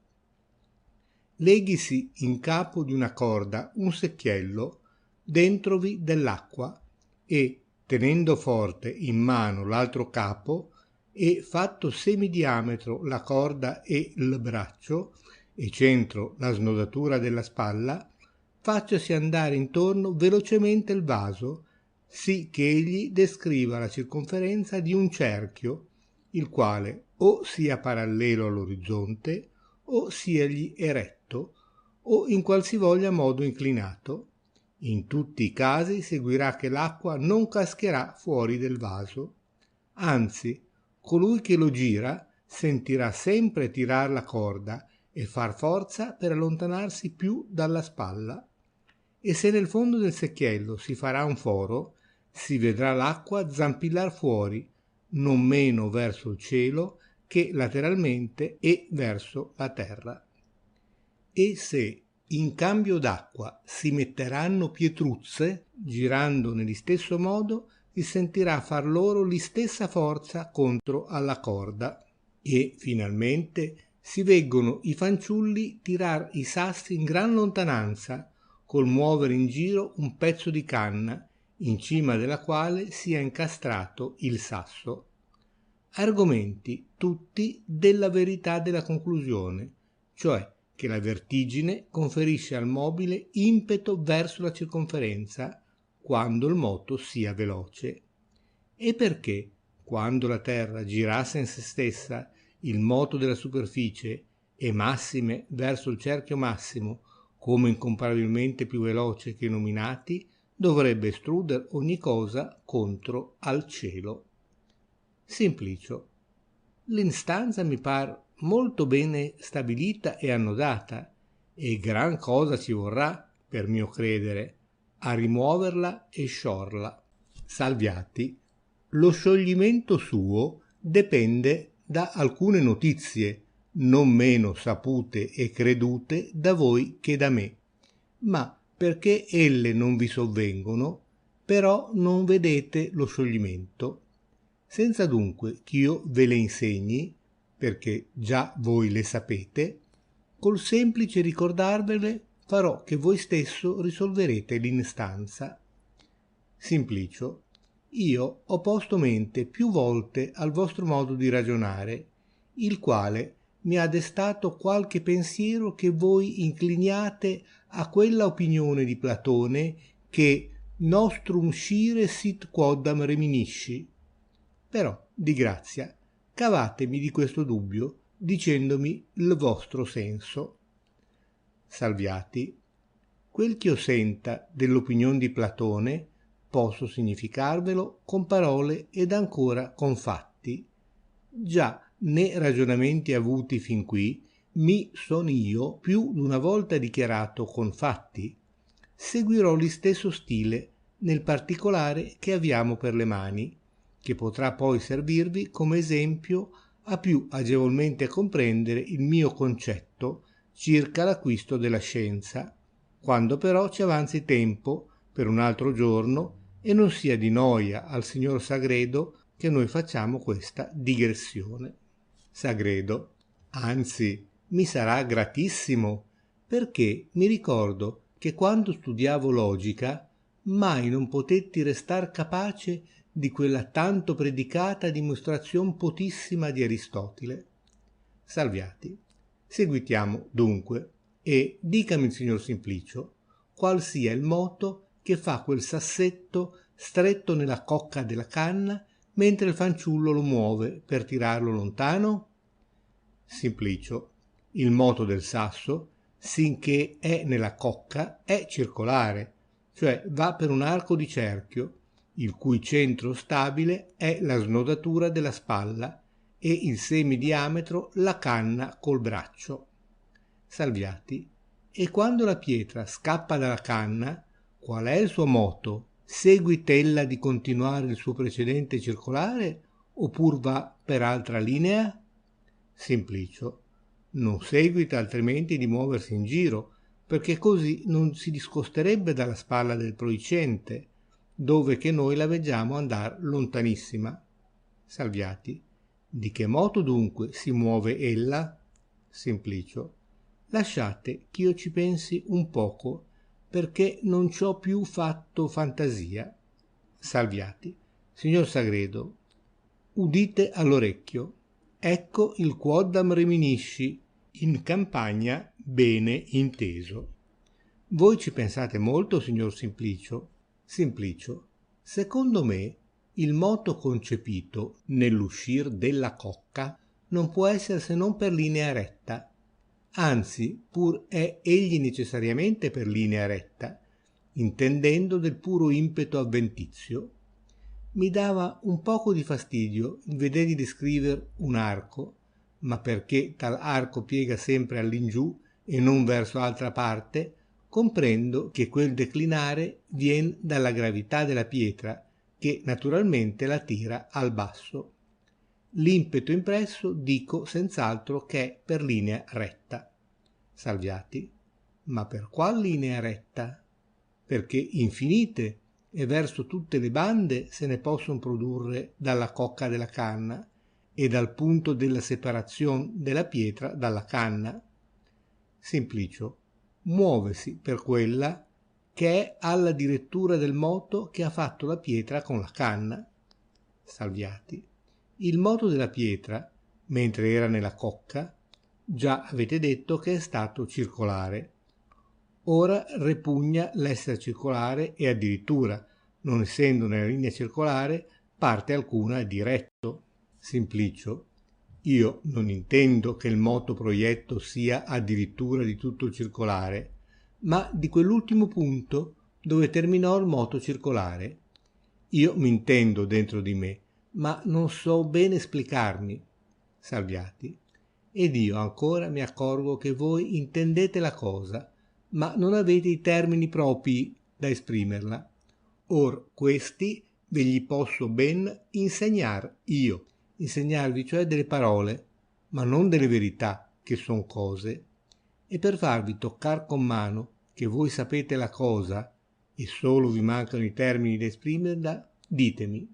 Leghisi in capo di una corda un secchiello dentrovi dell'acqua e, tenendo forte in mano l'altro capo e fatto semidiametro la corda e il braccio e centro la snodatura della spalla, faccasi andare intorno velocemente il vaso, sì che egli descriva la circonferenza di un cerchio, il quale o sia parallelo all'orizzonte o siagli eretto o in qualsivoglia modo inclinato. In tutti i casi seguirà che l'acqua non cascherà fuori del vaso. Anzi, colui che lo gira sentirà sempre tirar la corda e far forza per allontanarsi più dalla spalla. E se nel fondo del secchiello si farà un foro, si vedrà l'acqua zampillar fuori, non meno verso il cielo che lateralmente e verso la terra. E se in cambio d'acqua si metteranno pietruzze, girando negli stesso modo, si sentirà far loro l'istessa forza contro alla corda. E finalmente si veggono i fanciulli tirar i sassi in gran lontananza, col muovere in giro un pezzo di canna, in cima della quale sia incastrato il sasso. Argomenti tutti della verità della conclusione, cioè che la vertigine conferisce al mobile impeto verso la circonferenza quando il moto sia veloce. E perché, quando la terra girasse in se stessa, il moto della superficie e massime verso il cerchio massimo, come incomparabilmente più veloce che i nominati, dovrebbe estruder ogni cosa contro al cielo. Simplicio. L'instanza mi par molto bene stabilita e annodata, e gran cosa ci vorrà, per mio credere, a rimuoverla e sciorla. Salviati. Lo scioglimento suo dipende da alcune notizie, non meno sapute e credute da voi che da me, ma perché elle non vi sovvengono, però non vedete lo scioglimento, senza dunque ch'io ve le insegni, perché già voi le sapete, col semplice ricordarvele farò che voi stesso risolverete l'instanza. Simplicio. Io ho posto mente più volte al vostro modo di ragionare, il quale mi ha destato qualche pensiero che voi incliniate a quella opinione di Platone che nostrum scire sit quoddam reminisci. Però, di grazia, cavatemi di questo dubbio dicendomi il vostro senso. Salviati. Quel ch'io senta dell'opinion di Platone posso significarvelo con parole ed ancora con fatti. Già ne ragionamenti avuti fin qui mi son io più d'una volta dichiarato con fatti. Seguirò lo stesso stile nel particolare che abbiamo per le mani, che potrà poi servirvi come esempio a più agevolmente comprendere il mio concetto circa l'acquisto della scienza, quando però ci avanzi tempo per un altro giorno e non sia di noia al signor Sagredo che noi facciamo questa digressione. Sagredo, anzi, mi sarà gratissimo, perché mi ricordo che quando studiavo logica mai non potetti restar capace di quella tanto predicata dimostrazion potissima di Aristotile. Salviati. Seguitiamo dunque e dicami il signor Simplicio qual sia il moto che fa quel sassetto stretto nella cocca della canna mentre il fanciullo lo muove per tirarlo lontano? Simplicio. Il moto del sasso, sinché è nella cocca, è circolare, cioè va per un arco di cerchio, il cui centro stabile è la snodatura della spalla e il semidiametro la canna col braccio. Salviati. E quando la pietra scappa dalla canna, qual è il suo moto? Seguitella di continuare il suo precedente circolare oppur va per altra linea? Simplicio. Non seguita altrimenti di muoversi in giro, perché così non si discosterebbe dalla spalla del proicente, dove che noi la veggiamo andar lontanissima. Salviati. Di che moto dunque si muove ella? Simplicio. Lasciate ch'io ci pensi un poco, perché non ci ho più fatto fantasia. Salviati. Signor Sagredo, udite all'orecchio. Ecco il quoddam reminisci, in campagna bene inteso. Voi ci pensate molto, signor Simplicio? Simplicio. Secondo me, il moto concepito nell'uscir della cocca non può essere se non per linea retta. Anzi, pur è egli necessariamente per linea retta, intendendo del puro impeto avventizio. Mi dava un poco di fastidio il vedergli descriver un arco, ma perché tal arco piega sempre all'ingiù e non verso altra parte, comprendo che quel declinare vien dalla gravità della pietra, che naturalmente la tira al basso. L'impeto impresso dico senz'altro che è per linea retta. Salviati. Ma per qual linea retta? Perché infinite e verso tutte le bande se ne possono produrre dalla cocca della canna e dal punto della separazione della pietra dalla canna. Simplicio. Muovesi per quella che è alla direttura del moto che ha fatto la pietra con la canna. Salviati. Il moto della pietra, mentre era nella cocca, già avete detto che è stato circolare. Ora repugna l'essere circolare e addirittura, non essendo nella linea circolare, parte alcuna è diretto. Simplicio. Io non intendo che il moto proietto sia addirittura di tutto circolare, ma di quell'ultimo punto dove terminò il moto circolare. Io mi intendo dentro di me, ma non so bene esplicarmi. Salviati. Ed io ancora mi accorgo che voi intendete la cosa, ma non avete i termini proprii da esprimerla. Or questi ve gli posso ben insegnar io, insegnarvi cioè delle parole, ma non delle verità, che son cose, e per farvi toccar con mano che voi sapete la cosa e solo vi mancano i termini da esprimerla, ditemi,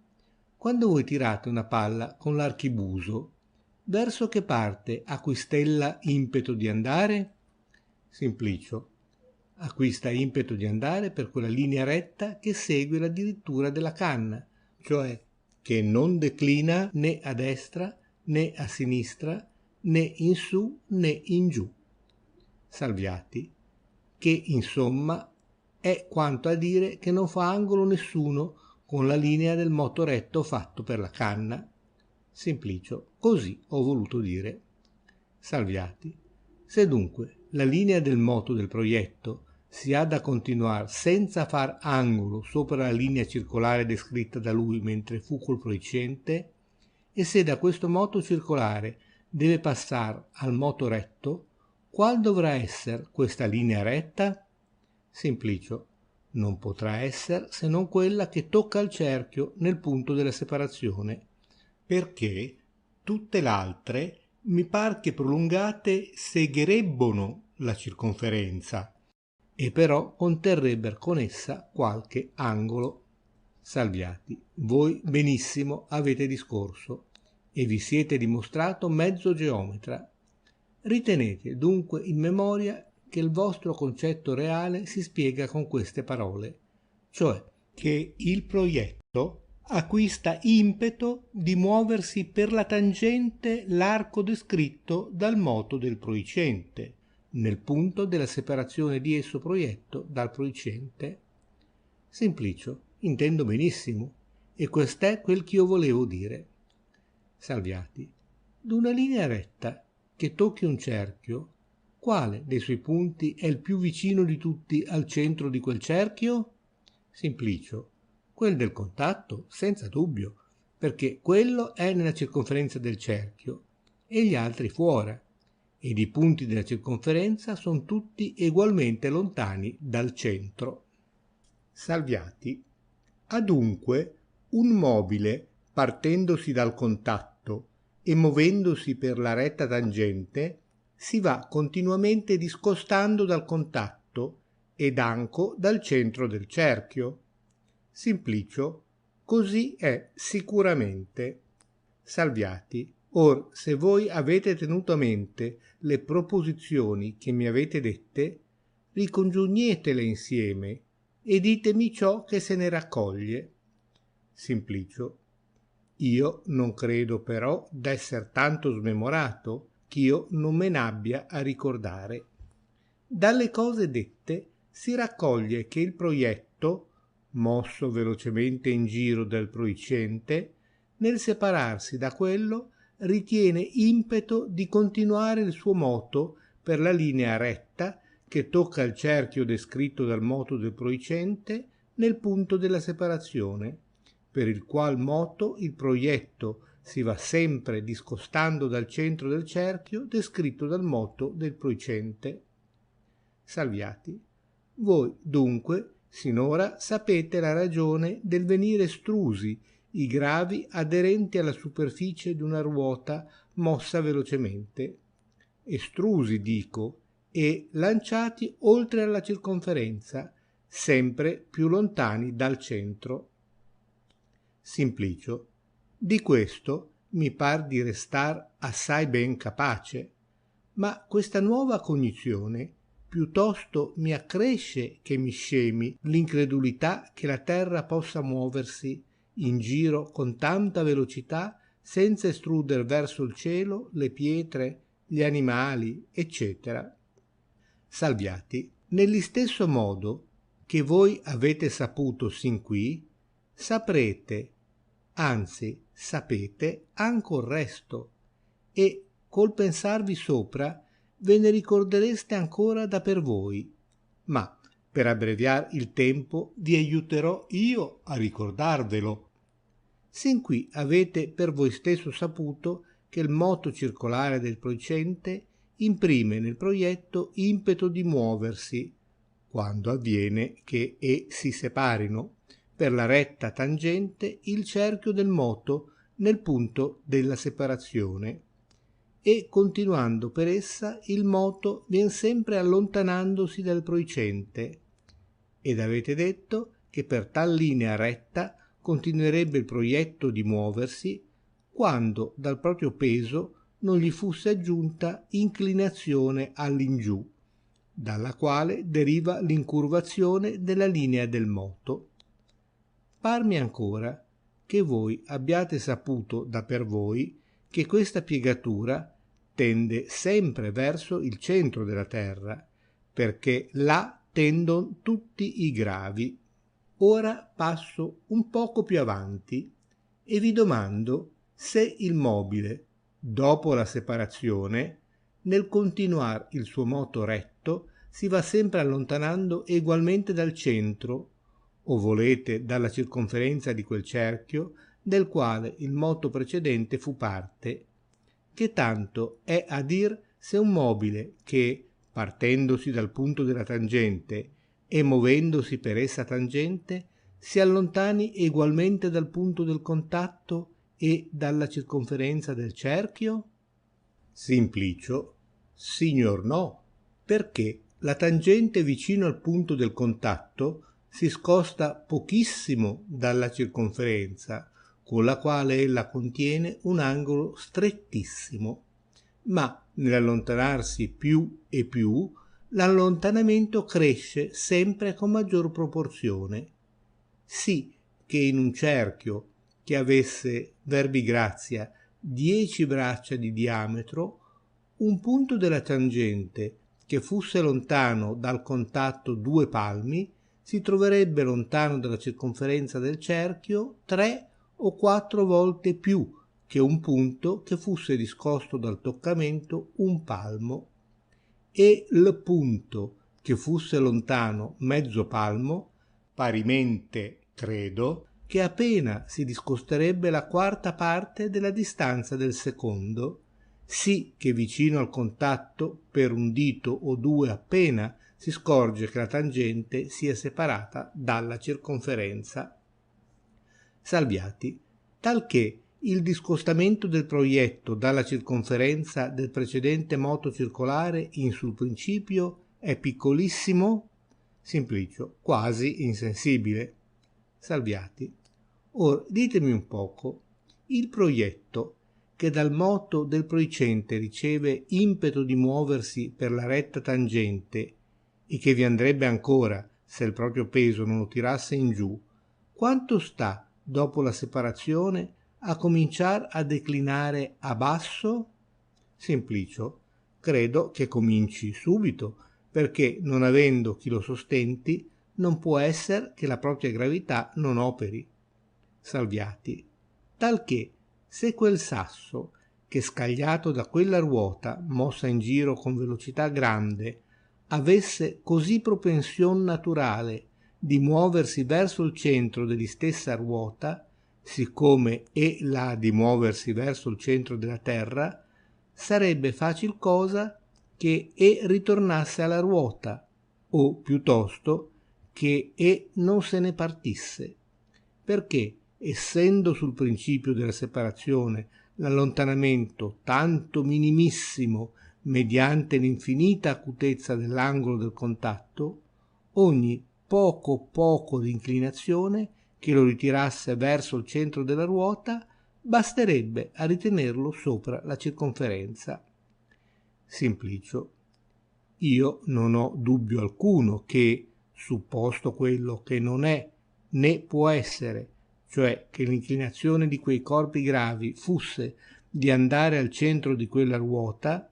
quando voi tirate una palla con l'archibuso, verso che parte acquistella impeto di andare? Simplicio. Acquista impeto di andare per quella linea retta che segue la dirittura della canna, cioè che non declina né a destra né a sinistra, né in su né in giù. Salviati, che insomma è quanto a dire che non fa angolo nessuno con la linea del moto retto fatto per la canna. Simplicio, così ho voluto dire. Salviati, se dunque la linea del moto del proietto si ha da continuar senza far angolo sopra la linea circolare descritta da lui mentre fu col proicente, e se da questo moto circolare deve passar al moto retto, qual dovrà esser questa linea retta? Simplicio, non potrà esser se non quella che tocca al cerchio nel punto della separazione, perché tutte l'altre mi par che prolungate segherebbono la circonferenza, e però conterrebber con essa qualche angolo. Salviati, voi benissimo avete discorso e vi siete dimostrato mezzo geometra. Ritenete dunque in memoria che il vostro concetto reale si spiega con queste parole, cioè che il proietto acquista impeto di muoversi per la tangente l'arco descritto dal moto del proicente, nel punto della separazione di esso proietto dal proicente. Simplicio, intendo benissimo, e quest'è quel ch'io volevo dire. Salviati, d'una linea retta che tocchi un cerchio, quale dei suoi punti è il più vicino di tutti al centro di quel cerchio? Simplicio, quel del contatto, senza dubbio, perché quello è nella circonferenza del cerchio e gli altri fuora, ed i punti della circonferenza sono tutti egualmente lontani dal centro. Salviati, adunque un mobile partendosi dal contatto e movendosi per la retta tangente si va continuamente discostando dal contatto ed anco dal centro del cerchio. Simplicio, così è sicuramente. Salviati, or se voi avete tenuto a mente le proposizioni che mi avete dette, ricongiugnetele insieme e ditemi ciò che se ne raccoglie. Simplicio, io non credo però d'esser tanto smemorato ch'io non me n'abbia a ricordare. Dalle cose dette si raccoglie che il proietto, mosso velocemente in giro del proicente, nel separarsi da quello ritiene impeto di continuare il suo moto per la linea retta che tocca il cerchio descritto dal moto del proicente nel punto della separazione, per il qual moto il proietto si va sempre discostando dal centro del cerchio descritto dal moto del proicente. Salviati, voi dunque sinora sapete la ragione del venire estrusi i gravi aderenti alla superficie di una ruota mossa velocemente. Estrusi, dico, e lanciati oltre alla circonferenza, sempre più lontani dal centro. Simplicio, di questo mi par di restar assai ben capace, ma questa nuova cognizione piuttosto mi accresce che mi scemi l'incredulità che la terra possa muoversi in giro con tanta velocità senza estruder verso il cielo le pietre, gli animali, eccetera. Salviati, nell'istesso modo che voi avete saputo sin qui, saprete, anzi sapete ancor resto, e col pensarvi sopra ve ne ricordereste ancora da per voi, ma per abbreviar il tempo vi aiuterò io a ricordarvelo. Sin qui avete per voi stesso saputo che il moto circolare del proicente imprime nel proietto impeto di muoversi, quando avviene che si separino, per la retta tangente il cerchio del moto nel punto della separazione, e continuando per essa il moto vien sempre allontanandosi dal proicente, ed avete detto che per tal linea retta continuerebbe il proietto di muoversi quando dal proprio peso non gli fusse aggiunta inclinazione all'ingiù, dalla quale deriva l'incurvazione della linea del moto. Parmi ancora che voi abbiate saputo da per voi che questa piegatura tende sempre verso il centro della terra, perché là tendon tutti i gravi. Ora passo un poco più avanti e vi domando se il mobile, dopo la separazione, nel continuar il suo moto retto, si va sempre allontanando egualmente dal centro, o volete dalla circonferenza di quel cerchio del quale il moto precedente fu parte, che tanto è a dir se un mobile che, partendosi dal punto della tangente e movendosi per essa tangente, si allontani egualmente dal punto del contatto e dalla circonferenza del cerchio? Simplicio, signor no, perché la tangente vicino al punto del contatto si scosta pochissimo dalla circonferenza, con la quale ella contiene un angolo strettissimo, ma nell'allontanarsi più e più, l'allontanamento cresce sempre con maggior proporzione, sì che in un cerchio che avesse, verbi grazia, 10 braccia di diametro, un punto della tangente che fosse lontano dal contatto 2 palmi si troverebbe lontano dalla circonferenza del cerchio 3 o 4 volte più che un punto che fosse discosto dal toccamento 1 palmo, e il punto che fosse lontano mezzo palmo, parimente credo che appena si discosterebbe la quarta parte della distanza del secondo, sì che vicino al contatto per un dito o 2 appena si scorge che la tangente sia separata dalla circonferenza. Salviati, talché il discostamento del proietto dalla circonferenza del precedente moto circolare in sul principio è piccolissimo? Simplicio, quasi insensibile. Salviati. Or ditemi un poco, il proietto che dal moto del proicente riceve impeto di muoversi per la retta tangente e che vi andrebbe ancora se il proprio peso non lo tirasse in giù, quanto sta dopo la separazione a cominciar a declinare a basso? Simplicio, credo che cominci subito, perché non avendo chi lo sostenti non può esser che la propria gravità non operi. Salviati, talché se quel sasso che scagliato da quella ruota mossa in giro con velocità grande avesse così propension naturale di muoversi verso il centro dell'istessa ruota, siccome e l'ha di muoversi verso il centro della terra, sarebbe facil cosa che e ritornasse alla ruota, o piuttosto che e non se ne partisse, perché essendo sul principio della separazione l'allontanamento tanto minimissimo mediante l'infinita acutezza dell'angolo del contatto, ogni poco di inclinazione che lo ritirasse verso il centro della ruota basterebbe a ritenerlo sopra la circonferenza. Simplicio, io non ho dubbio alcuno che, supposto quello che non è né può essere, cioè che l'inclinazione di quei corpi gravi fusse di andare al centro di quella ruota,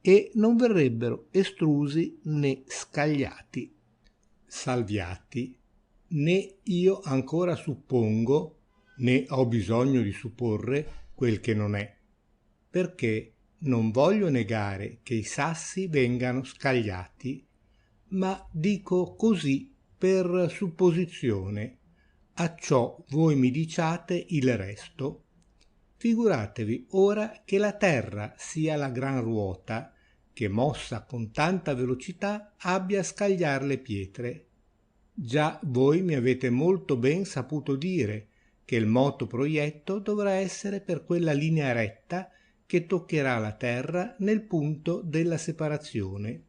e non verrebbero estrusi né scagliati. Salviati, né io ancora suppongo, né ho bisogno di supporre quel che non è, perché non voglio negare che i sassi vengano scagliati, ma dico così per supposizione, acciò voi mi diciate il resto. Figuratevi ora che la terra sia la gran ruota che, mossa con tanta velocità, abbia a scagliar le pietre. Già voi mi avete molto ben saputo dire che il moto proietto dovrà essere per quella linea retta che toccherà la terra nel punto della separazione.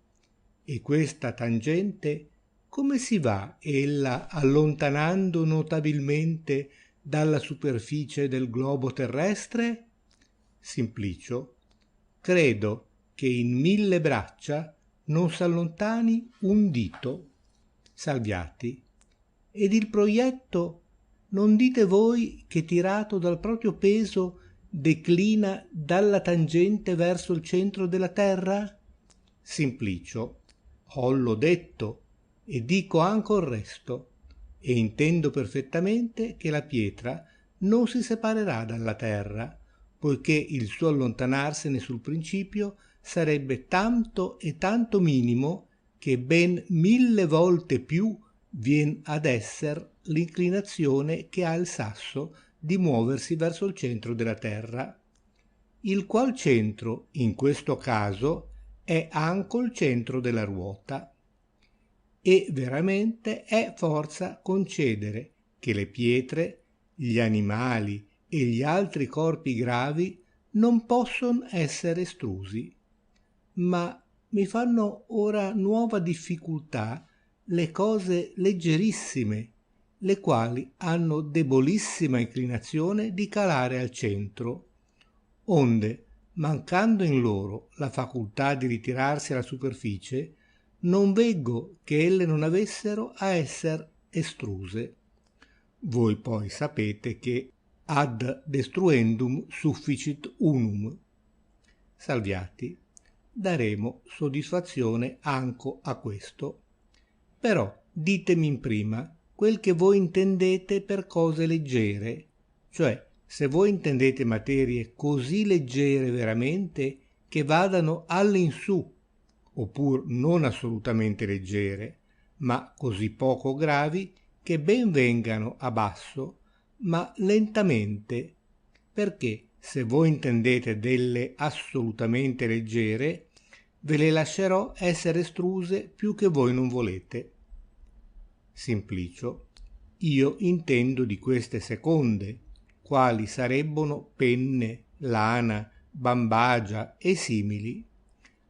E questa tangente come si va ella allontanando notabilmente dalla superficie del globo terrestre? Simplicio, credo che in 1000 braccia non s'allontani un dito. Salviati, ed il proietto non dite voi che tirato dal proprio peso declina dalla tangente verso il centro della terra? Simplicio, hollo detto e dico anco il resto, e intendo perfettamente che la pietra non si separerà dalla terra, poiché il suo allontanarsene sul principio sarebbe tanto e tanto minimo che ben 1000 volte più vien ad esser l'inclinazione che ha il sasso di muoversi verso il centro della terra, il qual centro in questo caso è anco il centro della ruota, e veramente è forza concedere che le pietre, gli animali e gli altri corpi gravi non posson essere estrusi, ma mi fanno ora nuova difficoltà le cose leggerissime, le quali hanno debolissima inclinazione di calare al centro, onde, mancando in loro la facultà di ritirarsi alla superficie, non veggo che elle non avessero a esser estruse. Voi poi sapete che ad destruendum sufficit unum. Salviati, daremo soddisfazione anco a questo. Però ditemi in prima quel che voi intendete per cose leggere, cioè se voi intendete materie così leggere veramente che vadano all'insù, oppur non assolutamente leggere, ma così poco gravi che ben vengano a basso, ma lentamente, perché se voi intendete delle assolutamente leggere, ve le lascerò essere estruse più che voi non volete. Simplicio, io intendo di queste seconde, quali sarebbono penne, lana, bambagia e simili,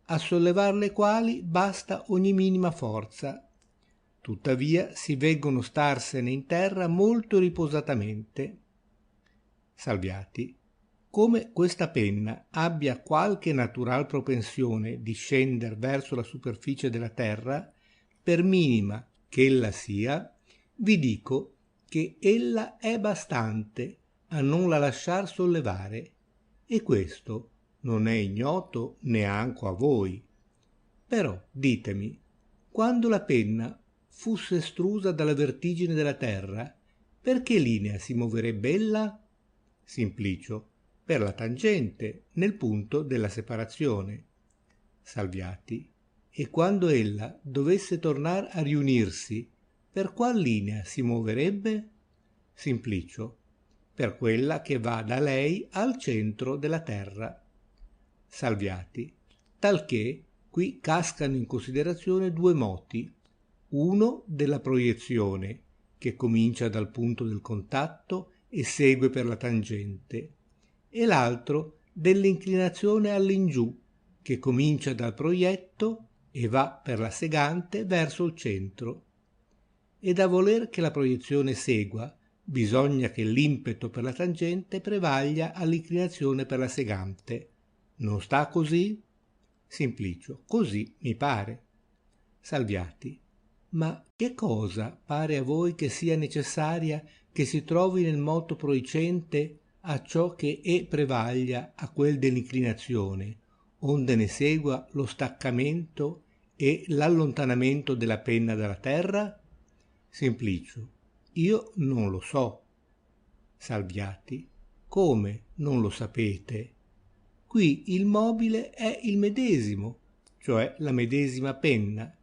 a sollevar le quali basta ogni minima forza, tuttavia si veggono starsene in terra molto riposatamente. Salviati, come questa penna abbia qualche natural propensione di scender verso la superficie della terra, per minima che ella sia, vi dico che ella è bastante a non la lasciar sollevare, e questo non è ignoto neanco a voi. Però ditemi, quando la penna fusse estrusa dalla vertigine della terra, per che linea si moverebbe ella? Simplicio, per la tangente nel punto della separazione. Salviati, e quando ella dovesse tornar a riunirsi, per qual linea si muoverebbe? Simplicio, per quella che va da lei al centro della terra. Salviati, talché qui cascano in considerazione due moti, uno della proiezione, che comincia dal punto del contatto e segue per la tangente, e l'altro dell'inclinazione all'ingiù, che comincia dal proietto e va per la segante verso il centro. E da voler che la proiezione segua, bisogna che l'impeto per la tangente prevaglia all'inclinazione per la segante. Non sta così? Simplicio, così mi pare. Salviati, ma che cosa pare a voi che sia necessaria che si trovi nel moto proicente a ciò che prevaglia a quel dell'inclinazione, onde ne segua lo staccamento e l'allontanamento della penna dalla terra? Simplicio, io non lo so. Salviati, come non lo sapete? Qui il mobile è il medesimo, cioè la medesima penna.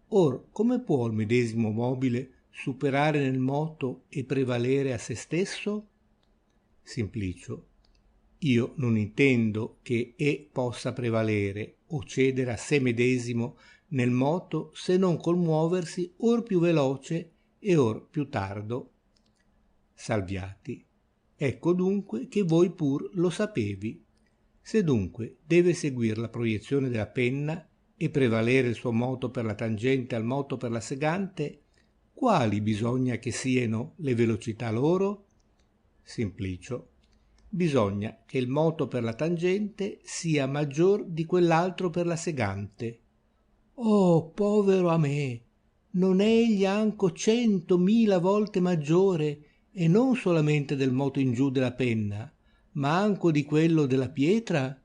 Or, come può il medesimo mobile superare nel moto e prevalere a se stesso? Simplicio, io non intendo che possa prevalere o cedere a se medesimo nel moto se non col muoversi or più veloce e or più tardo. Salviati, ecco dunque che voi pur lo sapevi. Se dunque deve seguir la proiezione della penna e prevalere il suo moto per la tangente al moto per la segante, quali bisogna che siano le velocità loro? Simplicio, bisogna che il moto per la tangente sia maggior di quell'altro per la segante. Oh, povero a me! Non è egli anco 100.000 volte maggiore, e non solamente del moto in giù della penna, ma anco di quello della pietra?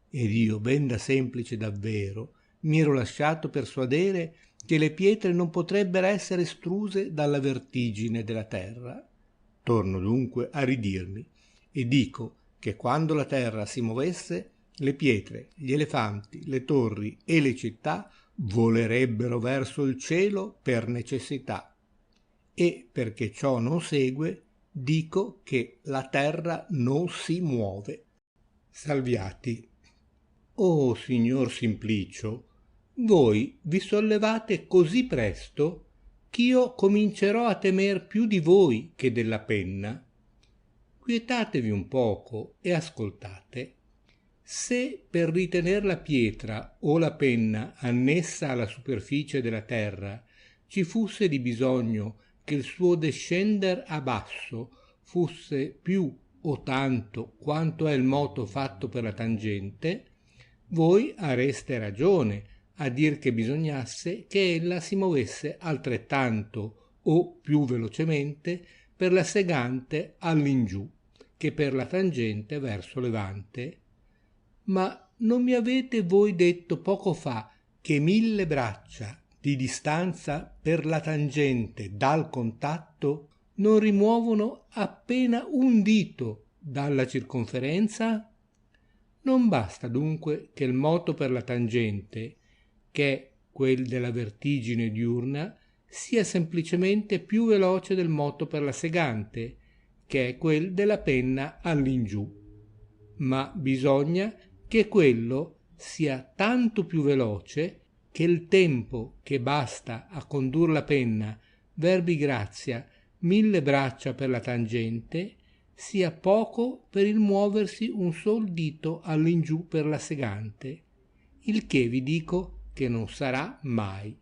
Ed io, ben da semplice davvero, mi ero lasciato persuadere che le pietre non potrebbero essere estruse dalla vertigine della terra. Torno dunque a ridirmi e dico che quando la terra si movesse, le pietre, gli elefanti, le torri e le città volerebbero verso il cielo per necessità. E perché ciò non segue, dico che la terra non si muove. Salviati. Oh, signor Simplicio, voi vi sollevate così presto ch'io comincerò a temer più di voi che della penna. Quietatevi un poco e ascoltate. Se per ritener la pietra o la penna annessa alla superficie della terra ci fusse di bisogno che il suo descender a basso fusse più o tanto quanto è il moto fatto per la tangente, voi areste ragione a dir che bisognasse che ella si movesse altrettanto o più velocemente per la segante all'ingiù che per la tangente verso levante. Ma non mi avete voi detto poco fa che 1000 braccia di distanza per la tangente dal contatto non rimuovono appena un dito dalla circonferenza? Non basta dunque che il moto per la tangente, che è quel della vertigine diurna, sia semplicemente più veloce del moto per la segante, che è quel della penna all'ingiù, ma bisogna che quello sia tanto più veloce che il tempo che basta a condur la penna verbi grazia 1000 braccia per la tangente sia poco per il muoversi un sol dito all'ingiù per la segante, il che vi dico che non sarà mai.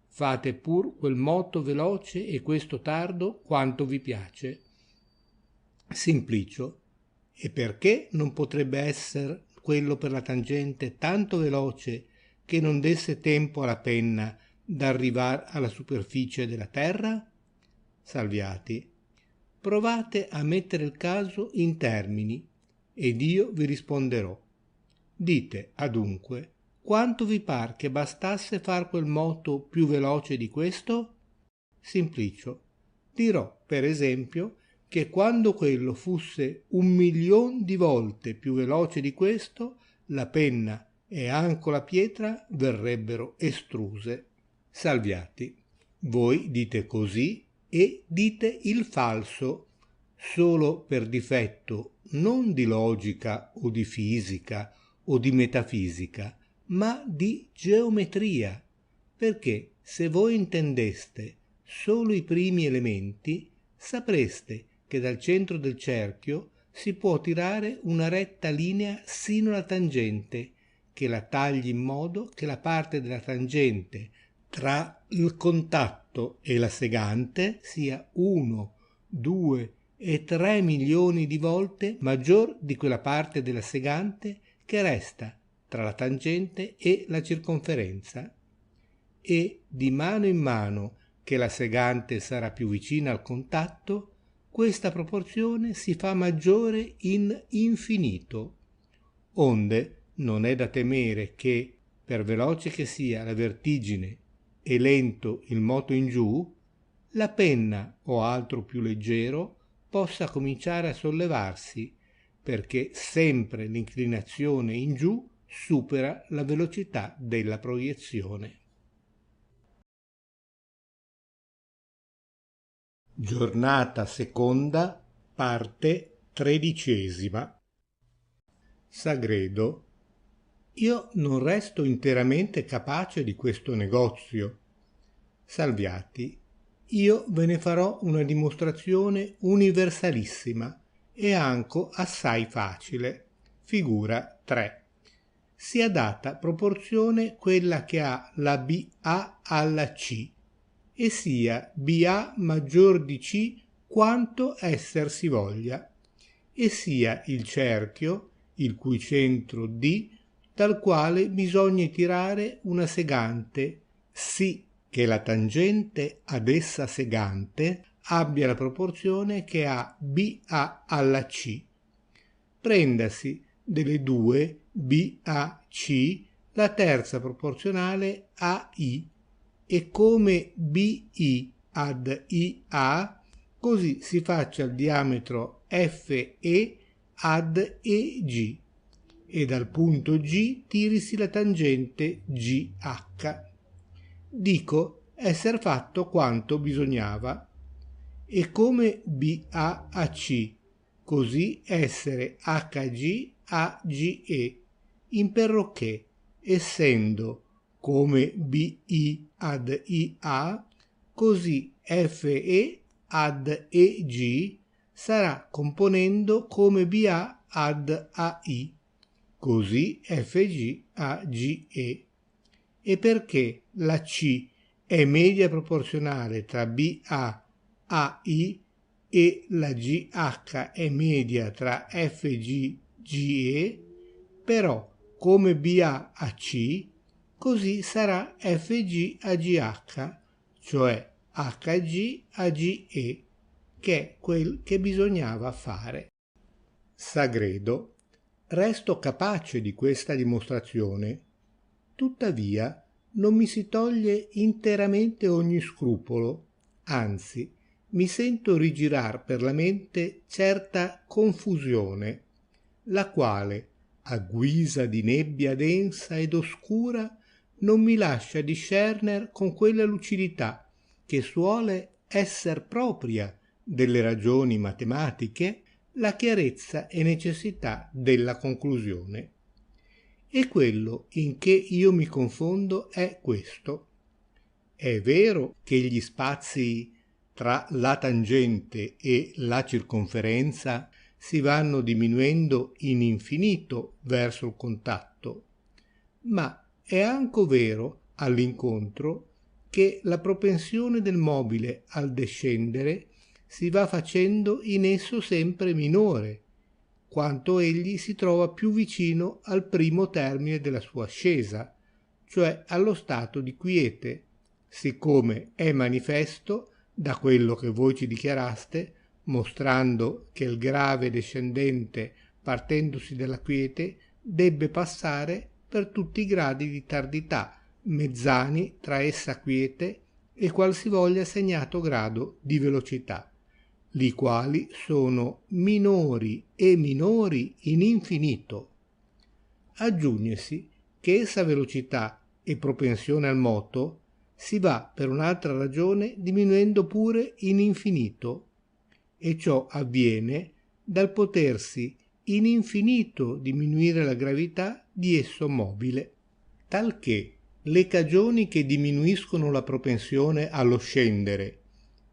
Fate pur quel moto veloce e questo tardo quanto vi piace. Simplicio. E perché non potrebbe essere quello per la tangente tanto veloce che non desse tempo alla penna d'arrivar alla superficie della terra? Salviati. Provate a mettere il caso in termini ed io vi risponderò. Dite adunque quanto vi par che bastasse far quel moto più veloce di questo? Simplicio. Dirò per esempio che quando quello fusse 1.000.000 di volte più veloce di questo, la penna e anco la pietra verrebbero estruse. Salviati. Voi dite così e dite il falso, solo per difetto non di logica o di fisica o di metafisica, ma di geometria, perché se voi intendeste solo i primi elementi, sapreste che dal centro del cerchio si può tirare una retta linea sino alla tangente, che la tagli in modo che la parte della tangente tra il contatto e la segante sia 1, 2 e 3 milioni di volte maggior di quella parte della segante che resta tra la tangente e la circonferenza. E di mano in mano che la segante sarà più vicina al contatto, questa proporzione si fa maggiore in infinito, onde non è da temere che, per veloce che sia la vertigine e lento il moto in giù, la penna o altro più leggero possa cominciare a sollevarsi, perché sempre l'inclinazione in giù supera la velocità della proiezione. Giornata seconda, parte 13. Sagredo. Io non resto interamente capace di questo negozio. Salviati. Io ve ne farò una dimostrazione universalissima e anco assai facile. Figura 3. Sia data proporzione quella che ha la BA alla C e sia BA maggior di C quanto esser si voglia, e sia il cerchio, il cui centro D, dal quale bisogna tirare una segante, sì che la tangente ad essa segante abbia la proporzione che ha BA alla C. prendasi delle due BAC la terza proporzionale AI, e come BI ad IA così si faccia il diametro FE ad EG, e dal punto G tirisi la tangente GH. Dico esser fatto quanto bisognava, e come BAC così essere HG AGE, imperroché essendo come BI ad IA così FE ad EG sarà componendo come BA ad AI così FG a GE, e perché la C è media proporzionale tra BA AI e la GH è media tra FG GE, però come BA a C così sarà FG a GH, cioè HG a GE, che è quel che bisognava fare. Sagredo. Resto capace di questa dimostrazione, tuttavia non mi si toglie interamente ogni scrupolo, anzi mi sento rigirar per la mente certa confusione, la quale, a guisa di nebbia densa ed oscura, non mi lascia discerner con quella lucidità che suole esser propria delle ragioni matematiche la chiarezza e necessità della conclusione. E quello in che io mi confondo è questo. È vero che gli spazi tra la tangente e la circonferenza si vanno diminuendo in infinito verso il contatto, ma è anche vero all'incontro che la propensione del mobile al descendere si va facendo in esso sempre minore, quanto egli si trova più vicino al primo termine della sua ascesa, cioè allo stato di quiete, siccome è manifesto da quello che voi ci dichiaraste, mostrando che il grave descendente, partendosi dalla quiete, debbe passare per tutti i gradi di tardità, mezzani tra essa quiete e qualsivoglia segnato grado di velocità, li quali sono minori e minori in infinito. Aggiugnesi che essa velocità e propensione al moto si va per un'altra ragione diminuendo pure in infinito, e ciò avviene dal potersi in infinito diminuire la gravità di esso mobile, talché le cagioni che diminuiscono la propensione allo scendere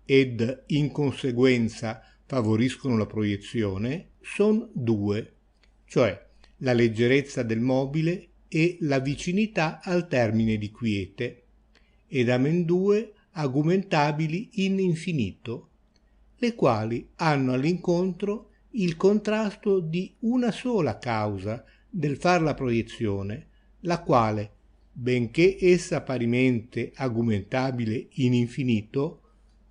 ed in conseguenza favoriscono la proiezione son due, cioè la leggerezza del mobile e la vicinità al termine di quiete, ed amendue argumentabili in infinito, le quali hanno all'incontro il contrasto di una sola causa del far la proiezione, la quale, benché essa parimente argumentabile in infinito,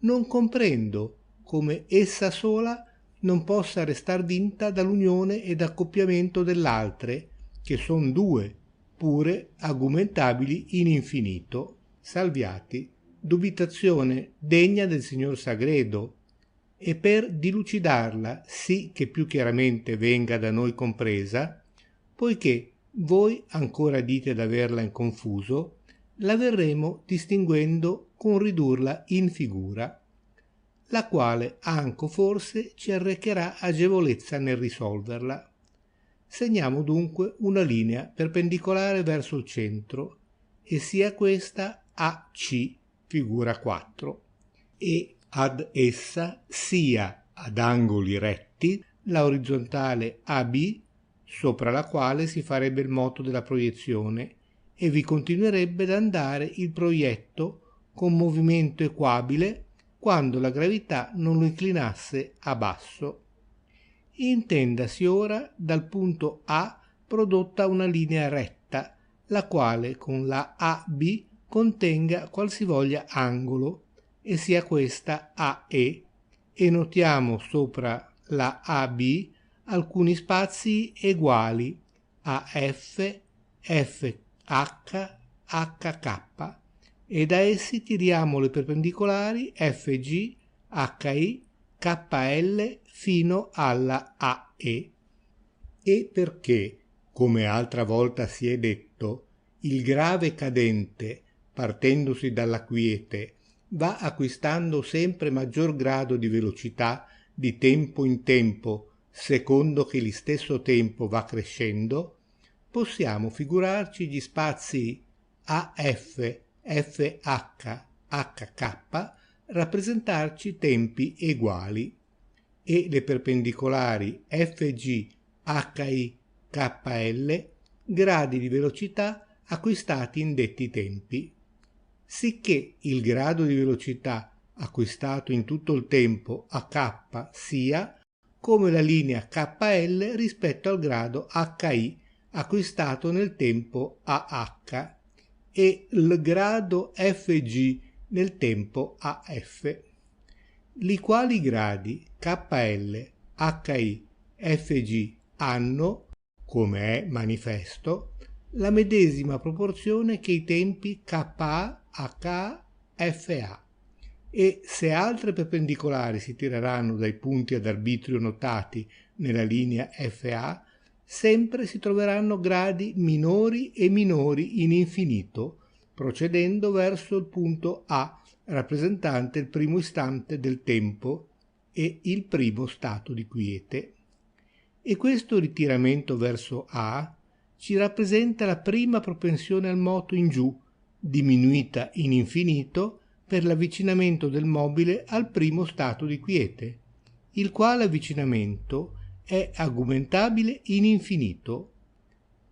non comprendo come essa sola non possa restar vinta dall'unione ed accoppiamento dell'altre, che son due, pure argumentabili in infinito. Salviati, dubitazione degna del signor Sagredo, e per dilucidarla sì che più chiaramente venga da noi compresa, poiché voi ancora dite d'averla in confuso, la verremo distinguendo con ridurla in figura, la quale anco forse ci arrecherà agevolezza nel risolverla. Segniamo dunque una linea perpendicolare verso il centro, e sia questa AC, figura 4, e ad essa sia ad angoli retti la orizzontale AB, sopra la quale si farebbe il moto della proiezione, e vi continuerebbe ad andare il proietto con movimento equabile quando la gravità non lo inclinasse a basso. Intendasi ora dal punto A prodotta una linea retta, la quale con la AB contenga qualsivoglia angolo, e sia questa AE, e notiamo sopra la AB alcuni spazi eguali a f, fh, hk, e da essi tiriamo le perpendicolari fg, hi, kl fino alla ae. E perché, come altra volta si è detto, il grave cadente, partendosi dalla quiete, va acquistando sempre maggior grado di velocità di tempo in tempo, secondo che stesso tempo va crescendo, possiamo figurarci gli spazi AF, FH, HK rappresentarci tempi eguali e le perpendicolari FG, HI, KL gradi di velocità acquistati in detti tempi, sicché il grado di velocità acquistato in tutto il tempo a K sia come la linea KL rispetto al grado HI acquistato nel tempo a H e il grado FG nel tempo a F, li quali gradi KL, HI, FG hanno, come è manifesto, la medesima proporzione che i tempi KA, HA, FA, e se altre perpendicolari si tireranno dai punti ad arbitrio notati nella linea FA, sempre si troveranno gradi minori e minori in infinito, procedendo verso il punto A, rappresentante il primo istante del tempo e il primo stato di quiete. E questo ritiramento verso A ci rappresenta la prima propensione al moto in giù, diminuita in infinito per l'avvicinamento del mobile al primo stato di quiete, il quale avvicinamento è argumentabile in infinito.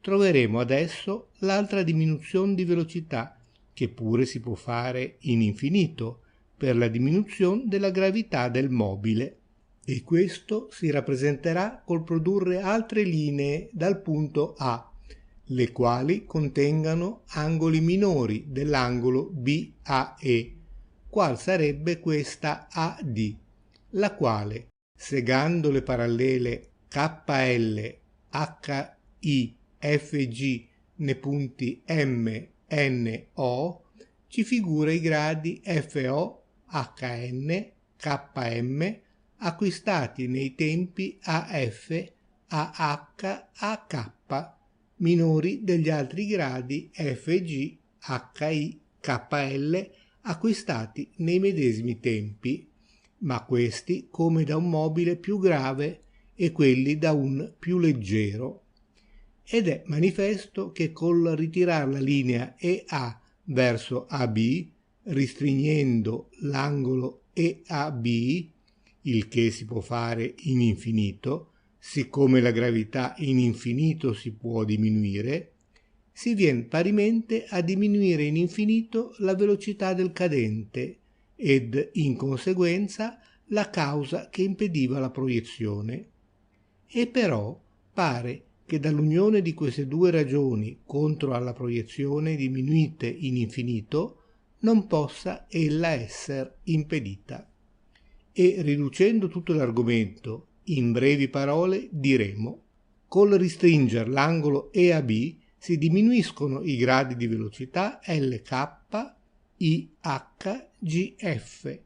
Troveremo adesso l'altra diminuzione di velocità, che pure si può fare in infinito, per la diminuzione della gravità del mobile. E questo si rappresenterà col produrre altre linee dal punto A, le quali contengano angoli minori dell'angolo BAE, qual sarebbe questa AD, la quale, segando le parallele KL, HI, FG nei punti M, N, O, ci figura i gradi FO, HN, KM acquistati nei tempi AF, AH, AK, minori degli altri gradi FG, HI, KL acquistati nei medesimi tempi, ma questi come da un mobile più grave e quelli da un più leggero. Ed è manifesto che col ritirar la linea EA verso AB, ristringendo l'angolo EAB, il che si può fare in infinito, siccome la gravità in infinito si può diminuire, si vien parimente a diminuire in infinito la velocità del cadente ed in conseguenza la causa che impediva la proiezione. E però pare che dall'unione di queste due ragioni contro alla proiezione diminuite in infinito non possa ella esser impedita. E riducendo tutto l'argomento in brevi parole diremo: col ristringer l'angolo EAB si diminuiscono i gradi di velocità LK, IH, GF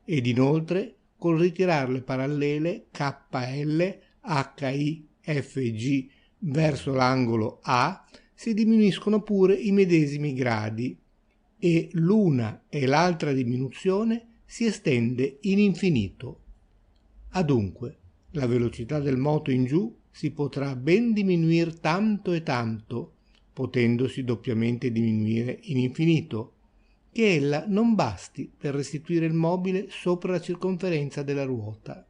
ed inoltre col ritirare le parallele KL, HI, FG verso l'angolo A si diminuiscono pure i medesimi gradi e l'una e l'altra diminuzione si estende in infinito. Adunque, la velocità del moto in giù si potrà ben diminuire tanto e tanto, potendosi doppiamente diminuire in infinito, che ella non basti per restituire il mobile sopra la circonferenza della ruota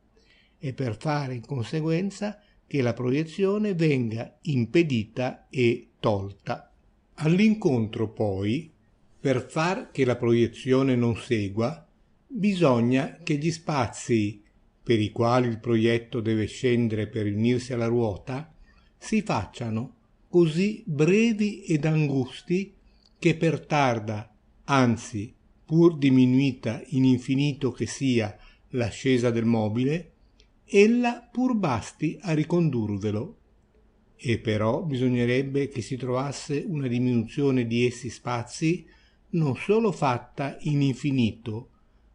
e per fare in conseguenza che la proiezione venga impedita e tolta. All'incontro poi, per far che la proiezione non segua, bisogna che gli spazi per i quali il proietto deve scendere per unirsi alla ruota si facciano così brevi ed angusti che per tarda, anzi pur diminuita in infinito che sia l'ascesa del mobile, ella pur basti a ricondurvelo. E però bisognerebbe che si trovasse una diminuzione di essi spazi non solo fatta in infinito,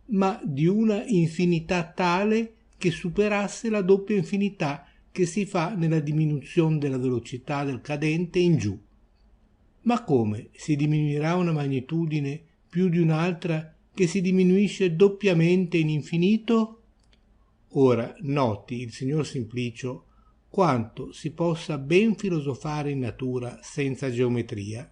ma di una infinità tale che superasse la doppia infinità che si fa nella diminuzione della velocità del cadente in giù. Ma come si diminuirà una magnitudine più di un'altra che si diminuisce doppiamente in infinito? Ora noti il signor Simplicio quanto si possa ben filosofare in natura senza geometria.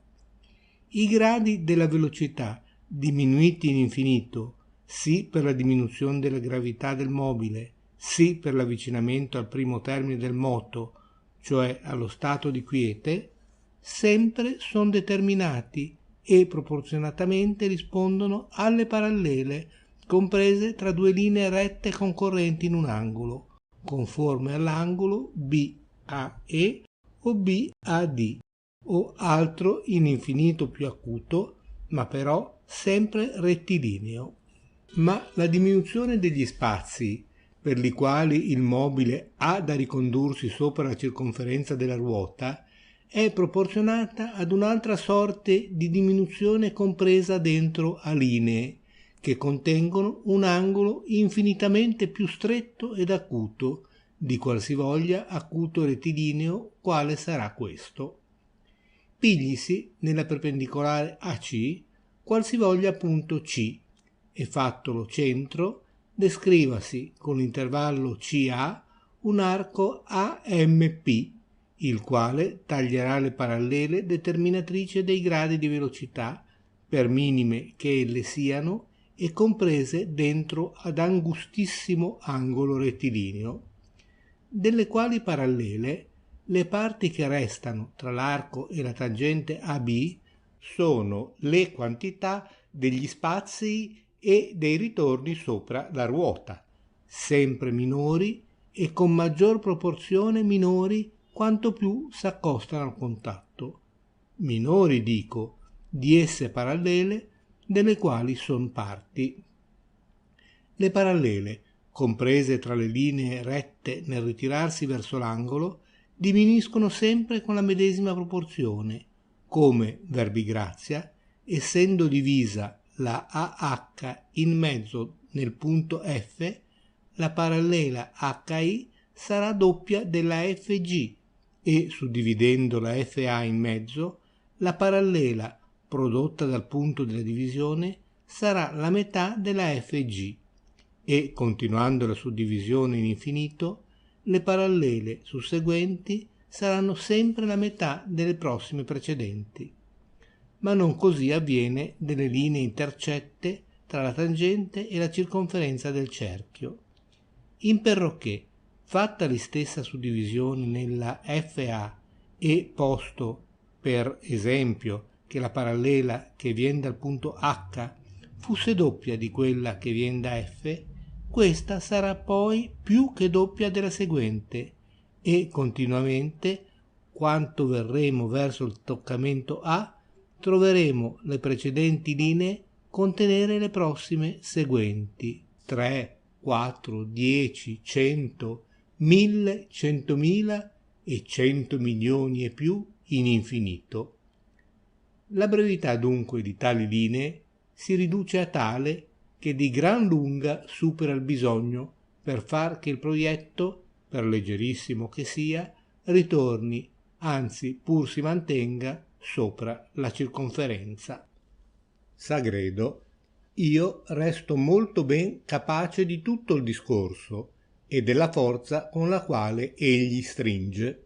I gradi della velocità diminuiti in infinito, sì per la diminuzione della gravità del mobile, sì per l'avvicinamento al primo termine del moto, cioè allo stato di quiete, sempre sono determinati e proporzionatamente rispondono alle parallele comprese tra due linee rette concorrenti in un angolo, conforme all'angolo BAE o BAD, o altro in infinito più acuto, ma però sempre rettilineo. Ma la diminuzione degli spazi per i quali il mobile ha da ricondursi sopra la circonferenza della ruota è proporzionata ad un'altra sorte di diminuzione compresa dentro a linee che contengono un angolo infinitamente più stretto ed acuto di qualsivoglia acuto rettilineo quale sarà questo. Piglisi nella perpendicolare AC qualsivoglia punto C e fattolo centro descrivasi con l'intervallo CA un arco AMP, il quale taglierà le parallele determinatrici dei gradi di velocità, per minime che elle siano, e comprese dentro ad angustissimo angolo rettilineo, delle quali parallele le parti che restano tra l'arco e la tangente AB sono le quantità degli spazi e dei ritorni sopra la ruota, sempre minori e con maggior proporzione minori quanto più s'accostano al contatto. Minori, dico, di esse parallele, delle quali son parti. Le parallele, comprese tra le linee rette nel ritirarsi verso l'angolo, diminuiscono sempre con la medesima proporzione, come verbigrazia, essendo divisa la AH in mezzo nel punto F, la parallela HI sarà doppia della FG e, suddividendo la FA in mezzo, la parallela prodotta dal punto della divisione sarà la metà della FG e, continuando la suddivisione in infinito, le parallele susseguenti saranno sempre la metà delle prossime precedenti. Ma non così avviene delle linee intercette tra la tangente e la circonferenza del cerchio. Imperroché, fatta l'istessa suddivisione nella FA e posto, per esempio, che la parallela che viene dal punto H fosse doppia di quella che viene da F, questa sarà poi più che doppia della seguente e continuamente, quanto verremo verso il toccamento A, troveremo le precedenti linee contenere le prossime seguenti: 3, 4, 10, 100, 1000, 100.000 e 100 milioni e più in infinito. La brevità dunque di tali linee si riduce a tale che di gran lunga supera il bisogno per far che il proietto, per leggerissimo che sia, ritorni, anzi pur si mantenga sopra la circonferenza. Sagredo, io resto molto ben capace di tutto il discorso e della forza con la quale egli stringe.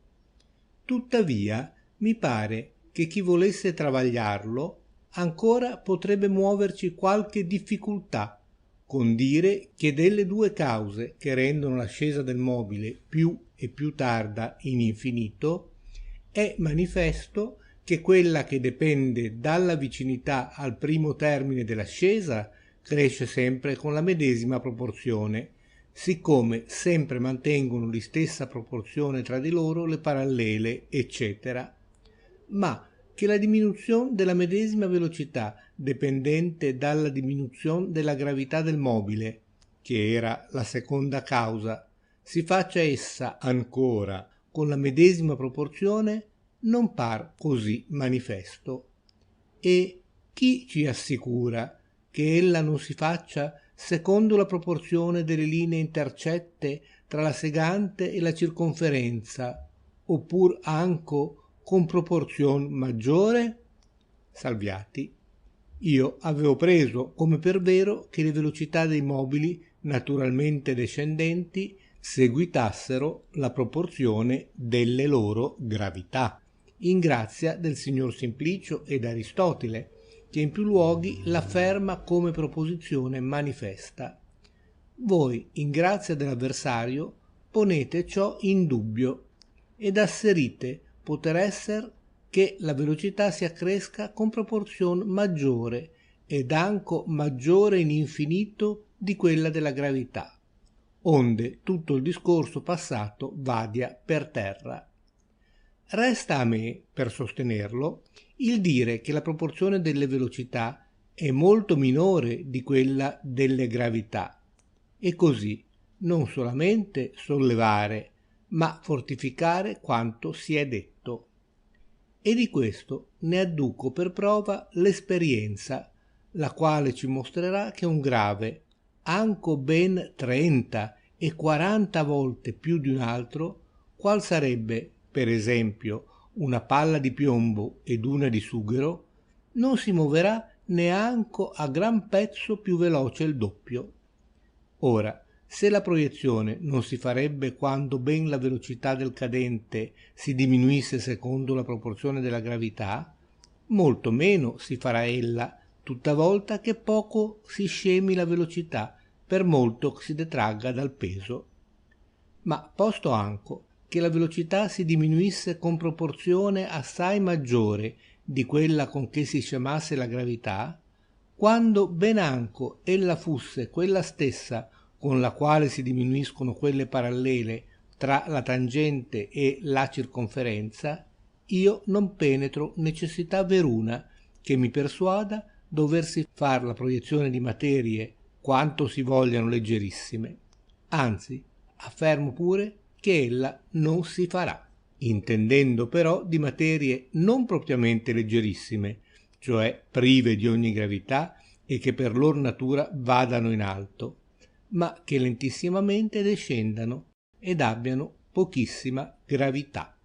Tuttavia mi pare che chi volesse travagliarlo ancora potrebbe muoverci qualche difficoltà, con dire che delle due cause che rendono l'ascesa del mobile più e più tarda in infinito, è manifesto che quella che dipende dalla vicinità al primo termine dell'ascesa cresce sempre con la medesima proporzione, siccome sempre mantengono la stessa proporzione tra di loro le parallele, eccetera, ma che la diminuzione della medesima velocità dipendente dalla diminuzione della gravità del mobile, che era la seconda causa, si faccia essa ancora con la medesima proporzione, non par così manifesto. E chi ci assicura che ella non si faccia secondo la proporzione delle linee intercette tra la segante e la circonferenza, oppur anco con proporzione maggiore? Salviati. Io avevo preso come per vero che le velocità dei mobili naturalmente descendenti seguitassero la proporzione delle loro gravità, in grazia del signor Simplicio ed Aristotile, che in più luoghi l'afferma come proposizione manifesta. Voi, in grazia dell'avversario, ponete ciò in dubbio ed asserite poter esser che la velocità si accresca con proporzione maggiore ed anco maggiore in infinito di quella della gravità, onde tutto il discorso passato vadia per terra. Resta a me, per sostenerlo, il dire che la proporzione delle velocità è molto minore di quella delle gravità, e così non solamente sollevare, ma fortificare quanto si è detto. E di questo ne adduco per prova l'esperienza, la quale ci mostrerà che un grave, anco ben 30 e 40 volte più di un altro, qual sarebbe, per esempio, una palla di piombo ed una di sughero, non si moverà neanco a gran pezzo più veloce il doppio. Ora, se la proiezione non si farebbe quando ben la velocità del cadente si diminuisse secondo la proporzione della gravità, molto meno si farà ella tutta volta che poco si scemi la velocità, per molto che si detragga dal peso. Ma posto anco che la velocità si diminuisse con proporzione assai maggiore di quella con che si scemasse la gravità, quando ben anco ella fusse quella stessa con la quale si diminuiscono quelle parallele tra la tangente e la circonferenza, io non penetro necessità veruna che mi persuada doversi far la proiezione di materie quanto si vogliano leggerissime. Anzi, affermo pure che ella non si farà, intendendo però di materie non propriamente leggerissime, cioè prive di ogni gravità e che per lor natura vadano in alto, ma che lentissimamente descendano ed abbiano pochissima gravità.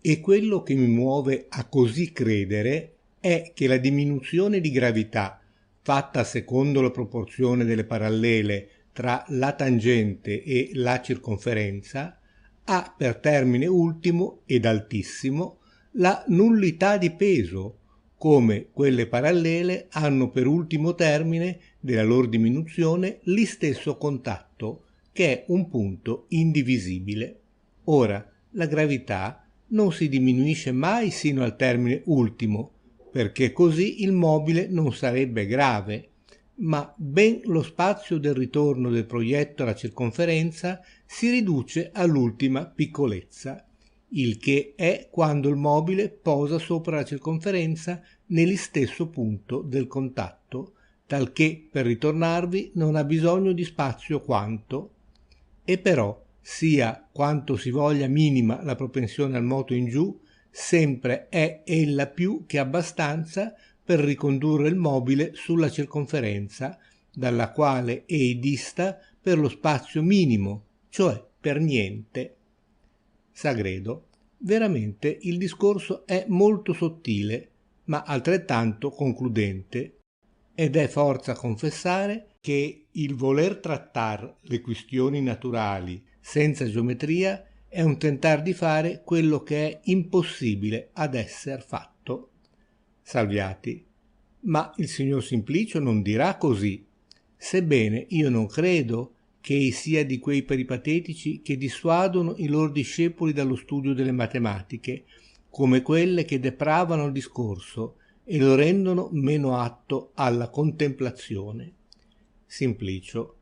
E quello che mi muove a così credere è che la diminuzione di gravità fatta secondo la proporzione delle parallele tra la tangente e la circonferenza ha per termine ultimo ed altissimo la nullità di peso, come quelle parallele hanno per ultimo termine della loro diminuzione l'istesso contatto, che è un punto indivisibile. Ora, la gravità non si diminuisce mai sino al termine ultimo, perché così il mobile non sarebbe grave, ma ben lo spazio del ritorno del proietto alla circonferenza si riduce all'ultima piccolezza, il che è quando il mobile posa sopra la circonferenza nell'istesso punto del contatto, talché per ritornarvi non ha bisogno di spazio quanto, e però sia quanto si voglia minima la propensione al moto in giù, sempre è ella più che abbastanza per ricondurre il mobile sulla circonferenza, dalla quale ei dista per lo spazio minimo, cioè per niente. Sagredo, veramente il discorso è molto sottile, ma altrettanto concludente, ed è forza confessare che il voler trattar le quistioni naturali senza geometria è un tentar di fare quello che è impossibile ad esser fatto. Salviati, ma il signor Simplicio non dirà così, sebbene io non credo che ei sia di quei peripatetici che dissuadono i loro discepoli dallo studio delle matematiche, come quelle che depravano il discorso e lo rendono meno atto alla contemplazione. Simplicio,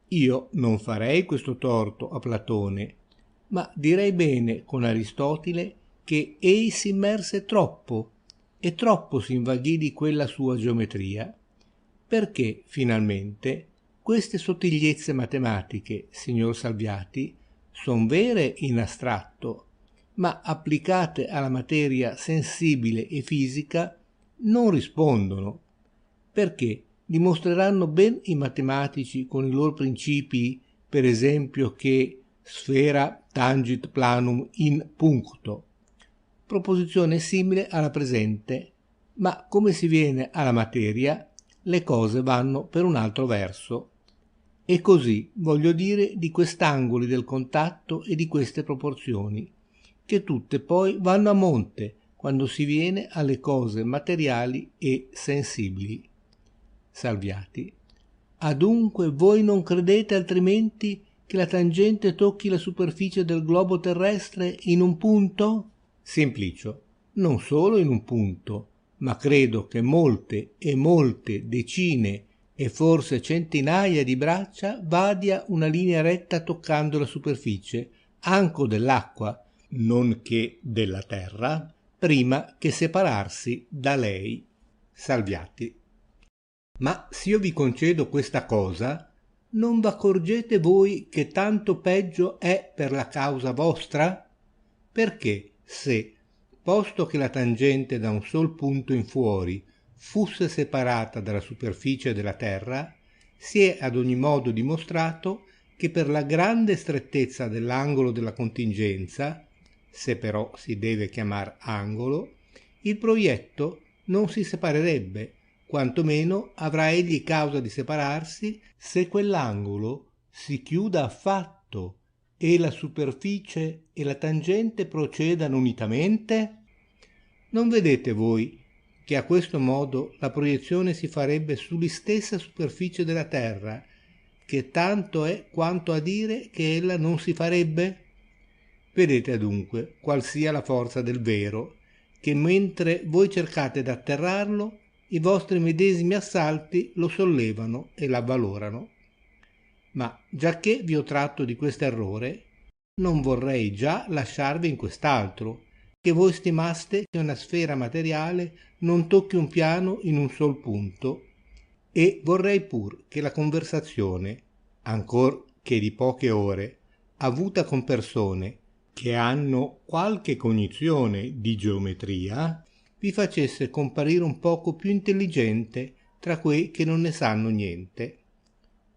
io non farei questo torto a Platone, ma direi bene con Aristotile che ei si immerse troppo e troppo si invaghì di quella sua geometria, perché finalmente Queste sottigliezze matematiche, signor Salviati, son vere in astratto, ma applicate alla materia sensibile e fisica non rispondono, perché dimostreranno ben i matematici con i loro principi, per esempio, che sfera tangit planum in puncto, proposizione simile alla presente, ma come si viene alla materia, le cose vanno per un altro verso. E così voglio dire di quest'angoli del contatto e di queste proporzioni, che tutte poi vanno a monte quando si viene alle cose materiali e sensibili. Salviati. Adunque voi non credete altrimenti che la tangente tocchi la superficie del globo terrestre in un punto? Simplicio. Non solo in un punto, ma credo che molte e molte decine e forse centinaia di braccia vadia una linea retta toccando la superficie, anco dell'acqua, non che della terra, prima che separarsi da lei. Salviati. Ma s'io vi concedo questa cosa, non v'accorgete voi che tanto peggio è per la causa vostra? Perché se, posto che la tangente da un sol punto in fuori fusse separata dalla superficie della terra, si è ad ogni modo dimostrato che per la grande strettezza dell'angolo della contingenza, se però si deve chiamar angolo, il proietto non si separerebbe, quantomeno avrà egli causa di separarsi se quell'angolo si chiuda affatto e la superficie e la tangente procedano unitamente? Non vedete voi che a questo modo la proiezione si farebbe sull'istessa superficie della terra, che tanto è quanto a dire che ella non si farebbe? Vedete adunque qual sia la forza del vero, che mentre voi cercate d'atterrarlo, i vostri medesimi assalti lo sollevano e l'avvalorano. Ma giacché vi ho tratto di questo errore, non vorrei già lasciarvi in quest'altro, che voi stimaste che una sfera materiale non tocchi un piano in un sol punto, e vorrei pur che la conversazione, ancor che di poche ore, avuta con persone che hanno qualche cognizione di geometria, vi facesse comparire un poco più intelligente tra quei che non ne sanno niente.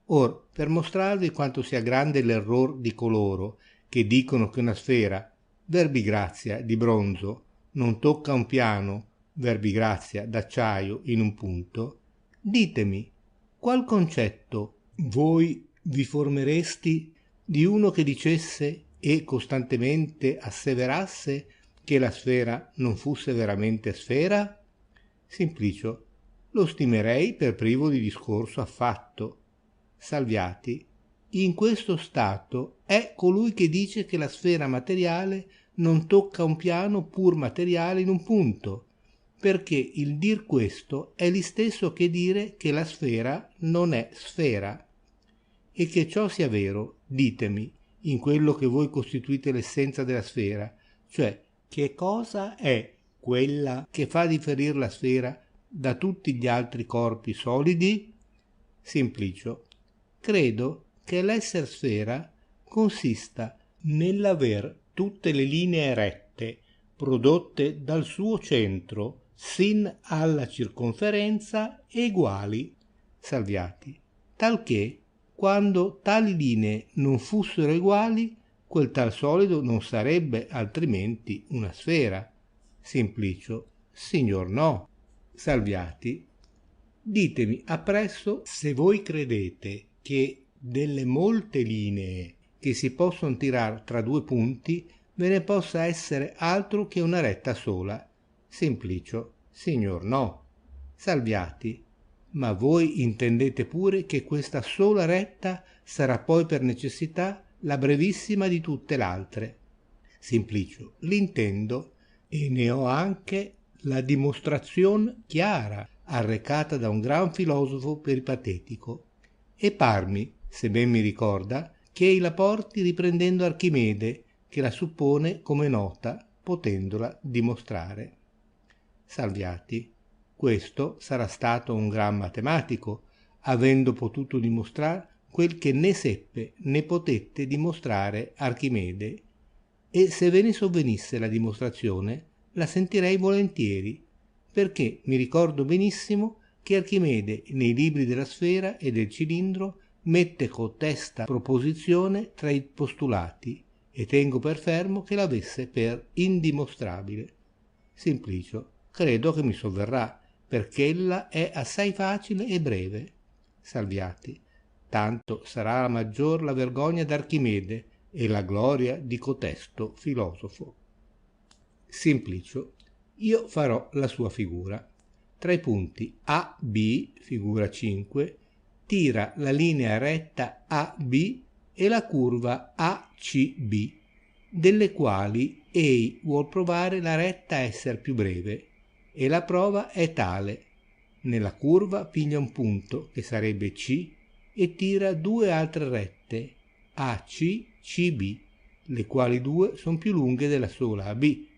Or, per mostrarvi quanto sia grande l'error di coloro che dicono che una sfera, verbigrazia, di bronzo, non tocca un piano, verbigrazia, d'acciaio, in un punto, ditemi, qual concetto voi vi formeresti di uno che dicesse e costantemente asseverasse che la sfera non fusse veramente sfera? Simplicio, lo stimerei per privo di discorso affatto. Salviati, in questo stato è colui che dice che la sfera materiale non tocca un piano pur materiale in un punto, perché il dir questo è l'istesso che dire che la sfera non è sfera. E che ciò sia vero, ditemi, in quello che voi costituite l'essenza della sfera, cioè che cosa è quella che fa differir la sfera da tutti gli altri corpi solidi? Simplicio, credo che l'esser sfera consista nell'aver tutte le linee rette prodotte dal suo centro sin alla circonferenza eguali. Salviati, talché quando tali linee non fussero eguali, quel tal solido non sarebbe altrimenti una sfera. Simplicio, signor no. Salviati, ditemi appresso se voi credete che delle molte linee che si possono tirar tra due punti ve ne possa essere altro che una retta sola. Simplicio, signor no. Salviati, ma voi intendete pure che questa sola retta sarà poi per necessità la brevissima di tutte l'altre. Simplicio, l'intendo e ne ho anche la dimostrazione chiara arrecata da un gran filosofo peripatetico, e parmi, se ben mi ricorda, che ei la porti riprendendo Archimede, che la suppone come nota, potendola dimostrare. Salviati, questo sarà stato un gran matematico, avendo potuto dimostrare quel che né seppe né potette dimostrare Archimede, e se ve ne sovvenisse la dimostrazione la sentirei volentieri, perché mi ricordo benissimo che Archimede nei libri della sfera e del cilindro mette cotesta proposizione tra i postulati, e tengo per fermo che l'avesse per indimostrabile. Simplicio, credo che mi sovverrà, perché ella è assai facile e breve. Salviati, tanto sarà maggior la vergogna d'Archimede e la gloria di cotesto filosofo. Simplicio, io farò la sua figura. Tra i punti AB, figura 5, tira la linea retta AB e la curva ACB, delle quali ei vuol provare la retta esser più breve, e la prova è tale. Nella curva piglia un punto, che sarebbe C, e tira due altre rette, AC, CB, le quali due sono più lunghe della sola AB,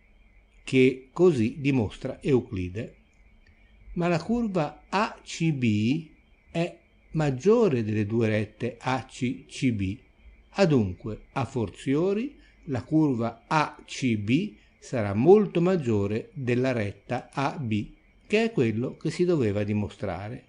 che così dimostra Euclide. Ma la curva ACB è maggiore delle due rette ACCB, adunque a forziori la curva ACB sarà molto maggiore della retta AB, che è quello che si doveva dimostrare.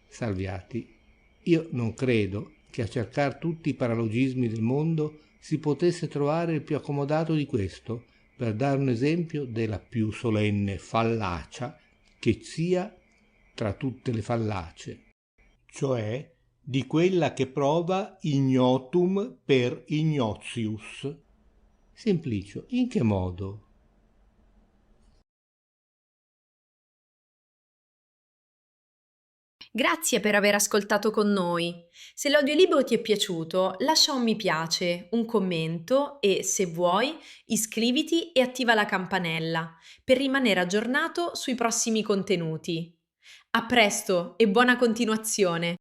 Salviati, io non credo che a cercare tutti i paralogismi del mondo si potesse trovare il più accomodato di questo, per dare un esempio della più solenne fallacia che sia tra tutte le fallacie, cioè di quella che prova ignotum per ignotius. Simplicio, in che modo? Grazie per aver ascoltato con noi. Se l'audiolibro ti è piaciuto, lascia un mi piace, un commento e, se vuoi, iscriviti e attiva la campanella per rimanere aggiornato sui prossimi contenuti. A presto e buona continuazione!